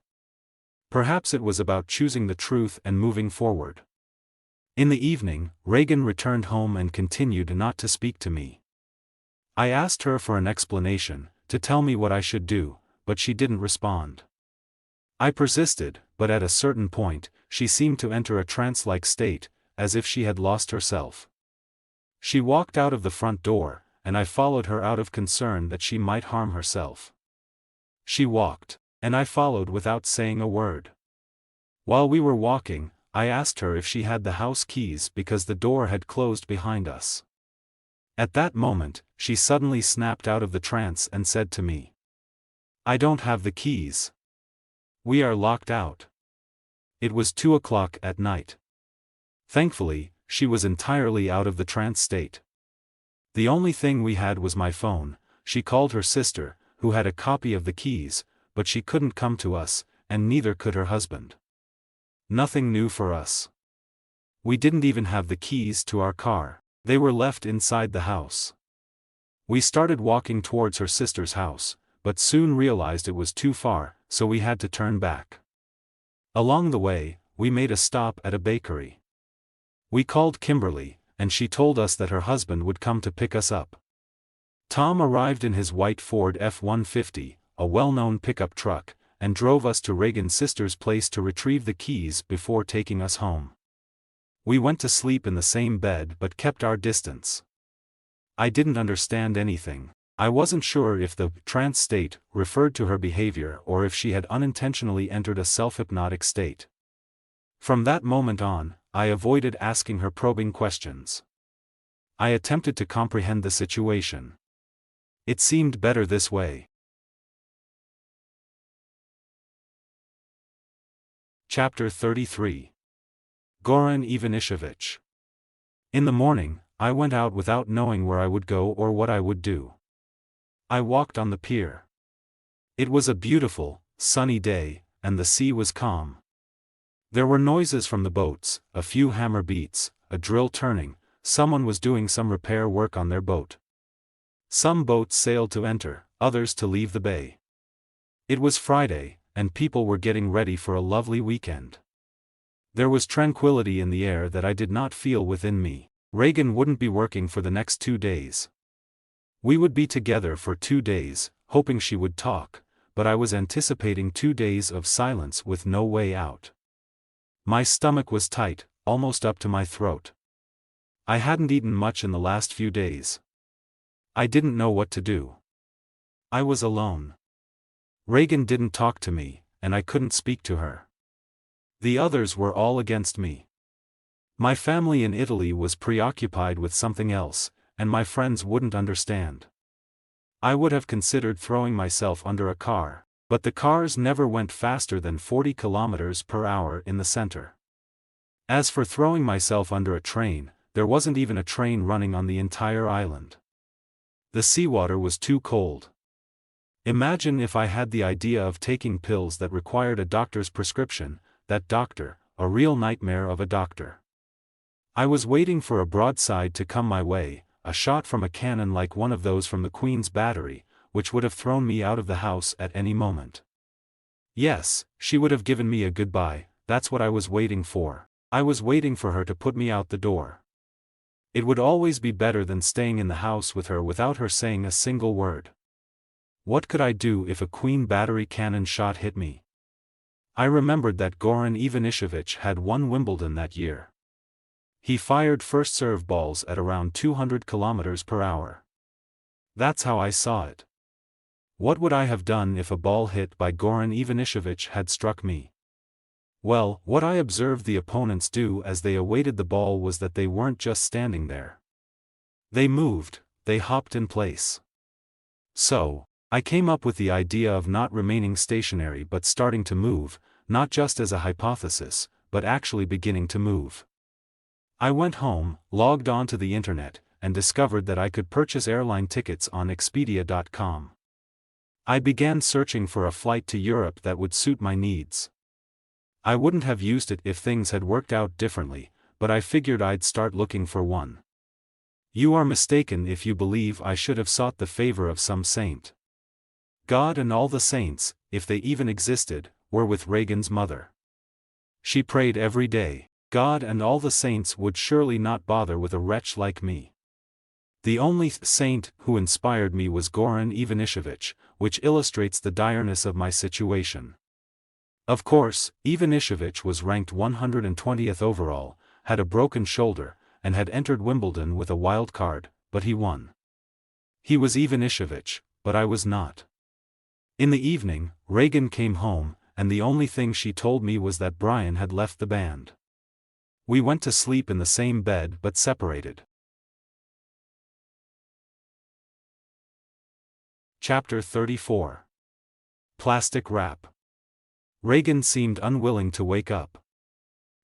Perhaps it was about choosing the truth and moving forward. In the evening, Reagan returned home and continued not to speak to me. I asked her for an explanation, to tell me what I should do, but she didn't respond. I persisted, but at a certain point, she seemed to enter a trance-like state, as if she had lost herself. She walked out of the front door, and I followed her out of concern that she might harm herself. She walked, and I followed without saying a word. While we were walking, I asked her if she had the house keys because the door had closed behind us. At that moment, she suddenly snapped out of the trance and said to me, "I don't have the keys. We are locked out." It was 2 o'clock at night. Thankfully, she was entirely out of the trance state. The only thing we had was my phone. She called her sister, who had a copy of the keys, but she couldn't come to us, and neither could her husband. Nothing new for us. We didn't even have the keys to our car. They were left inside the house. We started walking towards her sister's house, but soon realized it was too far, so we had to turn back. Along the way, we made a stop at a bakery. We called Kimberly, and she told us that her husband would come to pick us up. Tom arrived in his white Ford F-150, a well-known pickup truck, and drove us to Reagan's sister's place to retrieve the keys before taking us home. We went to sleep in the same bed but kept our distance. I didn't understand anything. I wasn't sure if the trance state referred to her behavior or if she had unintentionally entered a self-hypnotic state. From that moment on, I avoided asking her probing questions. I attempted to comprehend the situation. It seemed better this way. Chapter 33. Goran Ivanišević. In the morning, I went out without knowing where I would go or what I would do. I walked on the pier. It was a beautiful, sunny day, and the sea was calm. There were noises from the boats, a few hammer beats, a drill turning, someone was doing some repair work on their boat. Some boats sailed to enter, others to leave the bay. It was Friday, and people were getting ready for a lovely weekend. There was tranquility in the air that I did not feel within me. Reagan wouldn't be working for the next 2 days. We would be together for 2 days, hoping she would talk, but I was anticipating 2 days of silence with no way out. My stomach was tight, almost up to my throat. I hadn't eaten much in the last few days. I didn't know what to do. I was alone. Reagan didn't talk to me, and I couldn't speak to her. The others were all against me. My family in Italy was preoccupied with something else, and my friends wouldn't understand. I would have considered throwing myself under a car, but the cars never went faster than 40 kilometers per hour in the center. As for throwing myself under a train, there wasn't even a train running on the entire island. The seawater was too cold. Imagine if I had the idea of taking pills that required a doctor's prescription, that doctor, a real nightmare of a doctor. I was waiting for a broadside to come my way, a shot from a cannon like one of those from the Queen's Battery, which would have thrown me out of the house at any moment. Yes, she would have given me a goodbye, that's what I was waiting for. I was waiting for her to put me out the door. It would always be better than staying in the house with her without her saying a single word. What could I do if a Queen Battery cannon shot hit me? I remembered that Goran Ivanišević had won Wimbledon that year. He fired first serve balls at around 200 kilometers per hour. That's how I saw it. What would I have done if a ball hit by Goran Ivanišević had struck me? Well, what I observed the opponents do as they awaited the ball was that they weren't just standing there. They moved, they hopped in place. So, I came up with the idea of not remaining stationary but starting to move, not just as a hypothesis, but actually beginning to move. I went home, logged on to the internet, and discovered that I could purchase airline tickets on Expedia.com. I began searching for a flight to Europe that would suit my needs. I wouldn't have used it if things had worked out differently, but I figured I'd start looking for one. You are mistaken if you believe I should have sought the favor of some saint. God and all the saints, if they even existed, were with Reagan's mother. She prayed every day. God and all the saints would surely not bother with a wretch like me. The only saint who inspired me was Goran Ivanišević, which illustrates the direness of my situation. Of course, Ivanišević was ranked 120th overall, had a broken shoulder, and had entered Wimbledon with a wild card, but he won. He was Ivanišević, but I was not. In the evening, Reagan came home, and the only thing she told me was that Brian had left the band. We went to sleep in the same bed but separated. Chapter 34. Plastic Wrap. Reagan seemed unwilling to wake up.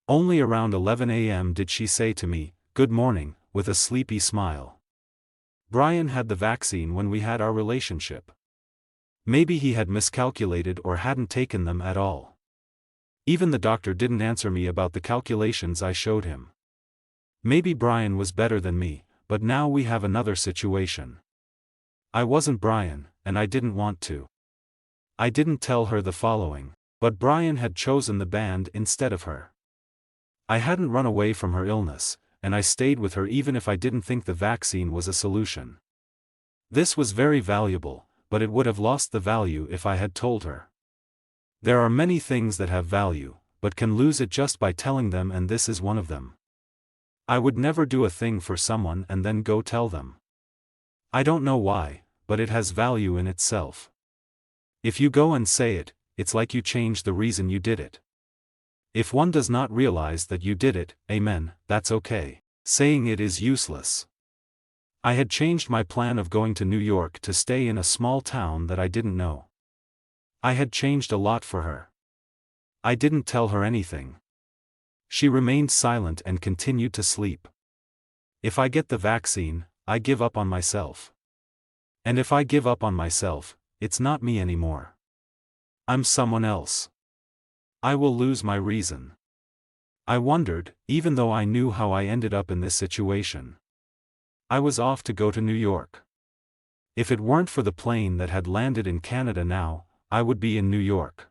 Only around 11 a.m. did she say to me, "Good morning," with a sleepy smile. Brian had the vaccine when we had our relationship. Maybe he had miscalculated or hadn't taken them at all. Even the doctor didn't answer me about the calculations I showed him. Maybe Brian was better than me, but now we have another situation. I wasn't Brian, and I didn't want to. I didn't tell her the following, but Brian had chosen the band instead of her. I hadn't run away from her illness, and I stayed with her even if I didn't think the vaccine was a solution. This was very valuable, but it would have lost the value if I had told her. There are many things that have value, but can lose it just by telling them, and this is one of them. I would never do a thing for someone and then go tell them. I don't know why, but it has value in itself. If you go and say it, it's like you change the reason you did it. If one does not realize that you did it, amen, that's okay. Saying it is useless. I had changed my plan of going to New York to stay in a small town that I didn't know. I had changed a lot for her. I didn't tell her anything. She remained silent and continued to sleep. If I get the vaccine, I give up on myself. And if I give up on myself, it's not me anymore. I'm someone else. I will lose my reason. I wondered, even though I knew how I ended up in this situation. I was off to go to New York. If it weren't for the plane that had landed in Canada now, I would be in New York.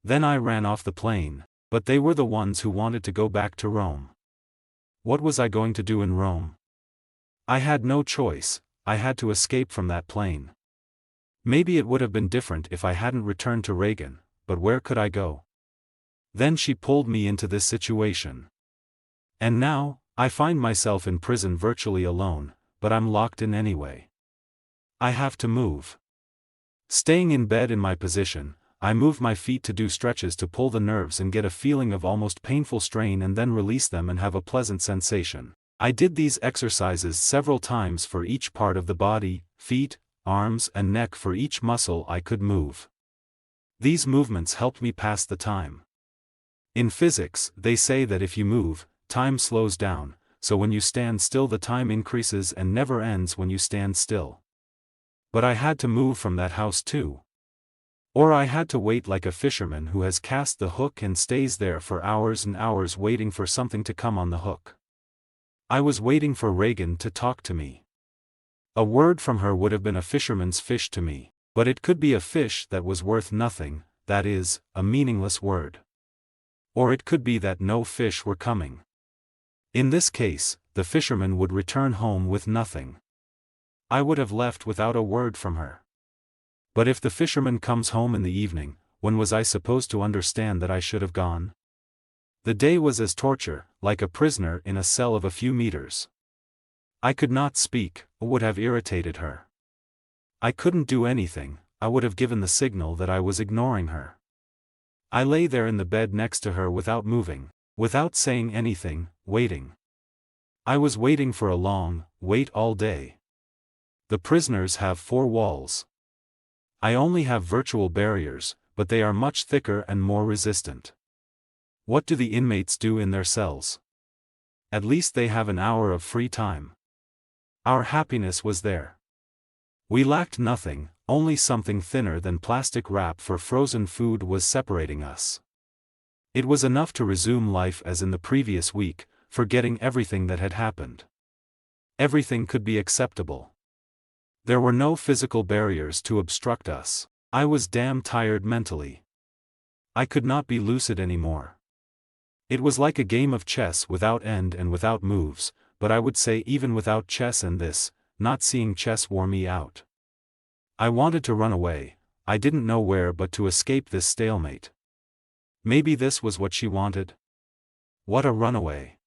Then I ran off the plane, but they were the ones who wanted to go back to Rome. What was I going to do in Rome? I had no choice, I had to escape from that plane. Maybe it would have been different if I hadn't returned to Reagan, but where could I go? Then she pulled me into this situation. And now, I find myself in prison virtually alone, but I'm locked in anyway. I have to move. Staying in bed in my position, I move my feet to do stretches to pull the nerves and get a feeling of almost painful strain and then release them and have a pleasant sensation. I did these exercises several times for each part of the body, feet, arms and neck, for each muscle I could move. These movements helped me pass the time. In physics, they say that if you move, time slows down, so when you stand still the time increases and never ends when you stand still. But I had to move from that house too. Or I had to wait like a fisherman who has cast the hook and stays there for hours and hours waiting for something to come on the hook. I was waiting for Reagan to talk to me. A word from her would have been a fisherman's fish to me, but it could be a fish that was worth nothing, that is, a meaningless word. Or it could be that no fish were coming. In this case, the fisherman would return home with nothing. I would have left without a word from her. But if the fisherman comes home in the evening, when was I supposed to understand that I should have gone? The day was as torture, like a prisoner in a cell of a few meters. I could not speak, or would have irritated her. I couldn't do anything, I would have given the signal that I was ignoring her. I lay there in the bed next to her without moving, without saying anything, waiting. I was waiting for a long wait all day. The prisoners have 4 walls. I only have virtual barriers, but they are much thicker and more resistant. What do the inmates do in their cells? At least they have an hour of free time. Our happiness was there. We lacked nothing, only something thinner than plastic wrap for frozen food was separating us. It was enough to resume life as in the previous week, forgetting everything that had happened. Everything could be acceptable. There were no physical barriers to obstruct us. I was damn tired mentally. I could not be lucid anymore. It was like a game of chess without end and without moves, but I would say even without chess and this, not seeing chess wore me out. I wanted to run away, I didn't know where but to escape this stalemate. Maybe this was what she wanted. What a runaway.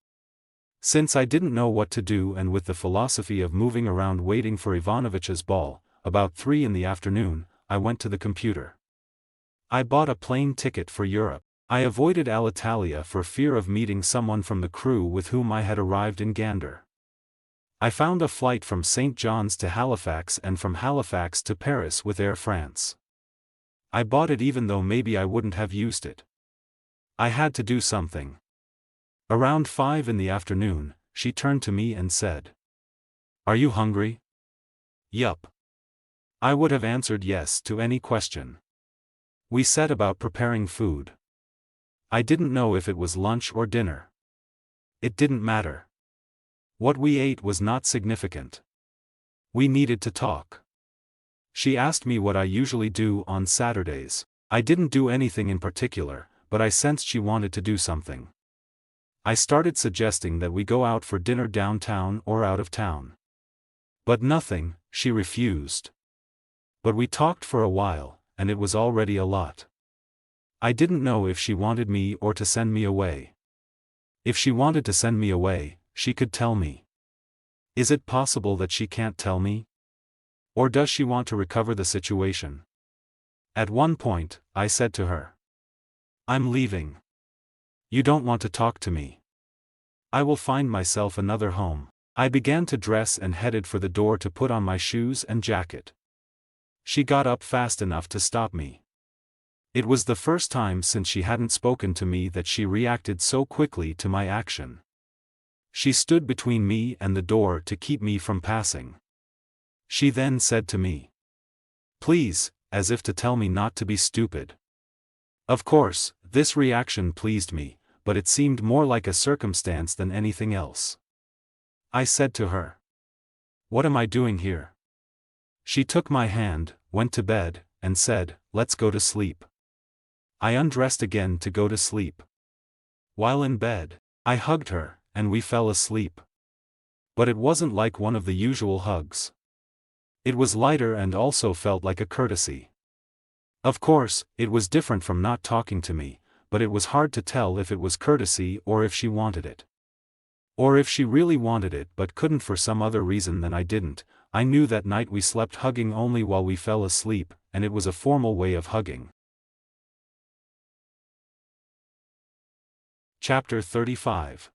Since I didn't know what to do, and with the philosophy of moving around waiting for Ivanovich's ball, about 3 in the afternoon, I went to the computer. I bought a plane ticket for Europe. I avoided Alitalia for fear of meeting someone from the crew with whom I had arrived in Gander. I found a flight from St. John's to Halifax and from Halifax to Paris with Air France. I bought it even though maybe I wouldn't have used it. I had to do something. Around 5 in the afternoon, she turned to me and said, "Are you hungry?" "Yup." I would have answered yes to any question. We set about preparing food. I didn't know if it was lunch or dinner. It didn't matter. What we ate was not significant. We needed to talk. She asked me what I usually do on Saturdays. I didn't do anything in particular, but I sensed she wanted to do something. I started suggesting that we go out for dinner downtown or out of town. But nothing, she refused. But we talked for a while, and it was already a lot. I didn't know if she wanted me or to send me away. If she wanted to send me away, she could tell me. Is it possible that she can't tell me? Or does she want to recover the situation? At one point, I said to her, "I'm leaving. You don't want to talk to me. I will find myself another home." I began to dress and headed for the door to put on my shoes and jacket. She got up fast enough to stop me. It was the first time since she hadn't spoken to me that she reacted so quickly to my action. She stood between me and the door to keep me from passing. She then said to me, "Please," as if to tell me not to be stupid. Of course, this reaction pleased me, but it seemed more like a circumstance than anything else. I said to her, "What am I doing here?" She took my hand, went to bed, and said, "Let's go to sleep." I undressed again to go to sleep. While in bed, I hugged her, and we fell asleep. But it wasn't like one of the usual hugs. It was lighter and also felt like a courtesy. Of course, it was different from not talking to me, but it was hard to tell if it was courtesy or if she wanted it. Or if she really wanted it but couldn't for some other reason than I didn't. I knew that night we slept hugging only while we fell asleep, and it was a formal way of hugging. Chapter 35.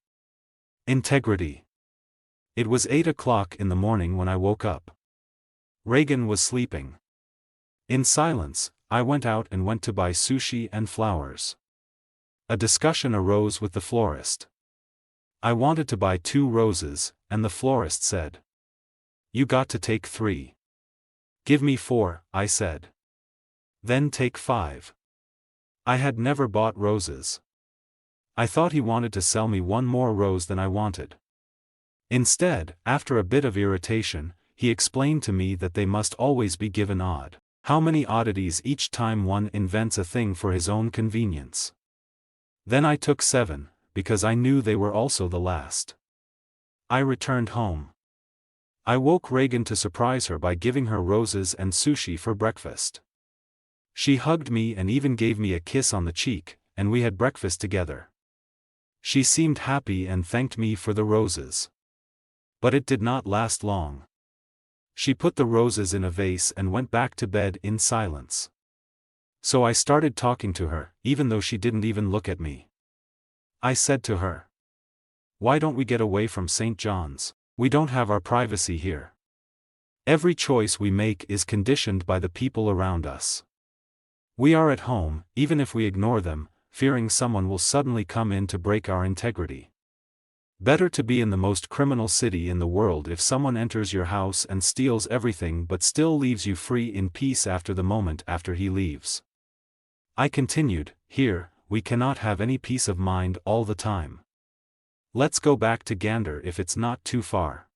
Integrity. It was 8 o'clock in the morning when I woke up. Reagan was sleeping. In silence, I went out and went to buy sushi and flowers. A discussion arose with the florist. I wanted to buy 2 roses, and the florist said, "You got to take 3. "Give me 4, I said. "Then take 5. I had never bought roses. I thought he wanted to sell me 1 more rose than I wanted. Instead, after a bit of irritation, he explained to me that they must always be given odd. How many oddities each time one invents a thing for his own convenience. Then I took 7, because I knew they were also the last. I returned home. I woke Reagan to surprise her by giving her roses and sushi for breakfast. She hugged me and even gave me a kiss on the cheek, and we had breakfast together. She seemed happy and thanked me for the roses. But it did not last long. She put the roses in a vase and went back to bed in silence. So I started talking to her, even though she didn't even look at me. I said to her, "Why don't we get away from St. John's? We don't have our privacy here. Every choice we make is conditioned by the people around us. We are at home, even if we ignore them, fearing someone will suddenly come in to break our integrity. Better to be in the most criminal city in the world if someone enters your house and steals everything but still leaves you free in peace after the moment after he leaves." I continued, "Here, we cannot have any peace of mind all the time. Let's go back to Gander if it's not too far.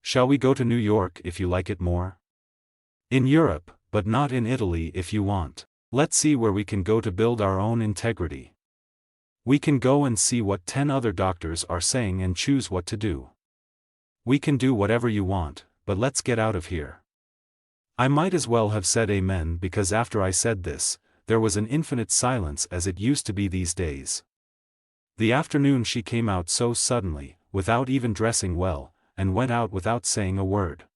Shall we go to New York if you like it more? In Europe, but not in Italy if you want. Let's see where we can go to build our own integrity. We can go and see what 10 other doctors are saying and choose what to do. We can do whatever you want, but let's get out of here." I might as well have said amen because after I said this, there was an infinite silence as it used to be these days. The afternoon she came out so suddenly, without even dressing well, and went out without saying a word.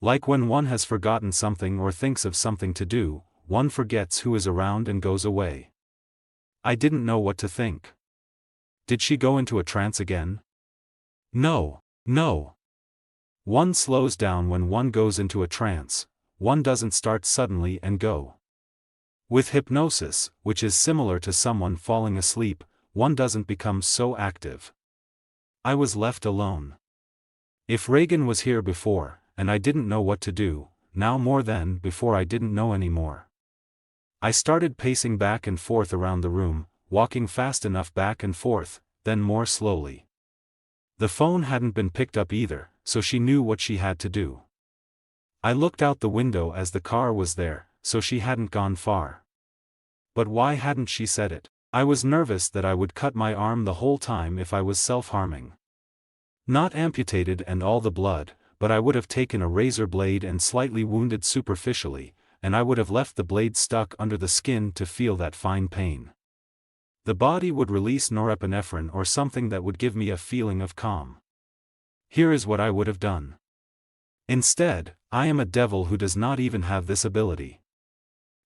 Like when one has forgotten something or thinks of something to do, one forgets who is around and goes away. I didn't know what to think. Did she go into a trance again? No. One slows down when one goes into a trance, one doesn't start suddenly and go. With hypnosis, which is similar to someone falling asleep, one doesn't become so active. I was left alone. If Reagan was here before, and I didn't know what to do, now more than before I didn't know anymore. I started pacing back and forth around the room, walking fast enough back and forth, then more slowly. The phone hadn't been picked up either, so she knew what she had to do. I looked out the window as the car was there, so she hadn't gone far. But why hadn't she said it? I was nervous that I would cut my arm the whole time if I was self-harming. Not amputated and all the blood, but I would have taken a razor blade and slightly wounded superficially, and I would have left the blade stuck under the skin to feel that fine pain. The body would release norepinephrine or something that would give me a feeling of calm. Here is what I would have done. Instead, I am a devil who does not even have this ability.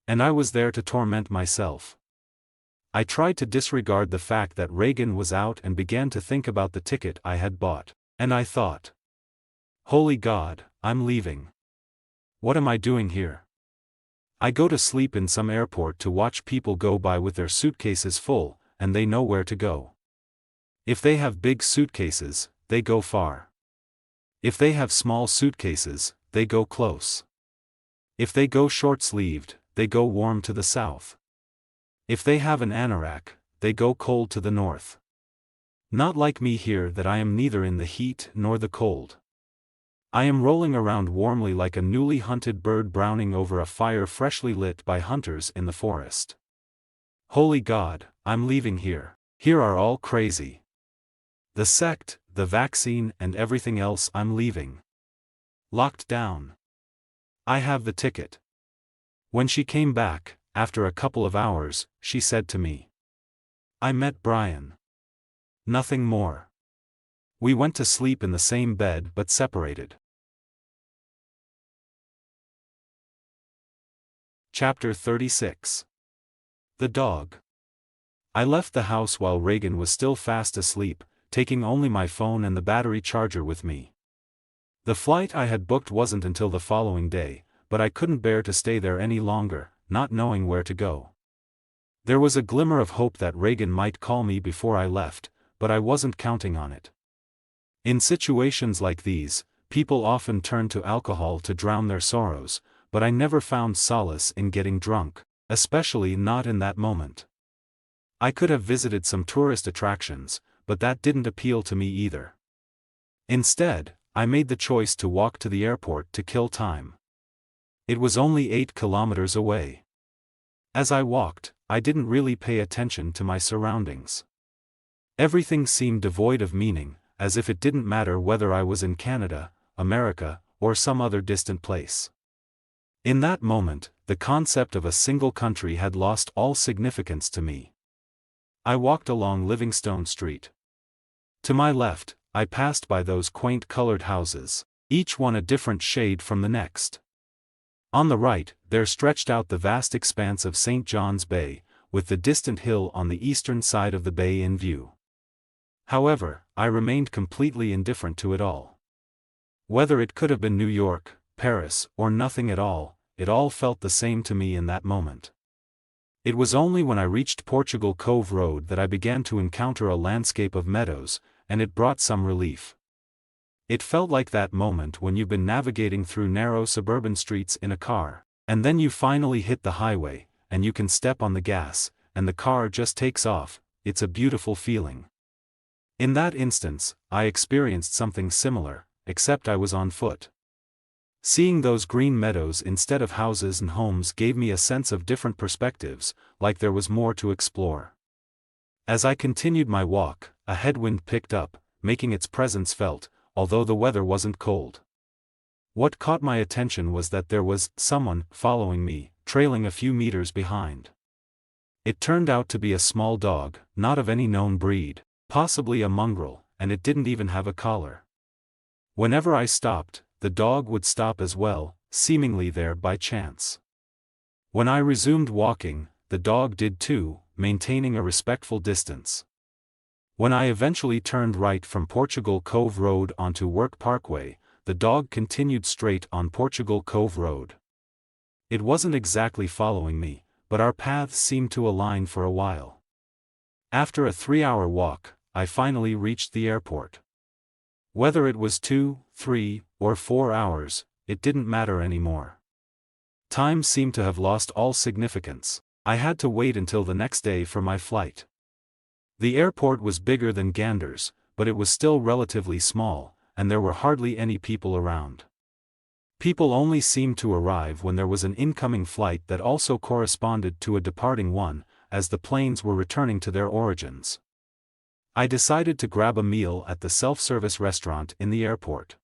And I was there to torment myself. I tried to disregard the fact that Reagan was out and began to think about the ticket I had bought, and I thought, "Holy God, I'm leaving. What am I doing here? I go to sleep in some airport to watch people go by with their suitcases full, and they know where to go. If they have big suitcases, they go far. If they have small suitcases, they go close. If they go short-sleeved, they go warm to the south. If they have an anorak, they go cold to the north. Not like me here that I am neither in the heat nor the cold. I am rolling around warmly like a newly hunted bird browning over a fire freshly lit by hunters in the forest. Holy God, I'm leaving here. Here are all crazy. The sect, the vaccine and everything else I'm leaving. Locked down. I have the ticket." When she came back, after a couple of hours, she said to me, "I met Brian. Nothing more. We went to sleep in the same bed but separated." Chapter 36. The Dog. I left the house while Reagan was still fast asleep, taking only my phone and the battery charger with me. The flight I had booked wasn't until the following day, but I couldn't bear to stay there any longer, not knowing where to go. There was a glimmer of hope that Reagan might call me before I left, but I wasn't counting on it. In situations like these, people often turn to alcohol to drown their sorrows, but I never found solace in getting drunk, especially not in that moment. I could have visited some tourist attractions, but that didn't appeal to me either. Instead, I made the choice to walk to the airport to kill time. It was only 8 kilometers away. As I walked, I didn't really pay attention to my surroundings. Everything seemed devoid of meaning, as if it didn't matter whether I was in Canada, America, or some other distant place. In that moment, the concept of a single country had lost all significance to me. I walked along Livingstone Street. To my left, I passed by those quaint colored houses, each one a different shade from the next. On the right, there stretched out the vast expanse of St. John's Bay, with the distant hill on the eastern side of the bay in view. However, I remained completely indifferent to it all. Whether it could have been New York, Paris, or nothing at all, it all felt the same to me in that moment. It was only when I reached Portugal Cove Road that I began to encounter a landscape of meadows, and it brought some relief. It felt like that moment when you've been navigating through narrow suburban streets in a car, and then you finally hit the highway, and you can step on the gas, and the car just takes off. It's a beautiful feeling. In that instance, I experienced something similar, except I was on foot. Seeing those green meadows instead of houses and homes gave me a sense of different perspectives, like there was more to explore. As I continued my walk, a headwind picked up, making its presence felt, although the weather wasn't cold. What caught my attention was that there was someone following me, trailing a few meters behind. It turned out to be a small dog, not of any known breed, possibly a mongrel, and it didn't even have a collar. Whenever I stopped, the dog would stop as well, seemingly there by chance. When I resumed walking, the dog did too, maintaining a respectful distance. When I eventually turned right from Portugal Cove Road onto Work Parkway, the dog continued straight on Portugal Cove Road. It wasn't exactly following me, but our paths seemed to align for a while. After a 3-hour walk, I finally reached the airport. Whether it was 2, 3, or 4 hours, it didn't matter anymore. Time seemed to have lost all significance. I had to wait until the next day for my flight. The airport was bigger than Ganders, but it was still relatively small, and there were hardly any people around. People only seemed to arrive when there was an incoming flight that also corresponded to a departing one, as the planes were returning to their origins. I decided to grab a meal at the self-service restaurant in the airport.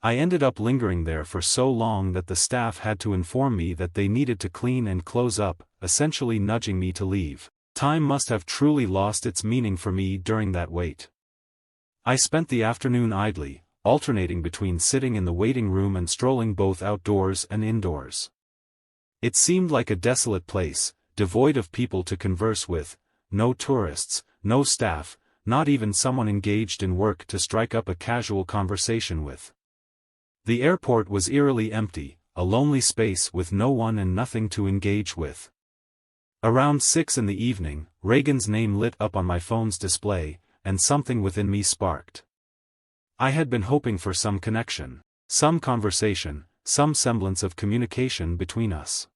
I ended up lingering there for so long that the staff had to inform me that they needed to clean and close up, essentially nudging me to leave. Time must have truly lost its meaning for me during that wait. I spent the afternoon idly, alternating between sitting in the waiting room and strolling both outdoors and indoors. It seemed like a desolate place, devoid of people to converse with, no tourists, no staff, not even someone engaged in work to strike up a casual conversation with. The airport was eerily empty, a lonely space with no one and nothing to engage with. Around 6 in the evening, Reagan's name lit up on my phone's display, and something within me sparked. I had been hoping for some connection, some conversation, some semblance of communication between us.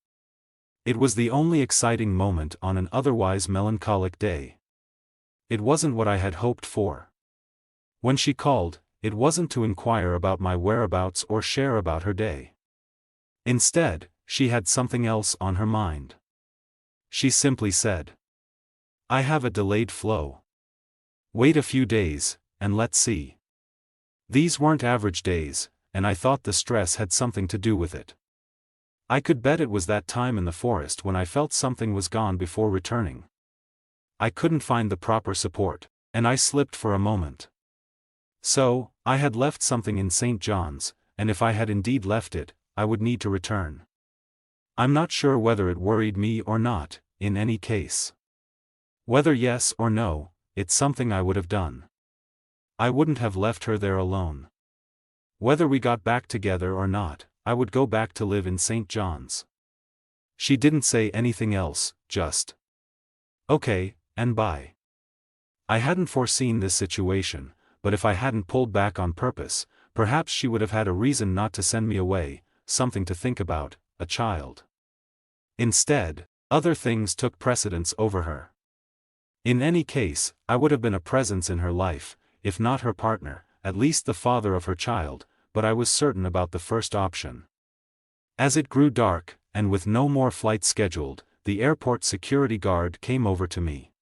It was the only exciting moment on an otherwise melancholic day. It wasn't what I had hoped for. When she called, it wasn't to inquire about my whereabouts or share about her day. Instead, she had something else on her mind. She simply said, "I have a delayed flow. Wait a few days, and let's see." These weren't average days, and I thought the stress had something to do with it. I could bet it was that time in the forest when I felt something was gone before returning. I couldn't find the proper support, and I slipped for a moment. So, I had left something in St. John's, and if I had indeed left it, I would need to return. I'm not sure whether it worried me or not, in any case. Whether yes or no, it's something I would have done. I wouldn't have left her there alone. Whether we got back together or not, I would go back to live in St. John's. She didn't say anything else, just, "Okay, and bye." I hadn't foreseen this situation, but if I hadn't pulled back on purpose, perhaps she would have had a reason not to send me away, something to think about, a child. Instead, other things took precedence over her. In any case, I would have been a presence in her life, if not her partner, at least the father of her child, but I was certain about the first option. As it grew dark, and with no more flights scheduled, the airport security guard came over to me.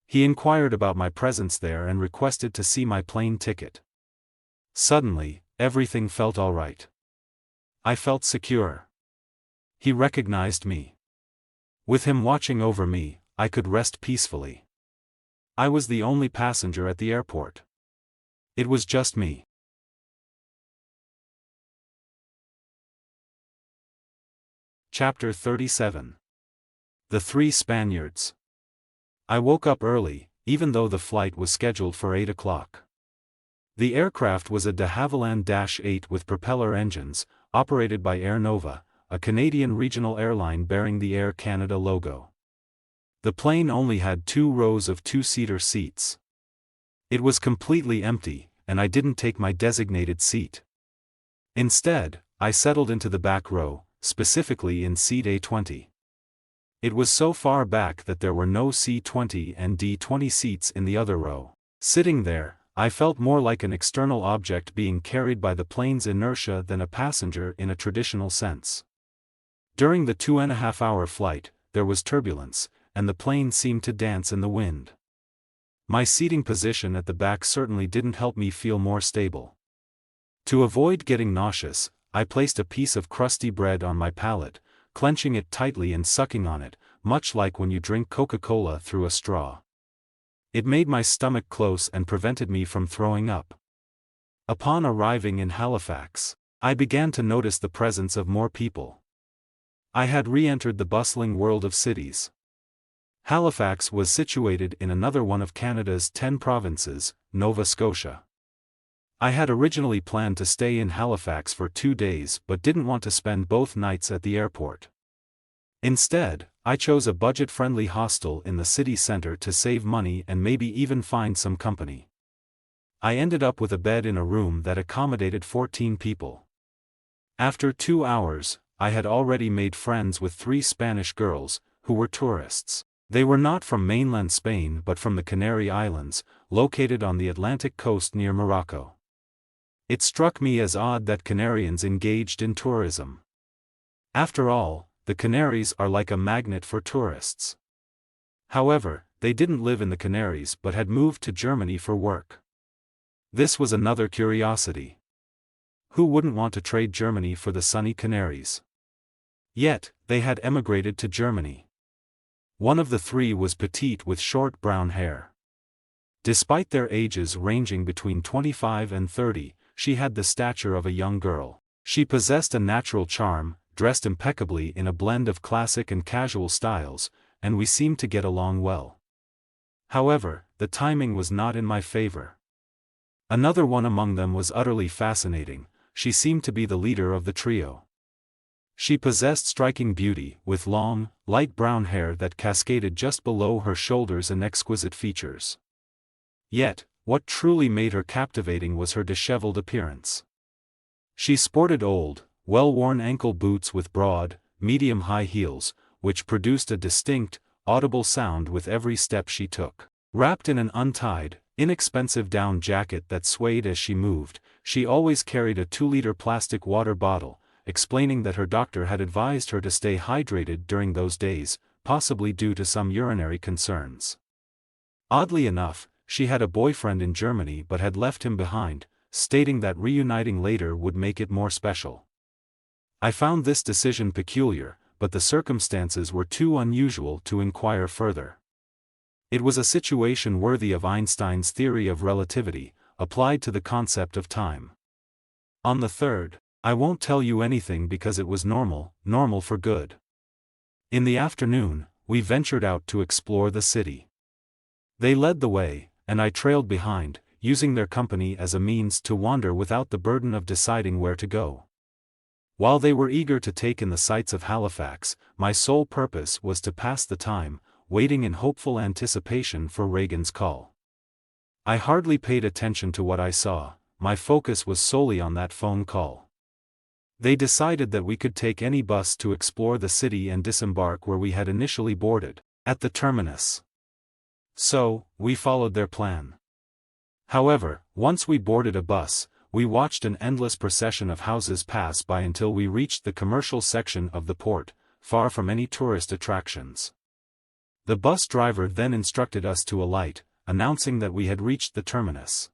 He inquired about my presence there and requested to see my plane ticket. Suddenly, everything felt all right. I felt secure. He recognized me. With him watching over me, I could rest peacefully. I was the only passenger at the airport. It was just me. Chapter 37. The Three Spaniards. I woke up early, even though the flight was scheduled for 8 o'clock. The aircraft was a de Havilland -8 with propeller engines, operated by Air Nova, a Canadian regional airline bearing the Air Canada logo. The plane only had 2 rows of 2-seater seats. It was completely empty, and I didn't take my designated seat. Instead, I settled into the back row, specifically in seat A20. It was so far back that there were no C20 and D20 seats in the other row. Sitting there, I felt more like an external object being carried by the plane's inertia than a passenger in a traditional sense. During the 2.5-hour flight, there was turbulence, and the plane seemed to dance in the wind. My seating position at the back certainly didn't help me feel more stable. To avoid getting nauseous, I placed a piece of crusty bread on my palate, clenching it tightly and sucking on it, much like when you drink Coca-Cola through a straw. It made my stomach close and prevented me from throwing up. Upon arriving in Halifax, I began to notice the presence of more people. I had re-entered the bustling world of cities. Halifax was situated in another one of Canada's 10 provinces, Nova Scotia. I had originally planned to stay in Halifax for 2 days but didn't want to spend both nights at the airport. Instead, I chose a budget-friendly hostel in the city center to save money and maybe even find some company. I ended up with a bed in a room that accommodated 14 people. After 2 hours, I had already made friends with 3 Spanish girls, who were tourists. They were not from mainland Spain but from the Canary Islands, located on the Atlantic coast near Morocco. It struck me as odd that Canarians engaged in tourism. After all, the Canaries are like a magnet for tourists. However, they didn't live in the Canaries but had moved to Germany for work. This was another curiosity. Who wouldn't want to trade Germany for the sunny Canaries? Yet, they had emigrated to Germany. One of the three was petite with short brown hair. Despite their ages ranging between 25 and 30, she had the stature of a young girl. She possessed a natural charm, dressed impeccably in a blend of classic and casual styles, and we seemed to get along well. However, the timing was not in my favor. Another one among them was utterly fascinating. She seemed to be the leader of the trio. She possessed striking beauty, with long, light brown hair that cascaded just below her shoulders and exquisite features. Yet, what truly made her captivating was her disheveled appearance. She sported old, well-worn ankle boots with broad, medium-high heels, which produced a distinct, audible sound with every step she took. Wrapped in an untied, inexpensive down jacket that swayed as she moved, she always carried a 2-liter plastic water bottle, explaining that her doctor had advised her to stay hydrated during those days, possibly due to some urinary concerns. Oddly enough, she had a boyfriend in Germany but had left him behind, stating that reuniting later would make it more special. I found this decision peculiar, but the circumstances were too unusual to inquire further. It was a situation worthy of Einstein's theory of relativity, applied to the concept of time. On the third, I won't tell you anything because it was normal for good. In the afternoon, we ventured out to explore the city. They led the way, and I trailed behind, using their company as a means to wander without the burden of deciding where to go. While they were eager to take in the sights of Halifax, my sole purpose was to pass the time, waiting in hopeful anticipation for Reagan's call. I hardly paid attention to what I saw, my focus was solely on that phone call. They decided that we could take any bus to explore the city and disembark where we had initially boarded, at the terminus. So, we followed their plan. However, once we boarded a bus, we watched an endless procession of houses pass by until we reached the commercial section of the port, far from any tourist attractions. The bus driver then instructed us to alight, announcing that we had reached the terminus.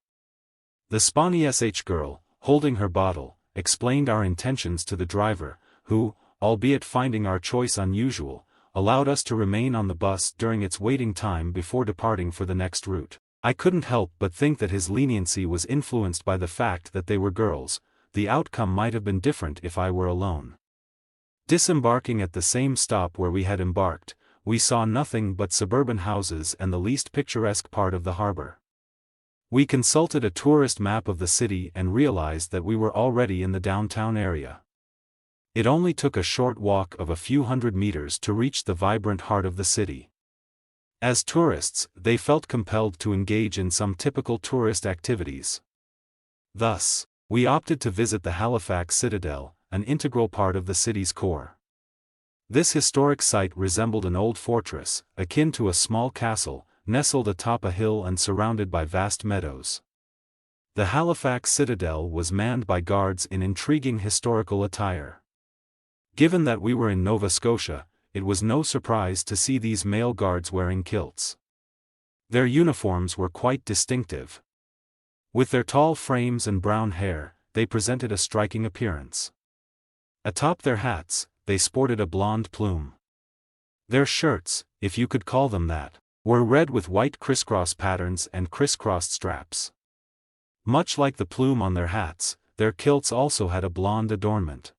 The spawny SH girl, holding her bottle, explained our intentions to the driver, who, albeit finding our choice unusual, allowed us to remain on the bus during its waiting time before departing for the next route. I couldn't help but think that his leniency was influenced by the fact that they were girls. The outcome might have been different if I were alone. Disembarking at the same stop where we had embarked, we saw nothing but suburban houses and the least picturesque part of the harbor. We consulted a tourist map of the city and realized that we were already in the downtown area. It only took a short walk of a few hundred meters to reach the vibrant heart of the city. As tourists, they felt compelled to engage in some typical tourist activities. Thus, we opted to visit the Halifax Citadel, an integral part of the city's core. This historic site resembled an old fortress, akin to a small castle, nestled atop a hill and surrounded by vast meadows. The Halifax Citadel was manned by guards in intriguing historical attire. Given that we were in Nova Scotia, it was no surprise to see these male guards wearing kilts. Their uniforms were quite distinctive. With their tall frames and brown hair, they presented a striking appearance. Atop their hats, they sported a blonde plume. Their shirts, if you could call them that, were red with white crisscross patterns and crisscrossed straps. Much like the plume on their hats, their kilts also had a blonde adornment.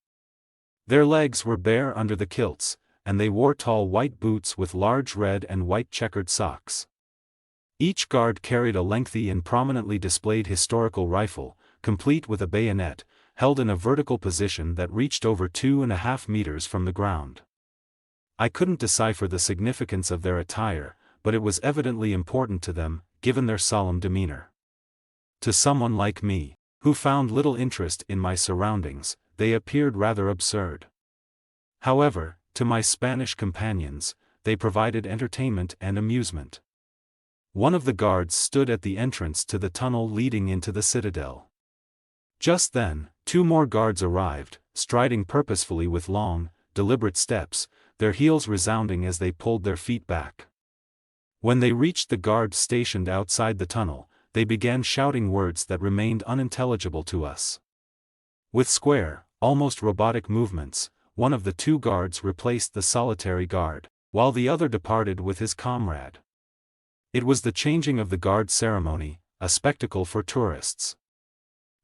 Their legs were bare under the kilts, and they wore tall white boots with large red and white checkered socks. Each guard carried a lengthy and prominently displayed historical rifle, complete with a bayonet, held in a vertical position that reached over 2.5 meters from the ground. I couldn't decipher the significance of their attire, but it was evidently important to them, given their solemn demeanor. To someone like me, who found little interest in my surroundings, they appeared rather absurd. However, to my Spanish companions, they provided entertainment and amusement. One of the guards stood at the entrance to the tunnel leading into the citadel. Just then, 2 more guards arrived, striding purposefully with long, deliberate steps, their heels resounding as they pulled their feet back. When they reached the guards stationed outside the tunnel, they began shouting words that remained unintelligible to us. With square, almost robotic movements, one of the 2 guards replaced the solitary guard, while the other departed with his comrade. It was the changing of the guard ceremony, a spectacle for tourists.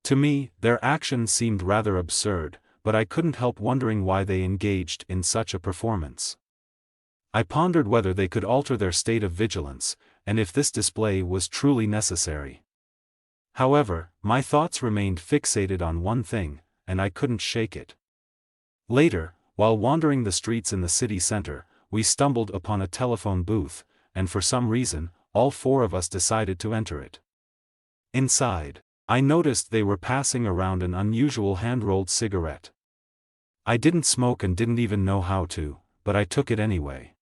To me, their action seemed rather absurd, but I couldn't help wondering why they engaged in such a performance. I pondered whether they could alter their state of vigilance, and if this display was truly necessary. However, my thoughts remained fixated on one thing, and I couldn't shake it. Later, while wandering the streets in the city center, we stumbled upon a telephone booth, and for some reason, all 4 of us decided to enter it. Inside, I noticed they were passing around an unusual hand-rolled cigarette. I didn't smoke and didn't even know how to, but I took it anyway.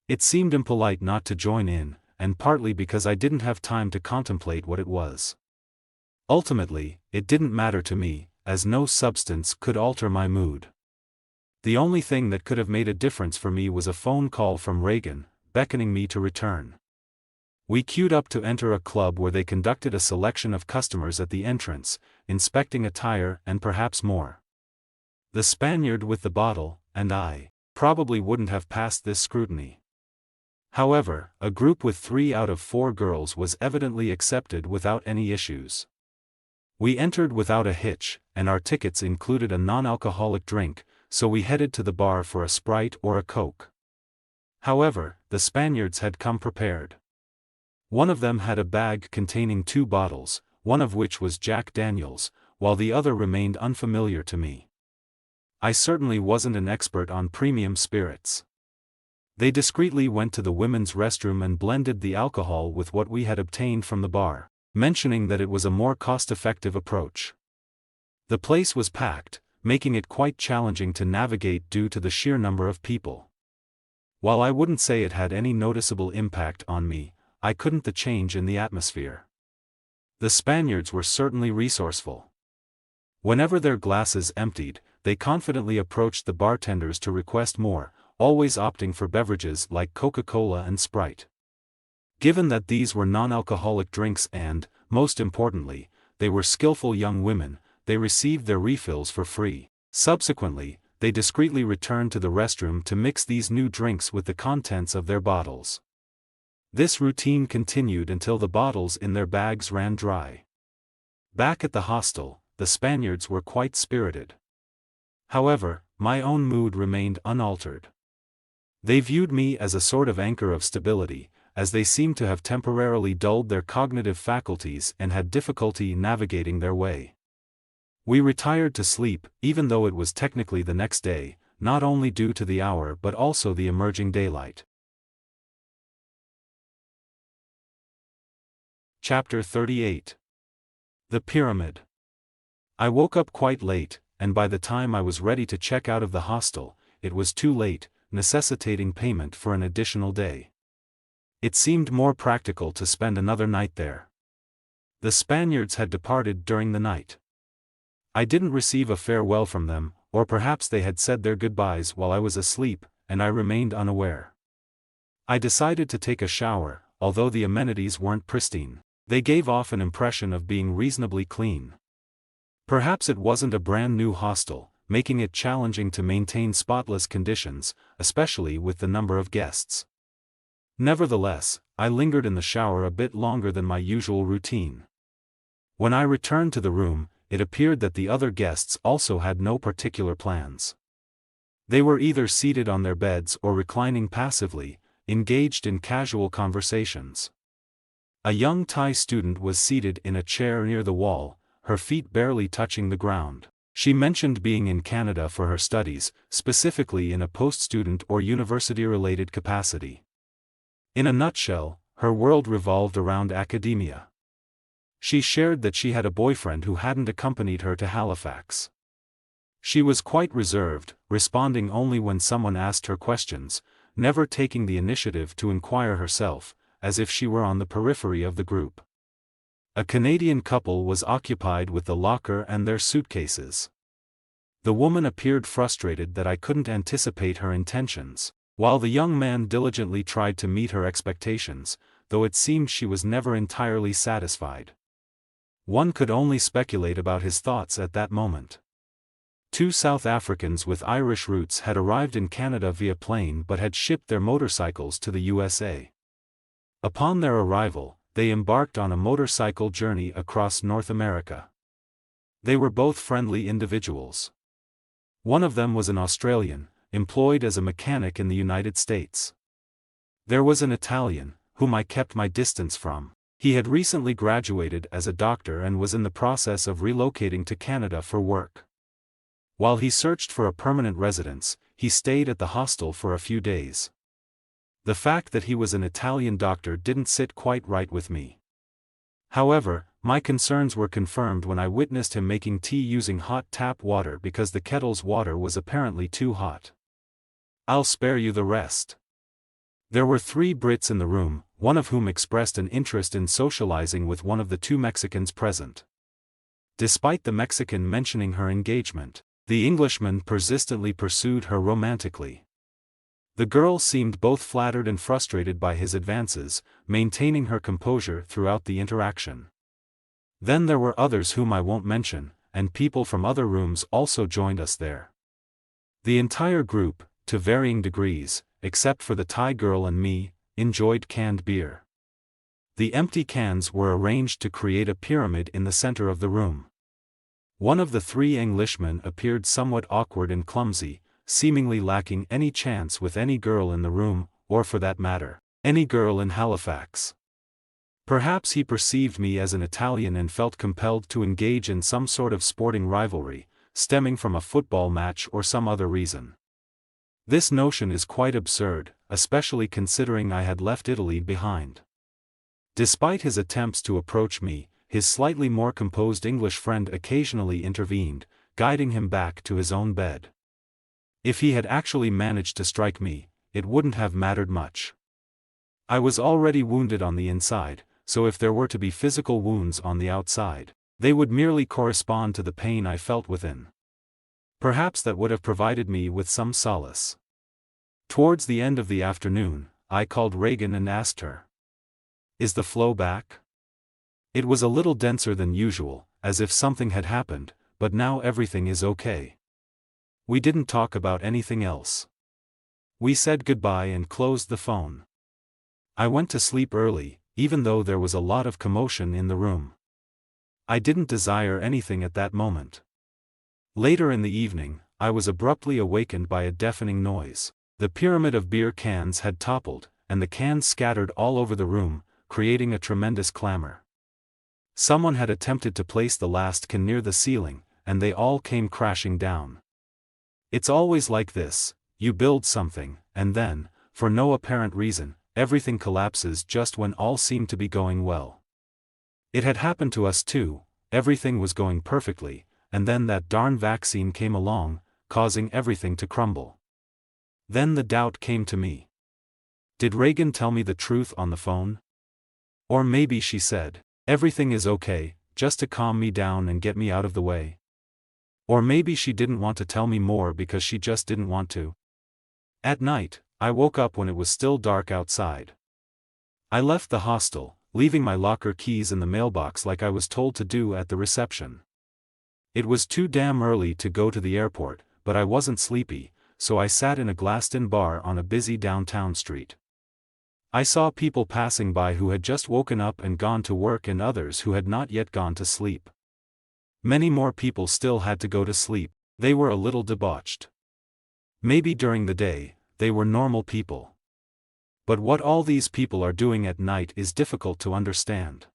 It seemed impolite not to join in, and partly because I didn't have time to contemplate what it was. Ultimately, it didn't matter to me, as no substance could alter my mood. The only thing that could have made a difference for me was a phone call from Reagan, beckoning me to return. We queued up to enter a club where they conducted a selection of customers at the entrance, inspecting attire and perhaps more. The Spaniard with the bottle, and I, probably wouldn't have passed this scrutiny. However, a group with 3 out of 4 girls was evidently accepted without any issues. We entered without a hitch, and our tickets included a non-alcoholic drink, so we headed to the bar for a Sprite or a Coke. However, the Spaniards had come prepared. One of them had a bag containing 2 bottles, one of which was Jack Daniels, while the other remained unfamiliar to me. I certainly wasn't an expert on premium spirits. They discreetly went to the women's restroom and blended the alcohol with what we had obtained from the bar, mentioning that it was a more cost-effective approach. The place was packed, making it quite challenging to navigate due to the sheer number of people. While I wouldn't say it had any noticeable impact on me, I couldn't the change in the atmosphere. The Spaniards were certainly resourceful. Whenever their glasses emptied, they confidently approached the bartenders to request more, always opting for beverages like Coca-Cola and Sprite. Given that these were non-alcoholic drinks and, most importantly, they were skillful young women, they received their refills for free. Subsequently, they discreetly returned to the restroom to mix these new drinks with the contents of their bottles. This routine continued until the bottles in their bags ran dry. Back at the hostel, the Spaniards were quite spirited. However, my own mood remained unaltered. They viewed me as a sort of anchor of stability, as they seemed to have temporarily dulled their cognitive faculties and had difficulty navigating their way. We retired to sleep, even though it was technically the next day, not only due to the hour but also the emerging daylight. Chapter 38. The Pyramid. I woke up quite late, and by the time I was ready to check out of the hostel, it was too late, necessitating payment for an additional day. It seemed more practical to spend another night there. The Spaniards had departed during the night. I didn't receive a farewell from them, or perhaps they had said their goodbyes while I was asleep, and I remained unaware. I decided to take a shower, although the amenities weren't pristine. They gave off an impression of being reasonably clean. Perhaps it wasn't a brand new hostel, making it challenging to maintain spotless conditions, especially with the number of guests. Nevertheless, I lingered in the shower a bit longer than my usual routine. When I returned to the room, it appeared that the other guests also had no particular plans. They were either seated on their beds or reclining passively, engaged in casual conversations. A young Thai student was seated in a chair near the wall, her feet barely touching the ground. She mentioned being in Canada for her studies, specifically in a post-student or university-related capacity. In a nutshell, her world revolved around academia. She shared that she had a boyfriend who hadn't accompanied her to Halifax. She was quite reserved, responding only when someone asked her questions, never taking the initiative to inquire herself, as if she were on the periphery of the group. A Canadian couple was occupied with the locker and their suitcases. The woman appeared frustrated that I couldn't anticipate her intentions, while the young man diligently tried to meet her expectations, though it seemed she was never entirely satisfied. One could only speculate about his thoughts at that moment. 2 South Africans with Irish roots had arrived in Canada via plane but had shipped their motorcycles to the USA. Upon their arrival, they embarked on a motorcycle journey across North America. They were both friendly individuals. One of them was an Australian, employed as a mechanic in the United States. There was an Italian, whom I kept my distance from. He had recently graduated as a doctor and was in the process of relocating to Canada for work. While he searched for a permanent residence, he stayed at the hostel for a few days. The fact that he was an Italian doctor didn't sit quite right with me. However, my concerns were confirmed when I witnessed him making tea using hot tap water because the kettle's water was apparently too hot. I'll spare you the rest. There were 3 Brits in the room, one of whom expressed an interest in socializing with one of the 2 Mexicans present. Despite the Mexican mentioning her engagement, the Englishman persistently pursued her romantically. The girl seemed both flattered and frustrated by his advances, maintaining her composure throughout the interaction. Then there were others whom I won't mention, and people from other rooms also joined us there. The entire group, to varying degrees, except for the Thai girl and me, enjoyed canned beer. The empty cans were arranged to create a pyramid in the center of the room. One of the 3 Englishmen appeared somewhat awkward and clumsy, seemingly lacking any chance with any girl in the room, or for that matter, any girl in Halifax. Perhaps he perceived me as an Italian and felt compelled to engage in some sort of sporting rivalry, stemming from a football match or some other reason. This notion is quite absurd, especially considering I had left Italy behind. Despite his attempts to approach me, his slightly more composed English friend occasionally intervened, guiding him back to his own bed. If he had actually managed to strike me, it wouldn't have mattered much. I was already wounded on the inside, so if there were to be physical wounds on the outside, they would merely correspond to the pain I felt within. Perhaps that would have provided me with some solace. Towards the end of the afternoon, I called Reagan and asked her, "Is the flow back?" It was a little denser than usual, as if something had happened, but now everything is okay. We didn't talk about anything else. We said goodbye and closed the phone. I went to sleep early, even though there was a lot of commotion in the room. I didn't desire anything at that moment. Later in the evening, I was abruptly awakened by a deafening noise. The pyramid of beer cans had toppled, and the cans scattered all over the room, creating a tremendous clamor. Someone had attempted to place the last can near the ceiling, and they all came crashing down. It's always like this: you build something, and then, for no apparent reason, everything collapses just when all seemed to be going well. It had happened to us too. Everything was going perfectly, and then that darn vaccine came along, causing everything to crumble. Then the doubt came to me. Did Reagan tell me the truth on the phone? Or maybe she said, "Everything is okay," just to calm me down and get me out of the way. Or maybe she didn't want to tell me more because she just didn't want to. At night, I woke up when it was still dark outside. I left the hostel, leaving my locker keys in the mailbox like I was told to do at the reception. It was too damn early to go to the airport, but I wasn't sleepy, so I sat in a glassed-in bar on a busy downtown street. I saw people passing by who had just woken up and gone to work and others who had not yet gone to sleep. Many more people still had to go to sleep. They were a little debauched. Maybe during the day, they were normal people. But what all these people are doing at night is difficult to understand.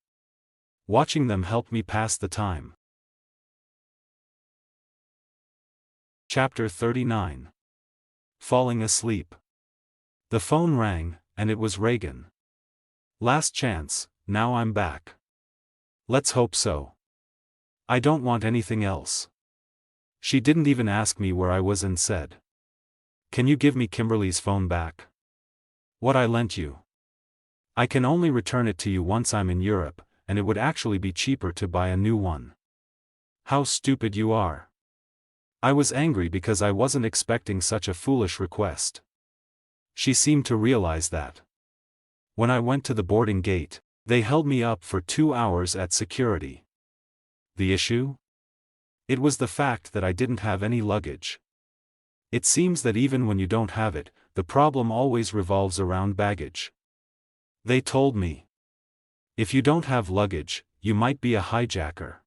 Watching them helped me pass the time. Chapter 39. Falling asleep. The phone rang, and it was Reagan. Last chance, now I'm back. Let's hope so. I don't want anything else. She didn't even ask me where I was and said, "Can you give me Kimberly's phone back?" What I lent you. I can only return it to you once I'm in Europe, and it would actually be cheaper to buy a new one. How stupid you are. I was angry because I wasn't expecting such a foolish request. She seemed to realize that. When I went to the boarding gate, they held me up for 2 hours at security. The issue? It was the fact that I didn't have any luggage. It seems that even when you don't have it, the problem always revolves around baggage. They told me. If you don't have luggage, you might be a hijacker.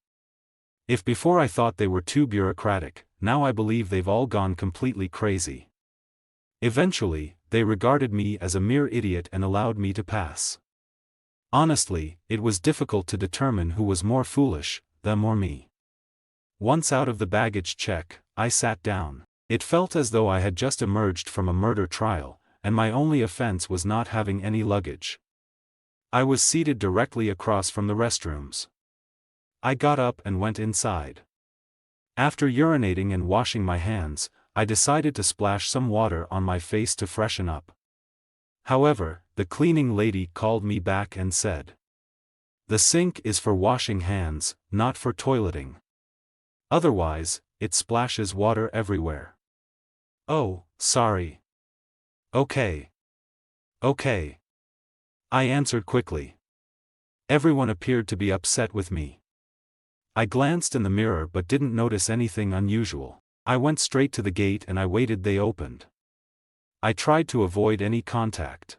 If before I thought they were too bureaucratic, now I believe they've all gone completely crazy. Eventually, they regarded me as a mere idiot and allowed me to pass. Honestly, it was difficult to determine who was more foolish, them or me. Once out of the baggage check, I sat down. It felt as though I had just emerged from a murder trial, and my only offense was not having any luggage. I was seated directly across from the restrooms. I got up and went inside. After urinating and washing my hands, I decided to splash some water on my face to freshen up. However, the cleaning lady called me back and said, "The sink is for washing hands, not for toileting. Otherwise, it splashes water everywhere." "Oh, sorry." Okay, I answered quickly. Everyone appeared to be upset with me. I glanced in the mirror but didn't notice anything unusual. I went straight to the gate and I waited. They opened. I tried to avoid any contact.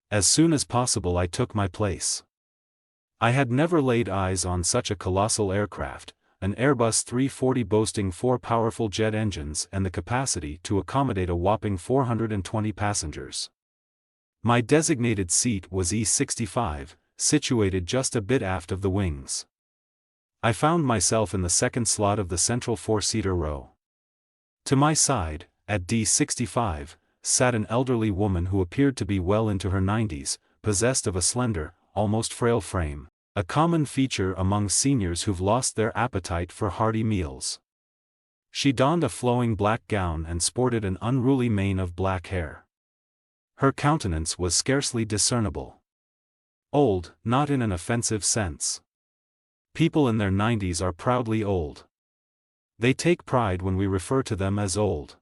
As soon as possible I took my place. I had never laid eyes on such a colossal aircraft, an Airbus 340 boasting 4 powerful jet engines and the capacity to accommodate a whopping 420 passengers. My designated seat was E65, situated just a bit aft of the wings. I found myself in the second slot of the central 4-seater row. To my side, at D65, sat an elderly woman who appeared to be well into her 90s, possessed of a slender, almost frail frame, a common feature among seniors who've lost their appetite for hearty meals. She donned a flowing black gown and sported an unruly mane of black hair. Her countenance was scarcely discernible. Old, not in an offensive sense. People in their 90s are proudly old. They take pride when we refer to them as old.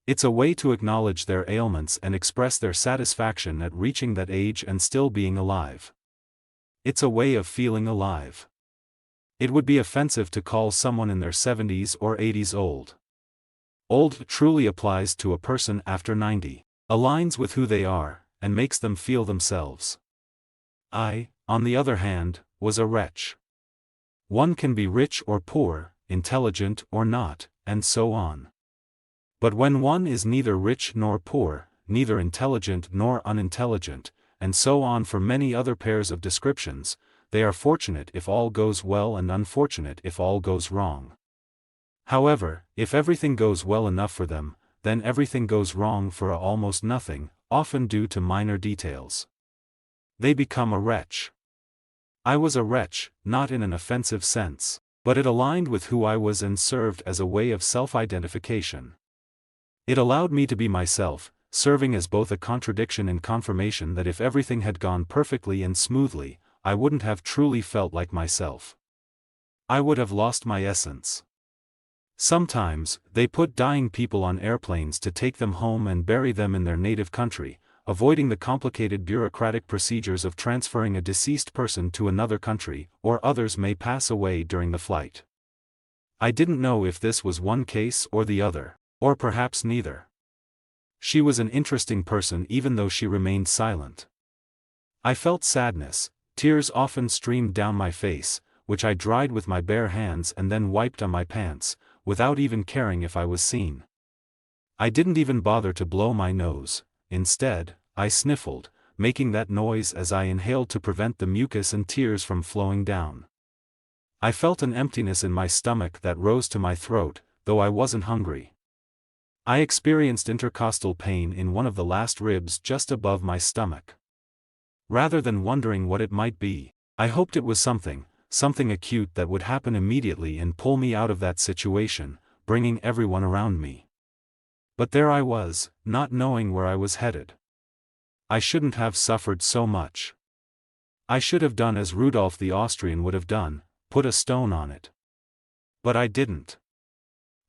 It's a way to acknowledge their ailments and express their satisfaction at reaching that age and still being alive. It's a way of feeling alive. It would be offensive to call someone in their 70s or 80s old. Old truly applies to a person after 90, aligns with who they are, and makes them feel themselves. I, on the other hand, was a wretch. One can be rich or poor, intelligent or not, and so on. But when one is neither rich nor poor, neither intelligent nor unintelligent, and so on for many other pairs of descriptions, they are fortunate if all goes well and unfortunate if all goes wrong. However, if everything goes well enough for them, then everything goes wrong for almost nothing, often due to minor details. They become a wretch. I was a wretch, not in an offensive sense, but it aligned with who I was and served as a way of self-identification. It allowed me to be myself, serving as both a contradiction and confirmation that if everything had gone perfectly and smoothly, I wouldn't have truly felt like myself. I would have lost my essence. Sometimes, they put dying people on airplanes to take them home and bury them in their native country, avoiding the complicated bureaucratic procedures of transferring a deceased person to another country, or others may pass away during the flight. I didn't know if this was one case or the other, or perhaps neither. She was an interesting person even though she remained silent. I felt sadness, tears often streamed down my face, which I dried with my bare hands and then wiped on my pants, without even caring if I was seen. I didn't even bother to blow my nose. Instead, I sniffled, making that noise as I inhaled to prevent the mucus and tears from flowing down. I felt an emptiness in my stomach that rose to my throat, though I wasn't hungry. I experienced intercostal pain in one of the last ribs just above my stomach. Rather than wondering what it might be, I hoped it was something acute that would happen immediately and pull me out of that situation, bringing everyone around me. But there I was, not knowing where I was headed. I shouldn't have suffered so much. I should have done as Rudolph the Austrian would have done, put a stone on it. But I didn't.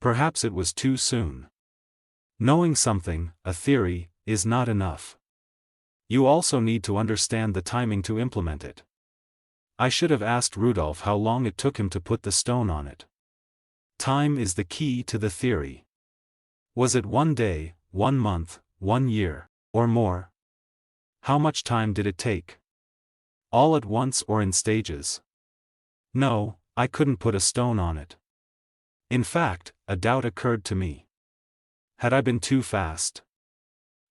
Perhaps it was too soon. Knowing something, a theory, is not enough. You also need to understand the timing to implement it. I should have asked Rudolph how long it took him to put the stone on it. Time is the key to the theory. Was it 1 day, 1 month, 1 year, or more? How much time did it take? All at once or in stages? No, I couldn't put a stone on it. In fact, a doubt occurred to me. Had I been too fast?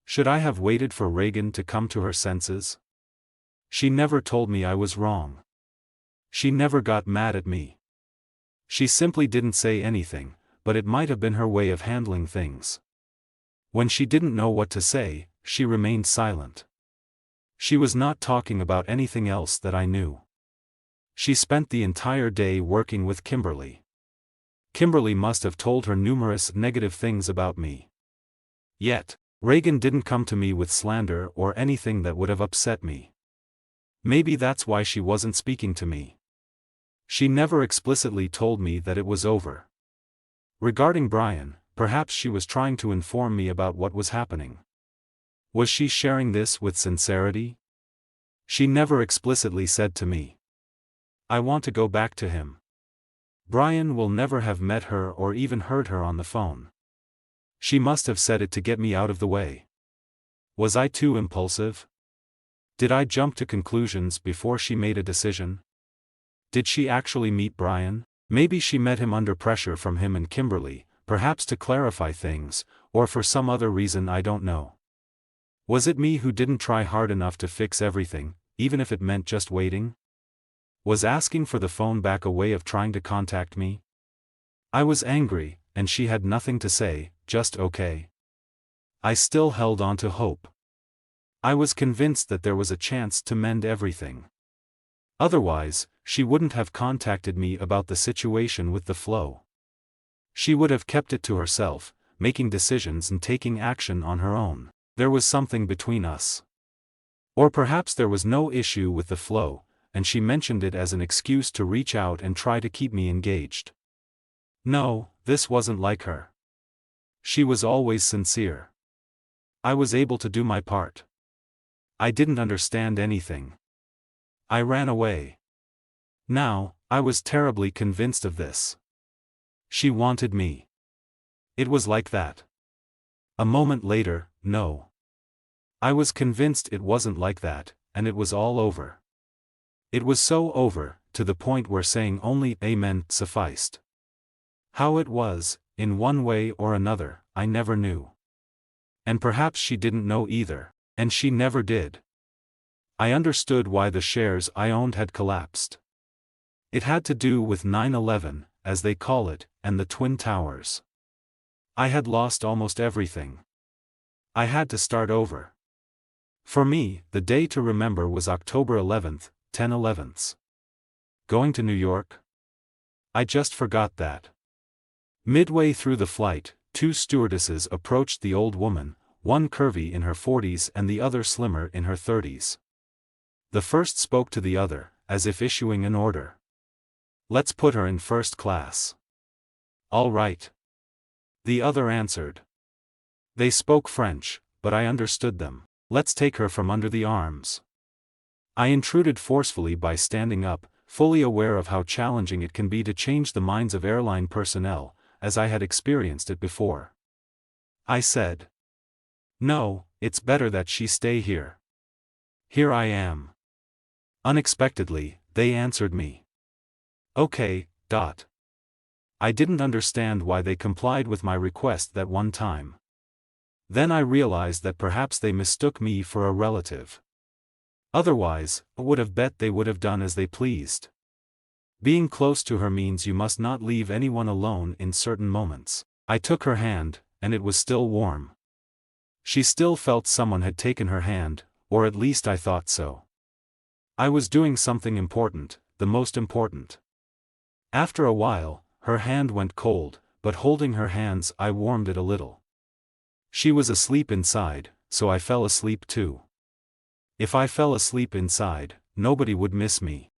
Should I have waited for Reagan to come to her senses? She never told me I was wrong. She never got mad at me. She simply didn't say anything, but it might have been her way of handling things. When she didn't know what to say, she remained silent. She was not talking about anything else that I knew. She spent the entire day working with Kimberly. Kimberly must have told her numerous negative things about me. Yet, Reagan didn't come to me with slander or anything that would have upset me. Maybe that's why she wasn't speaking to me. She never explicitly told me that it was over. Regarding Brian, perhaps she was trying to inform me about what was happening. Was she sharing this with sincerity? She never explicitly said to me, "I want to go back to him." Brian will never have met her or even heard her on the phone. She must have said it to get me out of the way. Was I too impulsive? Did I jump to conclusions before she made a decision? Did she actually meet Brian? Maybe she met him under pressure from him and Kimberly, perhaps to clarify things, or for some other reason I don't know. Was it me who didn't try hard enough to fix everything, even if it meant just waiting? Was asking for the phone back a way of trying to contact me? I was angry, and she had nothing to say, just okay. I still held on to hope. I was convinced that there was a chance to mend everything. Otherwise, she wouldn't have contacted me about the situation with the flow. She would have kept it to herself, making decisions and taking action on her own. There was something between us. Or perhaps there was no issue with the flow, and she mentioned it as an excuse to reach out and try to keep me engaged. No, this wasn't like her. She was always sincere. I was able to do my part. I didn't understand anything. I ran away. Now, I was terribly convinced of this. She wanted me. It was like that. A moment later, no. I was convinced it wasn't like that, and it was all over. It was so over, to the point where saying only "Amen" sufficed. How it was, in one way or another, I never knew. And perhaps she didn't know either, and she never did. I understood why the shares I owned had collapsed. It had to do with 9/11, as they call it, and the Twin Towers. I had lost almost everything. I had to start over. For me, the day to remember was October 11th, 10/11. Going to New York? I just forgot that. Midway through the flight, 2 stewardesses approached the old woman, one curvy in her 40s and the other slimmer in her 30s. The first spoke to the other, as if issuing an order. "Let's put her in first class." "All right." The other answered. They spoke French, but I understood them. "Let's take her from under the arms." I intruded forcefully by standing up, fully aware of how challenging it can be to change the minds of airline personnel, as I had experienced it before. I said, "No, it's better that she stay here. Here I am." Unexpectedly, they answered me. "Okay." I didn't understand why they complied with my request that one time. Then I realized that perhaps they mistook me for a relative. Otherwise, I would have bet they would have done as they pleased. Being close to her means you must not leave anyone alone in certain moments. I took her hand, and it was still warm. She still felt someone had taken her hand, or at least I thought so. I was doing something important, the most important. After a while, her hand went cold, but holding her hands I warmed it a little. She was asleep inside, so I fell asleep too. If I fell asleep inside, nobody would miss me.